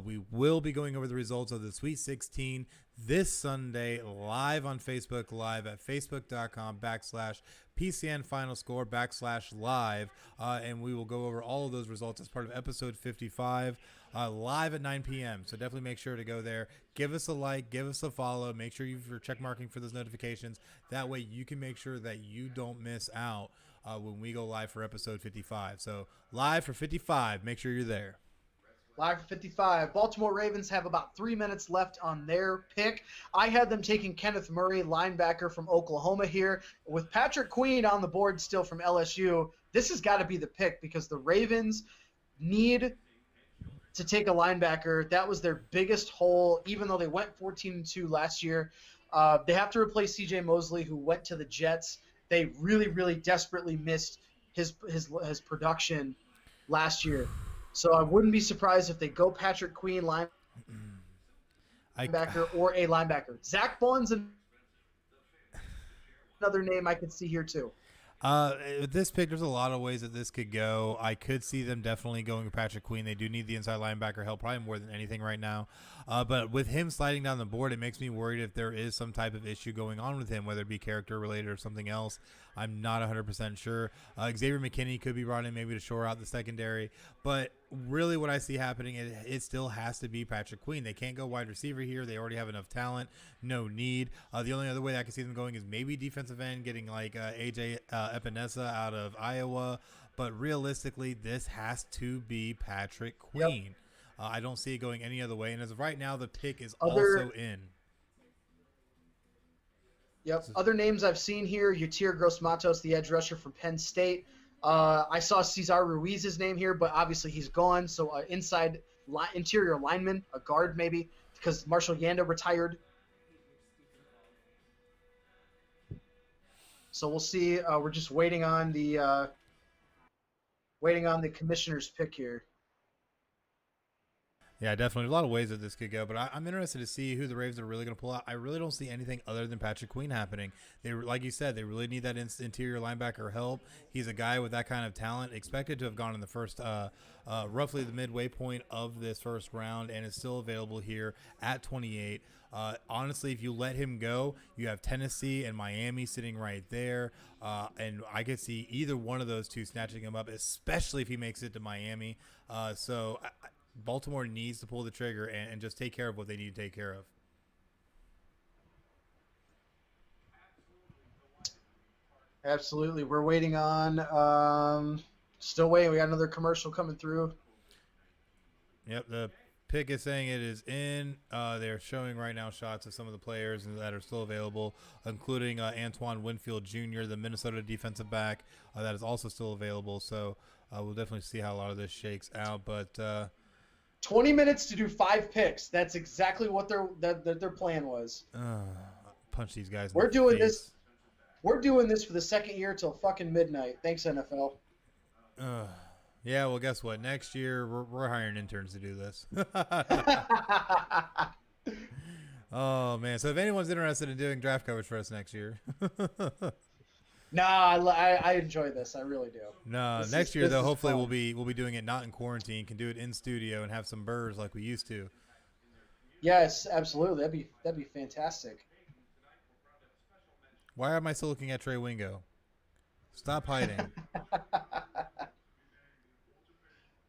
A: We will be going over the results of the Sweet 16 this Sunday live on Facebook Live at facebook.com/PCN Final Score /live. And we will go over all of those results as part of episode 55 live at 9 p.m. So definitely make sure to go there. Give us a like, give us a follow. Make sure you're check marking for those notifications. That way you can make sure that you don't miss out when we go live for episode 55. So live for 55. Make sure you're there.
C: Live for 55. Baltimore Ravens have about 3 minutes left on their pick. I had them taking Kenneth Murray, linebacker from Oklahoma here. With Patrick Queen on the board still from LSU, this has got to be the pick because the Ravens need to take a linebacker. That was their biggest hole, even though they went 14-2 last year. They have to replace C.J. Mosley, who went to the Jets. They really, really desperately missed his production last year. So I wouldn't be surprised if they go Patrick Queen line. linebacker or a linebacker. Zach Bond's another name I could see here too.
A: With this pick, there's a lot of ways that this could go. I could see them definitely going with Patrick Queen. They do need the inside linebacker help, probably more than anything right now. But with him sliding down the board, it makes me worried if there is some type of issue going on with him, whether it be character related or something else. I'm not 100% sure. Xavier McKinney could be brought in maybe to shore out the secondary. But really what I see happening, it still has to be Patrick Queen. They can't go wide receiver here. They already have enough talent. No need. The only other way that I can see them going is maybe defensive end, getting like AJ Epinesa out of Iowa. But realistically, this has to be Patrick Queen. Yep. I don't see it going any other way. And as of right now, the pick is also in.
C: Yep. Other names I've seen here, Yatir Gross-Matos, the edge rusher from Penn State. I saw Cesar Ruiz's name here, but obviously he's gone. So interior lineman, a guard maybe, because Marshall Yanda retired. So we'll see. We're just waiting on the commissioner's pick here.
A: Yeah, definitely. A lot of ways that this could go, but I'm interested to see who the Ravens are really going to pull out. I really don't see anything other than Patrick Queen happening. They, like you said, they really need that interior linebacker help. He's a guy with that kind of talent, expected to have gone in the first, roughly the midway point of this first round, and is still available here at 28. Honestly, if you let him go, you have Tennessee and Miami sitting right there, and I could see either one of those two snatching him up, especially if he makes it to Miami. Baltimore needs to pull the trigger and just take care of what they need to take care of.
C: Absolutely. We're waiting on still waiting. We got another commercial coming through.
A: Yep, the pick is saying it is in. They're showing right now shots of some of the players that are still available, including Antoine Winfield Jr., the Minnesota defensive back, that is also still available. So we'll definitely see how a lot of this shakes out. But
C: 20 minutes to do 5 picks. That's exactly what their plan was.
A: Punch these guys.
C: We're doing this. We're doing this for the second year till fucking midnight. Thanks, NFL.
A: Yeah, well, guess what? Next year we're hiring interns to do this. Oh man! So if anyone's interested in doing draft coverage for us next year.
C: Nah, I enjoy this. I really do.
A: No, next year though, hopefully we'll be doing it not in quarantine. Can do it in studio and have some burrs like we used to.
C: Yes, absolutely. That'd be fantastic.
A: Why am I still looking at Trey Wingo? Stop hiding.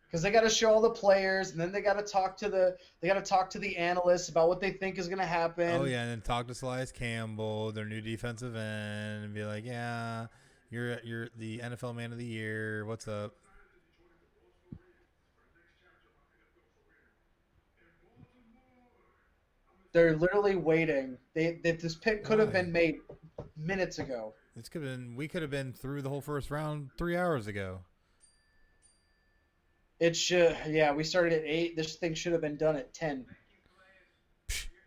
C: Because they got to show all the players, and then they got to talk to the analysts about what they think is going to happen.
A: Oh yeah, and then talk to Slice Campbell, their new defensive end, and be like, "Yeah, you're the NFL Man of the Year. What's up?"
C: They're literally waiting. This pick could have been made minutes ago.
A: We could have been through the whole first round 3 hours ago.
C: It should, yeah. We started at 8. This thing should have been done at 10.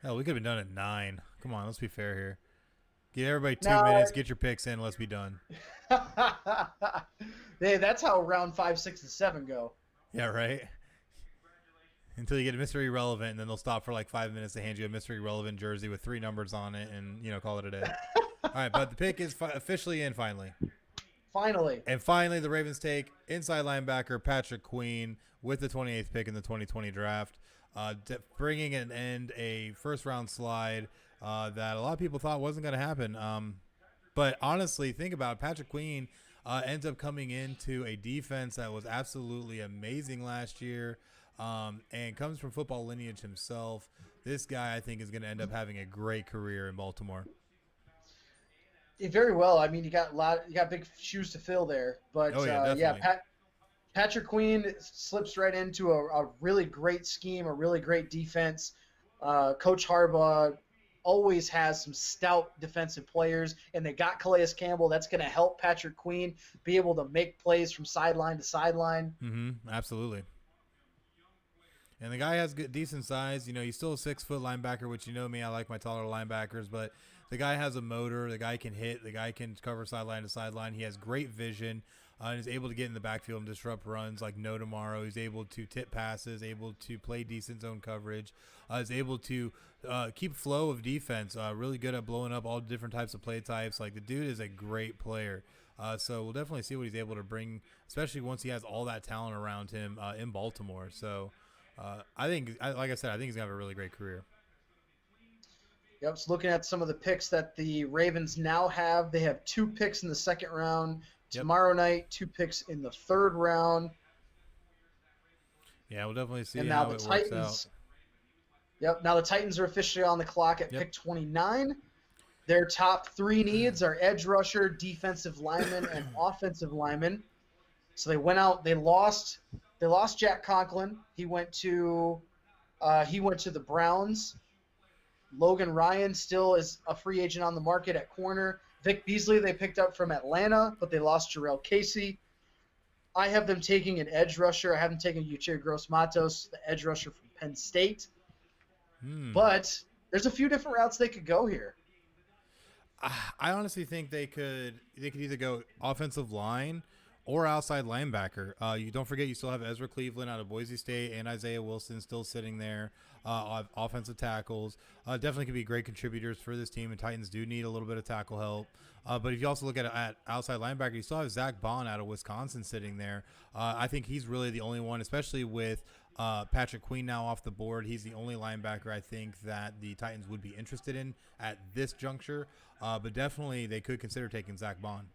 A: Hell, we could have been done at 9. Come on, let's be fair here. Give everybody 2 minutes. Get your picks in. Let's be done.
C: Hey, that's how round 5, 6, and 7 go.
A: Yeah, right. Until you get a mystery relevant, and then they'll stop for like 5 minutes to hand you a mystery relevant jersey with 3 numbers on it, and call it a day. All right, but the pick is officially in finally.
C: And
A: finally, the Ravens take inside linebacker Patrick Queen with the 28th pick in the 2020 draft, bringing an end a first-round slide that a lot of people thought wasn't going to happen. But honestly, think about it. Patrick Queen ends up coming into a defense that was absolutely amazing last year and comes from football lineage himself. This guy, I think, is going to end up having a great career in Baltimore.
C: Very well. I mean, you got big shoes to fill there, but Patrick Queen slips right into a really great scheme, a really great defense. Coach Harbaugh always has some stout defensive players, and they got Calais Campbell. That's going to help Patrick Queen be able to make plays from sideline to sideline.
A: Mm-hmm. Absolutely. And the guy has decent size. He's still a 6-foot linebacker, which me, I like my taller linebackers, but the guy has a motor. The guy can hit. The guy can cover sideline to sideline. He has great vision and is able to get in the backfield and disrupt runs like no tomorrow. He's able to tip passes, able to play decent zone coverage, is able to keep flow of defense, really good at blowing up all different types of play types. Like, the dude is a great player. So we'll definitely see what he's able to bring, especially once he has all that talent around him in Baltimore. So I think, like I said, I think he's going to have a really great career.
C: Yep, so looking at some of the picks that the Ravens now have, they have 2 picks in the second round. Tomorrow night, 2 picks in the third round.
A: Yeah, we'll definitely see
C: and now
A: how
C: the
A: it
C: Titans,
A: works out.
C: Yep, now the Titans are officially on the clock at pick 29. Their top 3 needs are edge rusher, defensive lineman, and offensive lineman. So they went out. They lost Jack Conklin. He went to the Browns. Logan Ryan still is a free agent on the market at corner. Vic Beasley they picked up from Atlanta, but they lost Jarrell Casey. I have them taking an edge rusher. I have them taking Uchir Gross-Matos, the edge rusher from Penn State. But there's a few different routes they could go here.
A: I honestly think they could either go offensive line or outside linebacker. You don't forget you still have Ezra Cleveland out of Boise State and Isaiah Wilson still sitting there. Offensive tackles definitely could be great contributors for this team, and Titans do need a little bit of tackle help. But if you also look at outside linebacker, you still have Zach Bond out of Wisconsin sitting there. I think he's really the only one, especially with Patrick Queen now off the board. He's the only linebacker I think that the Titans would be interested in at this juncture. But definitely they could consider taking Zach Bond.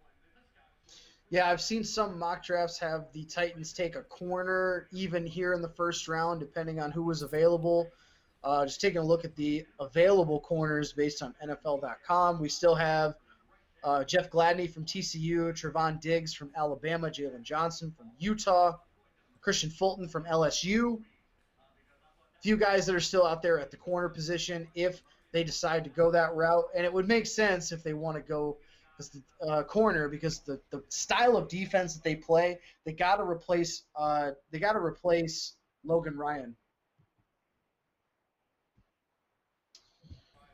C: Yeah, I've seen some mock drafts have the Titans take a corner even here in the first round, depending on who was available. Just taking a look at the available corners based on NFL.com. We still have Jeff Gladney from TCU, Trevon Diggs from Alabama, Jalen Johnson from Utah, Christian Fulton from LSU. A few guys that are still out there at the corner position if they decide to go that route. And it would make sense if they want to go as the corner because the style of defense that they play, they got to replace Logan Ryan.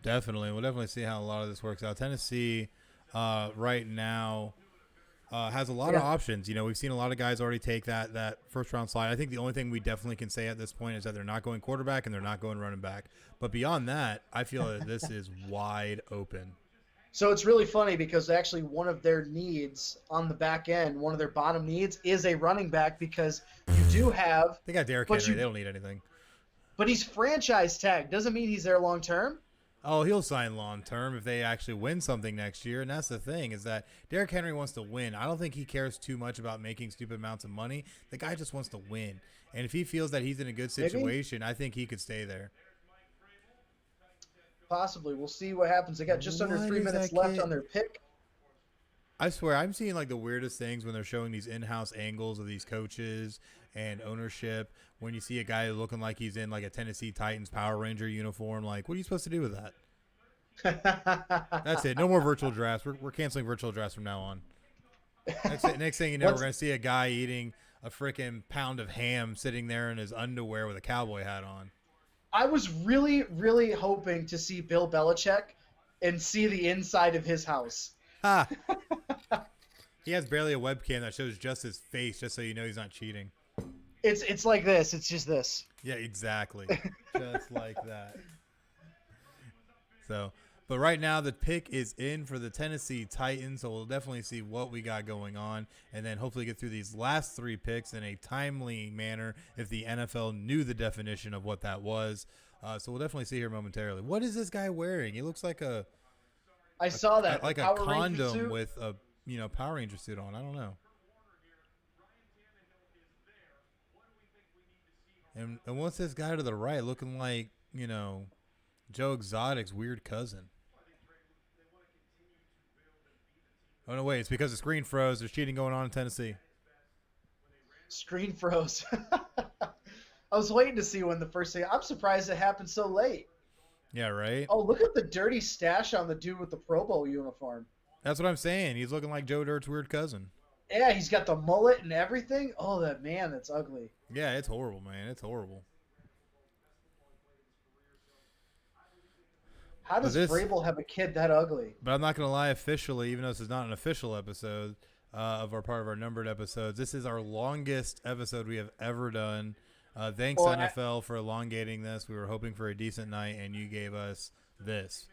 A: Definitely. We'll definitely see how a lot of this works out. Tennessee right now has a lot of options. You know, we've seen a lot of guys already take that first round slide. I think the only thing we definitely can say at this point is that they're not going quarterback and they're not going running back. But beyond that, I feel that this is wide open.
C: So it's really funny because actually one of their needs on the back end, one of their bottom needs is a running back because you do have –
A: They got Derrick Henry. They don't need anything.
C: But he's franchise tagged. Doesn't mean he's there long term.
A: Oh, he'll sign long term if they actually win something next year. And that's the thing is that Derrick Henry wants to win. I don't think he cares too much about making stupid amounts of money. The guy just wants to win. And if he feels that he's in a good situation, I think he could stay there.
C: Possibly. We'll see what happens. They got just under 3 minutes left on their pick.
A: I swear, I'm seeing like the weirdest things when they're showing these in-house angles of these coaches and ownership. When you see a guy looking like he's in like a Tennessee Titans Power Ranger uniform, like, what are you supposed to do with that? That's it. No more virtual drafts. We're canceling virtual drafts from now on. Next thing you know, we're going to see a guy eating a freaking pound of ham sitting there in his underwear with a cowboy hat on.
C: I was really, really hoping to see Bill Belichick and see the inside of his house.
A: He has barely a webcam that shows just his face, just so you know he's not cheating.
C: It's like this. It's just this.
A: Yeah, exactly. Just like that. So, but right now the pick is in for the Tennessee Titans, so we'll definitely see what we got going on, and then hopefully get through these last 3 picks in a timely manner if the NFL knew the definition of what that was. So we'll definitely see here momentarily. What is this guy wearing? He looks like
C: I saw that.
A: Like a condom with a Power Ranger suit on. I don't know. And what's this guy to the right looking like, Joe Exotic's weird cousin? Oh, no, wait. It's because the screen froze. There's cheating going on in Tennessee.
C: Screen froze. I was waiting to see when the first thing. I'm surprised it happened so late.
A: Yeah, right?
C: Oh, look at the dirty stash on the dude with the Pro Bowl uniform.
A: That's what I'm saying. He's looking like Joe Dirt's weird cousin.
C: Yeah, he's got the mullet and everything. Oh, that's ugly.
A: Yeah, it's horrible, man. It's horrible.
C: How
A: But
C: does Vrabel have a kid that ugly?
A: But I'm not going to lie, officially, even though this is not an official episode of our part of our numbered episodes, this is our longest episode we have ever done. Thanks NFL for elongating this. We were hoping for a decent night, and you gave us this.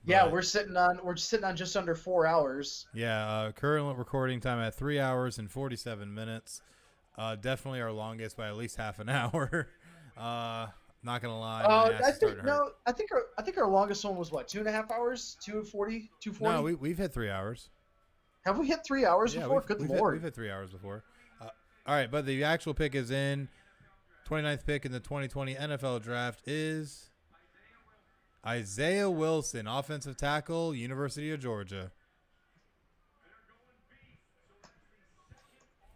C: Yeah, we're sitting on just under 4 hours.
A: Yeah, current recording time at 3 hours and 47 minutes. Definitely our longest by at least half an hour. Not gonna lie.
C: I think our longest one was what, 2.5 hours, 2:40, 2:40.
A: No, we've hit 3 hours.
C: Have we hit 3 hours before? Good lord,
A: we've hit 3 hours before. All right, but the actual pick is in. 29th pick in the 2020 NFL Draft is Isaiah Wilson, offensive tackle, University of Georgia.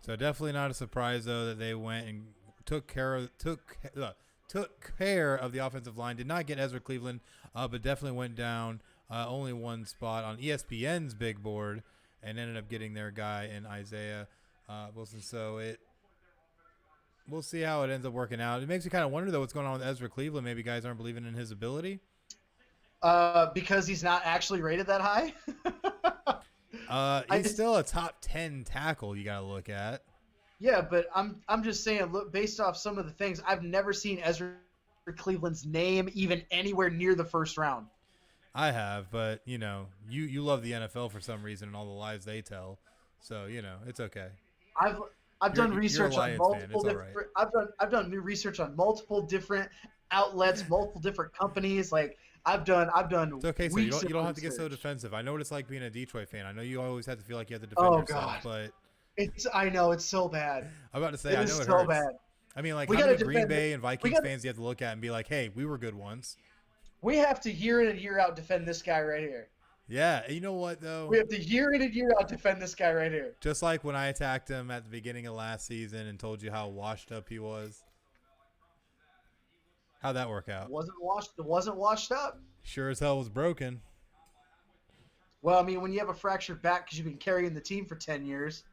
A: So definitely not a surprise though that they went and took care of the offensive line. Did not get Ezra Cleveland, but definitely went down only one spot on ESPN's big board and ended up getting their guy in Isaiah Wilson. So we'll see how it ends up working out. It makes me kind of wonder though what's going on with Ezra Cleveland. Maybe guys aren't believing in his ability.
C: Because he's not actually rated that high.
A: He's still a top 10 tackle you got to look at.
C: Yeah, but I'm just saying, look, based off some of the things, I've never seen Ezra Cleveland's name even anywhere near the first round.
A: I have, but you you love the NFL for some reason and all the lies they tell, so it's okay.
C: I've done research on multiple different.
A: Right.
C: I've done new research on multiple different outlets, multiple different companies. Like I've done.
A: It's okay, so you don't have to get so defensive. I know what it's like being a Detroit fan. I know you always have to feel like you have to defend yourself, but.
C: I know it's so bad.
A: I'm about to say I know it hurts. Bad. I mean, like how many Green Bay and Vikings fans you have to look at and be like, "Hey, we were good once."
C: We have to year in and year out defend this guy right here.
A: Yeah, you know what though?
C: We have to year in and year out defend this guy right here.
A: Just like when I attacked him at the beginning of last season and told you how washed up he was. How'd that work out?
C: It wasn't washed up.
A: Sure as hell was broken.
C: Well, I mean, when you have a fractured back because you've been carrying the team for 10 years.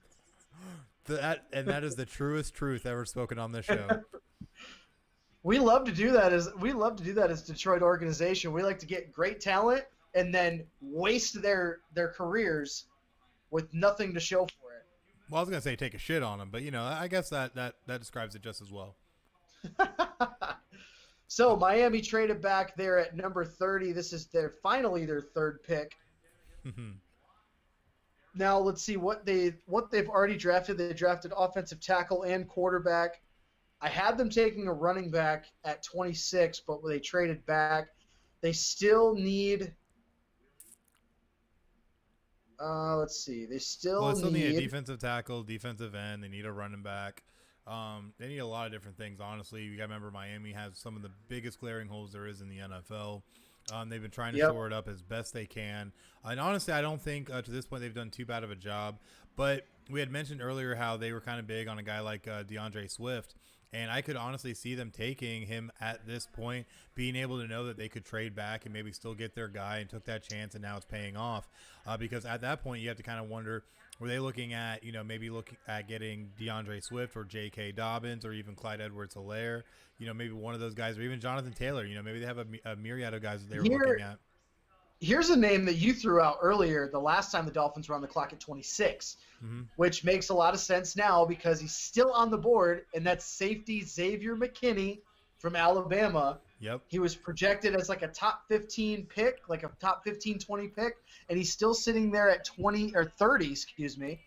A: That is the truest truth ever spoken on this show.
C: We love to do that as Detroit organization. We like to get great talent and then waste their careers with nothing to show for it.
A: Well, I was gonna say take a shit on them, but I guess that describes it just as well.
C: So Miami traded back there at number 30. This is finally their third pick. Now let's see what they've already drafted. They drafted offensive tackle and quarterback. I had them taking a running back at 26, but they traded back. They still need. Let's see. They still need
A: a defensive tackle, defensive end. They need a running back. They need a lot of different things. Honestly, you got to remember Miami has some of the biggest glaring holes there is in the NFL. They've been trying to shore it up as best they can. And honestly, I don't think to this point they've done too bad of a job. But we had mentioned earlier how they were kind of big on a guy like DeAndre Swift. And I could honestly see them taking him at this point, being able to know that they could trade back and maybe still get their guy and took that chance, and now it's paying off. Because at that point, you have to kind of wonder, were they looking at, maybe looking at getting DeAndre Swift or J.K. Dobbins or even Clyde Edwards-Helaire? Maybe one of those guys, or even Jonathan Taylor. Maybe they have a myriad of guys that they were looking at.
C: Here's a name that you threw out earlier the last time the Dolphins were on the clock at 26, which makes a lot of sense now because he's still on the board, and that's safety Xavier McKinney from Alabama.
A: Yep.
C: He was projected as like a top 15 pick, like a top 15, 20 pick, and he's still sitting there at 20 or 30, excuse me.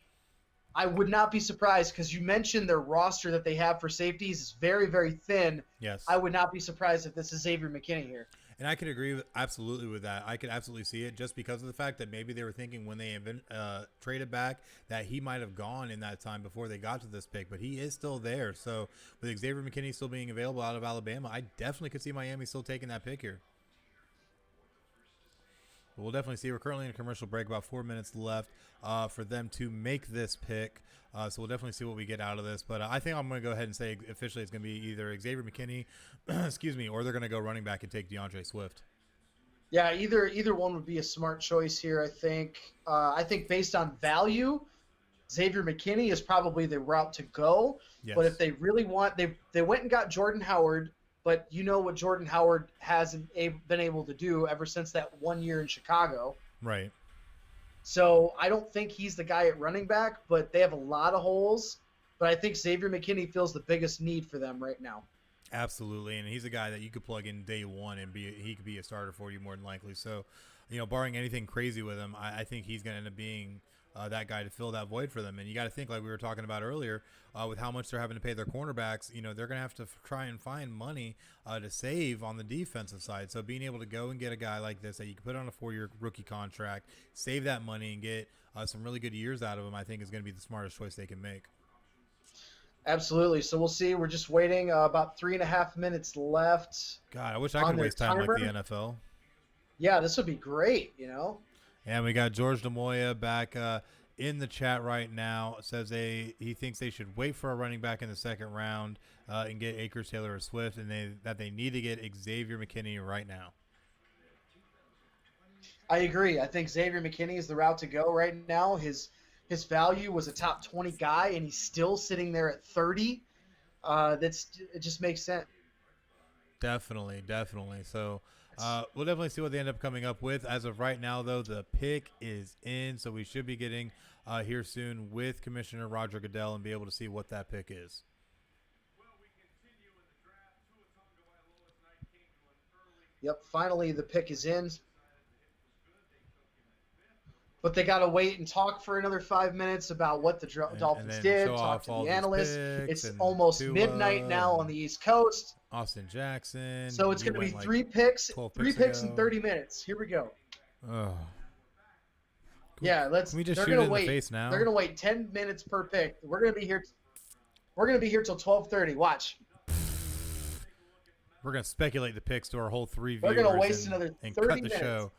C: I would not be surprised because you mentioned their roster that they have for safeties is very, very thin.
A: Yes.
C: I would not be surprised if this is Xavier McKinney here.
A: And I could agree absolutely with that. I could absolutely see it just because of the fact that maybe they were thinking when they traded back that he might have gone in that time before they got to this pick, but he is still there. So with Xavier McKinney still being available out of Alabama, I definitely could see Miami still taking that pick here. But we'll definitely see. We're currently in a commercial break, about 4 minutes left for them to make this pick. So we'll definitely see what we get out of this. But I think I'm going to go ahead and say officially it's going to be either Xavier McKinney, excuse me, or they're going to go running back and take DeAndre Swift.
C: Yeah, either one would be a smart choice here, I think. I think based on value, Xavier McKinney is probably the route to go.
A: Yes.
C: But if they really want, they went and got Jordan Howard but you know what Jordan Howard hasn't been able to do ever since that 1 year in Chicago.
A: Right.
C: So I don't think he's the guy at running back, but they have a lot of holes. But I think Xavier McKinney feels the biggest need for them right now.
A: Absolutely, and he's a guy that you could plug in day one and he could be a starter for you more than likely. So, barring anything crazy with him, I think he's going to end up being that guy to fill that void for them. And you got to think, like we were talking about earlier, with how much they're having to pay their cornerbacks, they're going to have to try and find money to save on the defensive side. So being able to go and get a guy like this that you can put on a 4-year rookie contract, save that money and get some really good years out of him, I think is going to be the smartest choice they can make.
C: Absolutely. So we'll see. We're just waiting. About 3.5 minutes left.
A: God, I wish I could waste time like the NFL.
C: Yeah, this would be great,
A: And we got George DeMoya back in the chat right now. Says he thinks they should wait for a running back in the second round and get Akers, Taylor, or Swift, and that they need to get Xavier McKinney right now.
C: I agree. I think Xavier McKinney is the route to go right now. His value was a top 20 guy, and he's still sitting there at 30. It just makes sense.
A: Definitely. So we'll definitely see what they end up coming up with. As of right now, though, the pick is in, so we should be getting here soon with Commissioner Roger Goodell and be able to see what that pick is.
C: Yep, finally the pick is in. But they got to wait and talk for another 5 minutes about what the Dolphins did, talk to the analysts. It's almost midnight now on the East Coast.
A: Austin Jackson.
C: So it's going to be three picks in 30 minutes. Here we go.
A: Oh.
C: Yeah, let's.
A: Can we just
C: they're
A: shoot
C: gonna
A: it in
C: wait.
A: the face now?
C: They're going to wait 10 minutes per pick. We're going to be here. We're going to be here till 12:30. Watch.
A: We're going to speculate the picks to our whole 3 viewers.
C: We're going to waste another 30
A: cut the
C: minutes.
A: Show.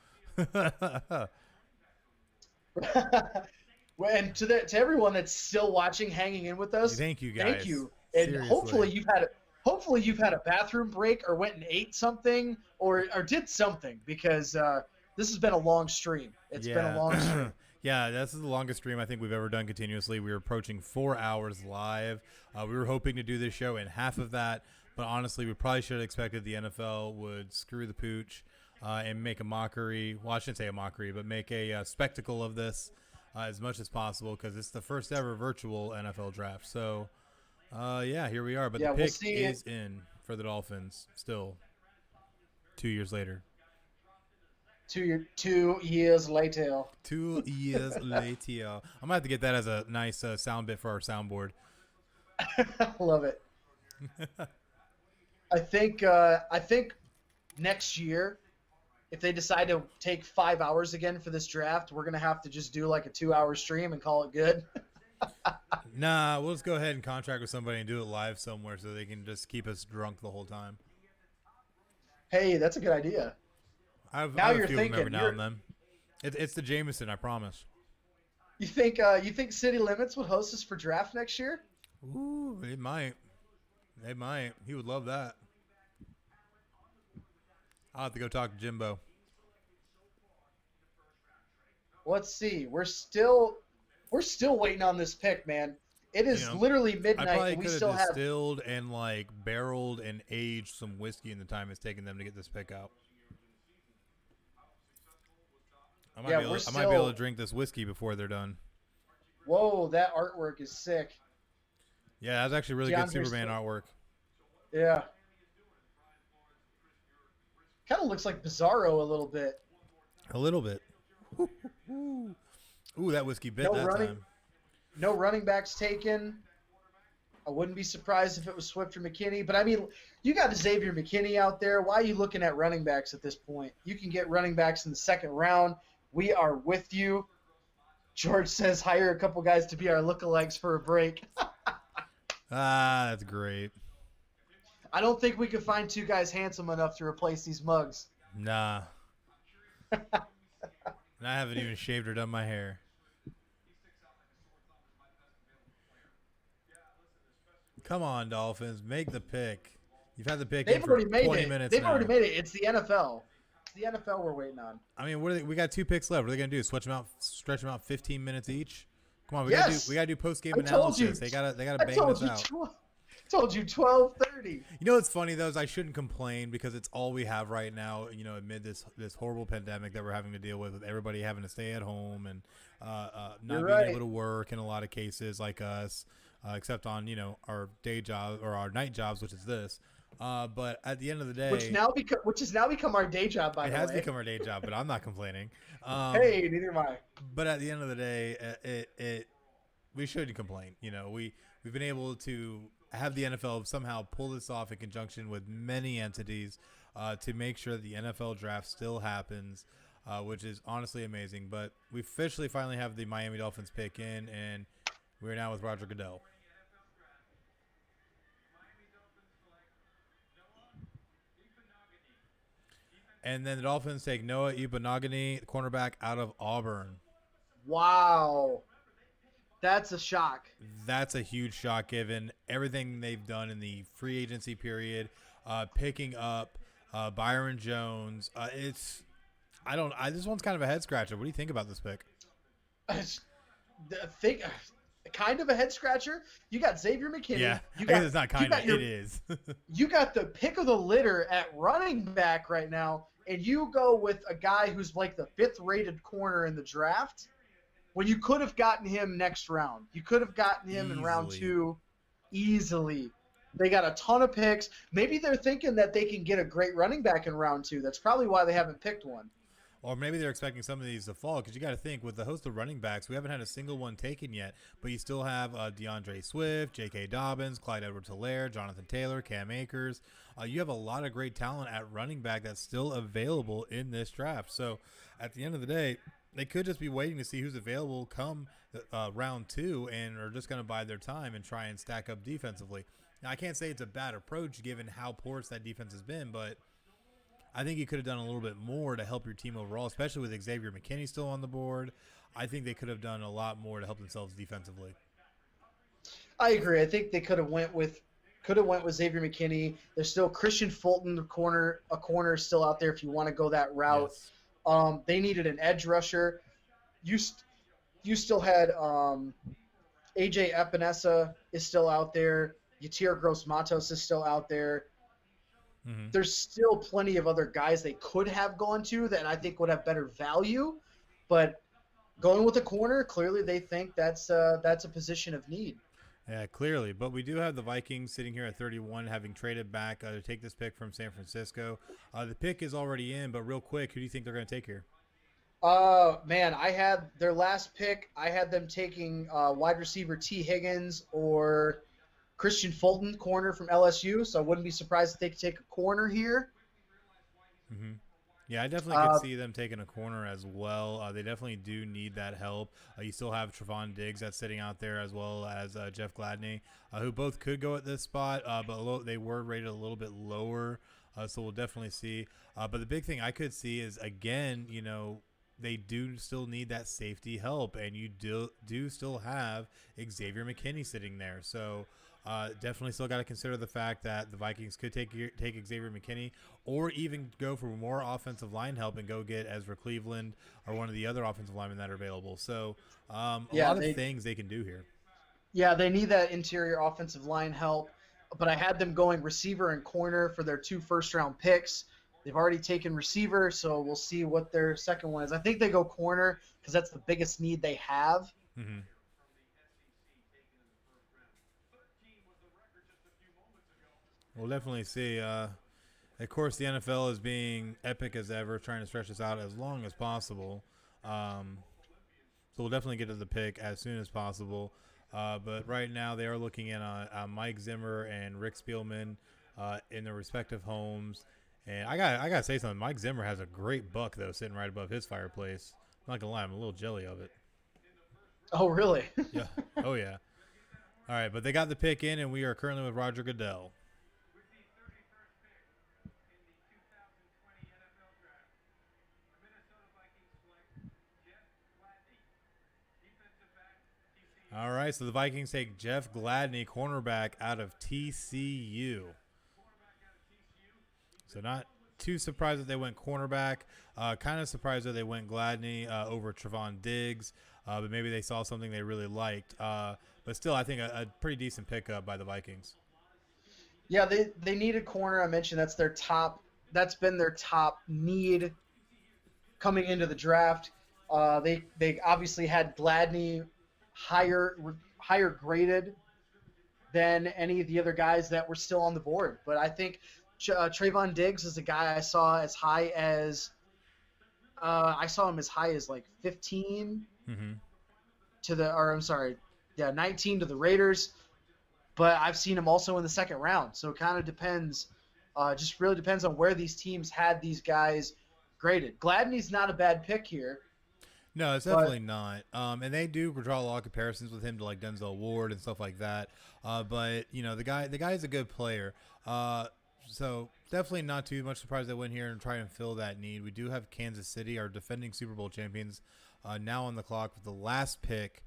C: And to everyone that's still watching, hanging in with us,
A: thank you guys.
C: Thank you. And
A: Seriously.
C: hopefully you've had a bathroom break or went and ate something or did something, because this has been a long stream. It's been a long stream.
A: Yeah, this is the longest stream I think we've ever done continuously. We were approaching 4 hours live. We were hoping to do this show in half of that, but honestly, we probably should have expected the NFL would screw the pooch and make a mockery. Well, I shouldn't say a mockery, but make a spectacle of this as much as possible, because it's the first ever virtual NFL draft. So, here we are. But the pick is in for the Dolphins still 2 years later.
C: 2 years later.
A: 2 years later. I'm going to have to get that as a nice sound bit for our soundboard.
C: Love it. I think next year, if they decide to take 5 hours again for this draft, we're going to have to just do like a 2-hour stream and call it good.
A: Nah, we'll just go ahead and contract with somebody and do it live somewhere so they can just keep us drunk the whole time.
C: Hey, that's a good idea.
A: Now you're thinking. Every now and then. It's the Jameson, I promise.
C: You think City Limits would host us for draft next year?
A: Ooh, it might. They might. He would love that. I'll have to go talk to Jimbo.
C: Let's see. We're still waiting on this pick, man. It is literally midnight.
A: I probably
C: and we
A: could
C: still
A: have distilled and like barreled and aged some whiskey in the time it's taken them to get this pick out. I might be able to drink this whiskey before they're done.
C: Whoa, that artwork is sick.
A: Yeah, that's actually really good Superman artwork.
C: Yeah. Kind of looks like Bizarro a little bit.
A: A little bit. Ooh, that whiskey bit time.
C: No running backs taken. I wouldn't be surprised if it was Swift or McKinney. But, I mean, you got Xavier McKinney out there. Why are you looking at running backs at this point? You can get running backs in the second round. We are with you. George says hire a couple guys to be our lookalikes for a break.
A: That's great.
C: I don't think we could find 2 guys handsome enough to replace these mugs.
A: Nah. And I haven't even shaved or done my hair. Come on, Dolphins. Make the pick. You've had the pick in for 20 minutes
C: They've
A: now.
C: already made it. It's the NFL. It's the NFL we're waiting on.
A: I mean, we got 2 picks left. What are they going to do? Stretch them out 15 minutes each? Come on, we got to do post-game analysis. They got to bang this out.
C: Told you 12:30.
A: You know what's funny though is I shouldn't complain because it's all we have right now. You know, amid this horrible pandemic that we're having to deal with everybody having to stay at home and
C: You're
A: not being able
C: right.
A: to work in a lot of cases like us, except on our day job or our night jobs, which is this. But at the end of the day,
C: Which has now become our day job, by
A: it
C: the
A: has
C: way.
A: become our day job. But I'm not complaining.
C: Hey, neither am I.
A: But at the end of the day, it we shouldn't complain. We've been able to have the NFL somehow pull this off in conjunction with many entities to make sure that the NFL draft still happens, which is honestly amazing. But we officially finally have the Miami Dolphins pick in, and we're now with Roger Goodell. And then the Dolphins take Noah Ibanagani, cornerback out of Auburn.
C: Wow. That's a shock.
A: That's a huge shock given everything they've done in the free agency period, picking up Byron Jones. This one's kind of a head scratcher. What do you think about this pick?
C: Think, kind of a head scratcher. You got Xavier McKinney.
A: Yeah,
C: You
A: I guess
C: got,
A: it's not
C: you
A: kind
C: got
A: of.
C: your-
A: It is.
C: You got the pick of the litter at running back right now, and you go with a guy who's like the 5th rated corner in the draft when you could have gotten him next round. You could have gotten him in round
A: Easily.
C: 2 easily. They got a ton of picks. Maybe they're thinking that they can get a great running back in round 2. That's probably why they haven't picked one.
A: Or maybe they're expecting some of these to fall because you got to think with the host of running backs, we haven't had a single one taken yet. But you still have DeAndre Swift, J.K. Dobbins, Clyde Edwards-Helaire, Jonathan Taylor, Cam Akers. You have a lot of great talent at running back that's still available in this draft. So at the end of the day, they could just be waiting to see who's available come round 2 and are just going to bide their time and try and stack up defensively. Now, I can't say it's a bad approach given how porous that defense has been, but I think you could have done a little bit more to help your team overall, especially with Xavier McKinney still on the board. I think they could have done a lot more to help themselves defensively.
C: I agree. I think they could have went with Xavier McKinney. There's still Christian Fulton, a corner still out there if you want to go that route.
A: Yes.
C: They needed an edge rusher. You still had AJ Epinesa is still out there. Yatir Gross-Matos is still out there.
A: Mm-hmm.
C: There's still plenty of other guys they could have gone to that I think would have better value, but going with a corner, clearly they think that's a position of need.
A: Yeah, clearly. But we do have the Vikings sitting here at 31, having traded back to take this pick from San Francisco. The pick is already in, but real quick, who do you think they're going to take here?
C: Man, I had their last pick. I had them taking wide receiver T. Higgins or Christian Fulton, corner from LSU. So I wouldn't be surprised if they could take a corner here.
A: Mm-hmm. Yeah, I definitely could see them taking a corner as well. They definitely do need that help. You still have Trevon Diggs that's sitting out there as well as Jeff Gladney, who both could go at this spot, but they were rated a little bit lower. So we'll definitely see. But the big thing I could see is, again, they do still need that safety help, and you do still have Xavier McKinney sitting there. So definitely still got to consider the fact that the Vikings could take Xavier McKinney or even go for more offensive line help and go get Ezra Cleveland or one of the other offensive linemen that are available. So a lot of things they can do here.
C: Yeah, they need that interior offensive line help, but I had them going receiver and corner for their 2 first-round picks. They've already taken receiver, so we'll see what their second one is. I think they go corner because that's the biggest need they have.
A: Mm-hmm. We'll definitely see. Of course, the NFL is being epic as ever, trying to stretch this out as long as possible. So we'll definitely get to the pick as soon as possible. But right now, they are looking at Mike Zimmer and Rick Spielman in their respective homes. And I gotta say something. Mike Zimmer has a great buck though, sitting right above his fireplace. I'm not gonna lie, I'm a little jelly of it.
C: Oh, really?
A: Yeah. Oh yeah. All right, but they got the pick in, and we are currently with Roger Goodell. All right, so the Vikings take Jeff Gladney, cornerback out of TCU. So not too surprised that they went cornerback. Kind of surprised that they went Gladney over Trevon Diggs. But maybe they saw something they really liked. But still, I think a pretty decent pickup by the Vikings.
C: Yeah, they need a corner. I mentioned that's their top. That's been their top need coming into the draft. They obviously had Gladney higher higher graded than any of the other guys that were still on the board. But I think Trayvon Diggs is a guy I saw as high as I saw him as high as like 15
A: Mm-hmm.
C: to the, or I'm sorry, yeah, 19 to the Raiders. But I've seen him also in the second round. So it kind of depends. Just really depends on where these teams had these guys graded. Gladney's not a bad pick here,
A: No, it's
C: but
A: definitely not. And they do draw a lot of comparisons with him to like Denzel Ward and stuff like that. But the guy is a good player. So definitely not too much surprised they went here and try and fill that need. We do have Kansas City, our defending Super Bowl champions, now on the clock with the last pick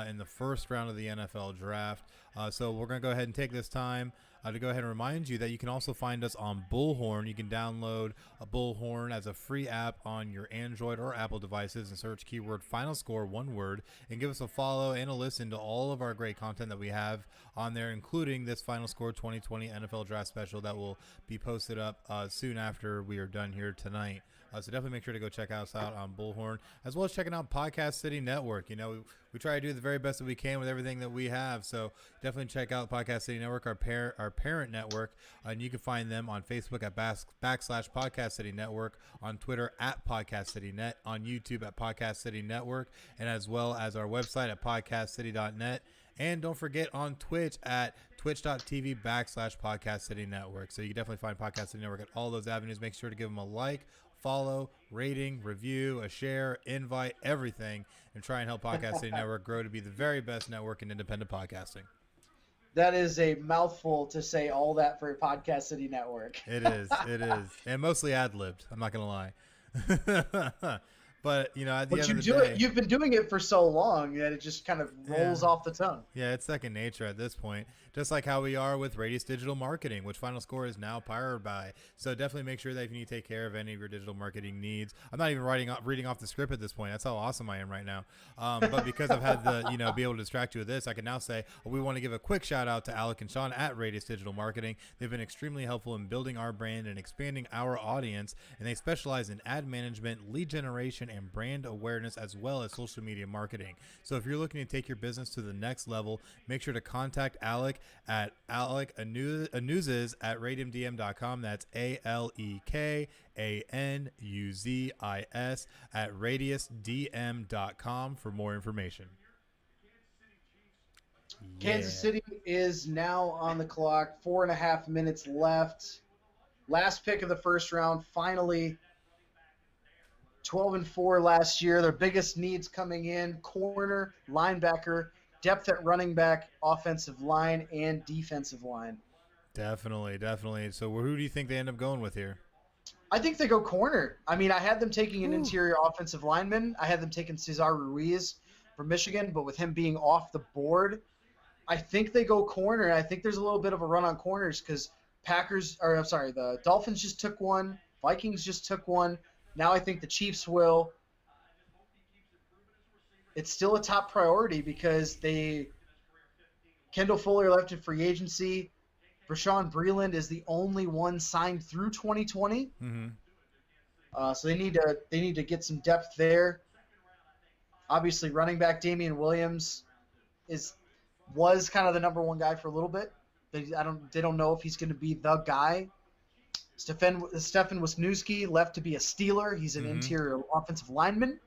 A: in the first round of the NFL draft. So we're going to go ahead and take this time to go ahead and remind you that you can also find us on Bullhorn. You can download a Bullhorn as a free app on your Android or Apple devices and search keyword FinalScore, one word, and give us a follow and a listen to all of our great content that we have on there, including this FinalScore 2020 NFL Draft Special that will be posted up soon after we are done here tonight. So definitely make sure to go check us out on Bullhorn, as well as checking out Podcast City Network. We try to do the very best that we can with everything that we have. So definitely check out Podcast City Network, our parent network. And you can find them on Facebook at /Podcast City Network, on Twitter at Podcast City Net, on YouTube at Podcast City Network, and as well as our website at podcastcity.net. And don't forget on Twitch at twitch.tv/Podcast City Network. So you can definitely find Podcast City Network at all those avenues. Make sure to give them a like, follow, rating, review, a share, invite, everything, and try and help Podcast City Network grow to be the very best network in independent podcasting.
C: that is a mouthful to say all that for a Podcast City Network.
A: It is, and mostly ad-libbed. I'm not gonna lie. But at the
C: But
A: end of the day,
C: you've been doing it for so long that it just kind of rolls off the tongue.
A: yeah, it's second nature at this point. Just like how we are with Radius Digital Marketing, which FinalScore is now powered by. So definitely make sure that if you need to take care of any of your digital marketing needs, I'm not even reading off the script at this point. That's how awesome I am right now. But because I've had the be able to distract you with this, I can now say we want to give a quick shout out to Alec and Sean at Radius Digital Marketing. They've been extremely helpful in building our brand and expanding our audience, and they specialize in ad management, lead generation, and brand awareness, as well as social media marketing. So if you're looking to take your business to the next level, make sure to contact Alec at Anuzis at radiumdm.com. That's ALEKANUZIS at radiusdm.com for more information.
C: Kansas City is now on the clock. 4.5 minutes left. Last pick of the first round. Finally, 12-4 last year. Their biggest needs coming in: corner, linebacker, depth at running back, offensive line, and defensive line.
A: Definitely. So who do you think they end up going with here?
C: I think they go corner. I mean, I had them taking an interior offensive lineman. I had them taking Cesar Ruiz from Michigan, but with him being off the board, I think they go corner. I think there's a little bit of a run on corners because the Dolphins just took one. Vikings just took one. Now I think the Chiefs will. It's still a top priority because Kendall Fuller left in free agency. Rashawn Breeland is the only one signed through 2020.
A: Mm-hmm.
C: So they need to get some depth there. Obviously, running back Damian Williams was kind of the number one guy for a little bit. They don't know if he's going to be the guy. Stefan Wisniewski left to be a Steeler. He's an interior offensive lineman.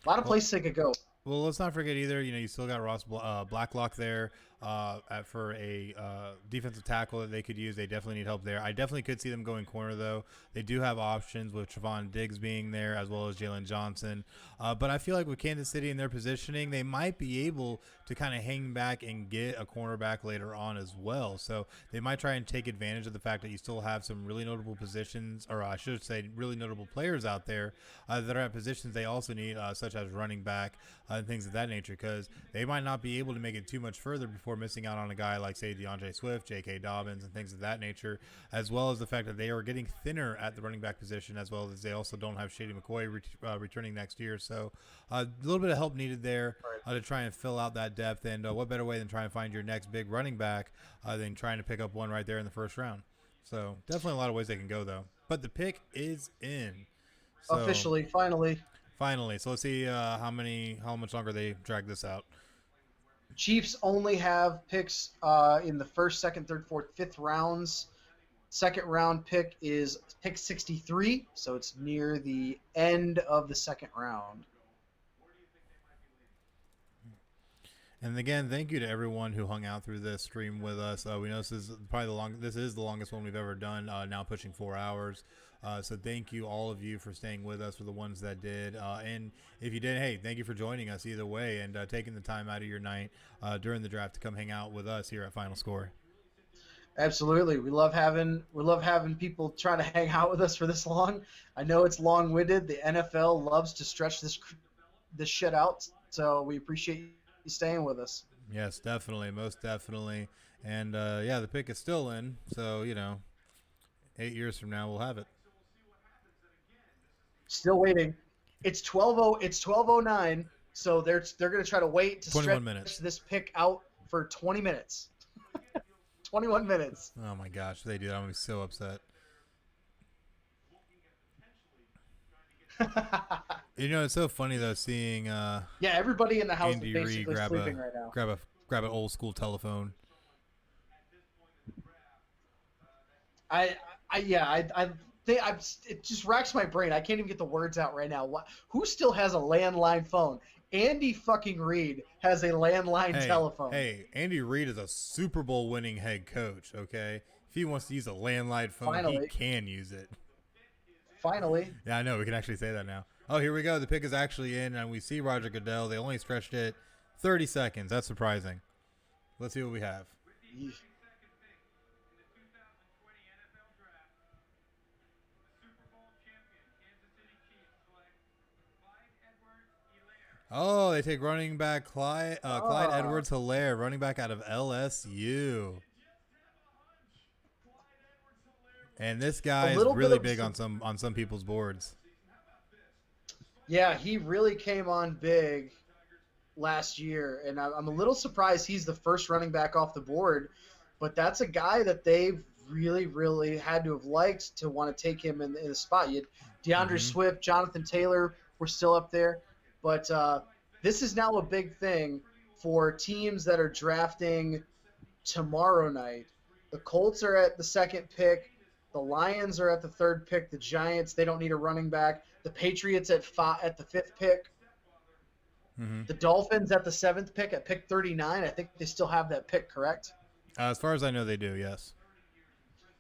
C: A lot of places they could go.
A: Well, let's not forget either, you still got Ross Blacklock there for a defensive tackle that they could use. They definitely need help there. I definitely could see them going corner, though. They do have options with Trevon Diggs being there as well as Jalen Johnson. But I feel like with Kansas City and their positioning, they might be able to kind of hang back and get a cornerback later on as well. So they might try and take advantage of the fact that you still have some really notable positions, or I should say really notable players out there that are at positions they also need, such as running back and things of that nature, because they might not be able to make it too much further before are missing out on a guy like, say, DeAndre Swift, J.K. Dobbins, and things of that nature, as well as the fact that they are getting thinner at the running back position, as well as they also don't have Shady McCoy returning next year. So a little bit of help needed there to try and fill out that depth. And what better way than try and find your next big running back than trying to pick up one right there in the first round. So definitely a lot of ways they can go, though. But the pick is in. So,
C: officially, finally.
A: Finally. So let's see how much longer they drag this out.
C: Chiefs only have picks in the first, second, third, fourth, fifth rounds. Second round pick is pick 63, so it's near the end of the second round.
A: And again, thank you to everyone who hung out through this stream with us. We know this is probably the longest one we've ever done. Now pushing 4 hours. So thank you, all of you, for staying with us, for the ones that did. And if you did, hey, thank you for joining us either way and taking the time out of your night during the draft to come hang out with us here at Final Score.
C: Absolutely, we love having people trying to hang out with us for this long. I know it's long-winded. The NFL loves to stretch this shit out, so we appreciate you staying with us.
A: Yes, definitely, most definitely. And the pick is still in, so 8 years from now we'll have it.
C: Still waiting. It's 12:09, so they're going to try to wait to stretch this pick out for 20 minutes. 21 minutes.
A: Oh my gosh, they do that. I'm gonna be so upset. It's so funny though seeing
C: everybody in the house
A: Andy
C: is basically
A: Reid
C: sleeping right now.
A: grab an old school telephone.
C: It just racks my brain. I can't even get the words out right now. Who still has a landline phone? Andy fucking Reid has a landline telephone.
A: Hey, Andy Reid is a Super Bowl winning head coach, okay? If he wants to use a landline phone, he can use it.
C: Finally.
A: Yeah, I know. We can actually say that now. Oh, here we go. The pick is actually in, and we see Roger Goodell. They only stretched it 30 seconds. That's surprising. Let's see what we have. Oh, they take running back Clyde Edwards-Helaire, running back out of LSU. And this guy is really big on some people's boards.
C: Yeah, he really came on big last year, and I'm a little surprised he's the first running back off the board, but that's a guy that they've really, really had to have liked to want to take him in the spot. You had DeAndre Swift, Jonathan Taylor were still up there. But this is now a big thing for teams that are drafting tomorrow night. The Colts are at the second pick. The Lions are at the third pick. The Giants, they don't need a running back. The Patriots at the fifth pick. The Dolphins at the seventh pick at pick 39. I think they still have that pick, correct?
A: As far as I know, they do, yes.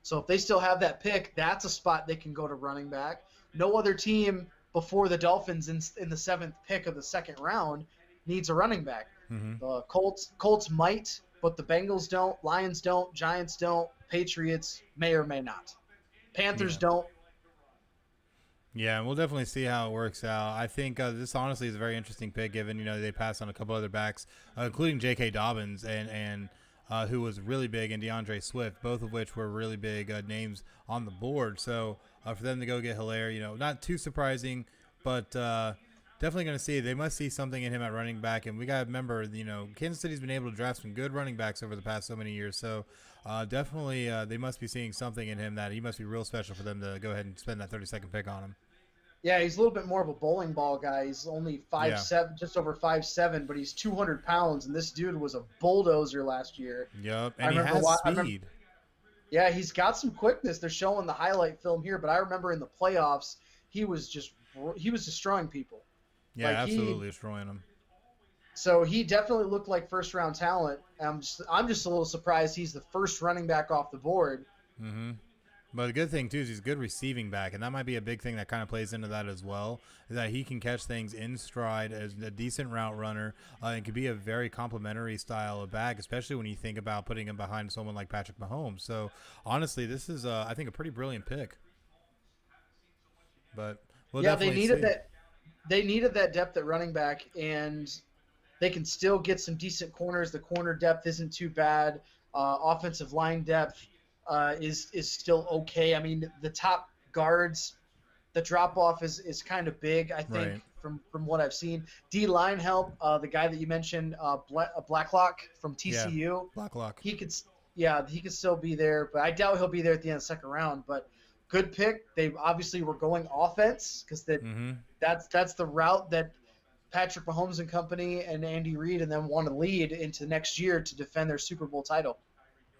C: So if they still have that pick, that's a spot they can go to running back. No other team before the Dolphins in the seventh pick of the second round needs a running back. The Colts might, but the Bengals don't, Lions don't, Giants don't, Patriots may or may not. Panthers don't.
A: Yeah, and we'll definitely see how it works out. I think this honestly is a very interesting pick given, they passed on a couple other backs, including J.K. Dobbins and who was really big, and DeAndre Swift, both of which were really big names on the board. So for them to go get Helaire, not too surprising, but definitely going to see. They must see something in him at running back, and we got to remember, Kansas City's been able to draft some good running backs over the past so many years. So definitely they must be seeing something in him that he must be real special for them to go ahead and spend that 32nd pick on him.
C: Yeah, he's a little bit more of a bowling ball guy. He's only 5'7", just over 5'7", but he's 200 pounds, and this dude was a bulldozer last year.
A: Yep, and he has speed.
C: Yeah, he's got some quickness. They're showing the highlight film here, but I remember in the playoffs, he was destroying people.
A: Yeah, absolutely destroying them.
C: So he definitely looked like first-round talent. I'm just a little surprised he's the first running back off the board.
A: But the good thing, too, is he's a good receiving back, and that might be a big thing that kind of plays into that as well, is that he can catch things in stride as a decent route runner and can be a very complimentary style of back, especially when you think about putting him behind someone like Patrick Mahomes. So, honestly, this is, I think, a pretty brilliant pick. But we'll definitely see.
C: They needed that depth at running back, and they can still get some decent corners. The corner depth isn't too bad. Offensive line depth is still okay. I mean, the top guards, the drop off is kind of big, I think,
A: Right.
C: from what I've seen. D line help, the guy that you mentioned, Blacklock from
A: Yeah.
C: TCU,
A: Blacklock.
C: he could, yeah, he could still be there, but I doubt he'll be there at the end of the second round. But good pick. They obviously were going offense because
A: Mm-hmm.
C: that's the route that Patrick Mahomes and company and Andy Reid and them want to lead into next year to defend their Super Bowl title.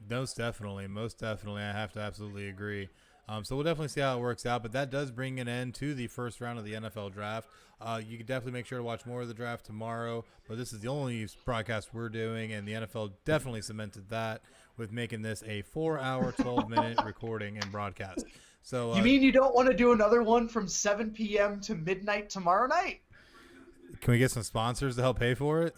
A: Most definitely. Most definitely. I have to absolutely agree. So we'll definitely see how it works out. But that does bring an end to the first round of the NFL draft. You can definitely make sure to watch more of the draft tomorrow. But this is the only broadcast we're doing, and the NFL definitely cemented that with making this a 4-hour, 12-minute recording and broadcast. So
C: You mean you don't want to do another one from 7 p.m. to midnight tomorrow night?
A: can we get some sponsors to help pay for it?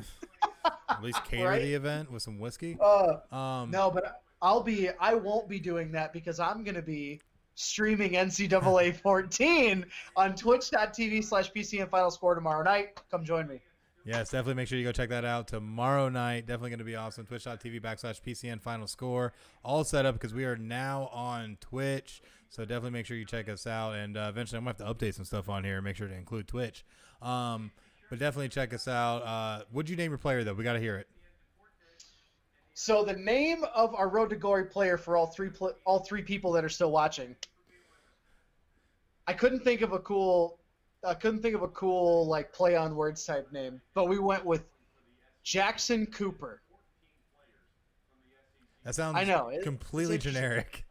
A: At least cater
C: Right?
A: the event with some whiskey.
C: No, but I won't be doing that because I'm going to be streaming NCAA 14 on twitch.tv/PCN Final Score tomorrow night. Come join me.
A: Yes, definitely make sure you go check that out tomorrow night. Definitely going to be awesome. Twitch.tv/PCN Final Score. All set up because we are now on Twitch. So definitely make sure you check us out. And eventually I'm going to have to update some stuff on here and make sure to include Twitch. But definitely check us out. What'd you name your player, though? We got to hear it.
C: So the name of our Road to Glory player for all three people that are still watching. I couldn't think of a cool like play on words type name, but we went with Jackson Cooper.
A: That sounds
C: I know,
A: completely
C: it's
A: generic.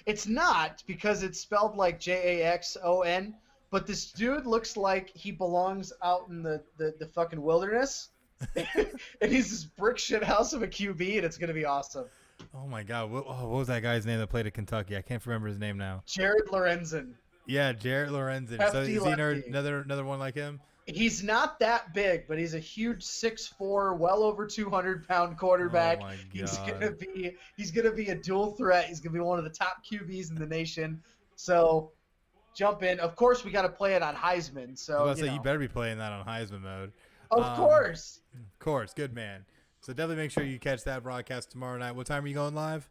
C: It's not because it's spelled like Jaxon, but this dude looks like he belongs out in the fucking wilderness. And he's this brick shit house of a QB, and it's going to be awesome.
A: Oh, my God. What was that guy's name that played at Kentucky? I can't remember his name now.
C: Jared Lorenzen.
A: Yeah, Jarrett Lorenzen. So
C: Hefty
A: is he
C: lefty.
A: another one like him?
C: He's not that big, but he's a huge 6'4", well over 200-pound quarterback.
A: Oh, my
C: He's
A: God.
C: gonna be a dual threat. He's gonna be one of the top QBs in the nation. So jump in. Of course, we got to play it on Heisman. So
A: I was about to say, you better be playing that on Heisman mode.
C: Of course.
A: Of course. Good man. So definitely make sure you catch that broadcast tomorrow night. What time are you going live?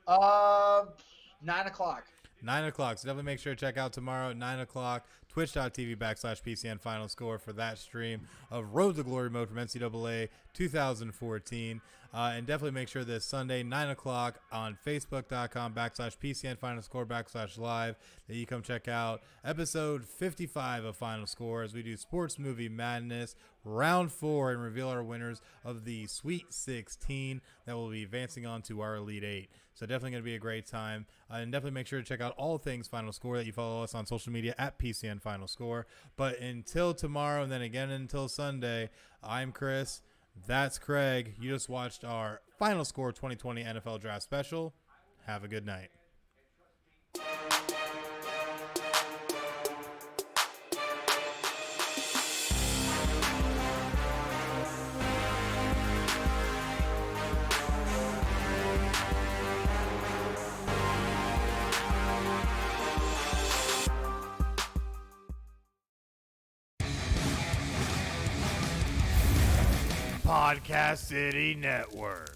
C: 9 o'clock.
A: 9 o'clock. So definitely make sure to check out tomorrow at 9 o'clock. Twitch.tv/PCN Final Score for that stream of Road to Glory mode from NCAA 2014. And definitely make sure this Sunday, 9 o'clock on Facebook.com/PCN Final Score /live that you come check out episode 55 of Final Score as we do Sports Movie Madness round 4 and reveal our winners of the Sweet 16 that will be advancing on to our Elite 8. So definitely going to be a great time. And definitely make sure to check out all things Final Score, that you follow us on social media at PCN Final Score. But until tomorrow and then again until Sunday, I'm Chris. That's Craig. You just watched our Final Score 2020 NFL Draft Special. Have a good night. Podcast City Network.